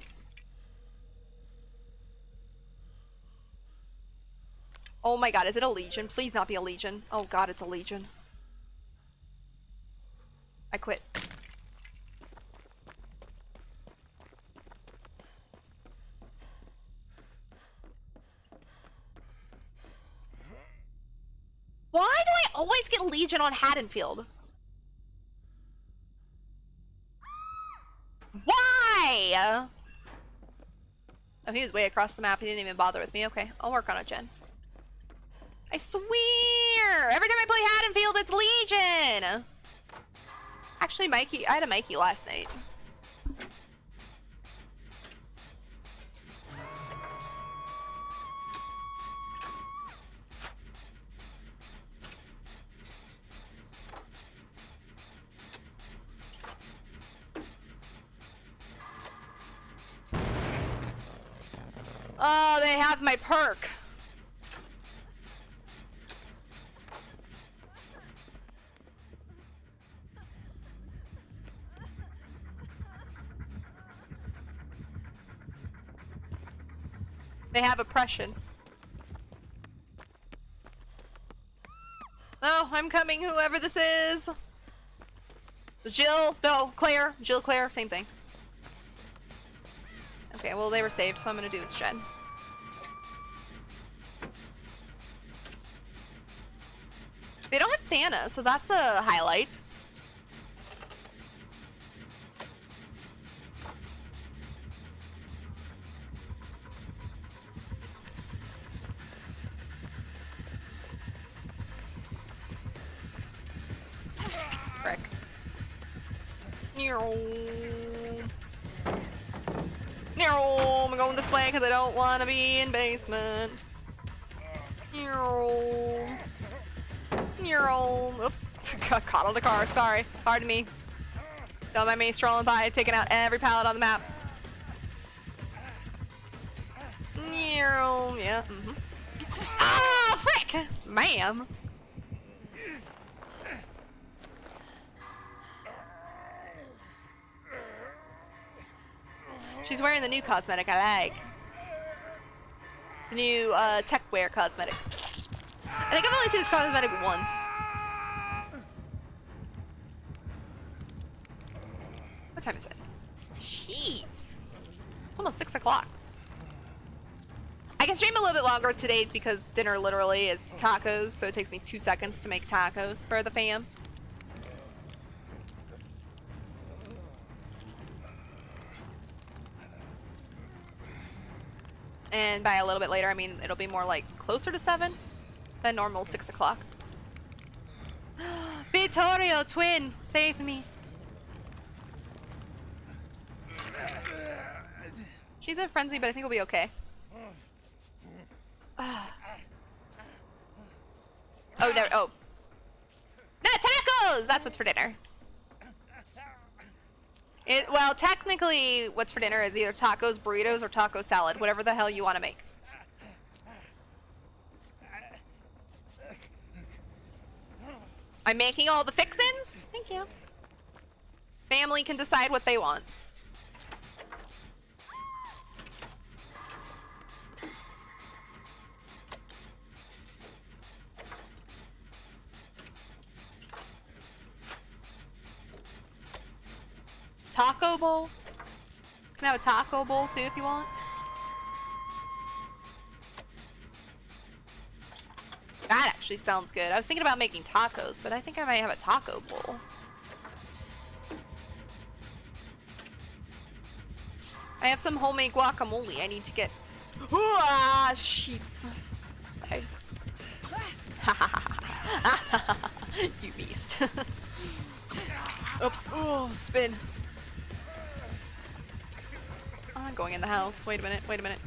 Oh my god, is it a legion? Please not be a legion. Oh god, it's a legion. I quit. Why do I always get legion on Haddonfield? Why? Oh, he was way across the map. He didn't even bother with me. Okay, I'll work on it, Jen. I swear! Every time I play Haddonfield, it's Legion! Actually, Mikey, I had a Mikey last night. Oh, they have my perk. They have oppression. Oh, I'm coming, whoever this is. Jill, no, Claire, Jill, Claire, same thing. Okay, well, they were saved, so I'm gonna do this, Jen. They don't have Thana, so that's a highlight. Frick. No, I'm going this way because I don't want to be in basement. Oops, got caught on the car. Sorry, pardon me. Don't mind me strolling by, taking out every pallet on the map. Yeah. Ah, frick, ma'am. She's wearing the new cosmetic I like. The new tech wear cosmetic. I think I've only seen this cosmetic once. What time is it? Jeez. It's almost 6 o'clock. I can stream a little bit longer today because dinner literally is tacos, so it takes me 2 seconds to make tacos for the fam. And by a little bit later, I mean it'll be more like closer to 7 than normal 6 o'clock. Vittorio, twin, save me. She's in frenzy, but I think we'll be okay. Oh, no, oh. No, tacos! That's what's for dinner. Well, technically, what's for dinner is either tacos, burritos, or taco salad. Whatever the hell you want to make. I'm making all the fixins. Thank you. Family can decide what they want. Taco bowl? You can have a taco bowl too if you want. That actually sounds good. I was thinking about making tacos, but I think I might have a taco bowl. I have some homemade guacamole I need to get. Ah, sheets. It's fine. You beast. Oops. Oh, spin. I'm going in the house. Wait a minute. Wait a minute.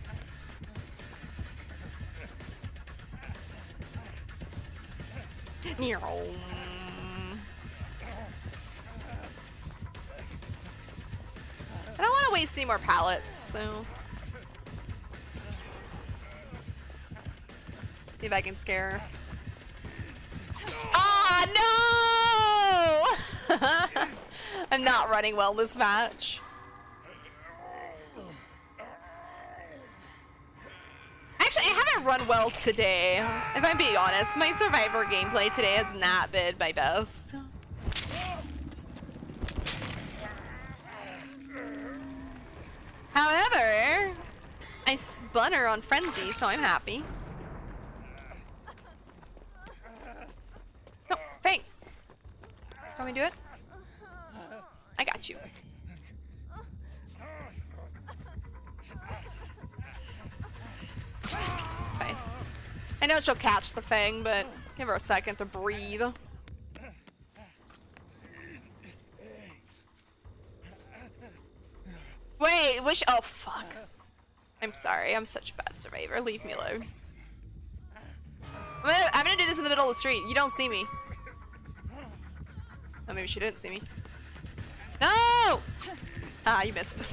I don't want to waste any more pallets, so see if I can scare her. Ah, no! I'm not running well this match. Actually, I haven't didn't run well today. If I'm being honest, my Survivor gameplay today has not been my best. However, I spun her on Frenzy, so I'm happy. No, Fang. Want me to do it? I got you. It's fine. I know she'll catch the Fang, but give her a second to breathe. Wait, oh fuck. I'm sorry, I'm such a bad survivor. Leave me alone. I'm gonna do this in the middle of the street. You don't see me. Oh, maybe she didn't see me. No! Ah, you missed.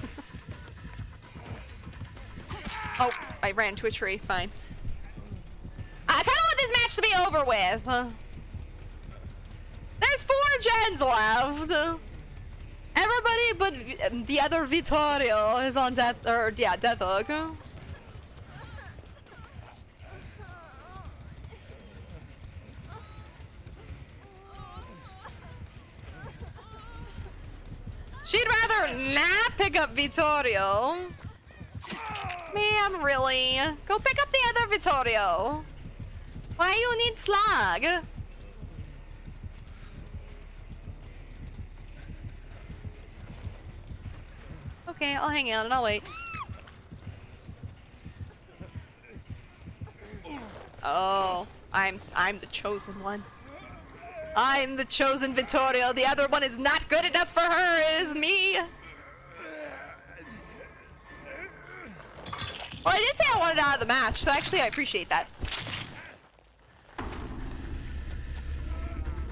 Oh, I ran into a tree. Fine. I kind of want this match to be over with. There's 4 gens left. Everybody but the other Vittorio is on death, or yeah, death hook. She'd rather not pick up Vittorio. Ma'am, really? Go pick up the other Vittorio. Why you need Slag? Okay, I'll hang out and I'll wait. Oh, I'm the chosen one. I'm the chosen Vittorio. The other one is not good enough for her. It is me. Well, I did say I wanted out of the match, so actually I appreciate that.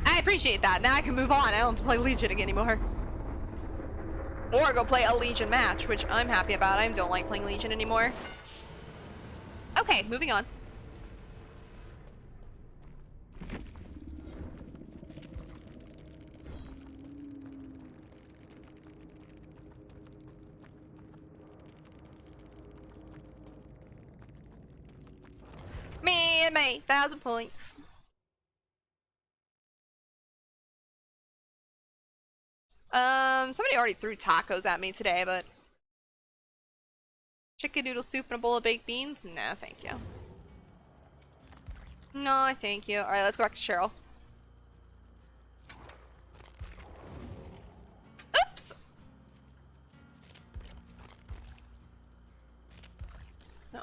I appreciate that. Now I can move on. I don't have to play Legion anymore. Or go play a Legion match, which I'm happy about. I don't like playing Legion anymore. Okay, moving on. Me and me, 1,000 points. Somebody already threw tacos at me today, but chicken noodle soup and a bowl of baked beans? No, thank you. No, thank you. Alright, let's go back to Cheryl. Oops! No.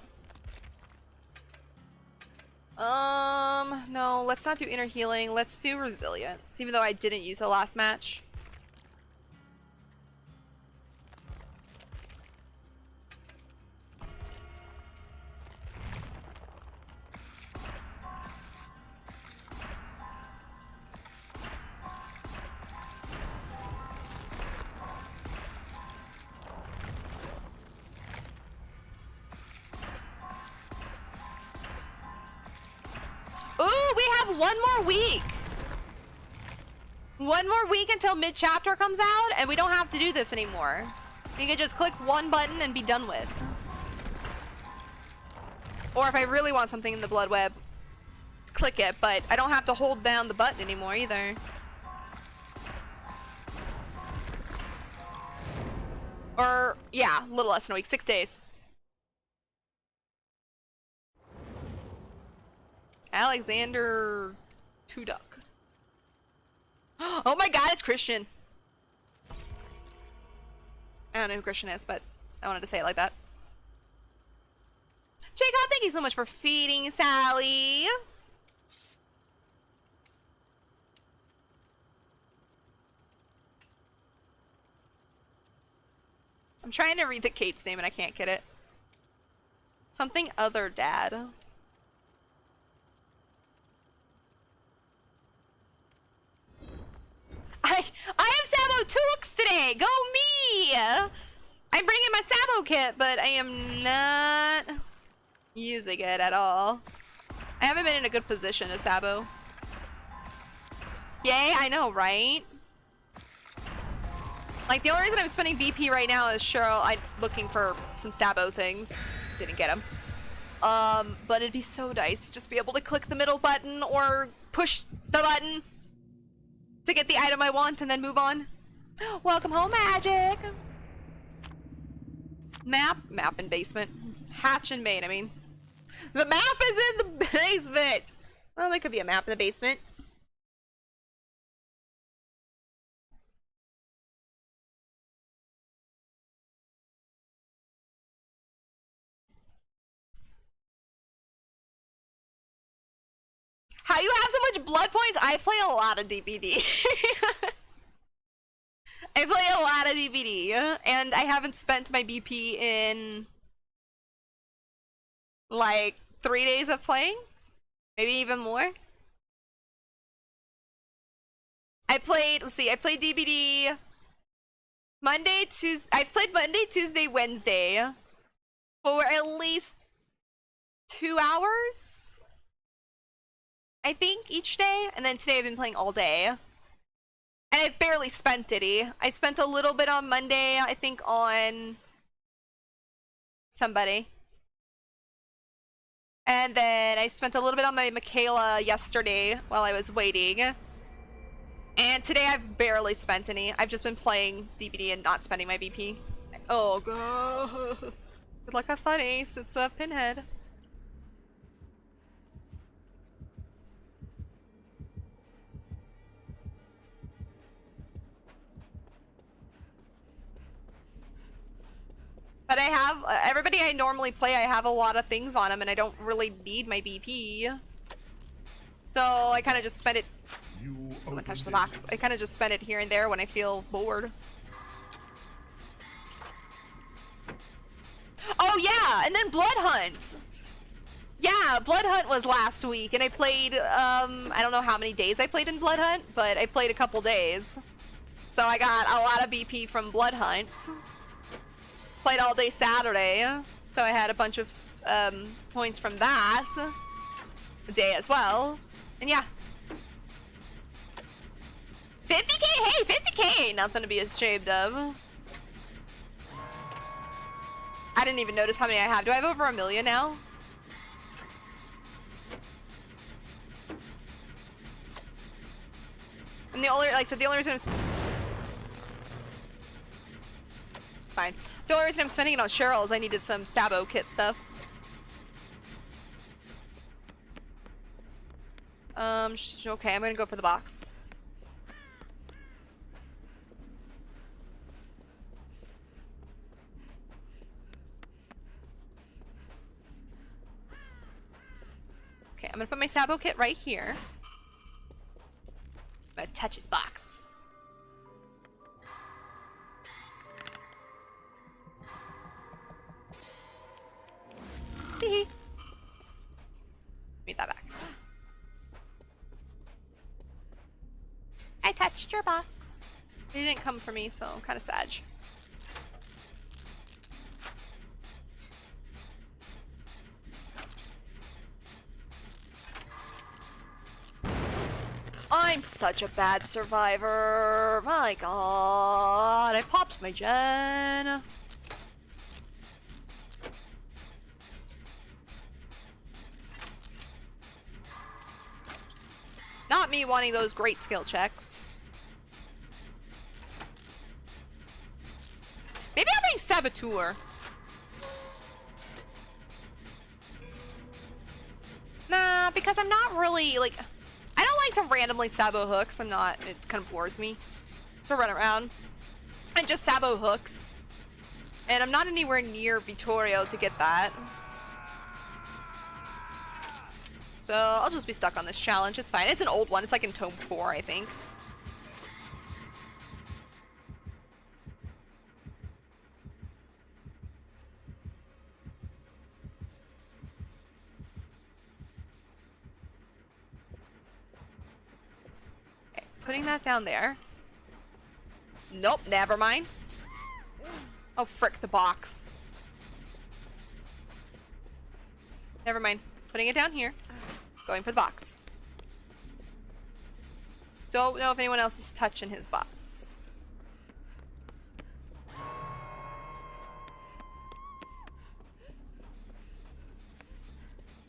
No, let's not do inner healing. Let's do resilience, even though I didn't use the last match. Ooh, we have one more week. One more week until mid-chapter comes out, and we don't have to do this anymore. You can just click one button and be done with. Or if I really want something in the blood web, click it, but I don't have to hold down the button anymore either. Or, yeah, a little less than a week, 6 days. Alexander Tuduk. Oh my god, it's Christian. I don't know who Christian is, but I wanted to say it like that. Jacob, thank you so much for feeding Sally. I'm trying to read the Kate's name and I can't get it. Something other dad. I have Sabo Tooks today! Go me! I'm bringing my Sabo kit, but I am not using it at all. I haven't been in a good position as Sabo. Yay, I know, right? Like, the only reason I'm spending BP right now is Cheryl, I'm looking for some Sabo things. Didn't get them. But it'd be so nice to just be able to click the middle button or push the button to get the item I want and then move on. Welcome home, Magic! Map and basement. Hatch and main, I mean. The map is in the basement! Well, there could be a map in the basement. How you have so much blood points? I play a lot of DBD. I play a lot of DBD, and I haven't spent my BP in like 3 days of playing, maybe even more. I played, let's see, I played DBD Monday, Tuesday, I played Monday, Tuesday, Wednesday for at least 2 hours, I think, each day, and then today I've been playing all day. And I've barely spent it. I spent a little bit on Monday, I think on somebody. And then I spent a little bit on my Michaela yesterday while I was waiting. And today I've barely spent any. I've just been playing DBD and not spending my BP. Oh god. Good luck, have fun, Ace. It's a pinhead. But I have, everybody I normally play, I have a lot of things on them and I don't really need my BP. So I kind of just spend it, I'm gonna touch the box. I kind of just spend it here and there when I feel bored. Oh yeah, and then Blood Hunt. Yeah, Blood Hunt was last week and I played, I don't know how many days I played in Blood Hunt, but I played a couple days. So I got a lot of BP from Blood Hunt. Played all day Saturday, so I had a bunch of points from that day as well. And yeah. 50k, hey, 50k! Nothing to be ashamed of. I didn't even notice how many I have. Do I have over 1 million now? And the only, like I said, the only reason it's fine. The only reason I'm spending it on Cheryl is I needed some Sabo kit stuff. Okay, I'm gonna go for the box. Okay, I'm gonna put my Sabo kit right here. I'm gonna touch his box. Hee. Read that back. I touched your box. It didn't come for me, so I'm kind of sad. I'm such a bad survivor. My god. I popped my gen. Not me wanting those great skill checks. Maybe I'll bring Saboteur. Nah, because I'm not really, like, I don't like to randomly Sabo hooks. I'm not, it kind of bores me to run around and just Sabo hooks. And I'm not anywhere near Vittorio to get that. So I'll just be stuck on this challenge. It's fine. It's an old one. It's like in Tome 4, I think. Okay, putting that down there. Nope, never mind. Oh, frick the box. Never mind. Putting it down here. Going for the box. Don't know if anyone else is touching his box.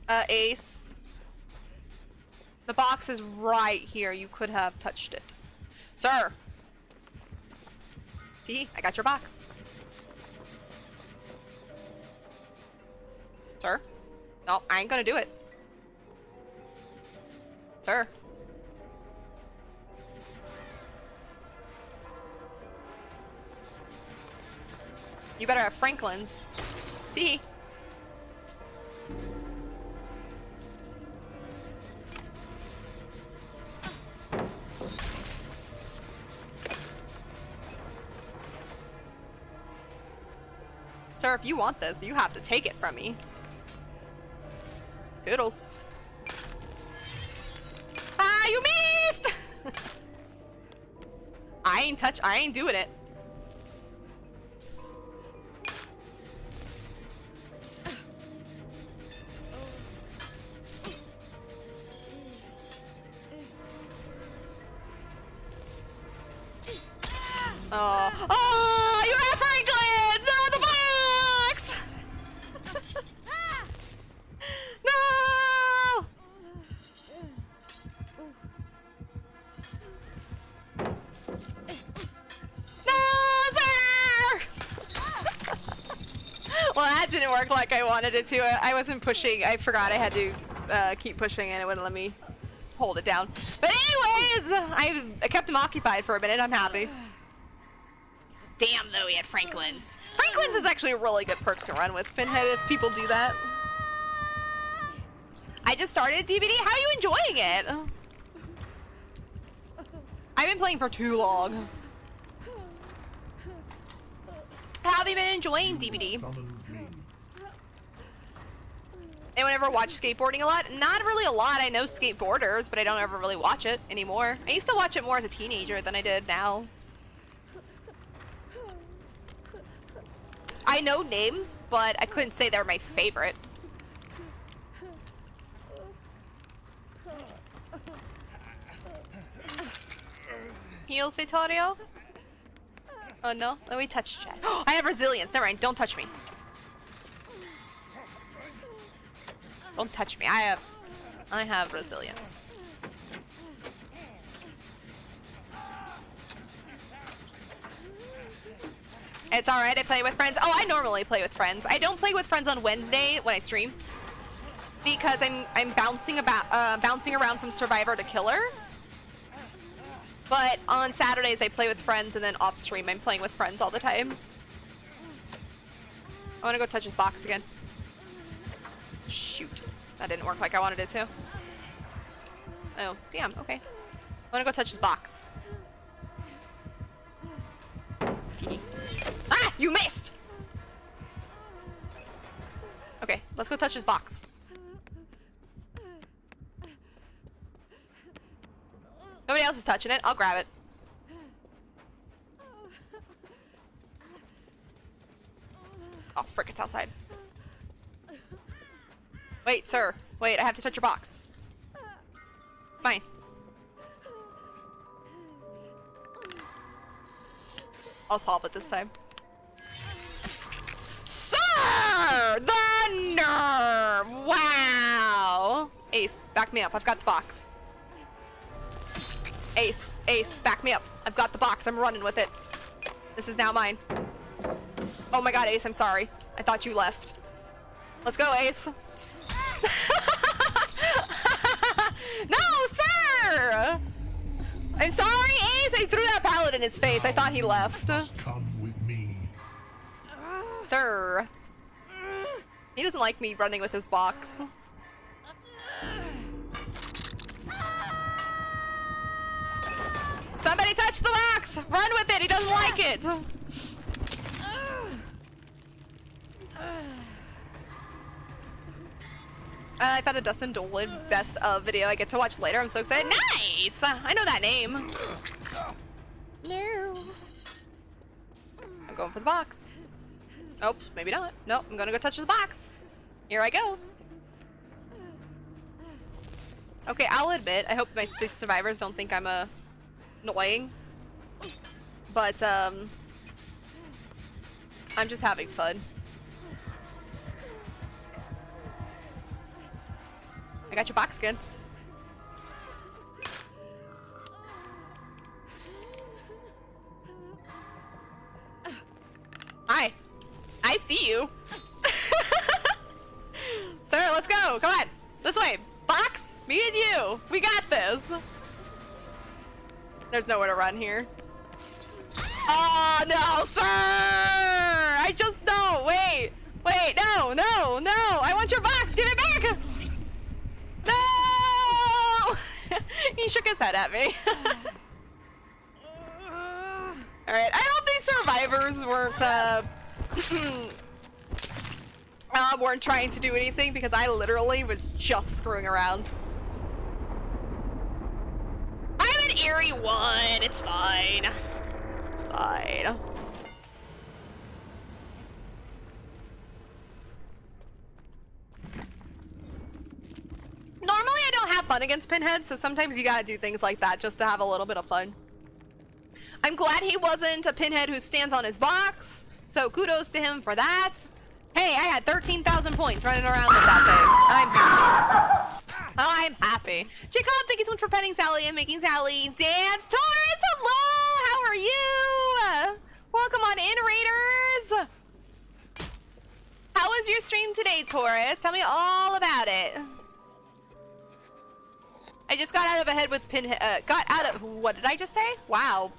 Ace. The box is right here. You could have touched it. Sir! See? I got your box. Sir? No, I ain't gonna do it. Sir? You better have Franklin's. See? Sir, if you want this, you have to take it from me. Toodles. Ah, you missed! I ain't doing it. Oh, you have Franklin's on the box! No! No, sir! Well, that didn't work like I wanted it to. I wasn't pushing. I forgot I had to keep pushing and it wouldn't let me hold it down. But anyways, I kept him occupied for a minute. I'm happy. Damn, though, he had Franklin's. Franklin's is actually a really good perk to run with, Pinhead, if people do that. I just started DBD. How are you enjoying it? I've been playing for too long. How have you been enjoying DBD? Anyone ever watch skateboarding a lot? Not really a lot. I know skateboarders, but I don't ever really watch it anymore. I used to watch it more as a teenager than I did now. I know names, but I couldn't say they were my favorite. Heals, Vittorio? Oh no, let me touch chat. I have resilience, never mind, don't touch me. Don't touch me, I have resilience. It's alright, I play with friends. Oh, I normally play with friends. I don't play with friends on Wednesday when I stream. Because I'm bouncing around from Survivor to Killer. But on Saturdays I play with friends, and then off stream I'm playing with friends all the time. I wanna go touch his box again. Shoot. That didn't work like I wanted it to. Oh, damn, okay. I wanna go touch his box. Ah! You missed! Okay, let's go touch his box. Nobody else is touching it. I'll grab it. Oh, frick, it's outside. Wait, sir. Wait, I have to touch your box. Fine. I'll solve it this time. Sir! The nerve! Wow! Ace, back me up. I've got the box. Ace, back me up. I've got the box. I'm running with it. This is now mine. Oh my god, Ace, I'm sorry. I thought you left. Let's go, Ace. No, sir! I'm sorry, Ace! I threw that pallet in his face. I thought he left. Come with me. Sir. He doesn't like me running with his box. Somebody touch the box! Run with it! He doesn't like it! I found a Dustin Dolan best of video I get to watch later. I'm so excited. Nice! I know that name. No. I'm going for the box. Oh, maybe not. Nope, I'm gonna go touch the box. Here I go. Okay, I'll admit, I hope the survivors don't think I'm annoying. But, I'm just having fun. I got your box again. Hi. I see you. Sir, let's go. Come on. This way. Box, me and you. We got this. There's nowhere to run here. Oh, no, sir. I just, no, wait. Wait, no, no, no. I want your box. Give it back. No. He shook his head at me. All right, I hope these survivors weren't trying to do anything because I literally was just screwing around. I'm an eerie one. It's fine. It's fine. Normally I don't have fun against Pinhead, so sometimes you gotta do things like that just to have a little bit of fun. I'm glad he wasn't a Pinhead who stands on his box, so kudos to him for that. Hey, I had 13,000 points running around with that thing. I'm happy. I'm happy. Jacob, thank you so much for petting Sally and making Sally dance. Taurus, hello! How are you? Welcome on in, Raiders. How was your stream today, Taurus? Tell me all about it. I just got out of a head with Pinhead. What did I just say? Wow.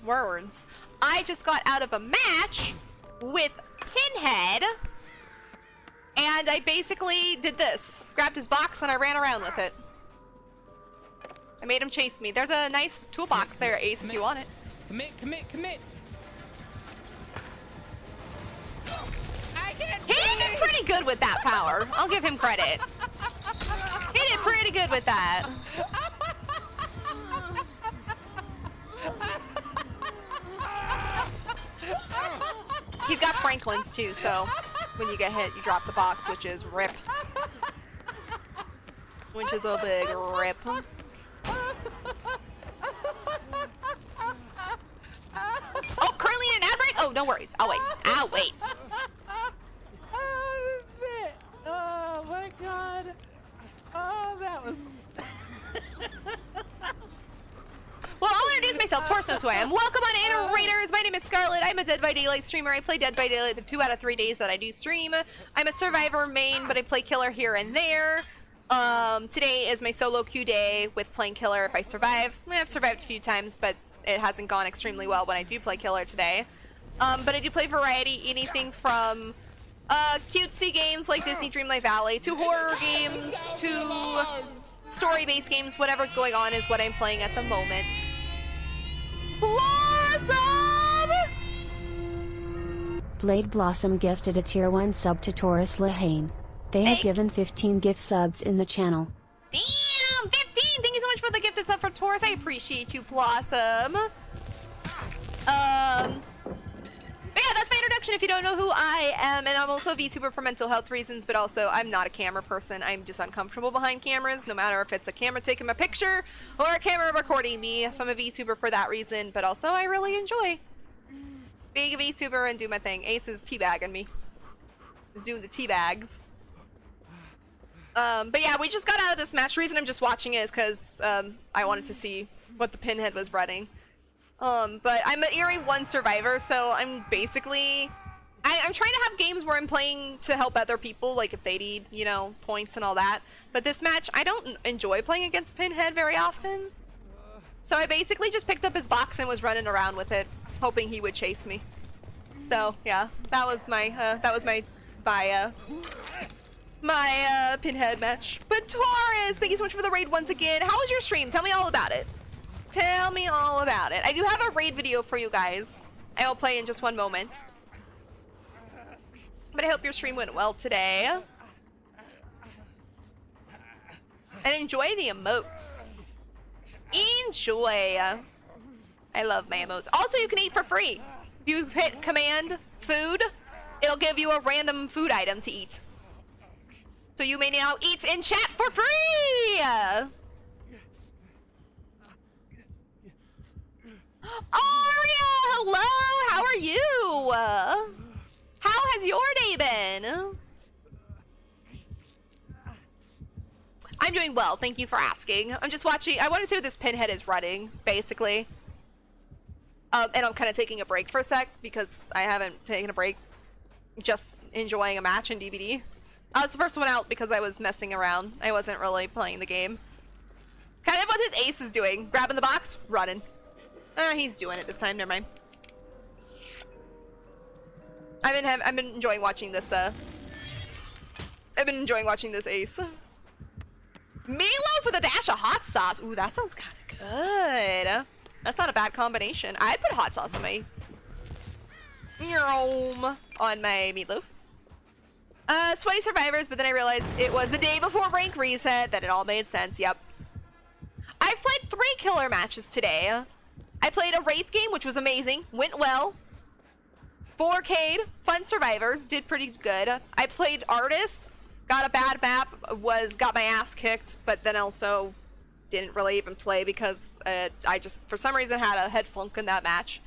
Words. I just got out of a match with Pinhead. And I basically did this. Grabbed his box and I ran around with it. I made him chase me. There's a nice toolbox there, Ace, if you want it. Commit. He did pretty good with that power. I'll give him credit. He did pretty good with that. He's got Franklin's too, so when you get hit, you drop the box, which is rip. Which is a big rip. Oh, currently in an ad break? Oh, no worries. I'll wait. I'll wait. Oh, shit. Oh, my God. Oh, that was... Well, I'll introduce myself. Taurus knows who I am. Welcome on in, Raiders. My name is Scarlett. I'm a Dead by Daylight streamer. I play Dead by Daylight the 2 out of 3 days that I do stream. I'm a survivor main, but I play killer here and there. Today is my solo queue day with playing killer if I survive. I've survived a few times, but it hasn't gone extremely well when I do play killer today. But I do play variety, anything from cutesy games like Disney Dreamlight Valley to horror games to story-based games. Whatever's going on is what I'm playing at the moment. Blossom! Blade Blossom gifted a tier 1 sub to Taurus Lehane. They have given 15 gift subs in the channel. Damn! 15! Thank you so much for the gifted sub for Taurus. I appreciate you, Blossom. But yeah, that's my introduction if you don't know who I am. And I'm also a VTuber for mental health reasons, but also I'm not a camera person. I'm just uncomfortable behind cameras, no matter if it's a camera taking my picture or a camera recording me. So I'm a VTuber for that reason, but also I really enjoy being a VTuber and do my thing. Ace is teabagging me. He's doing the teabags. But yeah, we just got out of this match. The reason I'm just watching it is because I wanted to see what the Pinhead was running. But I'm an Eerie 1 survivor, so I'm basically... I'm trying to have games where I'm playing to help other people, like if they need, you know, points and all that. But this match, I don't enjoy playing against Pinhead very often. So I basically just picked up his box and was running around with it, hoping he would chase me. So, yeah, that was my Pinhead match. But Taurus, thank you so much for the raid once again. How was your stream? Tell me all about it. Tell me all about it. I do have a raid video for you guys. I will play in just one moment. But I hope your stream went well today. And enjoy the emotes. Enjoy. I love my emotes. Also, you can eat for free. If you hit command food, it'll give you a random food item to eat. So you may now eat in chat for free! Aria, hello! How are you? How has your day been? I'm doing well. Thank you for asking. I'm just watching. I want to see what this pinhead is running, basically. And I'm kind of taking a break for a sec because I haven't taken a break. Just enjoying a match in DVD. I was the first one out because I was messing around. I wasn't really playing the game. Kind of what his ace is doing. Grabbing the box, running. He's doing it this time. Never mind. I've been enjoying watching this. I've been enjoying watching this ace. Meatloaf with a dash of hot sauce. Ooh, that sounds kind of good. That's not a bad combination. I'd put hot sauce on my meatloaf. Sweaty survivors, but then I realized it was the day before rank reset that it all made sense. Yep. I've played 3 killer matches today. I played a Wraith game, which was amazing. Went well. 4K'd. Fun survivors. Did pretty good. I played Artist. Got a bad map. Got my ass kicked, but then also didn't really even play because I just, for some reason, had a head flunk in that match.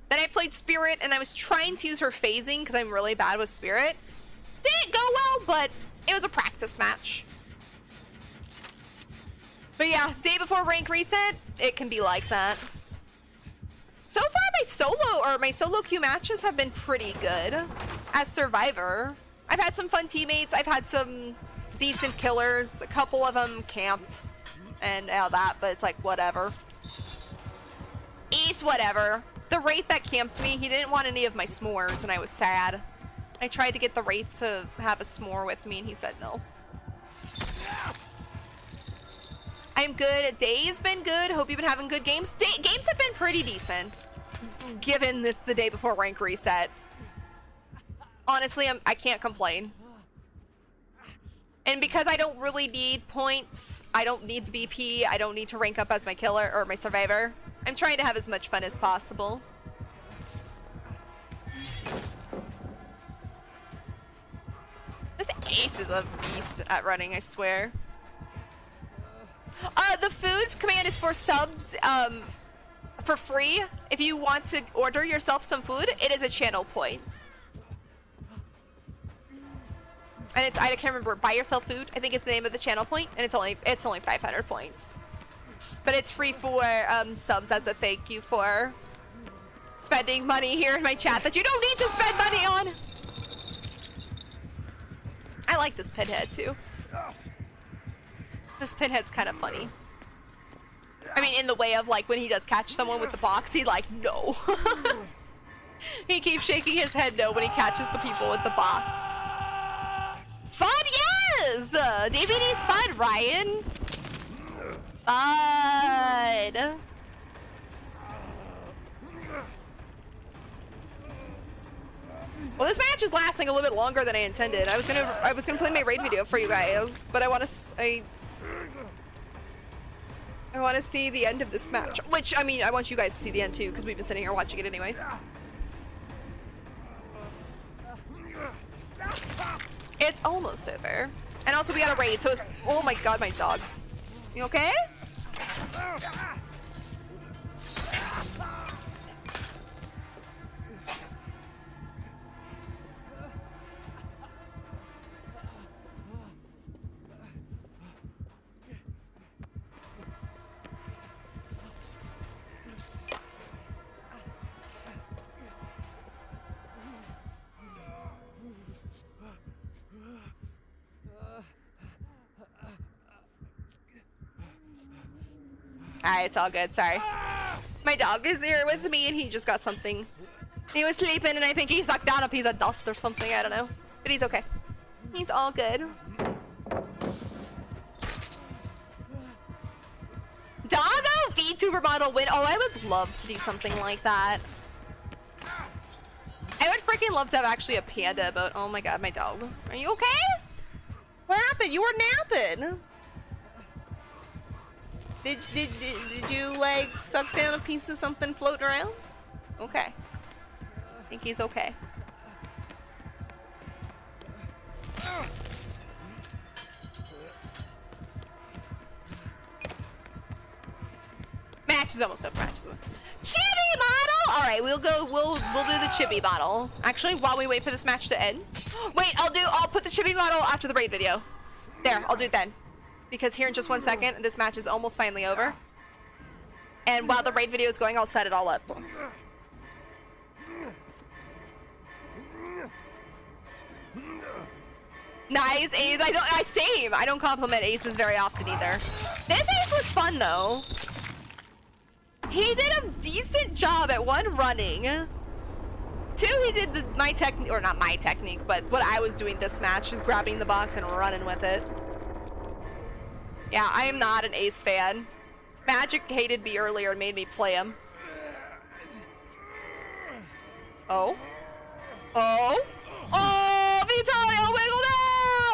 Then I played Spirit, and I was trying to use her phasing because I'm really bad with Spirit. Didn't go well, but it was a practice match. But yeah, day before rank reset, it can be like that. So far, my solo queue matches have been pretty good as Survivor. I've had some fun teammates. I've had some decent killers. A couple of them camped and all that, but it's like, whatever. It's whatever. The Wraith that camped me, he didn't want any of my s'mores, and I was sad. I tried to get the Wraith to have a s'more with me, and he said no. I'm good. Day's been good. Hope you've been having good games. Games have been pretty decent, given it's the day before rank reset. Honestly, I can't complain. And because I don't really need points, I don't need the BP, I don't need to rank up as my killer or my survivor, I'm trying to have as much fun as possible. This ace is a beast at running, I swear. The food command is for subs, for free. If you want to order yourself some food, it is a channel point. And it's, I can't remember, buy yourself food, I think it's the name of the channel point, and it's only 500 points. But it's free for subs as a thank you for spending money here in my chat that you don't need to spend money on. I like this pinhead too. This pinhead's kind of funny. I mean, in the way of like when he does catch someone with the box, he's like, no. He keeps shaking his head no when he catches the people with the box. Fun, yes! DVD's fun, Ryan. Fun. Well, this match is lasting a little bit longer than I intended. I was gonna play my raid video for you guys, but I want to see the end of this match. Which, I mean, I want you guys to see the end too, because we've been sitting here watching it anyways. It's almost over. And also we got a raid, so it's, oh my god, my dog. You okay? Alright, it's all good, sorry. My dog is here with me and he just got something. He was sleeping and I think he sucked down a piece of dust or something, I don't know. But he's okay. He's all good. Doggo VTuber model win. Oh, I would love to do something like that. I would freaking love to have actually a panda, but oh my god, my dog. Are you okay? What happened? You were napping. Did you like suck down a piece of something floating around? Okay. I think he's okay. Match is almost over. Match is over. Chibi bottle. All right, we'll do the chibi bottle. Actually, while we wait for this match to end. Wait, I'll put the chibi bottle after the raid video. There, I'll do it then. because here in just 1 second, this match is almost finally over. And while the raid video is going, I'll set it all up. Nice, Ace. Same. I don't compliment aces very often either. This ace was fun though. He did a decent job at 1, running. 2, he did my technique, or not my technique, but what I was doing this match, just grabbing the box and running with it. Yeah, I am not an ace fan. Magic hated me earlier and made me play him. Oh. Oh. Oh, Vitalia wiggled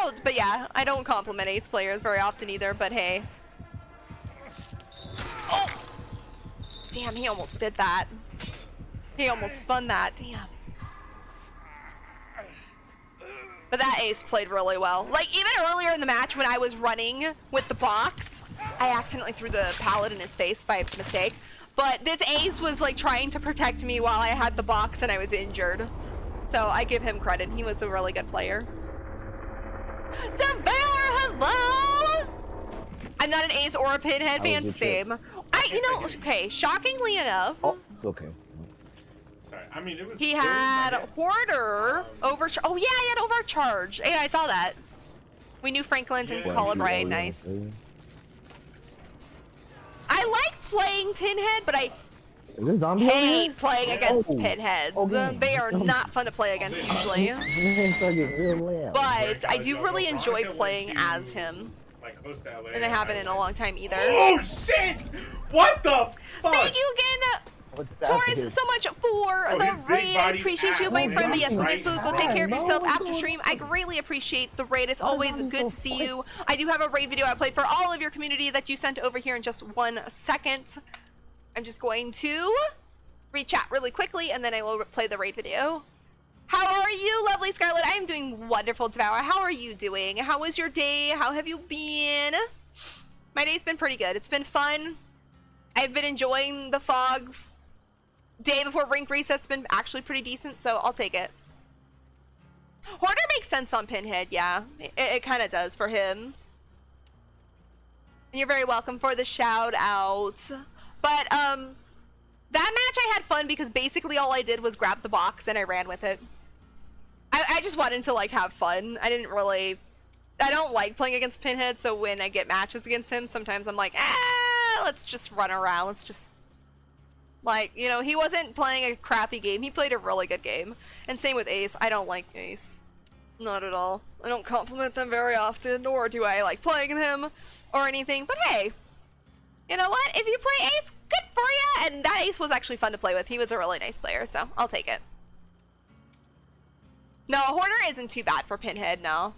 out! But yeah, I don't compliment ace players very often either, but hey. Oh! Damn, he almost did that. He almost spun that, damn. But that ace played really well. Like, even earlier in the match when I was running with the box, I accidentally threw the pallet in his face by mistake. But this ace was like trying to protect me while I had the box and I was injured. So I give him credit. He was a really good player. Devour, hello! I'm not an ace or a pinhead fan, same. Okay, shockingly enough. Oh, okay. Sorry, I mean, it was. He had Hoarder overcharge. Oh yeah, he had overcharge. Yeah, I saw that. We knew Franklin's and Calibrate. Nice. I like playing Pinhead, but I hate playing against Pinheads. They are not fun to play against usually. But I do really enjoy playing as him. And I haven't in a long time either. Oh shit! What the fuck? Thank you again, Taurus, so much for the raid. I appreciate you, my friend. But yes, go get food. Go take care of yourself after stream. I greatly appreciate the raid. It's always good to see you. I do have a raid video I played for all of your community that you sent over here in just 1 second. I'm just going to read chat really quickly, and then I will play the raid video. How are you, lovely Scarlet? I am doing wonderful, Devour. How are you doing? How was your day? How have you been? My day's been pretty good. It's been fun. I've been enjoying the fog. Day before rank reset's been actually pretty decent, so I'll take it. Hoarder makes sense on Pinhead, yeah. It kind of does for him. And you're very welcome for the shout out. But, that match I had fun because basically all I did was grab the box and I ran with it. I just wanted to, like, have fun. I don't like playing against Pinhead, so when I get matches against him, sometimes I'm like, let's just run around. Let's just, like, you know, he wasn't playing a crappy game. He played a really good game. And same with Ace. I don't like Ace. Not at all. I don't compliment them very often, nor do I like playing him or anything. But hey, you know what? If you play Ace, good for you. And that Ace was actually fun to play with. He was a really nice player, so I'll take it. No, Hoarder isn't too bad for Pinhead, no.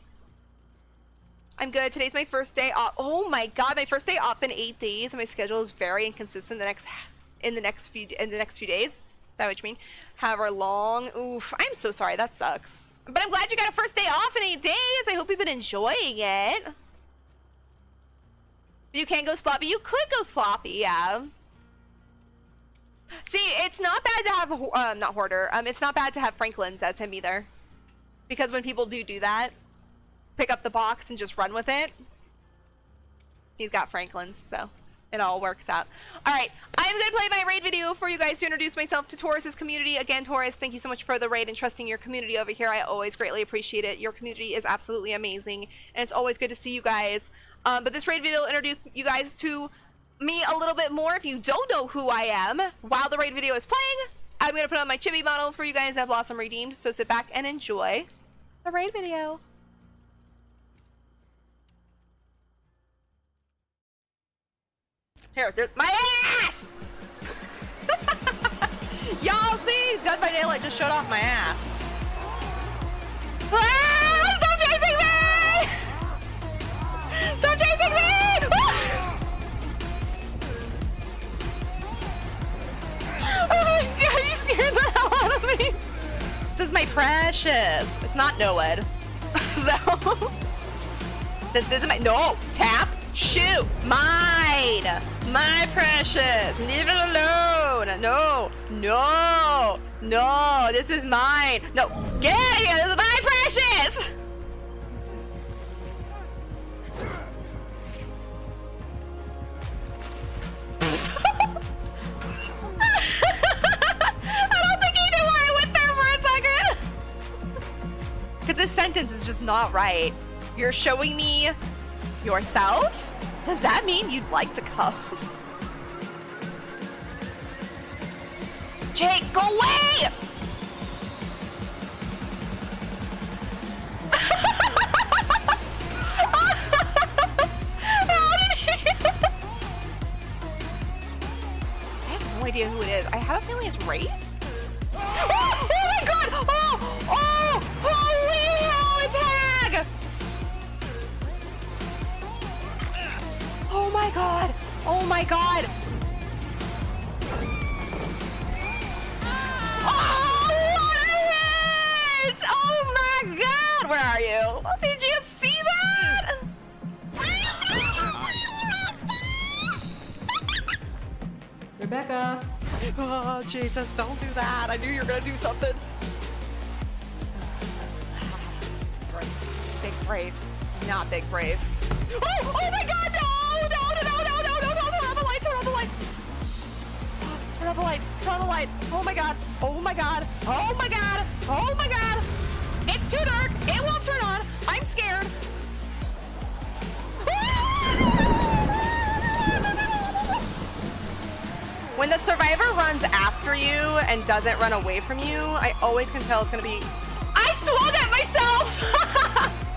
I'm good. Today's my first day off. Oh my god, my first day off in 8 days, and my schedule is very inconsistent in the next few days. Is that what you mean? However long. Oof. I'm so sorry. That sucks. But I'm glad you got a first day off in 8 days. I hope you've been enjoying it. You can go sloppy. You could go sloppy, yeah. See, it's not bad to have not Hoarder. It's not bad to have Franklin's as him either. Because when people do that, pick up the box and just run with it, he's got Franklin's, so it all works out. All right, I'm going to play my raid video for you guys to introduce myself to Taurus's community. Again, Taurus, thank you so much for the raid and trusting your community over here. I always greatly appreciate it. Your community is absolutely amazing, and it's always good to see you guys. But this raid video will introduce you guys to me a little bit more if you don't know who I am. While the raid video is playing, I'm going to put on my chibi model for you guys that Blossom redeemed, so sit back and enjoy the raid video. Here, there's my ass! Y'all see? Dead by Daylight just showed off my ass. Ah, stop chasing me! Stop chasing me! Oh my god, you scared the hell out of me! This is my precious. It's not Noed. So this isn't my tap. Shoot! Mine! My precious! Leave it alone! No! No! No! This is mine! No! Get out of here! This is my precious! not right. You're showing me yourself? Does that mean you'd like to come? Jake, go away! How did he? I have no idea who it is. I have a feeling it's Wraith. Oh, oh my god! Oh! Oh! Holy hell, it's Hag! Oh my god! Oh my god! Oh, what a hit! Oh my god! Where are you? Did you see that? Rebecca. Oh, Jesus, don't do that. I knew you were gonna do something. Big brave. Not big brave. Oh, oh my god, no! No, no, no, no, no, no, no, turn on the light, turn on the light. Turn on the light, turn on the light. Oh my god, oh my god, oh my god, oh my god. It's too dark, it won't turn on. I'm scared. When the survivor runs after you and doesn't run away from you, I always can tell it's gonna be... I swung at myself!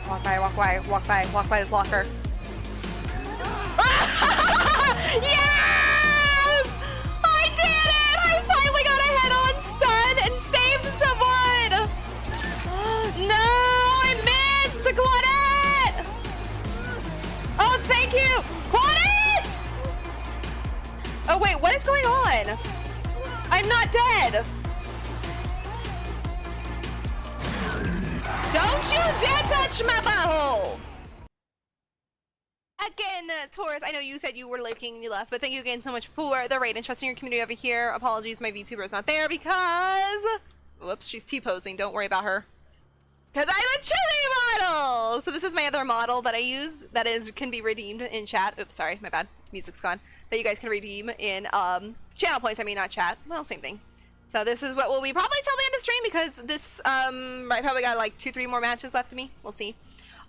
Walk by, walk by, walk by, walk by this locker. Yes! I did it! I finally got a head-on stun and saved someone! No! I missed! Claudette! Oh, thank you! Claudette! Oh, wait, what is going on? I'm not dead! Don't you dare touch my butthole! Again, Taurus, I know you said you were lurking and you left, but thank you again so much for the raid and trusting your community over here. Apologies, my VTuber is not there because... Whoops, she's T-posing. Don't worry about her. Because I'm a chili model! So this is my other model that I use that can be redeemed in chat. Oops, sorry, my bad. Music's gone. That you guys can redeem in channel points, I mean, not chat. Well, same thing. So this is what will be probably till the end of stream because this, I probably got like 2-3 more matches left of me. We'll see.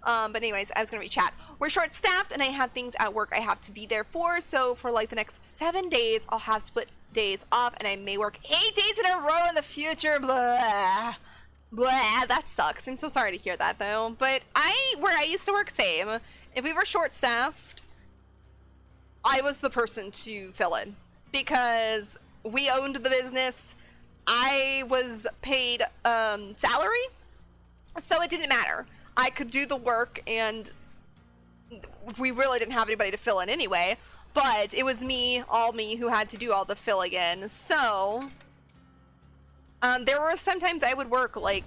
But anyways, I was gonna read chat. We're short-staffed and I have things at work I have to be there for. So for like the next 7 days, I'll have split days off and I may work 8 days in a row in the future. Blah. Blah. That sucks. I'm so sorry to hear that though. But where I used to work, same. If we were short-staffed, I was the person to fill in because we owned the business. I was paid salary, so it didn't matter. I could do the work, and we really didn't have anybody to fill in anyway, but it was me, all me, who had to do all the filling in. So there were sometimes I would work like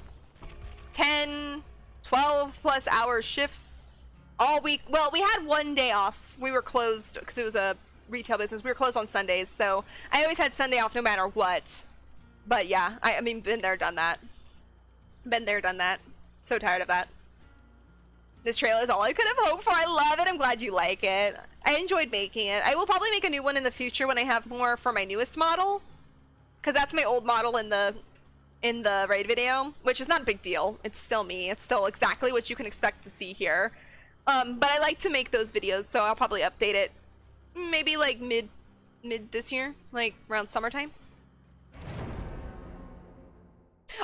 10, 12 plus hour shifts all week. Well, we had one day off. We were closed because it was a retail business. We were closed on Sundays, so I always had Sunday off no matter what. But yeah, I mean, been there, done that. Been there, done that. So tired of that. This trailer is all I could have hoped for. I love it. I'm glad you like it. I enjoyed making it. I will probably make a new one in the future when I have more for my newest model. Because that's my old model in the raid video, which is not a big deal. It's still me. It's still exactly what you can expect to see here. But I like to make those videos, so I'll probably update it maybe like mid this year, like around summertime.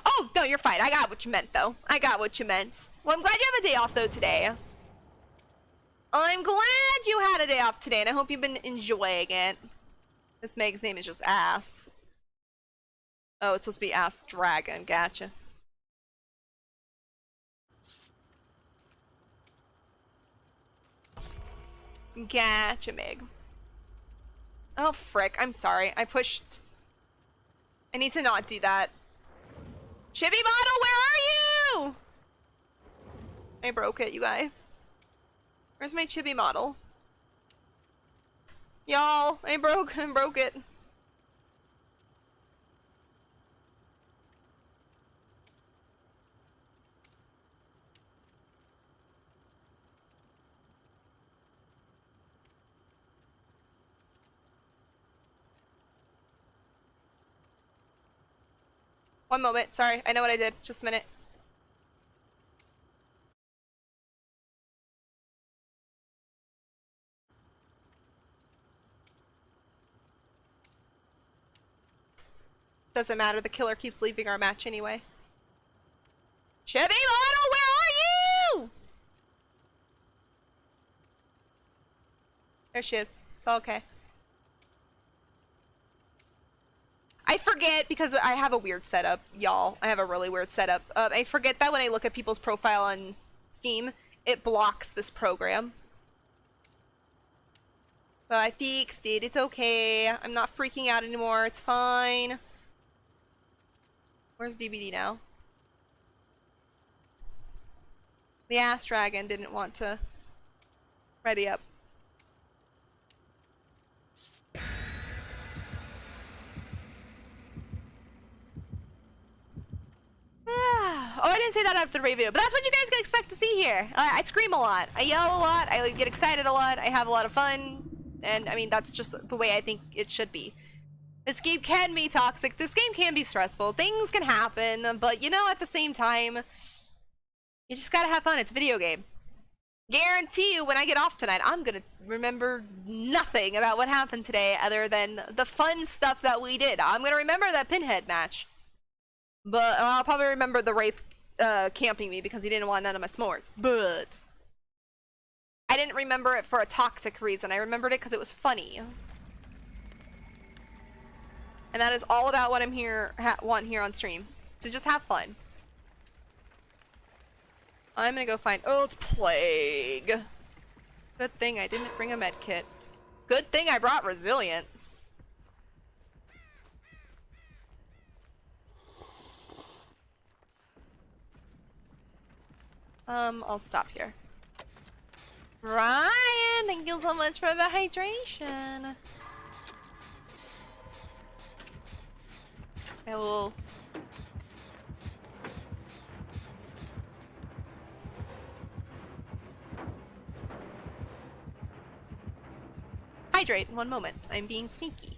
Oh, no, you're fine. I got what you meant, though. I got what you meant. Well, I'm glad you have a day off, though, today. I'm glad you had a day off today, and I hope you've been enjoying it. This Meg's name is just Ass. Oh, it's supposed to be Ass Dragon. Gotcha. Gotcha, Meg. Oh, frick. I'm sorry. I pushed... I need to not do that. Chibi model, where are you? I broke it, you guys. Where's my chibi model? Y'all, I broke it. One moment, sorry. I know what I did. Just a minute. Doesn't matter, the killer keeps leaving our match anyway. Chevy Model, where are you? There she is. It's all okay. I forget because I have a weird setup, y'all. I have a really weird setup. I forget that when I look at people's profile on Steam, it blocks this program. So I fixed it. It's okay. I'm not freaking out anymore. It's fine. Where's DVD now? The ass dragon didn't want to ready up. Oh, I didn't say that after the raid video, but that's what you guys can expect to see here. I scream a lot, I yell a lot, I get excited a lot, I have a lot of fun, and I mean, that's just the way I think it should be. This game can be toxic, this game can be stressful, things can happen, but you know, at the same time, you just gotta have fun. It's a video game. Guarantee you, when I get off tonight, I'm gonna remember nothing about what happened today other than the fun stuff that we did. I'm gonna remember that Pinhead match. But I'll probably remember the Wraith camping me because he didn't want none of my s'mores. But I didn't remember it for a toxic reason. I remembered it because it was funny. And that is all about what I'm want here on stream. So just have fun. I'm gonna go find... Oh, it's Plague. Good thing I didn't bring a med kit. Good thing I brought Resilience. I'll stop here. Ryan, thank you so much for the hydration. I will... hydrate in one moment. I'm being sneaky.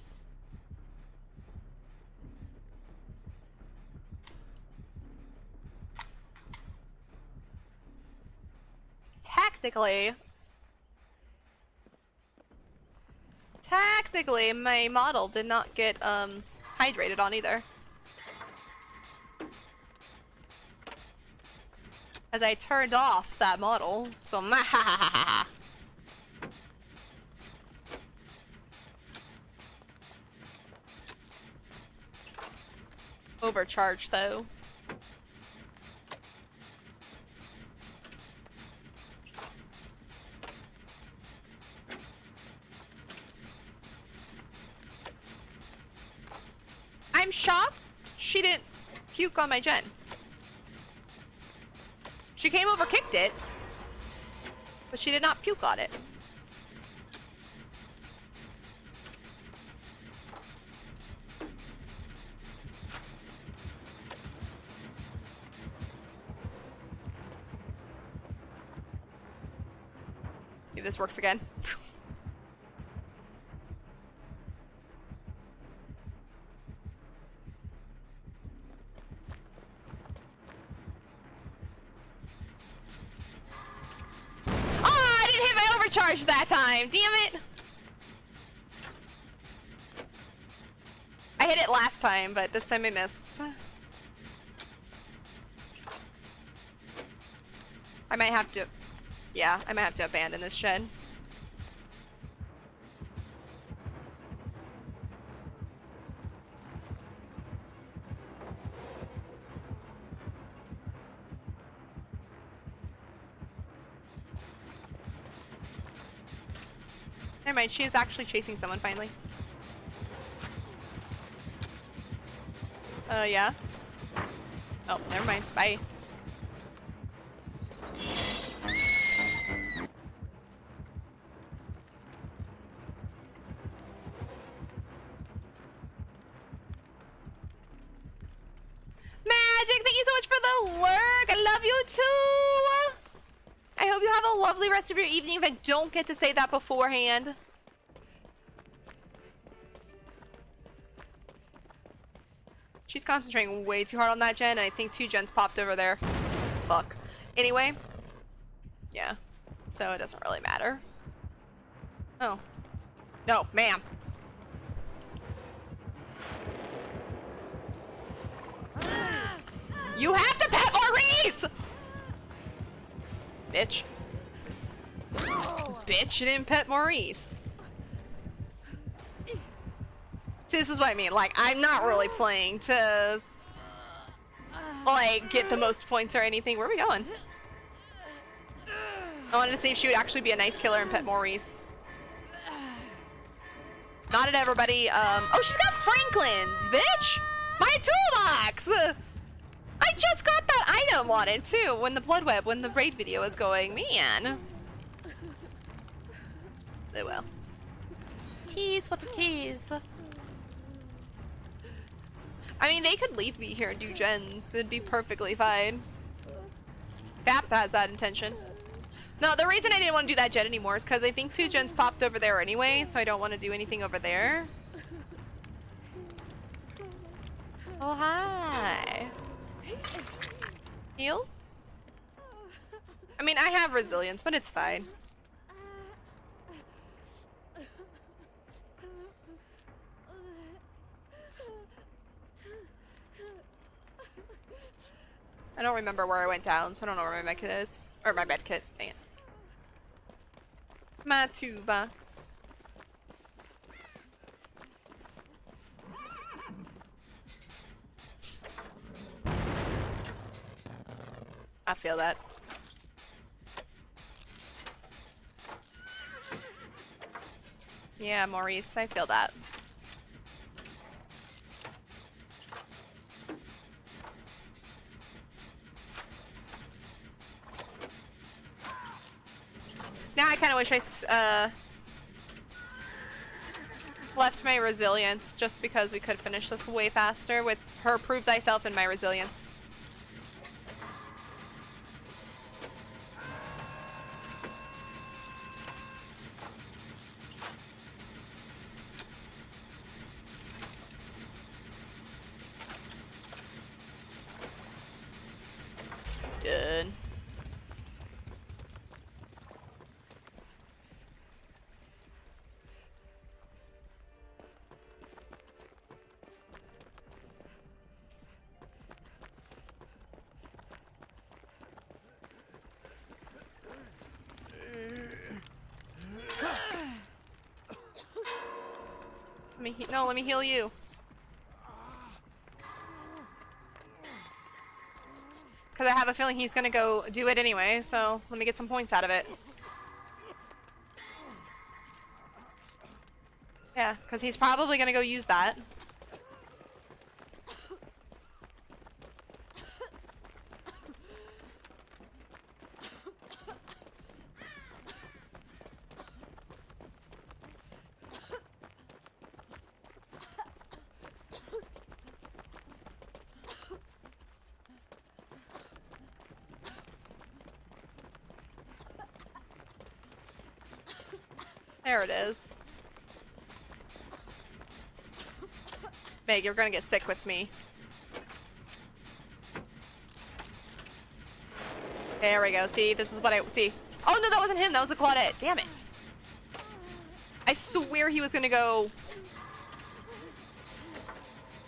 Tactically, my model did not get hydrated on either. As I turned off that model, so overcharged though. I'm shocked she didn't puke on my gen. She came over, kicked it, but she did not puke on it. See if this works again. Charge that time, damn it! I hit it last time, but this time I missed. I might have to, yeah, I might have to abandon this shed. Never mind, she is actually chasing someone finally. Yeah. Oh, never mind. Bye. Magic, thank you so much for the lurk. I love you too. I hope you have a lovely rest of your evening if I don't get to say that beforehand. She's concentrating way too hard on that gen, and I think 2 gens popped over there. Fuck. Anyway. Yeah. So it doesn't really matter. Oh. No, ma'am. You have to pet Maurice! Bitch. Bitch, you didn't pet Maurice. See, this is what I mean. Like, I'm not really playing to, like, get the most points or anything. Where are we going? I wanted to see if she would actually be a nice killer and pet Maurice. Not at everybody. Oh, she's got Franklin's, bitch! My toolbox! I just got that item on it, too, when the raid video was going. Man. Oh, well. Tease, what the tease? I mean, they could leave me here and do gens. It'd be perfectly fine. Fap has that intention. No, the reason I didn't want to do that gen anymore is because I think 2 gens popped over there anyway, so I don't want to do anything over there. Oh, hi. Heals? I mean, I have resilience, but it's fine. I don't remember where I went down, so I don't know where my med kit is. Or my med kit. Dang it. My toolbox. I feel that. Yeah, Maurice, I feel that. Now I kind of wish I left my resilience just because we could finish this way faster with her prove thyself and my resilience. Good. Let me heal you. Because I have a feeling he's gonna go do it anyway, so let me get some points out of it. Yeah, because he's probably gonna go use that. There it is. Meg, you're gonna get sick with me. There we go. See, this is what I see. Oh no, that wasn't him. That was a Claudette. Damn it. I swear he was gonna go.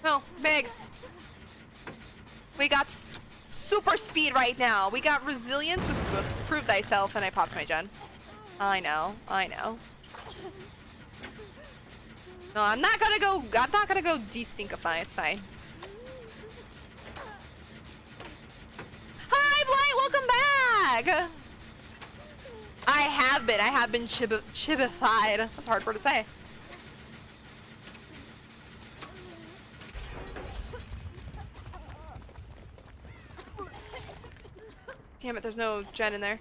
No, Meg. We got super speed right now. We got resilience with whoops, prove thyself, and I popped my gen. I know. I know. No, I'm not gonna go de-stinkify, it's fine. Hi, Blight, welcome back! I have been chibified. That's a hard word to say. Damn it, there's no gen in there.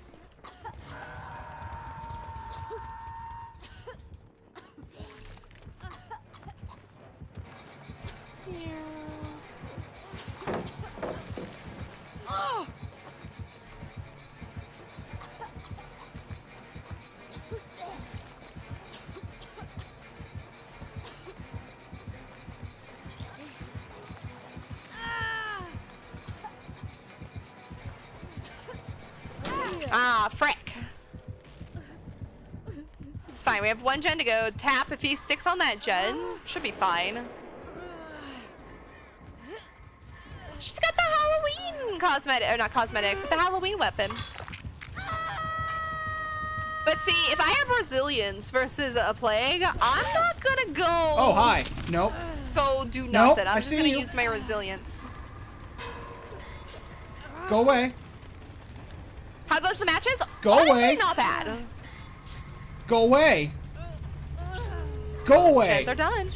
Ah, frick. It's fine. We have 1 gen to go. Tap if he sticks on that gen. Should be fine. She's got the Halloween cosmetic, or not cosmetic, but the Halloween weapon. But see, if I have resilience versus a plague, I'm not gonna go. Oh, hi. Nope. Go do Nope, nothing. I'm I just see gonna you. use my resilience. Go away. How goes the matches? Go Honestly, away. not bad. Go away. Go away. Gens are done.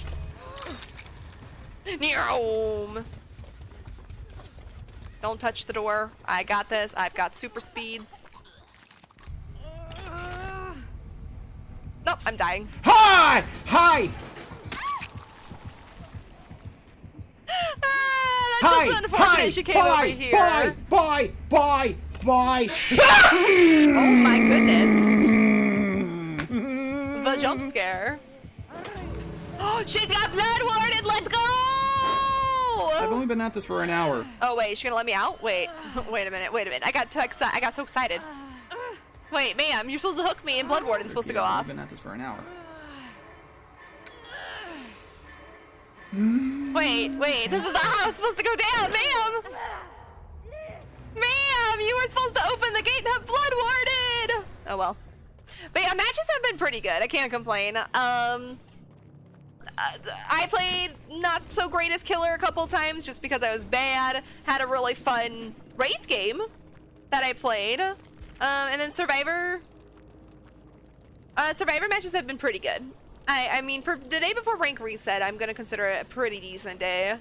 Neom. Don't touch the door. I got this. I've got super speeds. Nope, I'm dying. Hi! Hi! That's just unfortunate she came over here. Bye! Oh my goodness. The jump scare. Oh, she got blood warded. Let's go! I've only been at this for an hour. Oh wait, is she gonna let me out? Wait, wait a minute. I got so excited. Wait, ma'am, you're supposed to hook me and blood warden's supposed to go off. I've been at this for an hour. Wait, this is not how it's supposed to go down, ma'am! Ma'am, you were supposed to open the gate and have blood warded! Oh well. But yeah, matches have been pretty good, I can't complain. I played not so great as Killer a couple times just because I was bad. Had a really fun Wraith game that I played. And then Survivor matches have been pretty good. I mean, for the day before rank reset, I'm gonna consider it a pretty decent day.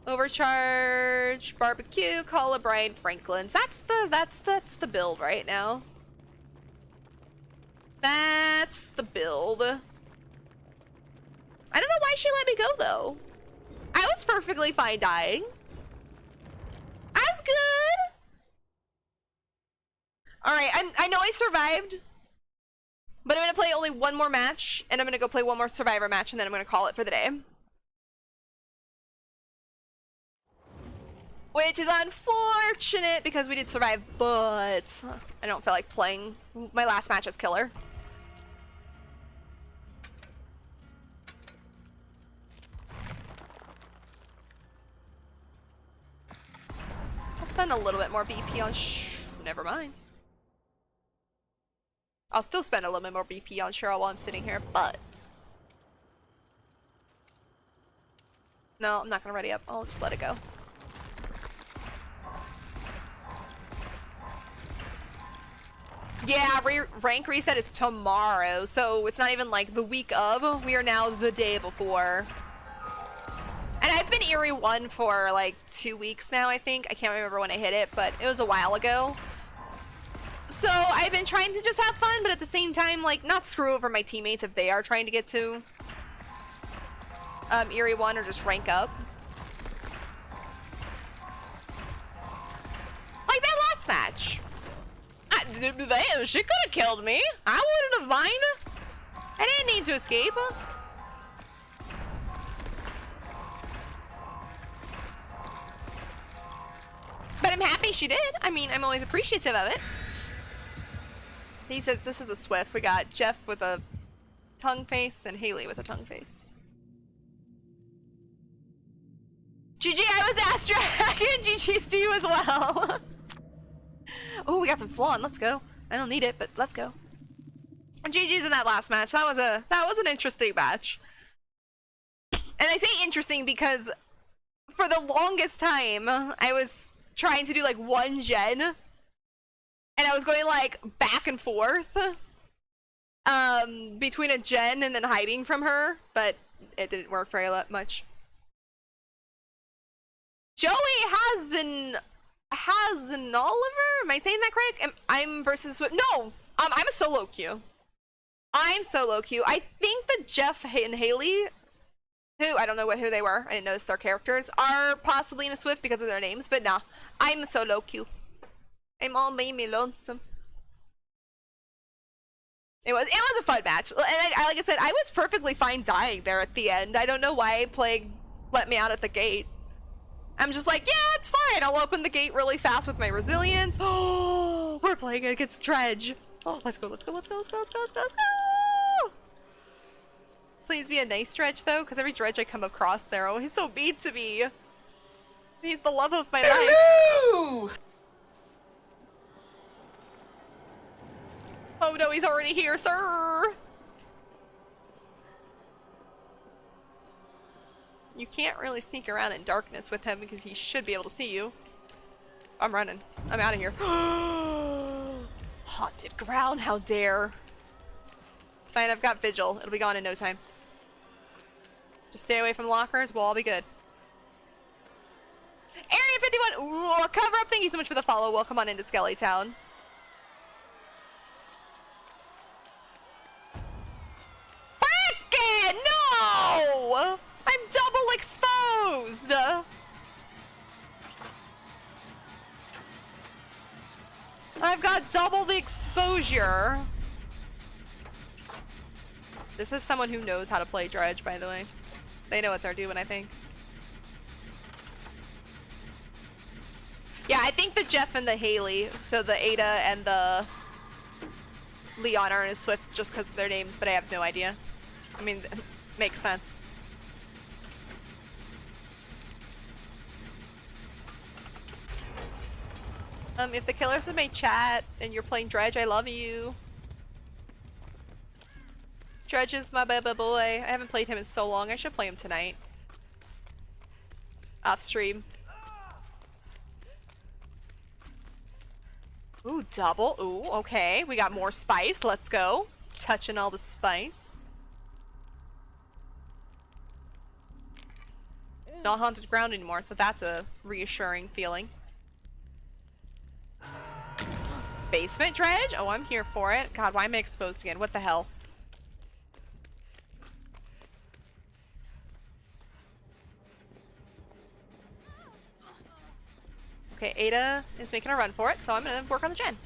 Overcharge, barbecue, Colubrine, Franklin's. That's the build right now. That's the build. I don't know why she let me go though. I was perfectly fine dying. I was good. All right, I know I survived. But I'm going to play only one more match, and I'm going to go play one more Survivor match, and then I'm going to call it for the day. Which is unfortunate, because we did survive, but I don't feel like playing my last match as Killer. I'll spend a little bit more BP on never mind. I'll still spend a little bit more BP on Cheryl while I'm sitting here, but... No, I'm not gonna ready up. I'll just let it go. Yeah, rank reset is tomorrow, so it's not even like the week of. We are now the day before. And I've been Eerie 1 for like 2 weeks now, I think. I can't remember when I hit it, but it was a while ago. So I've been trying to just have fun, but at the same time, like, not screw over my teammates if they are trying to get to Eerie 1 or just rank up. Like that last match. She could have killed me. I wouldn't have minded. I didn't need to escape. But I'm happy she did. I mean, I'm always appreciative of it. He says this is a Swift. We got Jeff with a tongue face and Haley with a tongue face. GG, I was Astra. GG's to you as well. Oh, we got some flan. Let's go. I don't need it, but let's go. GG's in that last match. That was an interesting match. And I say interesting because for the longest time I was trying to do like one gen. And I was going like back and forth between a gen and then hiding from her, but it didn't work very much. Joey has an Oliver? Am I saying that correct? I'm versus Swift. No, I'm a solo queue. I'm solo queue. I think that Jeff and Haley, who I don't know who they were, I didn't notice their characters, are possibly in a Swift because of their names, but nah, I'm a solo queue. I'm all made me lonesome. It was a fun match, and I like I said, I was perfectly fine dying there at the end. I don't know why Plague let me out at the gate. I'm just like, yeah, it's fine. I'll open the gate really fast with my resilience. Oh, we're playing against Dredge. Oh, let's go, let's go, let's go, let's go, let's go, let's go, let's go. Please be a nice Dredge though, because every Dredge I come across there, oh, he's so mean to me. He's the love of my life. Oh no, he's already here, sir! You can't really sneak around in darkness with him because he should be able to see you. I'm running. I'm out of here. Haunted ground, how dare. It's fine, I've got vigil. It'll be gone in no time. Just stay away from lockers, we'll all be good. Area 51! Ooh, cover up, thank you so much for the follow. Welcome on into Skelly Town. Frickin' no! I'm double exposed! I've got double the exposure. This is someone who knows how to play Dredge, by the way. They know what they're doing, I think. Yeah, I think the Jeff and the Haley, so the Ada and the Leon are in a Swift just because of their names, but I have no idea. I mean, makes sense. If the killers have made chat and you're playing Dredge, I love you. Dredge is my baby boy. I haven't played him in so long. I should play him tonight. Off stream. Ooh, double. Ooh, okay. We got more spice. Let's go. Touching all the spice. Not haunted ground anymore, so that's a reassuring feeling. Basement Dredge? Oh, I'm here for it. God, why am I exposed again? What the hell? Okay, Ada is making a run for it, so I'm gonna work on the gen.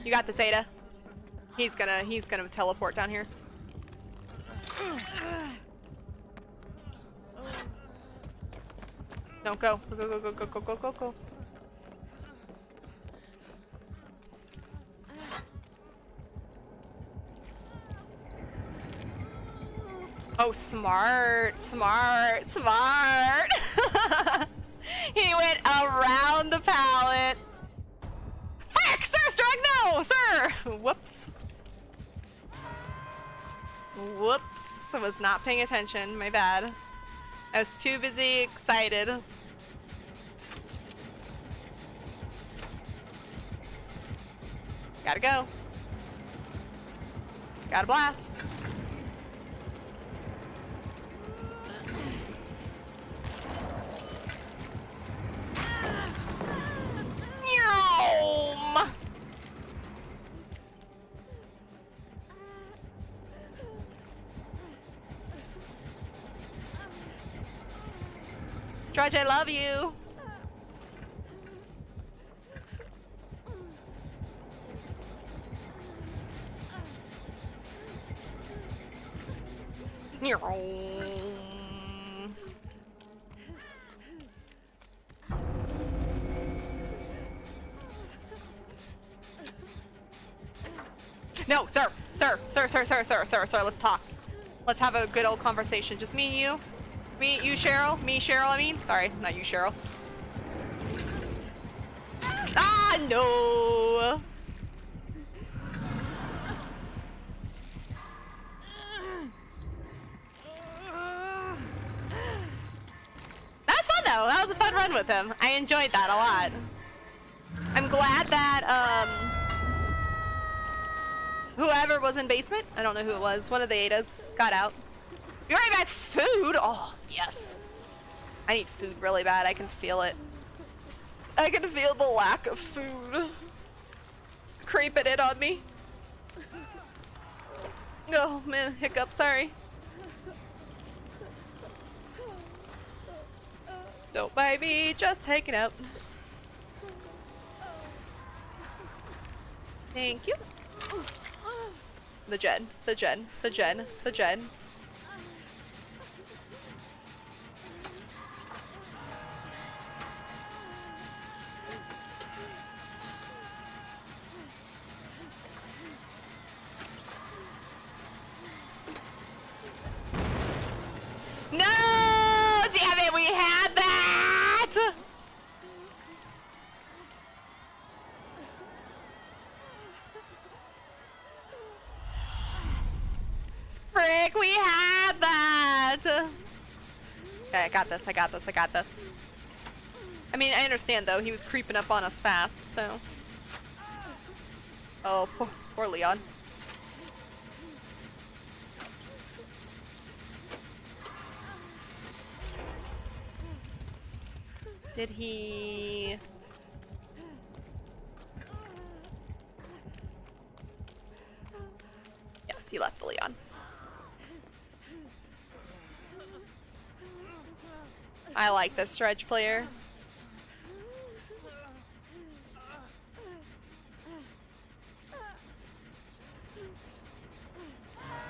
You got this, Ada. He's gonna teleport down here. No, go. Go. Oh, smart. He went around the pallet. Frick, sir, Strike, no, sir. Whoops. I was not paying attention, my bad. I was too busy excited. Gotta go. Gotta blast. Nyom! Dredge, I love you. No, sir, let's talk. Let's have a good old conversation. Just me and you. Me, you, Cheryl. Me, Cheryl, I mean. Sorry, not you, Cheryl. Ah, no. That's fun, though. That was a fun run with him. I enjoyed that a lot. I'm glad that, whoever was in basement, I don't know who it was, one of the Adas got out. You're right back. Food? Oh, yes. I need food really bad. I can feel it. I can feel the lack of food creeping in on me. Oh, man. Hiccup. Sorry. Don't mind me. Just hanging out. Thank you. The gen. like we had that. Okay, I got this, I got this, I got this. I mean, I understand though, he was creeping up on us fast, so. Oh, poor Leon. Did he... Yes, he left the Leon. I like this stretch player.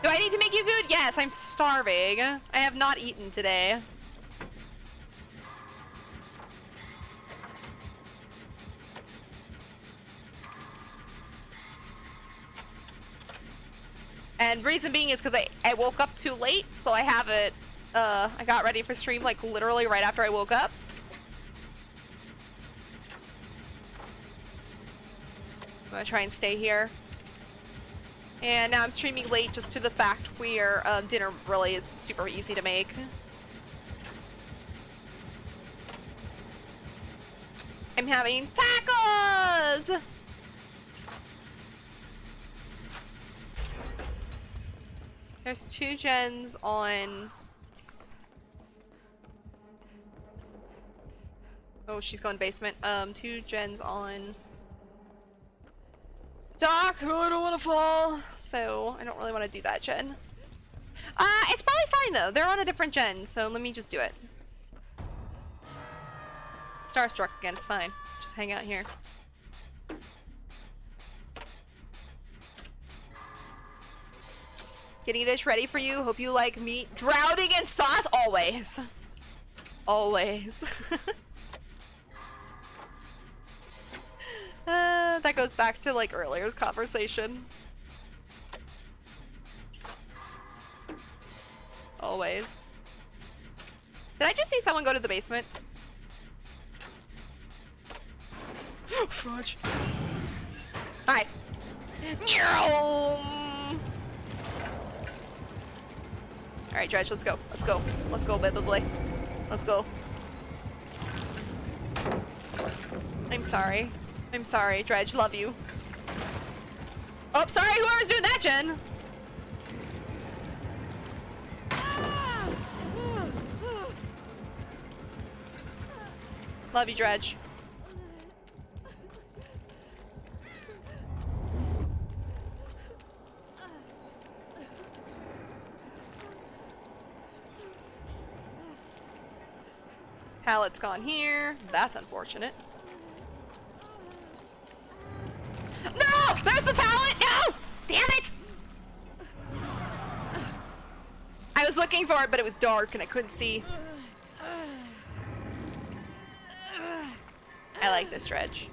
Do I need to make you food? Yes, I'm starving. I have not eaten today. And reason being is because I woke up too late, so I haven't, I got ready for stream like literally right after I woke up. I'm gonna try and stay here. And now I'm streaming late just to the fact where dinner really is super easy to make. I'm having tacos! There's 2 gens on... Oh, she's going basement. 2 gens on... Doc, oh, I don't want to fall. So, I don't really want to do that gen. It's probably fine though. They're on a different gen, so let me just do it. Starstruck again, it's fine. Just hang out here. Getting dish ready for you. Hope you like meat. Drowning in sauce? Always. Always. That goes back to like earlier's conversation. Always. Did I just see someone go to the basement? Fudge. Hi. Alright, Dredge, let's go. Let's go. Let's go, baby boy. Let's go. I'm sorry. I'm sorry, Dredge. Love you. Oh, sorry, whoever's doing that, Jen. Love you, Dredge. Pallet's gone here. That's unfortunate. No! There's the pallet! No! Damn it! I was looking for it, but it was dark and I couldn't see. I like this Dredge.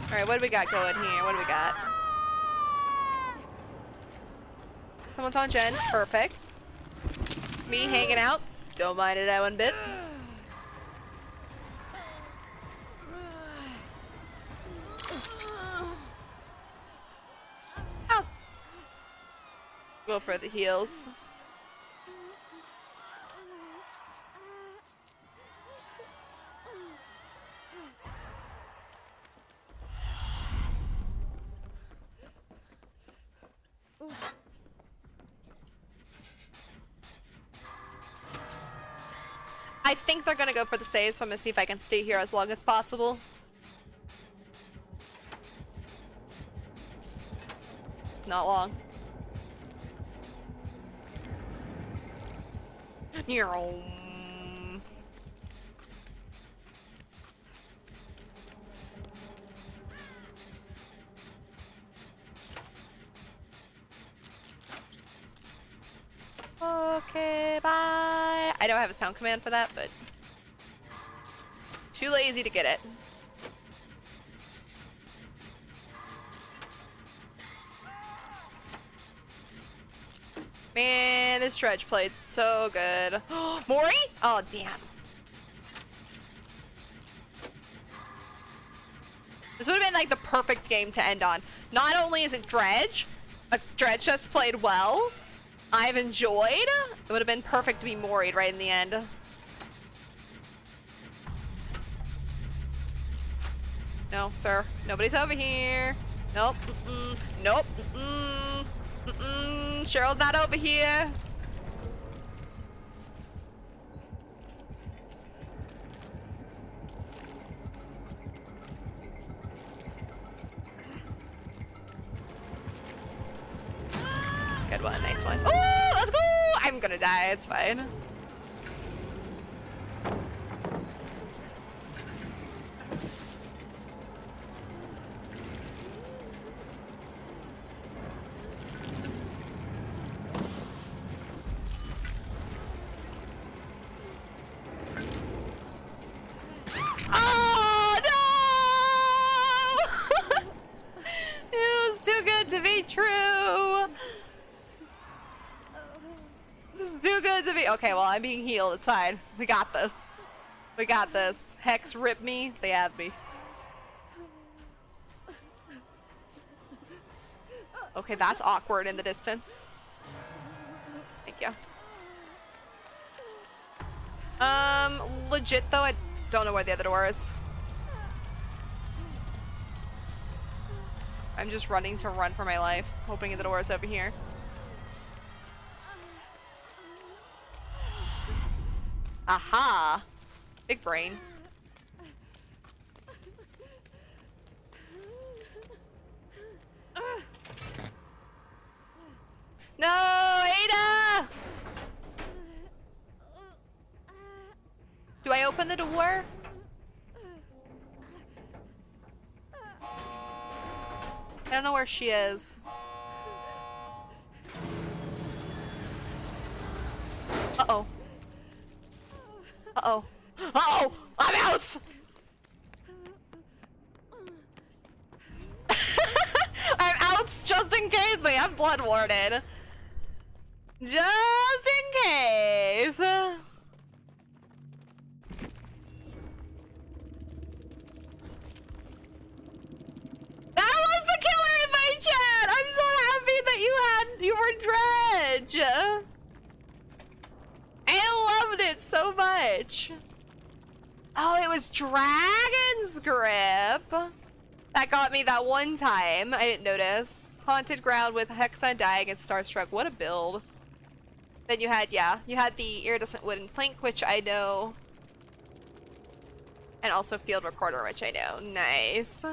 Alright, what do we got going here? What do we got? Someone's on Jen. Perfect. Me hanging out. Don't mind it one bit. I'll go for the heals. I think they're gonna go for the save, so I'm gonna see if I can stay here as long as possible. Not long. Okay, bye. I don't have a sound command for that, but too lazy to get it. Man, this Dredge played so good. Mori? Oh, damn. This would have been like the perfect game to end on. Not only is it Dredge, a Dredge that's played well, I've enjoyed. It would have been perfect to be Mori'd right in the end. No, sir. Nobody's over here. Nope. Nope. Cheryl's not over here. Good one, nice one. Oh, let's go! I'm gonna die, it's fine. Oh, no! It was too good to be true. This is too good to be. Okay, well, I'm being healed. It's fine. We got this. We got this. Hex rip me. They have me. Okay, that's awkward in the distance. Thank you. Legit though, I don't know where the other door is. I'm just running to run for my life, hoping the door is over here. Aha! Big brain. No, Ada! Do I open the door? I don't know where she is. Uh-oh. Uh-oh. Uh-oh! I'm out! I'm out just in case they have blood warded. Just in case. That was the killer in my chat! I'm so happy that you were Dredge! I loved it so much. Oh, it was Dragon's Grip. That got me that one time. I didn't notice. Haunted Ground with Hex Undying and Starstruck. What a build. Then you had, yeah, you had the Iridescent Wooden Plank, which I know. And also Field Recorder, which I know. Nice.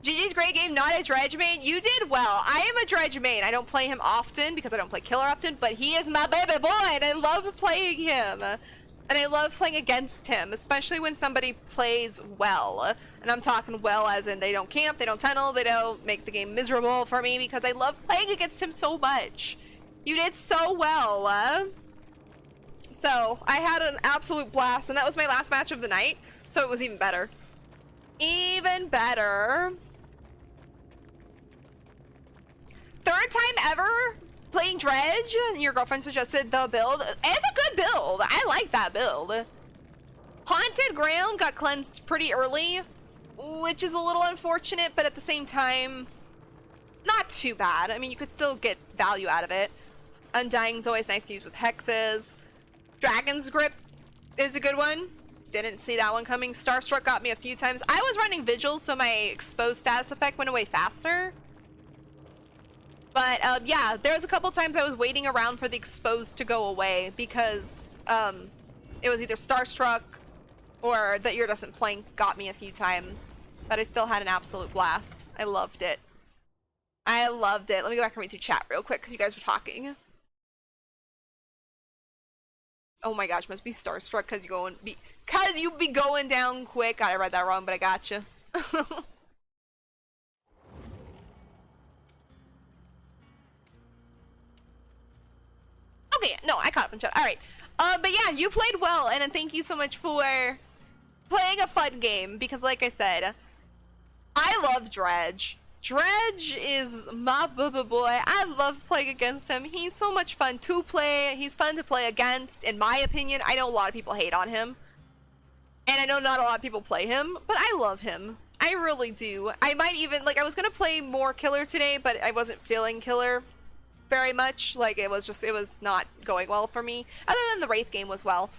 GG's great game, not a Dredge main. You did well. I am a Dredge main. I don't play him often because I don't play Killer often, but he is my baby boy and I love playing him. And I love playing against him, especially when somebody plays well. And I'm talking well as in they don't camp, they don't tunnel, they don't make the game miserable for me because I love playing against him so much. You did so well. So I had an absolute blast and that was my last match of the night. So it was even better. Even better. Third time ever playing Dredge, and your girlfriend suggested the build. It's a good build. I like that build. Haunted Ground got cleansed pretty early, which is a little unfortunate, but at the same time, not too bad. I mean, you could still get value out of it. Undying's always nice to use with hexes. Dragon's Grip is a good one. Didn't see that one coming. Starstruck got me a few times. I was running Vigils, so my exposed status effect went away faster. But yeah, there was a couple times I was waiting around for the exposed to go away because it was either Starstruck or the Iridescent Plank got me a few times. But I still had an absolute blast. I loved it. I loved it. Let me go back and read through chat real quick because you guys were talking. Oh my gosh, must be Starstruck because you be going down quick. God, I read that wrong, but I got you. Okay, no, I caught up in chat. All right, but yeah, you played well, and thank you so much for playing a fun game because, like I said, I love Dredge. Dredge is my boo-boo boy. I love playing against him. He's so much fun to play. He's fun to play against, in my opinion. I know a lot of people hate on him. And I know not a lot of people play him, but I love him. I really do. I might even, like, I was gonna play more Killer today, but I wasn't feeling Killer very much. Like, it was not going well for me. Other than the Wraith game was well.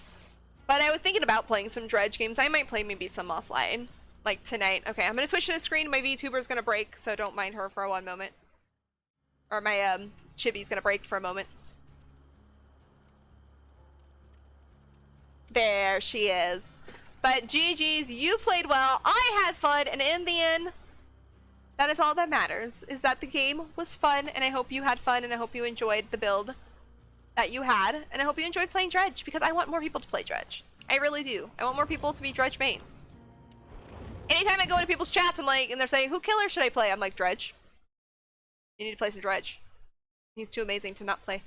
But I was thinking about playing some Dredge games. I might play maybe some offline, like tonight. Okay, I'm gonna switch to the screen. My VTuber's gonna break, so don't mind her for one moment. Or my Chibi's gonna break for a moment. There she is. But GG's, you played well. I had fun, and in the end, that is all that matters. Is that the game was fun, and I hope you had fun, and I hope you enjoyed the build that you had, and I hope you enjoyed playing Dredge, because I want more people to play Dredge. I really do. I want more people to be Dredge mains. Anytime I go into people's chats, I'm like, and they're saying, who Killer should I play? I'm like, Dredge. You need to play some Dredge. He's too amazing to not play.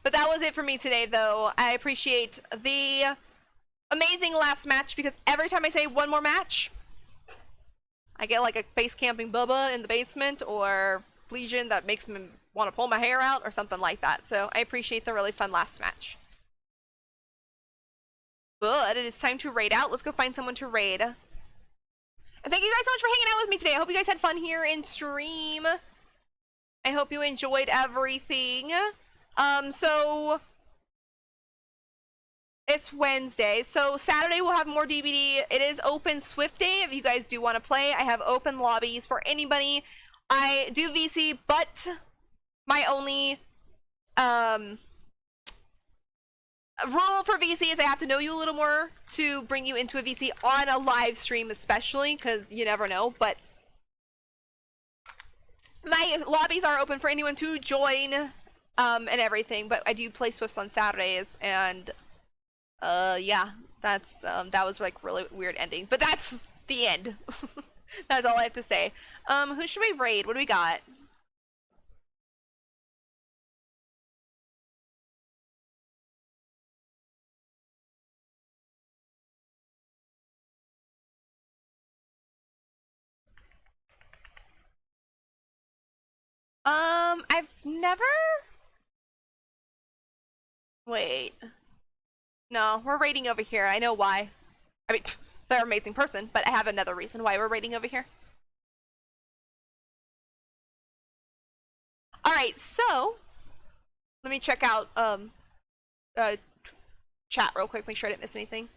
But that was it for me today, though. I appreciate the amazing last match, because every time I say one more match, I get like a base camping Bubba in the basement, or Legion that makes me want to pull my hair out, or something like that. So I appreciate the really fun last match. But it is time to raid out. Let's go find someone to raid. And thank you guys so much for hanging out with me today. I hope you guys had fun here in stream. I hope you enjoyed everything. So it's Wednesday, so Saturday we'll have more DBD. It is open Swift Day if you guys do want to play. I have open lobbies for anybody. I do VC, but my only rule for VC is I have to know you a little more to bring you into a VC on a live stream, especially because you never know. But my lobbies are open for anyone to join and everything, but I do play Swifts on Saturdays, and yeah, that's that was like really weird ending, but that's the end. That's all I have to say. Who should we raid? What do we got? I've never... Wait. No, we're raiding over here. I know why. I mean, they're an amazing person, but I have another reason why we're raiding over here. Alright, so... Let me check out, chat real quick, make sure I didn't miss anything.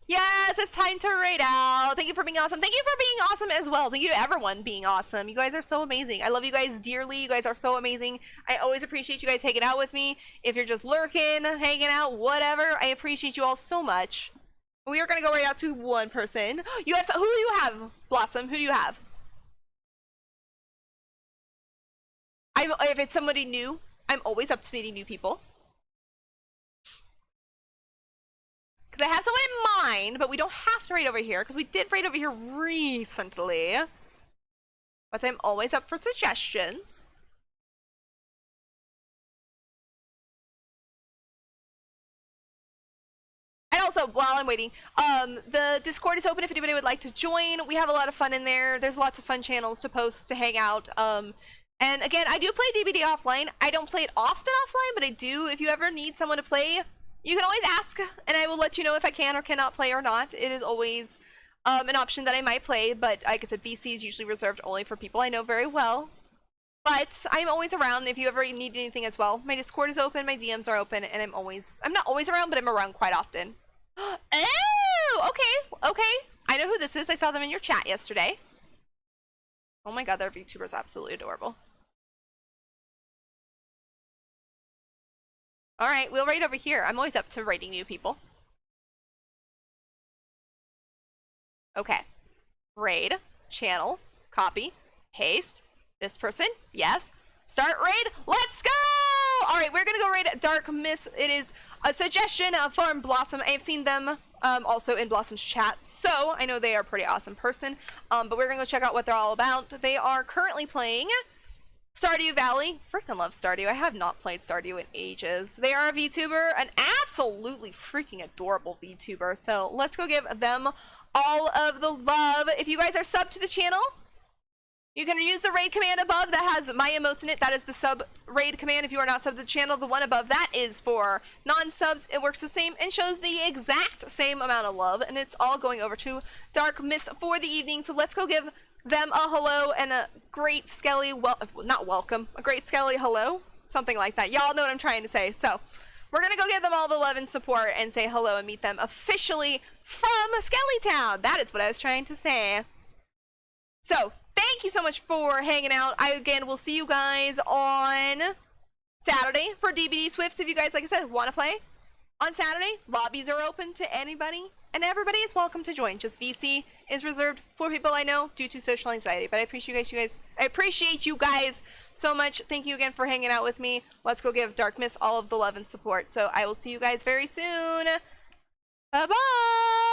Yes, it's time to raid out. Thank you for being awesome. Thank you for being awesome as well. Thank you to everyone being awesome. You guys are so amazing. I love you guys dearly. You guys are so amazing. I always appreciate you guys hanging out with me. If you're just lurking, hanging out, whatever, I appreciate you all so much. We are going to go right out to one person. You guys, who do you have, Blossom? Who do you have? If it's somebody new, I'm always up to meeting new people. Because I have someone in mind, but we don't have to raid over here, because we did raid over here recently. But I'm always up for suggestions. And also, while I'm waiting, the Discord is open if anybody would like to join. We have a lot of fun in there. There's lots of fun channels to post, to hang out. And again, I do play DBD offline. I don't play it often offline, but I do. If you ever need someone to play, you can always ask, and I will let you know if I can or cannot play or not. It is always an option that I might play, but like I said, VC is usually reserved only for people I know very well. But I'm always around if you ever need anything as well. My Discord is open, my DMs are open, and I'm not always around, but I'm around quite often. Oh, okay. I know who this is. I saw them in your chat yesterday. Oh my god, their VTuber is absolutely adorable. Alright, we'll raid over here. I'm always up to raiding new people. Okay. Raid, channel, copy, paste, this person, yes. Start raid, let's go! Alright, we're gonna go raid Dark Miss. It is a suggestion from Blossom. I have seen them also in Blossom's chat, so I know they are a pretty awesome person. But we're gonna go check out what they're all about. They are currently playing Stardew Valley. Freaking love Stardew. I have not played Stardew in ages. They are a VTuber, an absolutely freaking adorable VTuber. So let's go give them all of the love. If you guys are subbed to the channel, You can use the raid command above that has my emotes in it. That is the sub raid command if you are not subbed to the channel. The one above that is for non-subs. It works the same and shows the exact same amount of love. And it's all going over to Dark Miss for the evening. So let's go give them a hello and a great Skelly, not welcome, a great Skelly hello. Something like that. Y'all know what I'm trying to say. So we're going to go give them all the love and support and say hello and meet them officially from Skelly Town. That is what I was trying to say. So thank you so much for hanging out. I, again, will see you guys on Saturday for DBD Swifts. If you guys, like I said, want to play on Saturday, lobbies are open to anybody, and everybody is welcome to join. Just VC is reserved for people I know due to social anxiety. But I appreciate you guys. I appreciate you guys so much. Thank you again for hanging out with me. Let's go give Dark Miss all of the love and support. So I will see you guys very soon. Bye-bye.